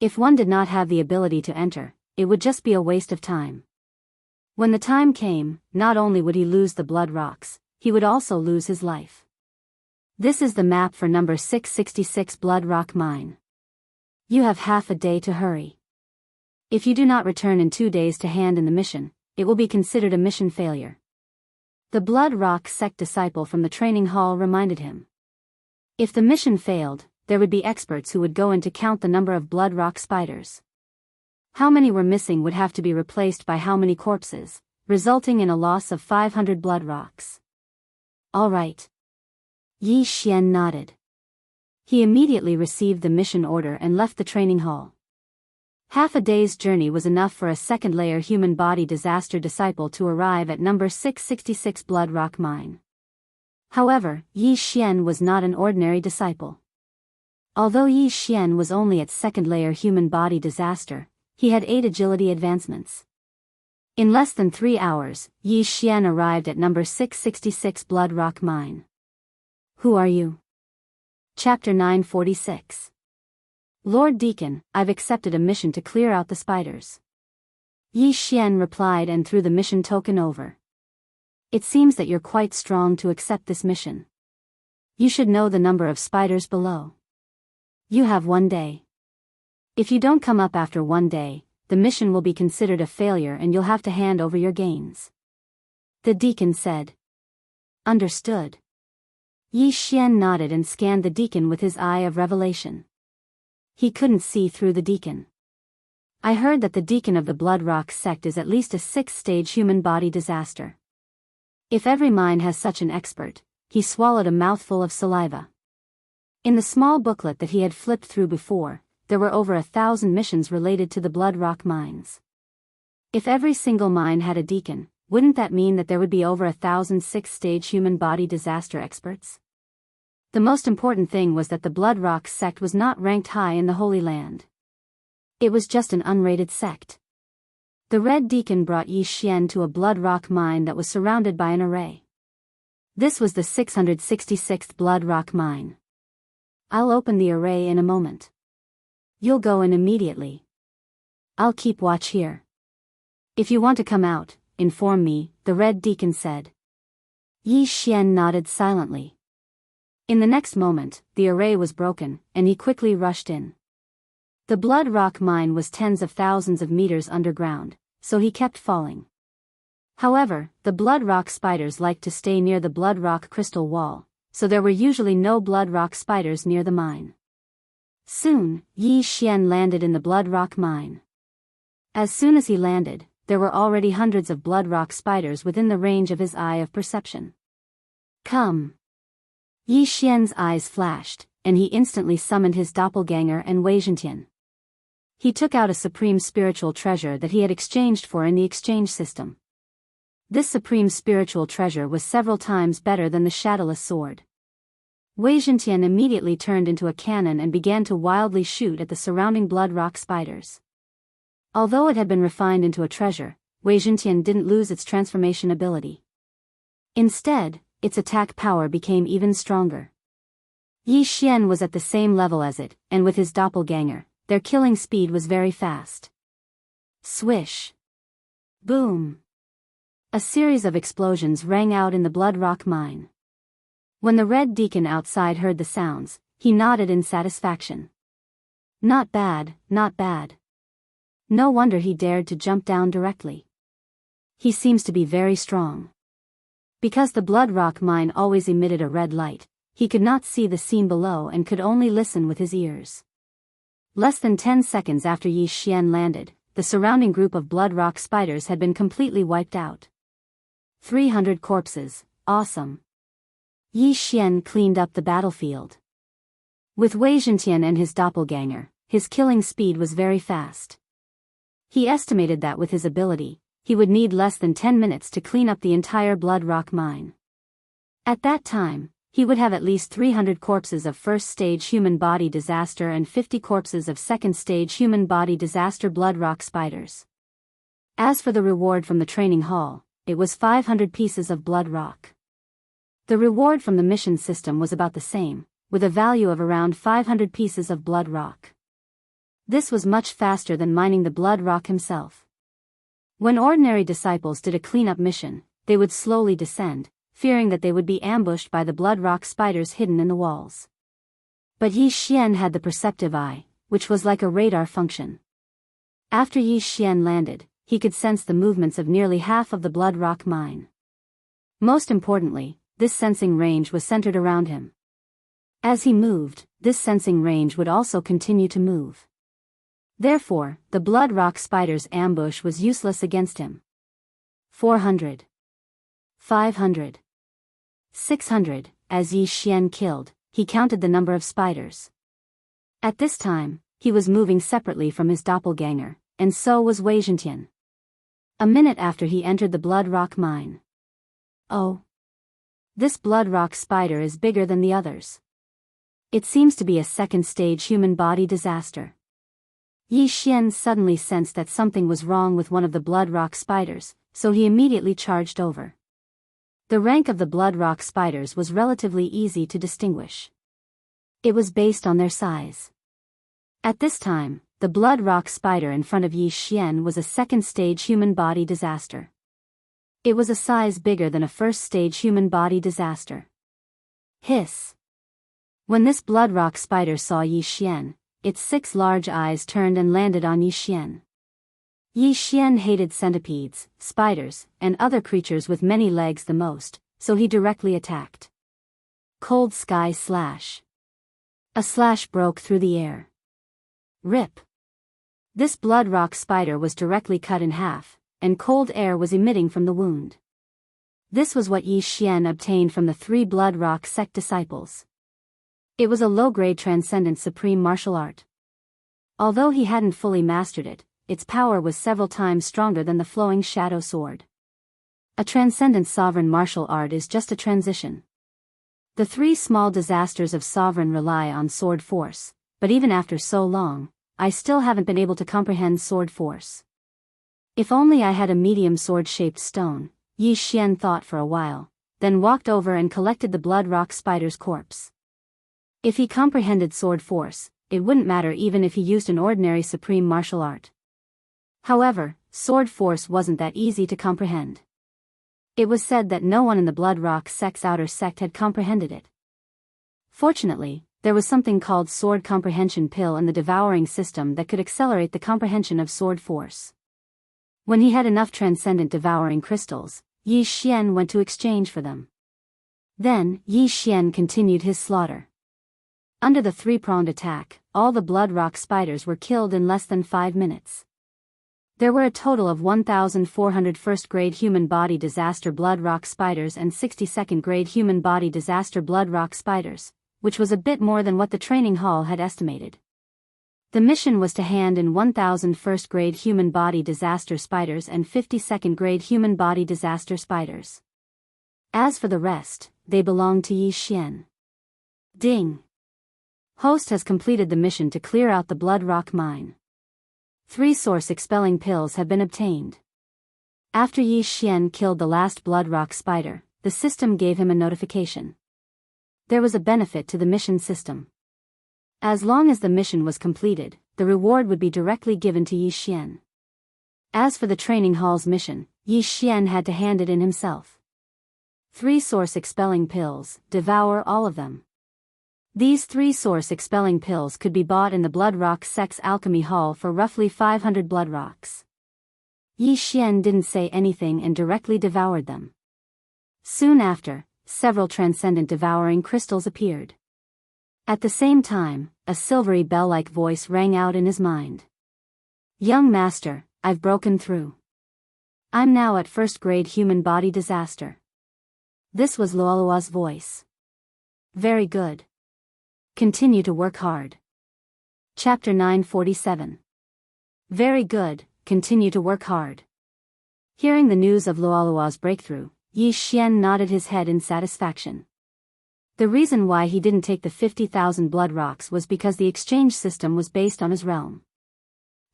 If one did not have the ability to enter, it would just be a waste of time. When the time came, not only would he lose the blood rocks, he would also lose his life. This is the map for number 666 Blood Rock Mine. You have half a day to hurry. If you do not return in 2 days to hand in the mission, it will be considered a mission failure. The Blood Rock sect disciple from the training hall reminded him. If the mission failed, there would be experts who would go in to count the number of blood rock spiders. How many were missing would have to be replaced by how many corpses, resulting in a loss of 500 blood rocks. All right. Yi Xian nodded. He immediately received the mission order and left the training hall. Half a day's journey was enough for a second-layer human body disaster disciple to arrive at number 666 Blood Rock Mine. However, Yi Xian was not an ordinary disciple. Although Yi Xian was only at second-layer human body disaster, he had 8 agility advancements. In less than 3 hours, Yi Xian arrived at number 666 Blood Rock Mine. Who are you? Chapter 946. Lord Deacon, I've accepted a mission to clear out the spiders. Yi Xian replied and threw the mission token over. It seems that you're quite strong to accept this mission. You should know the number of spiders below. You have 1 day. If you don't come up after 1 day, the mission will be considered a failure and you'll have to hand over your gains. The deacon said. Understood. Yi Xian nodded and scanned the deacon with his eye of revelation. He couldn't see through the deacon. I heard that the deacon of the Blood Rock sect is at least a 6th-stage human body disaster. If every mind has such an expert, he swallowed a mouthful of saliva. In the small booklet that he had flipped through before, there were over 1,000 missions related to the Blood Rock mines. If every single mine had a deacon, wouldn't that mean that there would be over 1,000 6th-stage human body disaster experts? The most important thing was that the Blood Rock sect was not ranked high in the Holy Land. It was just an unrated sect. The Red Deacon brought Yi Xian to a Blood Rock mine that was surrounded by an array. This was the 666th Blood Rock mine. I'll open the array in a moment. You'll go in immediately. I'll keep watch here. If you want to come out, inform me, the Red Deacon said. Yi Xian nodded silently. In the next moment, the array was broken, and he quickly rushed in. The Blood Rock mine was tens of thousands of meters underground, so he kept falling. However, the Blood Rock spiders liked to stay near the Blood Rock crystal wall, so there were usually no Blood Rock spiders near the mine. Soon, Yi Xian landed in the Blood Rock mine. As soon as he landed, there were already hundreds of Blood Rock spiders within the range of his eye of perception. Come! Yi Xian's eyes flashed, and he instantly summoned his doppelganger and Wei Zhentian. He took out a supreme spiritual treasure that he had exchanged for in the exchange system. This supreme spiritual treasure was several times better than the shadowless sword. Wei Zhentian immediately turned into a cannon and began to wildly shoot at the surrounding Blood Rock spiders. Although it had been refined into a treasure, Wei Zhentian didn't lose its transformation ability. Instead, its attack power became even stronger. Yi Xian was at the same level as it, and with his doppelganger, their killing speed was very fast. Swish! Boom! A series of explosions rang out in the Blood Rock mine. When the Red Deacon outside heard the sounds, he nodded in satisfaction. Not bad, not bad. No wonder he dared to jump down directly. He seems to be very strong. Because the Blood Rock mine always emitted a red light, he could not see the scene below and could only listen with his ears. Less than 10 seconds after Yi Xian landed, the surrounding group of Blood Rock spiders had been completely wiped out. 300 corpses, awesome. Yi Xian cleaned up the battlefield. With Wei Zhentian and his doppelganger, his killing speed was very fast. He estimated that with his ability, he would need less than 10 minutes to clean up the entire Blood Rock mine. At that time, he would have at least 300 corpses of first-stage human body disaster and 50 corpses of second-stage human body disaster Blood Rock spiders. As for the reward from the training hall, it was 500 pieces of Blood Rock. The reward from the mission system was about the same, with a value of around 500 pieces of Blood Rock. This was much faster than mining the Blood Rock himself. When ordinary disciples did a cleanup mission, they would slowly descend, fearing that they would be ambushed by the Blood Rock spiders hidden in the walls. But Yi Xian had the perceptive eye, which was like a radar function. After Yi Xian landed, he could sense the movements of nearly half of the Blood Rock mine. Most importantly, this sensing range was centered around him. As he moved, this sensing range would also continue to move. Therefore, the Blood Rock spider's ambush was useless against him. 400. 500. 600, as Yi Xian killed, he counted the number of spiders. At this time, he was moving separately from his doppelganger, and so was Wei Zhentian. A minute after he entered the Blood Rock mine. Oh. This Blood Rock spider is bigger than the others. It seems to be a second-stage human body disaster. Yi Xian suddenly sensed that something was wrong with one of the Blood Rock spiders, so he immediately charged over. The rank of the Blood Rock spiders was relatively easy to distinguish. It was based on their size. At this time, the Blood Rock spider in front of Yi Xian was a second-stage human body disaster. It was a size bigger than a first-stage human body disaster. Hiss! When this Blood Rock spider saw Yi Xian, its 6 large eyes turned and landed on Yi Xian. Yi Xian hated centipedes, spiders, and other creatures with many legs the most, so he directly attacked. Cold sky slash. A slash broke through the air. Rip. This blood rock spider was directly cut in half, and cold air was emitting from the wound. This was what Yi Xian obtained from the 3 blood rock sect disciples. It was a low-grade transcendent supreme martial art. Although he hadn't fully mastered it, its power was several times stronger than the flowing shadow sword. A transcendent sovereign martial art is just a transition. The 3 small disasters of sovereign rely on sword force, but even after so long, I still haven't been able to comprehend sword force. If only I had a medium sword-shaped stone, Yi Xian thought for a while, then walked over and collected the blood rock spider's corpse. If he comprehended sword force, it wouldn't matter even if he used an ordinary supreme martial art. However, sword force wasn't that easy to comprehend. It was said that no one in the blood rock sect's outer sect had comprehended it. Fortunately, there was something called sword comprehension pill in the devouring system that could accelerate the comprehension of sword force. When he had enough transcendent devouring crystals, Yi Xian went to exchange for them. Then, Yi Xian continued his slaughter. Under the 3-pronged attack, all the blood rock spiders were killed in less than 5 minutes. There were a total of 1,400 first-grade human body disaster blood rock spiders and 62nd-grade human body disaster blood rock spiders, which was a bit more than what the training hall had estimated. The mission was to hand in 1,000 first-grade human body disaster spiders and 52nd-grade human body disaster spiders. As for the rest, they belonged to Yi Xian. Ding! Host has completed the mission to clear out the blood rock mine. 3 source-expelling pills have been obtained. After Yi Xian killed the last blood rock spider, the system gave him a notification. There was a benefit to the mission system. As long as the mission was completed, the reward would be directly given to Yi Xian. As for the training hall's mission, Yi Xian had to hand it in himself. 3 source-expelling pills, devour all of them. These 3 source-expelling pills could be bought in the Blood Rock Sect's alchemy hall for roughly 500 blood rocks. Yi Xian didn't say anything and directly devoured them. Soon after, several transcendent devouring crystals appeared. At the same time, a silvery bell-like voice rang out in his mind. "Young master, I've broken through. I'm now at first-grade human body disaster." This was Luolua's voice. "Very good. Continue to work hard." Chapter 947. Very good, continue to work hard. Hearing the news of Luolua's breakthrough, Yi Xian nodded his head in satisfaction. The reason why he didn't take the 50,000 blood rocks was because the exchange system was based on his realm.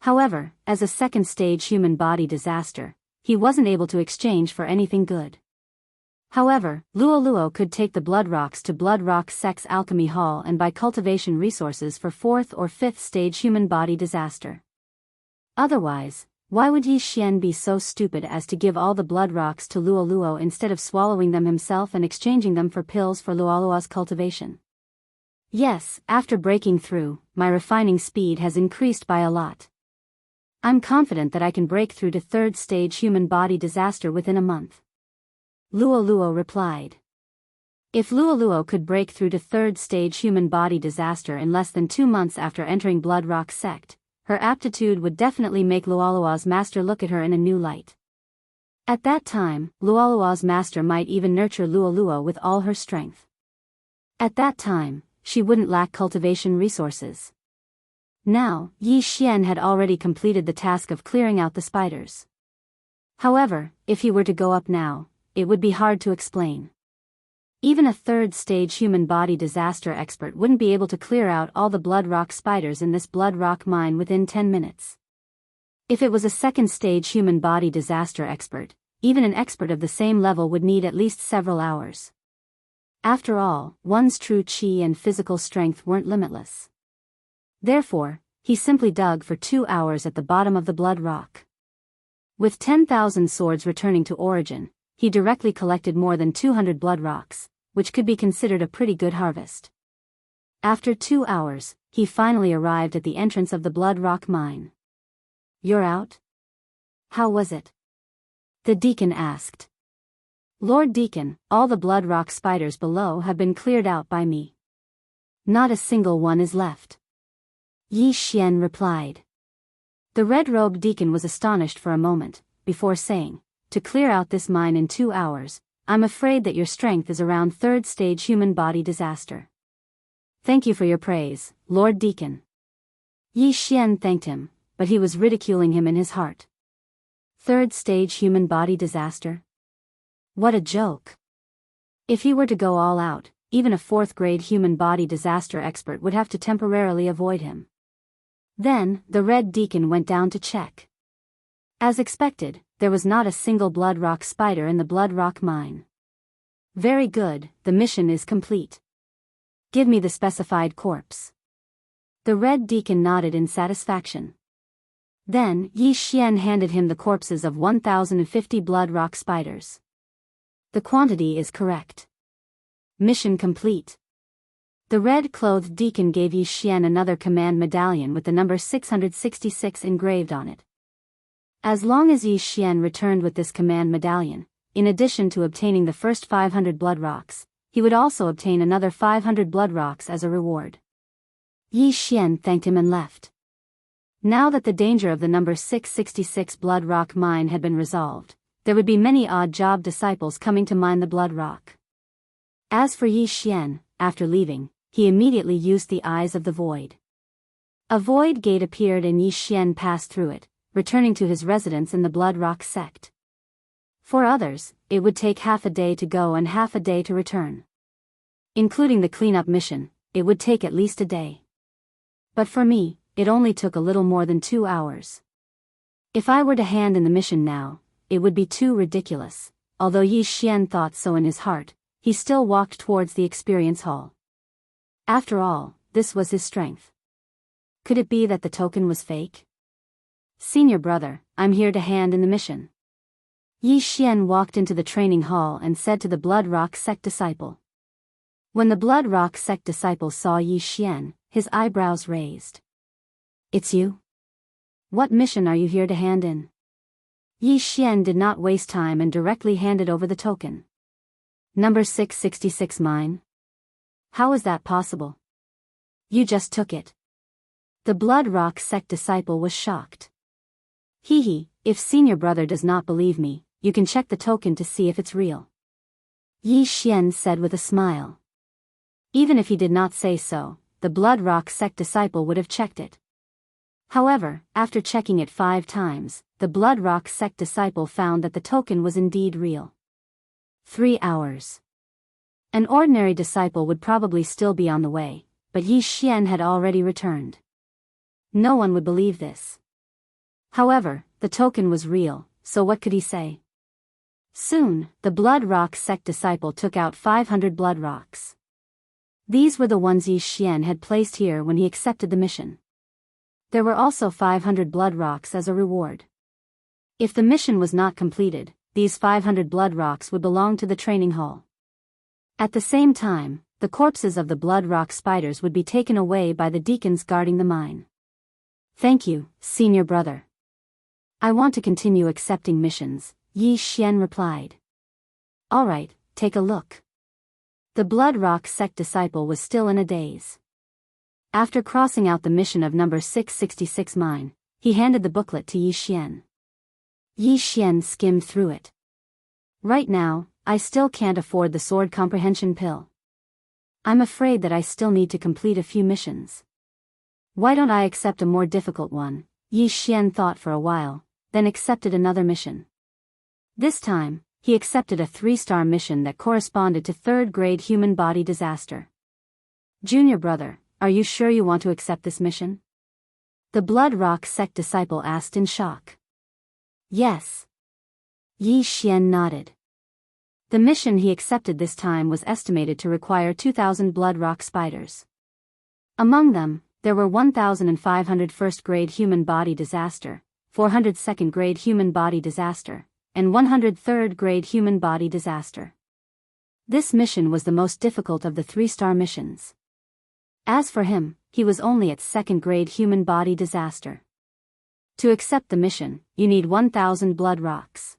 However, as a second-stage human body disaster, he wasn't able to exchange for anything good. However, Luoluo could take the blood rocks to Blood Rock Sect's alchemy hall and buy cultivation resources for 4th or 5th stage human body disaster. Otherwise, why would Yi Xian be so stupid as to give all the blood rocks to Luoluo instead of swallowing them himself and exchanging them for pills for Luoluo's cultivation? Yes, after breaking through, my refining speed has increased by a lot. I'm confident that I can break through to 3rd stage human body disaster within a month. Luoluo replied. If Luoluo could break through to 3rd stage human body disaster in less than 2 months after entering Blood Rock Sect, her aptitude would definitely make Luoluo's master look at her in a new light. At that time, Luoluo's master might even nurture Luoluo with all her strength. At that time, she wouldn't lack cultivation resources. Now, Yi Xian had already completed the task of clearing out the spiders. However, if he were to go up now, it would be hard to explain. Even a 3rd stage human body disaster expert wouldn't be able to clear out all the blood rock spiders in this blood rock mine within 10 minutes. If it was a 2nd stage human body disaster expert, even an expert of the same level would need at least several hours. After all, one's true chi and physical strength weren't limitless. Therefore, he simply dug for 2 hours at the bottom of the blood rock. With 10,000 swords returning to origin, he directly collected more than 200 blood rocks, which could be considered a pretty good harvest. After 2 hours, he finally arrived at the entrance of the blood rock mine. "You're out? How was it?" the deacon asked. Lord Deacon, all the blood rock spiders below have been cleared out by me. Not a single one is left. Yi Xian replied. The red-robed deacon was astonished for a moment, before saying, to clear out this mine in 2 hours, I'm afraid that your strength is around third-stage human body disaster. Thank you for your praise, Lord Deacon. Yi Xian thanked him, but he was ridiculing him in his heart. Third-stage human body disaster? What a joke. If he were to go all out, even a fourth-grade human body disaster expert would have to temporarily avoid him. Then, the Red Deacon went down to check. As expected, there was not a single blood rock spider in the blood rock mine. Very good, the mission is complete. Give me the specified corpse. The Red Deacon nodded in satisfaction. Then, Yi Xian handed him the corpses of 1,050 blood rock spiders. The quantity is correct. Mission complete. The red-clothed deacon gave Yi Xian another command medallion with the number 666 engraved on it. As long as Yi Xian returned with this command medallion, in addition to obtaining the first 500 blood rocks, he would also obtain another 500 blood rocks as a reward. Yi Xian thanked him and left. Now that the danger of the number 666 blood rock mine had been resolved, there would be many odd job disciples coming to mine the blood rock. As for Yi Xian, after leaving, he immediately used the eyes of the void. A void gate appeared and Yi Xian passed through it, returning to his residence in the blood rock sect. For others, it would take half a day to go and half a day to return. Including the cleanup mission, it would take at least a day. But for me, it only took a little more than 2 hours. If I were to hand in the mission now, it would be too ridiculous. Although Yi Xian thought so in his heart, he still walked towards the experience hall. After all, this was his strength. Could it be that the token was fake? Senior brother, I'm here to hand in the mission. Yi Xian walked into the training hall and said to the Blood Rock sect disciple. When the Blood Rock sect disciple saw Yi Xian, his eyebrows raised. It's you? What mission are you here to hand in? Yi Xian did not waste time and directly handed over the token. Number 666 mine? How is that possible? You just took it. The Blood Rock sect disciple was shocked. If senior brother does not believe me, you can check the token to see if it's real. Yi Xian said with a smile. Even if he did not say so, the Blood Rock sect disciple would have checked it. However, after checking it 5 times, the Blood Rock sect disciple found that the token was indeed real. 3 hours. An ordinary disciple would probably still be on the way, but Yi Xian had already returned. No one would believe this. However, the token was real, so what could he say? Soon, the Blood Rock sect disciple took out 500 blood rocks. These were the ones Yi Xian had placed here when he accepted the mission. There were also 500 blood rocks as a reward. If the mission was not completed, these 500 blood rocks would belong to the training hall. At the same time, the corpses of the blood rock spiders would be taken away by the deacons guarding the mine. Thank you, senior brother. I want to continue accepting missions, Yi Xian replied. Alright, take a look. The Blood Rock sect disciple was still in a daze. After crossing out the mission of number 666 mine, he handed the booklet to Yi Xian. Yi Xian skimmed through it. Right now, I still can't afford the sword comprehension pill. I'm afraid that I still need to complete a few missions. Why don't I accept a more difficult one? Yi Xian thought for a while, then accepted another mission. This time, he accepted a 3-star mission that corresponded to 3rd-grade human body disaster. Junior brother, are you sure you want to accept this mission? The Blood Rock sect disciple asked in shock. Yes. Yi Xian nodded. The mission he accepted this time was estimated to require 2,000 blood rock spiders. Among them, there were 1,500 first-grade human body disaster, 400 second-grade human body disaster, and 100 third-grade human body disaster. This mission was the most difficult of the 3-star missions. As for him, he was only at 2nd-grade human body disaster. To accept the mission, you need 1,000 blood rocks.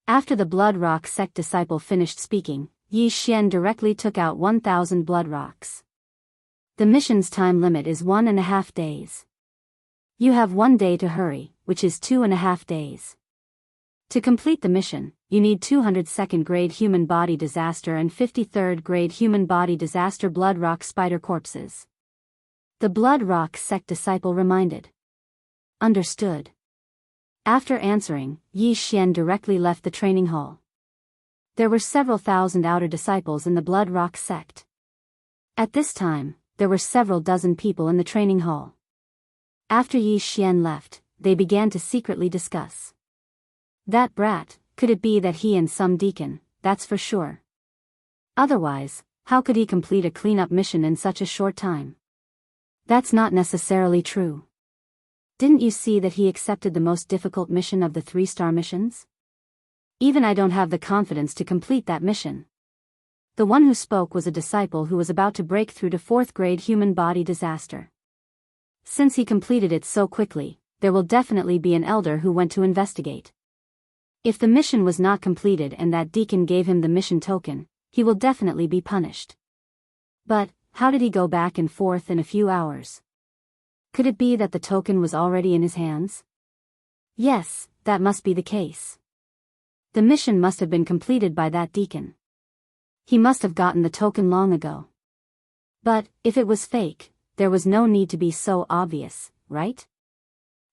After the Blood Rock sect disciple finished speaking, Yi Xian directly took out 1,000 blood rocks. The mission's time limit is 1.5 days. You have 1 day to hurry, which is 2.5 days. To complete the mission, you need 202nd grade human body disaster and 53rd grade human body disaster blood rock spider corpses. The Blood Rock sect disciple reminded. Understood. After answering, Yi Xian directly left the training hall. There were several thousand outer disciples in the Blood Rock sect. At this time, there were several dozen people in the training hall. After Yi Xian left, they began to secretly discuss. That brat, could it be that he and some deacon, that's for sure. Otherwise, how could he complete a cleanup mission in such a short time? That's not necessarily true. Didn't you see that he accepted the most difficult mission of the 3-star missions? Even I don't have the confidence to complete that mission. The one who spoke was a disciple who was about to break through to 4th grade human body disaster. Since he completed it so quickly, there will definitely be an elder who went to investigate. If the mission was not completed and that deacon gave him the mission token, he will definitely be punished. But, how did he go back and forth in a few hours? Could it be that the token was already in his hands? Yes, that must be the case. The mission must have been completed by that deacon. He must have gotten the token long ago. But, if it was fake, there was no need to be so obvious, right?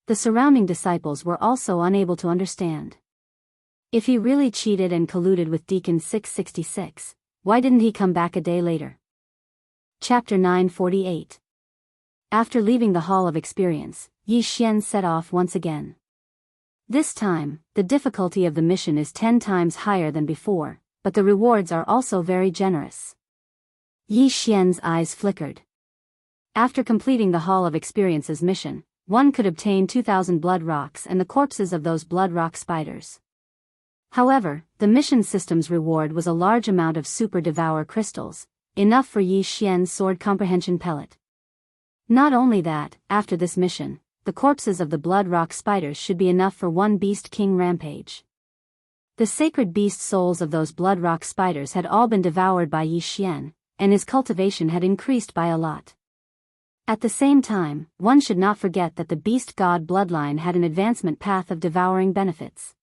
The surrounding disciples were also unable to understand. If he really cheated and colluded with Deacon 666, why didn't he come back a day later? Chapter 948. After leaving the Hall of Experience, Yi Xian set off once again. This time, the difficulty of the mission is 10 times higher than before, but the rewards are also very generous. Yi Xian's eyes flickered. After completing the Hall of Experience's mission, one could obtain 2,000 blood rocks and the corpses of those blood rock spiders. However, the mission system's reward was a large amount of Super Devourer crystals, enough for Yi Xian's sword comprehension pellet. Not only that, after this mission, the corpses of the blood rock spiders should be enough for one Beast King rampage. The sacred beast souls of those blood rock spiders had all been devoured by Yi Xian, and his cultivation had increased by a lot. At the same time, one should not forget that the beast god bloodline had an advancement path of devouring benefits.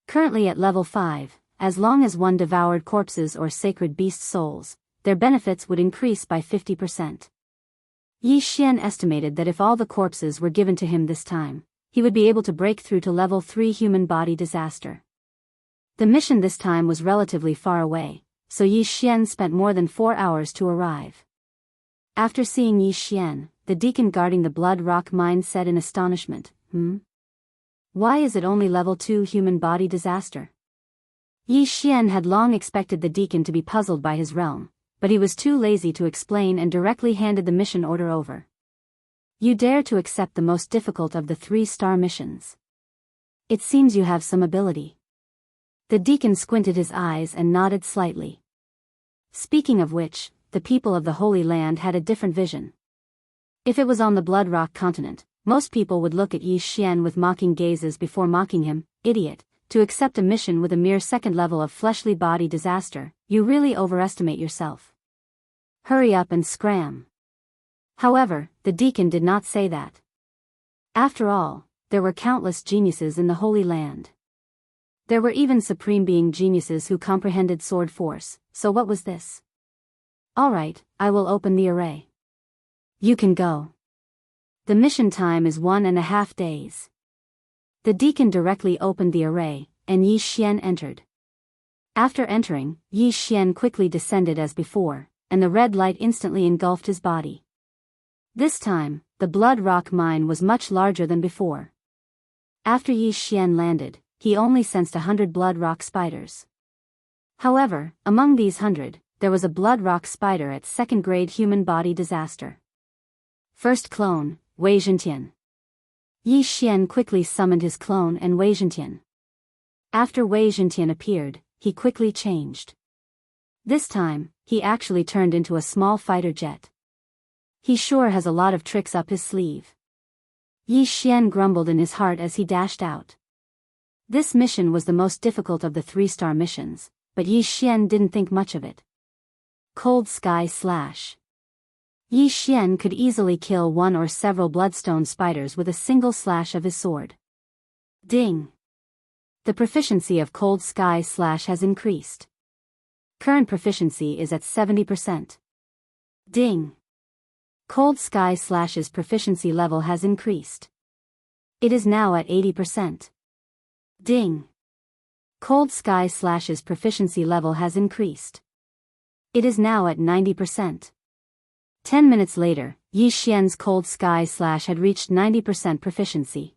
Currently at level 5, as long as one devoured corpses or sacred beast souls, their benefits would increase by 50%. Yi Xian estimated that if all the corpses were given to him this time, he would be able to break through to level 3 human body disaster. The mission this time was relatively far away, so Yi Xian spent more than 4 hours to arrive. After seeing Yi Xian, the deacon guarding the blood rock mine said in astonishment, Why is it only level 2 human body disaster? Yi Xian had long expected the deacon to be puzzled by his realm, but he was too lazy to explain and directly handed the mission order over. You dare to accept the most difficult of the 3-star missions. It seems you have some ability. The deacon squinted his eyes and nodded slightly. Speaking of which, the people of the Holy Land had a different vision. If it was on the Blood Rock continent, most people would look at Yi Xian with mocking gazes before mocking him. Idiot, to accept a mission with a mere 2nd level of fleshly body disaster, you really overestimate yourself. Hurry up and scram. However, the deacon did not say that. After all, there were countless geniuses in the Holy Land. There were even supreme being geniuses who comprehended sword force, so what was this? Alright, I will open the array. You can go. The mission time is 1.5 days. The deacon directly opened the array, and Yi Xian entered. After entering, Yi Xian quickly descended as before, and the red light instantly engulfed his body. This time, the blood rock mine was much larger than before. After Yi Xian landed, he only sensed 100 blood rock spiders. However, among these 100, there was a blood rock spider at 2nd grade human body disaster. First clone, Wei Zhentian. Yi Xian quickly summoned his clone and Wei Zhentian. After Wei Zhentian appeared, he quickly changed. This time, he actually turned into a small fighter jet. He sure has a lot of tricks up his sleeve. Yi Xian grumbled in his heart as he dashed out. This mission was the most difficult of the 3-star missions, but Yi Xian didn't think much of it. Cold Sky Slash. Yi Xian could easily kill one or several bloodstone spiders with a single slash of his sword. Ding! The proficiency of Cold Sky Slash has increased. Current proficiency is at 70%. Ding! Cold Sky Slash's proficiency level has increased. It is now at 80%. Ding! Cold Sky Slash's proficiency level has increased. It is now at 90%. 10 minutes later, Yi Xian's Cold Sky Slash had reached 90% proficiency.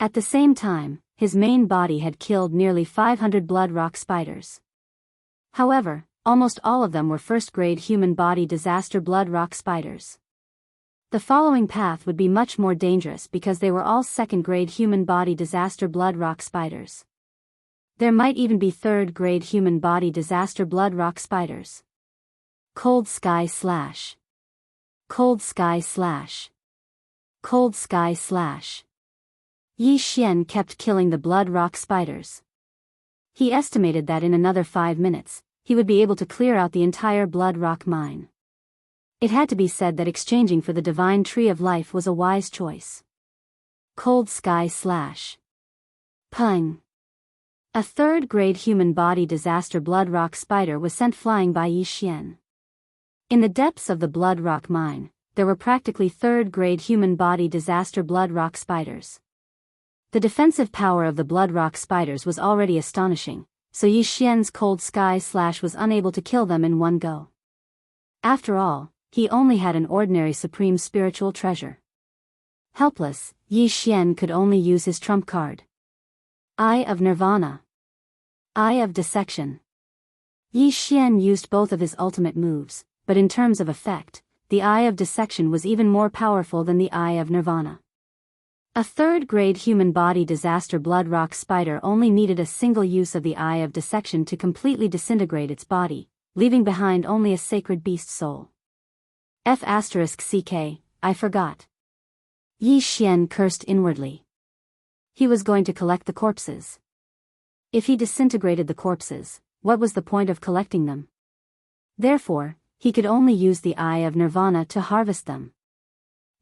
At the same time, his main body had killed nearly 500 blood rock spiders. However, almost all of them were first-grade human body disaster blood rock spiders. The following path would be much more dangerous because they were all second-grade human body disaster blood rock spiders. There might even be third-grade human body disaster blood rock spiders. Cold Sky Slash. Cold Sky Slash. Cold Sky Slash. Yi Xian kept killing the blood rock spiders. He estimated that in another 5 minutes, he would be able to clear out the entire blood rock mine. It had to be said that exchanging for the divine tree of life was a wise choice. Cold Sky Slash. Pung. A third-grade human body disaster blood rock spider was sent flying by Yi Xian. In the depths of the blood rock mine, there were practically third-grade human body disaster blood rock spiders. The defensive power of the blood rock spiders was already astonishing, so Yi Xian's Cold Sky Slash was unable to kill them in one go. After all, he only had an ordinary supreme spiritual treasure. Helpless, Yi Xian could only use his trump card. Eye of Nirvana. Eye of Dissection. Yi Xian used both of his ultimate moves, but in terms of effect, the Eye of Dissection was even more powerful than the Eye of Nirvana. A third-grade human body disaster blood rock spider only needed a single use of the Eye of Dissection to completely disintegrate its body, leaving behind only a sacred beast soul. F***ck, I forgot. Yi Xian cursed inwardly. He was going to collect the corpses. If he disintegrated the corpses, what was the point of collecting them? Therefore, he could only use the Eye of Nirvana to harvest them.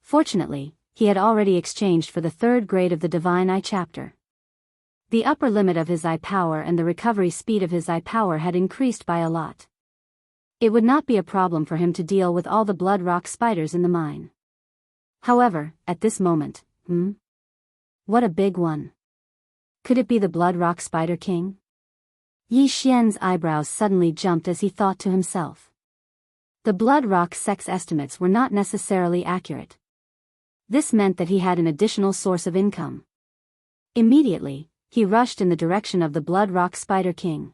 Fortunately, he had already exchanged for the 3rd grade of the Divine Eye chapter. The upper limit of his eye power and the recovery speed of his eye power had increased by a lot. It would not be a problem for him to deal with all the blood rock spiders in the mine. However, at this moment, what a big one. Could it be the blood rock spider king? Yi Xian's eyebrows suddenly jumped as he thought to himself. The blood rock sex estimates were not necessarily accurate. This meant that he had an additional source of income. Immediately, he rushed in the direction of the blood rock spider king.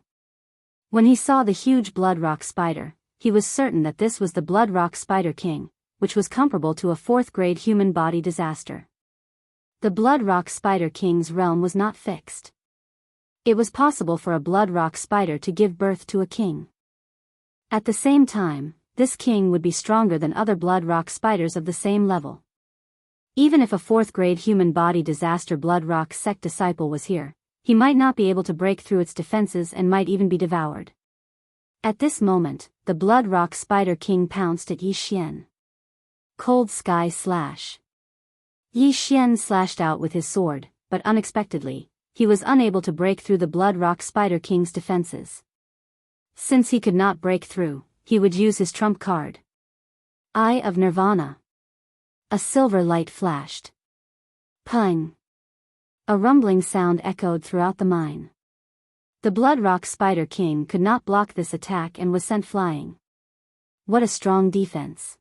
When he saw the huge blood rock spider, he was certain that this was the blood rock spider king, which was comparable to a 4th-grade human body disaster. The blood rock spider king's realm was not fixed. It was possible for a blood rock spider to give birth to a king. At the same time, this king would be stronger than other blood rock spiders of the same level. Even if a 4th-grade human body disaster blood rock sect disciple was here, he might not be able to break through its defenses and might even be devoured. At this moment, the blood rock spider king pounced at Yi Xian. Cold Sky Slash. Yi Xian slashed out with his sword, but unexpectedly, he was unable to break through the blood rock spider king's defenses. Since he could not break through, he would use his trump card. Eye of Nirvana. A silver light flashed. Pung. A rumbling sound echoed throughout the mine. The blood rock spider king could not block this attack and was sent flying. What a strong defense.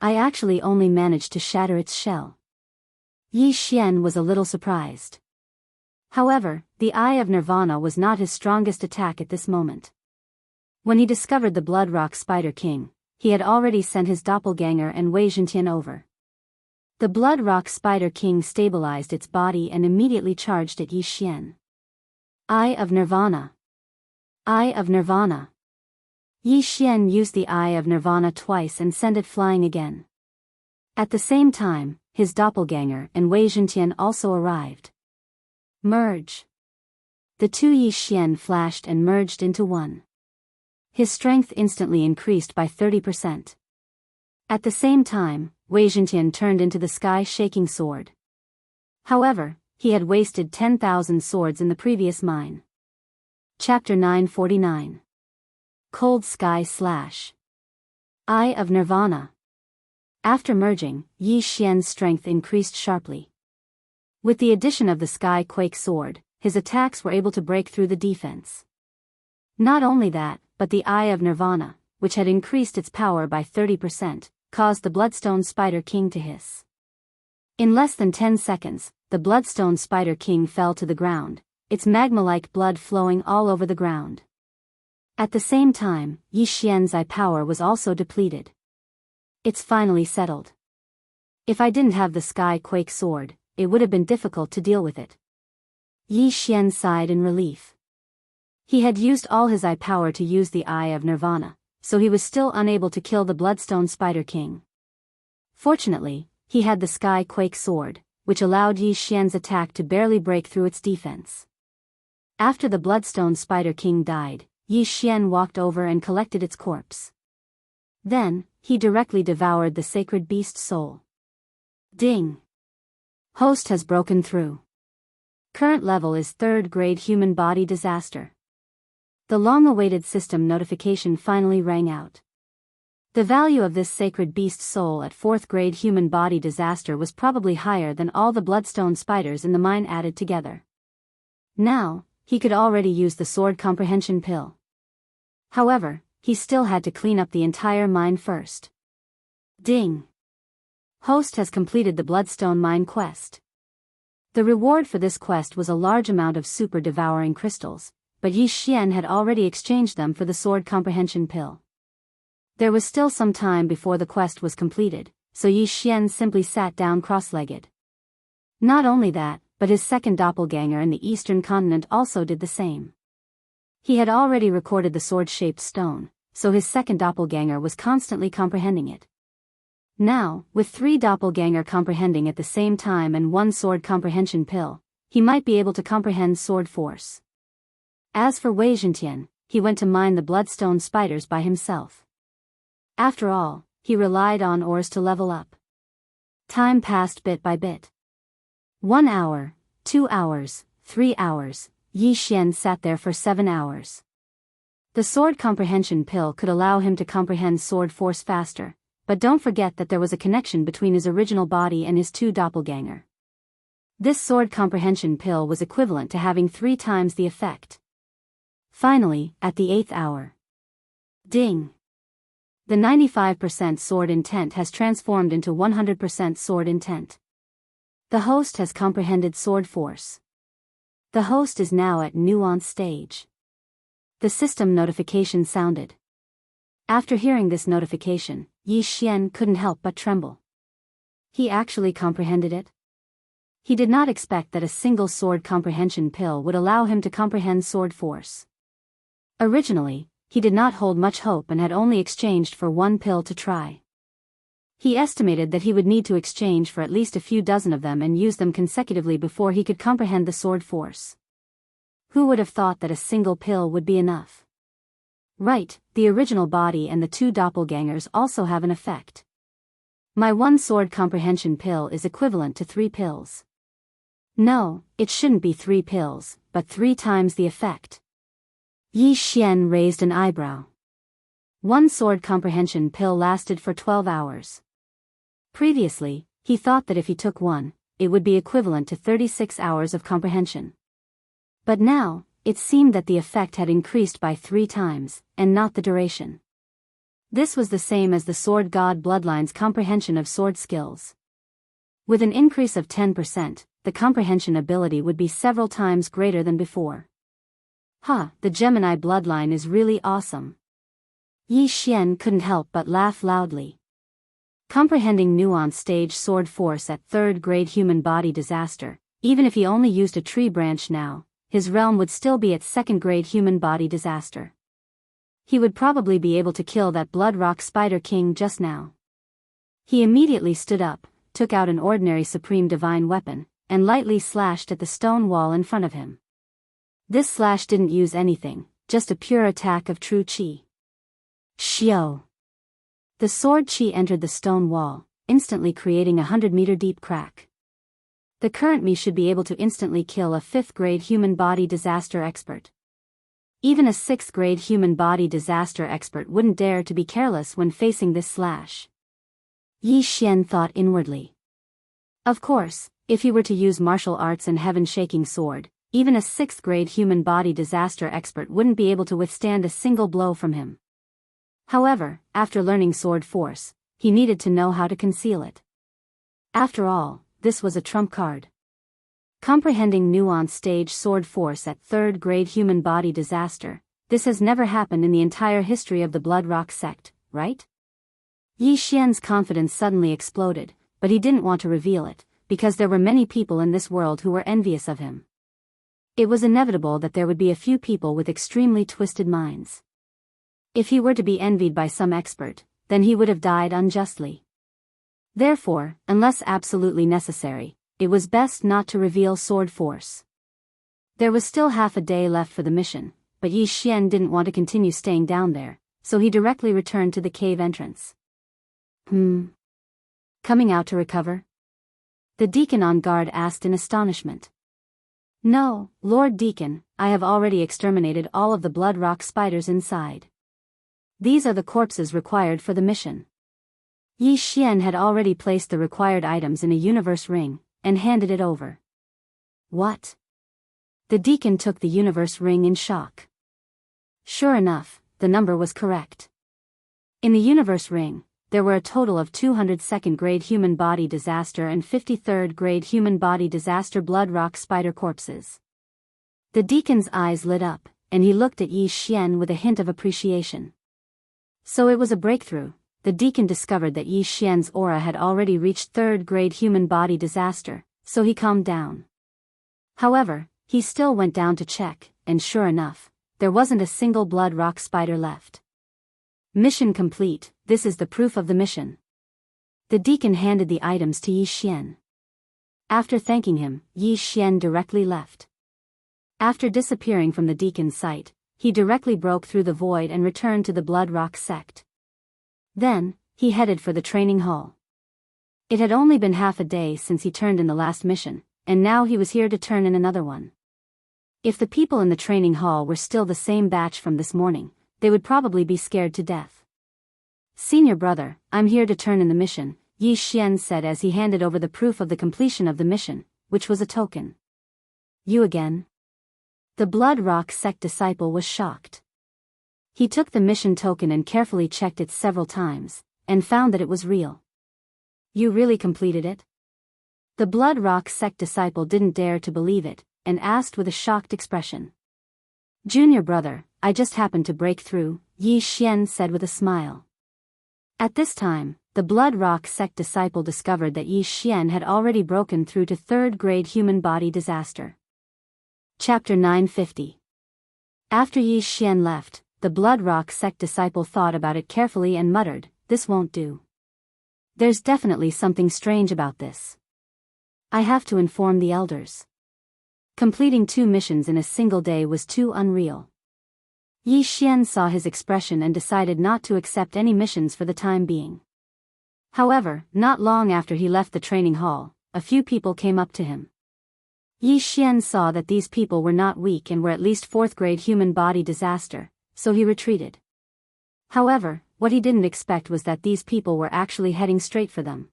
I actually only managed to shatter its shell. Yi Xian was a little surprised. However, the Eye of Nirvana was not his strongest attack at this moment. When he discovered the blood rock spider king, he had already sent his doppelganger and Wei Zhentian over. The blood rock spider king stabilized its body and immediately charged at Yi Xian. Eye of Nirvana. Eye of Nirvana. Yi Xian used the Eye of Nirvana twice and sent it flying again. At the same time, his doppelganger and Wei Zhentian also arrived. Merge. The two Yi Xian flashed and merged into one. His strength instantly increased by 30%. At the same time, Wei Zhentian turned into the sky-shaking sword. However, he had wasted 10,000 swords in the previous mine. Chapter 949. Cold Sky Slash. Eye of Nirvana. After merging, Yi Xian's strength increased sharply. With the addition of the Sky Quake sword, his attacks were able to break through the defense. Not only that, but the Eye of Nirvana, which had increased its power by 30%, caused the Bloodstone Spider King to hiss. In less than 10 seconds, the Bloodstone Spider King fell to the ground, its magma-like blood flowing all over the ground. At the same time, Yi Xian's eye power was also depleted. It's finally settled. If I didn't have the Sky Quake sword, it would have been difficult to deal with it. Yi Xian sighed in relief. He had used all his eye power to use the Eye of Nirvana, so he was still unable to kill the Bloodstone Spider King. Fortunately, he had the Sky Quake sword, which allowed Yi Xian's attack to barely break through its defense. After the Bloodstone Spider King died, Yi Xian walked over and collected its corpse. Then, he directly devoured the sacred beast soul. Ding! Host has broken through. Current level is 3rd grade human body disaster. The long-awaited system notification finally rang out. The value of this sacred beast soul at 4th grade human body disaster was probably higher than all the bloodstone spiders in the mine added together. Now, he could already use the sword comprehension pill. However, he still had to clean up the entire mine first. Ding! Host has completed the Bloodstone Mine quest. The reward for this quest was a large amount of super devouring crystals, but Yi Xian had already exchanged them for the sword comprehension pill. There was still some time before the quest was completed, so Yi Xian simply sat down cross-legged. Not only that, but his second doppelganger in the eastern continent also did the same. He had already recorded the sword-shaped stone, so his second doppelganger was constantly comprehending it. Now, with 3 doppelganger comprehending at the same time and 1 sword comprehension pill, he might be able to comprehend sword force. As for Wei Zhentian, he went to mine the bloodstone spiders by himself. After all, he relied on ores to level up. Time passed bit by bit. 1 hour, 2 hours, 3 hours, Yi Xian sat there for 7 hours. The sword comprehension pill could allow him to comprehend sword force faster, but don't forget that there was a connection between his original body and his 2 doppelganger. This sword comprehension pill was equivalent to having 3 times the effect. Finally, at the 8th hour. Ding! The 95% sword intent has transformed into 100% sword intent. The host has comprehended sword force. The host is now at nuance stage. The system notification sounded. After hearing this notification, Yi Xian couldn't help but tremble. He actually comprehended it. He did not expect that a single sword comprehension pill would allow him to comprehend sword force. Originally, he did not hold much hope and had only exchanged for 1 pill to try. He estimated that he would need to exchange for at least a few dozen of them and use them consecutively before he could comprehend the sword force. Who would have thought that a single pill would be enough? Right, the original body and the 2 doppelgangers also have an effect. My 1 sword comprehension pill is equivalent to 3 pills. No, it shouldn't be 3 pills, but 3 times the effect. Yi Xian raised an eyebrow. 1 sword comprehension pill lasted for 12 hours. Previously, he thought that if he took 1, it would be equivalent to 36 hours of comprehension. But now, it seemed that the effect had increased by 3 times, and not the duration. This was the same as the Sword God Bloodline's comprehension of sword skills. With an increase of 10%, the comprehension ability would be several times greater than before. The Gemini bloodline is really awesome. Yi Xian couldn't help but laugh loudly. Comprehending nuance stage sword force at 3rd grade human body disaster, even if he only used a tree branch now, his realm would still be at 2nd grade human body disaster. He would probably be able to kill that Blood Rock Spider King just now. He immediately stood up, took out an ordinary Supreme Divine weapon, and lightly slashed at the stone wall in front of him. This slash didn't use anything, just a pure attack of true qi. Xiao! The sword qi entered the stone wall, instantly creating a 100-meter deep crack. The current me should be able to instantly kill a 5th-grade human body disaster expert. Even a 6th-grade human body disaster expert wouldn't dare to be careless when facing this slash. Yi Xian thought inwardly. Of course, if he were to use martial arts and heaven-shaking sword, even a 6th-grade human body disaster expert wouldn't be able to withstand a single blow from him. However, after learning sword force, he needed to know how to conceal it. After all, this was a trump card. Comprehending nuanced stage sword force at 3rd-grade human body disaster, this has never happened in the entire history of the Blood Rock sect, right? Yi Xian's confidence suddenly exploded, but he didn't want to reveal it, because there were many people in this world who were envious of him. It was inevitable that there would be a few people with extremely twisted minds. If he were to be envied by some expert, then he would have died unjustly. Therefore, unless absolutely necessary, it was best not to reveal sword force. There was still half a day left for the mission, but Yi Xian didn't want to continue staying down there, so he directly returned to the cave entrance. Coming out to recover? The deacon on guard asked in astonishment. No, Lord Deacon, I have already exterminated all of the blood rock spiders inside. These are the corpses required for the mission. Yi Xian had already placed the required items in a universe ring, and handed it over. What? The deacon took the universe ring in shock. Sure enough, the number was correct. In the universe ring, there were a total of 202nd-grade human body disaster and 53rd-grade human body disaster blood rock spider corpses. The deacon's eyes lit up, and he looked at Yi Xian with a hint of appreciation. So it was a breakthrough. The deacon discovered that Yi Xian's aura had already reached 3rd-grade human body disaster, so he calmed down. However, he still went down to check, and sure enough, there wasn't a single blood rock spider left. Mission complete, this is the proof of the mission. The deacon handed the items to Yi Xian. After thanking him, Yi Xian directly left. After disappearing from the deacon's sight, he directly broke through the void and returned to the Blood Rock sect. Then, he headed for the training hall. It had only been half a day since he turned in the last mission, and now he was here to turn in another one. If the people in the training hall were still the same batch from this morning, they would probably be scared to death. Senior brother, I'm here to turn in the mission, Yi Xian said as he handed over the proof of the completion of the mission, which was a token. You again? The Blood Rock sect disciple was shocked. He took the mission token and carefully checked it several times, and found that it was real. You really completed it? The Blood Rock sect disciple didn't dare to believe it, and asked with a shocked expression. Junior brother, I just happened to break through, Yi Xian said with a smile. At this time, the Blood Rock sect disciple discovered that Yi Xian had already broken through to 3rd-grade human body disaster. Chapter 950. After Yi Xian left, the Blood Rock sect disciple thought about it carefully and muttered, this won't do. There's definitely something strange about this. I have to inform the elders. Completing 2 missions in a single day was too unreal. Yi Xian saw his expression and decided not to accept any missions for the time being. However, not long after he left the training hall, a few people came up to him. Yi Xian saw that these people were not weak and were at least 4th-grade human body disaster, so he retreated. However, what he didn't expect was that these people were actually heading straight for them.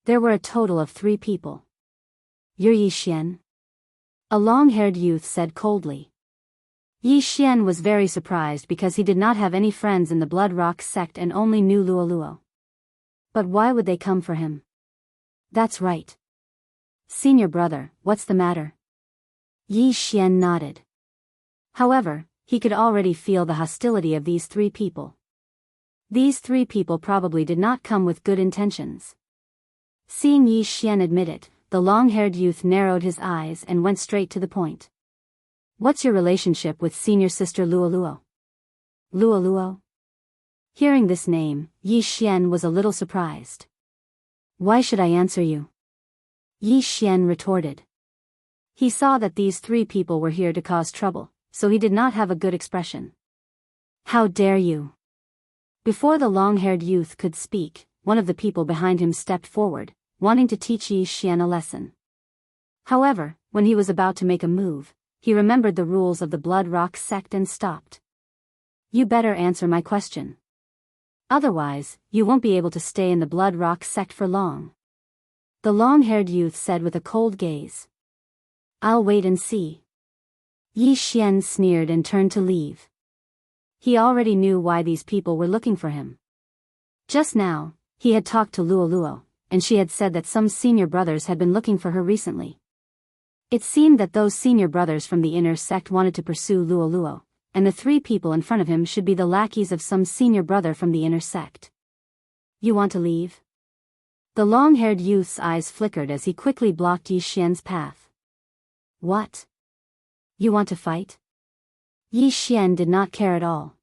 There were a total of 3 people. You're Yi Xian? A long-haired youth said coldly. Yi Xian was very surprised because he did not have any friends in the Blood Rock sect and only knew Luoluo. But why would they come for him? That's right. Senior brother, what's the matter? Yi Xian nodded. However, he could already feel the hostility of these 3 people. These 3 people probably did not come with good intentions. Seeing Yi Xian admit it, the long-haired youth narrowed his eyes and went straight to the point. What's your relationship with senior sister Luoluo? Luoluo? Hearing this name, Yi Xian was a little surprised. Why should I answer you? Yi Xian retorted. He saw that these three people were here to cause trouble, so he did not have a good expression. How dare you? Before the long-haired youth could speak, one of the people behind him stepped forward, wanting to teach Yi Xian a lesson. However, when he was about to make a move, he remembered the rules of the Blood Rock sect and stopped. You better answer my question. Otherwise, you won't be able to stay in the Blood Rock sect for long. The long-haired youth said with a cold gaze. I'll wait and see. Yi Xian sneered and turned to leave. He already knew why these people were looking for him. Just now, he had talked to Luo Luo, and she had said that some senior brothers had been looking for her recently. It seemed that those senior brothers from the inner sect wanted to pursue Luo Luo, and the three people in front of him should be the lackeys of some senior brother from the inner sect. You want to leave? The long-haired youth's eyes flickered as he quickly blocked Yi Xian's path. What? You want to fight? Yi Xian did not care at all.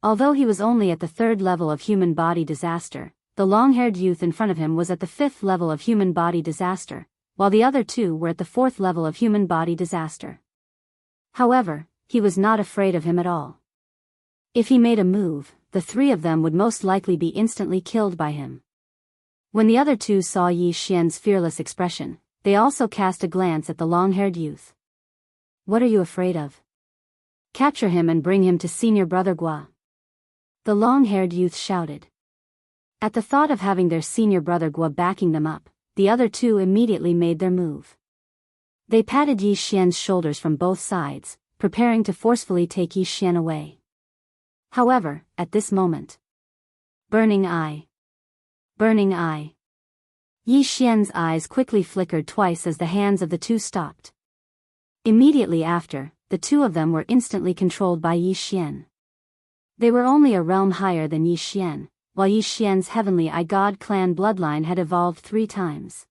Although he was only at the 3rd level of human body disaster, the long-haired youth in front of him was at the 5th level of human body disaster, while the other two were at the 4th level of human body disaster. However, he was not afraid of him at all. If he made a move, the three of them would most likely be instantly killed by him. When the other two saw Yi Xian's fearless expression, they also cast a glance at the long-haired youth. What are you afraid of? Capture him and bring him to Senior Brother Gua. The long-haired youth shouted. At the thought of having their Senior Brother Gua backing them up, the other two immediately made their move. They patted Yi Xian's shoulders from both sides, preparing to forcefully take Yi Xian away. However, at this moment. Burning eye. Burning eye. Yi Xian's eyes quickly flickered twice as the hands of the two stopped. Immediately after, the two of them were instantly controlled by Yi Xian. They were only a realm higher than Yi Xian, while Yi Xian's Heavenly Eye God clan bloodline had evolved 3 times.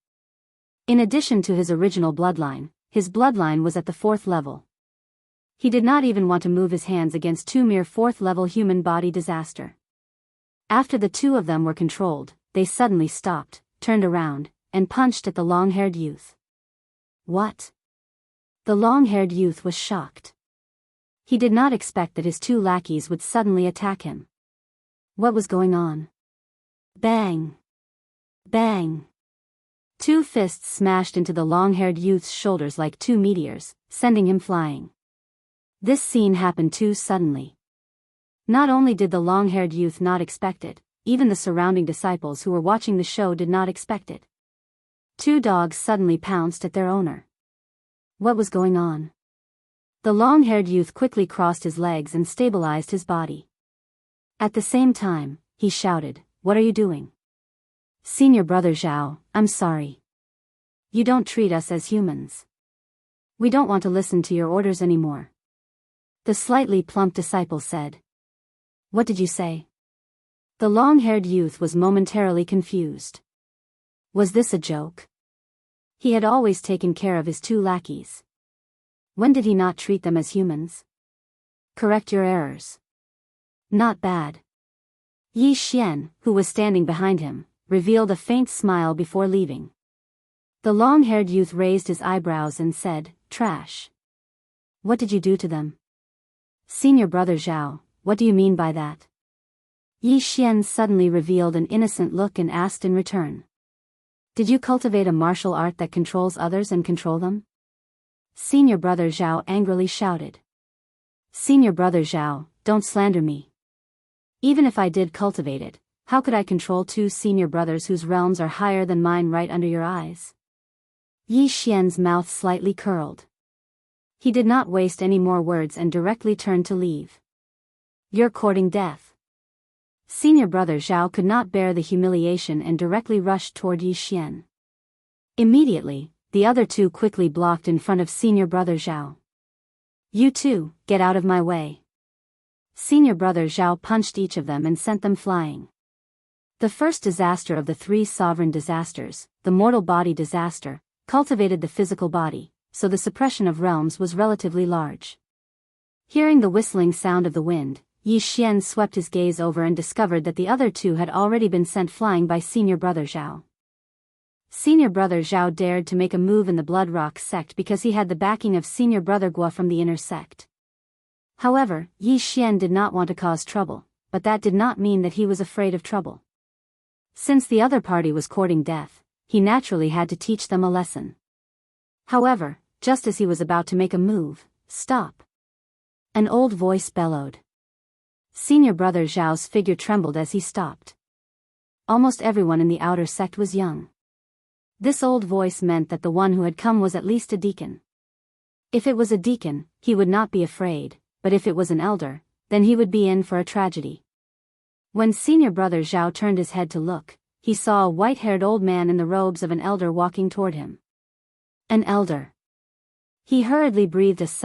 In addition to his original bloodline, his bloodline was at the 4th level. He did not even want to move his hands against 2 mere 4th level human body disaster. After the two of them were controlled, they suddenly stopped, turned around, and punched at the long-haired youth. What? The long-haired youth was shocked. He did not expect that his 2 lackeys would suddenly attack him. What was going on? Bang! Bang! 2 fists smashed into the long-haired youth's shoulders like 2 meteors, sending him flying. This scene happened too suddenly. Not only did the long-haired youth not expect it, even the surrounding disciples who were watching the show did not expect it. 2 dogs suddenly pounced at their owner. What was going on? The long-haired youth quickly crossed his legs and stabilized his body. At the same time, he shouted, What are you doing? Senior Brother Zhao, I'm sorry. You don't treat us as humans. We don't want to listen to your orders anymore. The slightly plump disciple said. What did you say? The long-haired youth was momentarily confused. Was this a joke? He had always taken care of his 2 lackeys. When did he not treat them as humans? Correct your errors. Not bad. Yi Xian, who was standing behind him, revealed a faint smile before leaving. The long-haired youth raised his eyebrows and said, Trash. What did you do to them? Senior Brother Zhao, what do you mean by that? Yi Xian suddenly revealed an innocent look and asked in return. Did you cultivate a martial art that controls others and control them? Senior Brother Zhao angrily shouted. Senior Brother Zhao, don't slander me. Even if I did cultivate it, how could I control 2 senior brothers whose realms are higher than mine right under your eyes? Yi Xian's mouth slightly curled. He did not waste any more words and directly turned to leave. You're courting death. Senior Brother Zhao could not bear the humiliation and directly rushed toward Yi Xian. Immediately, the other 2 quickly blocked in front of Senior Brother Zhao. You 2, get out of my way. Senior Brother Zhao punched each of them and sent them flying. The first disaster of the 3 sovereign disasters, the mortal body disaster, cultivated the physical body, so the suppression of realms was relatively large. Hearing the whistling sound of the wind, Yi Xian swept his gaze over and discovered that the other 2 had already been sent flying by Senior Brother Zhao. Senior brother Zhao dared to make a move in the Blood Rock sect because he had the backing of senior brother Guo from the inner sect. However, Yi Xian did not want to cause trouble, but that did not mean that he was afraid of trouble. Since the other party was courting death, he naturally had to teach them a lesson. However, just as he was about to make a move, "Stop!" An old voice bellowed. Senior brother Zhao's figure trembled as he stopped. Almost everyone in the outer sect was young. This old voice meant that the one who had come was at least a deacon. If it was a deacon, he would not be afraid, but if it was an elder, then he would be in for a tragedy. When senior brother Zhao turned his head to look, he saw a white-haired old man in the robes of an elder walking toward him. An elder. He hurriedly breathed a sigh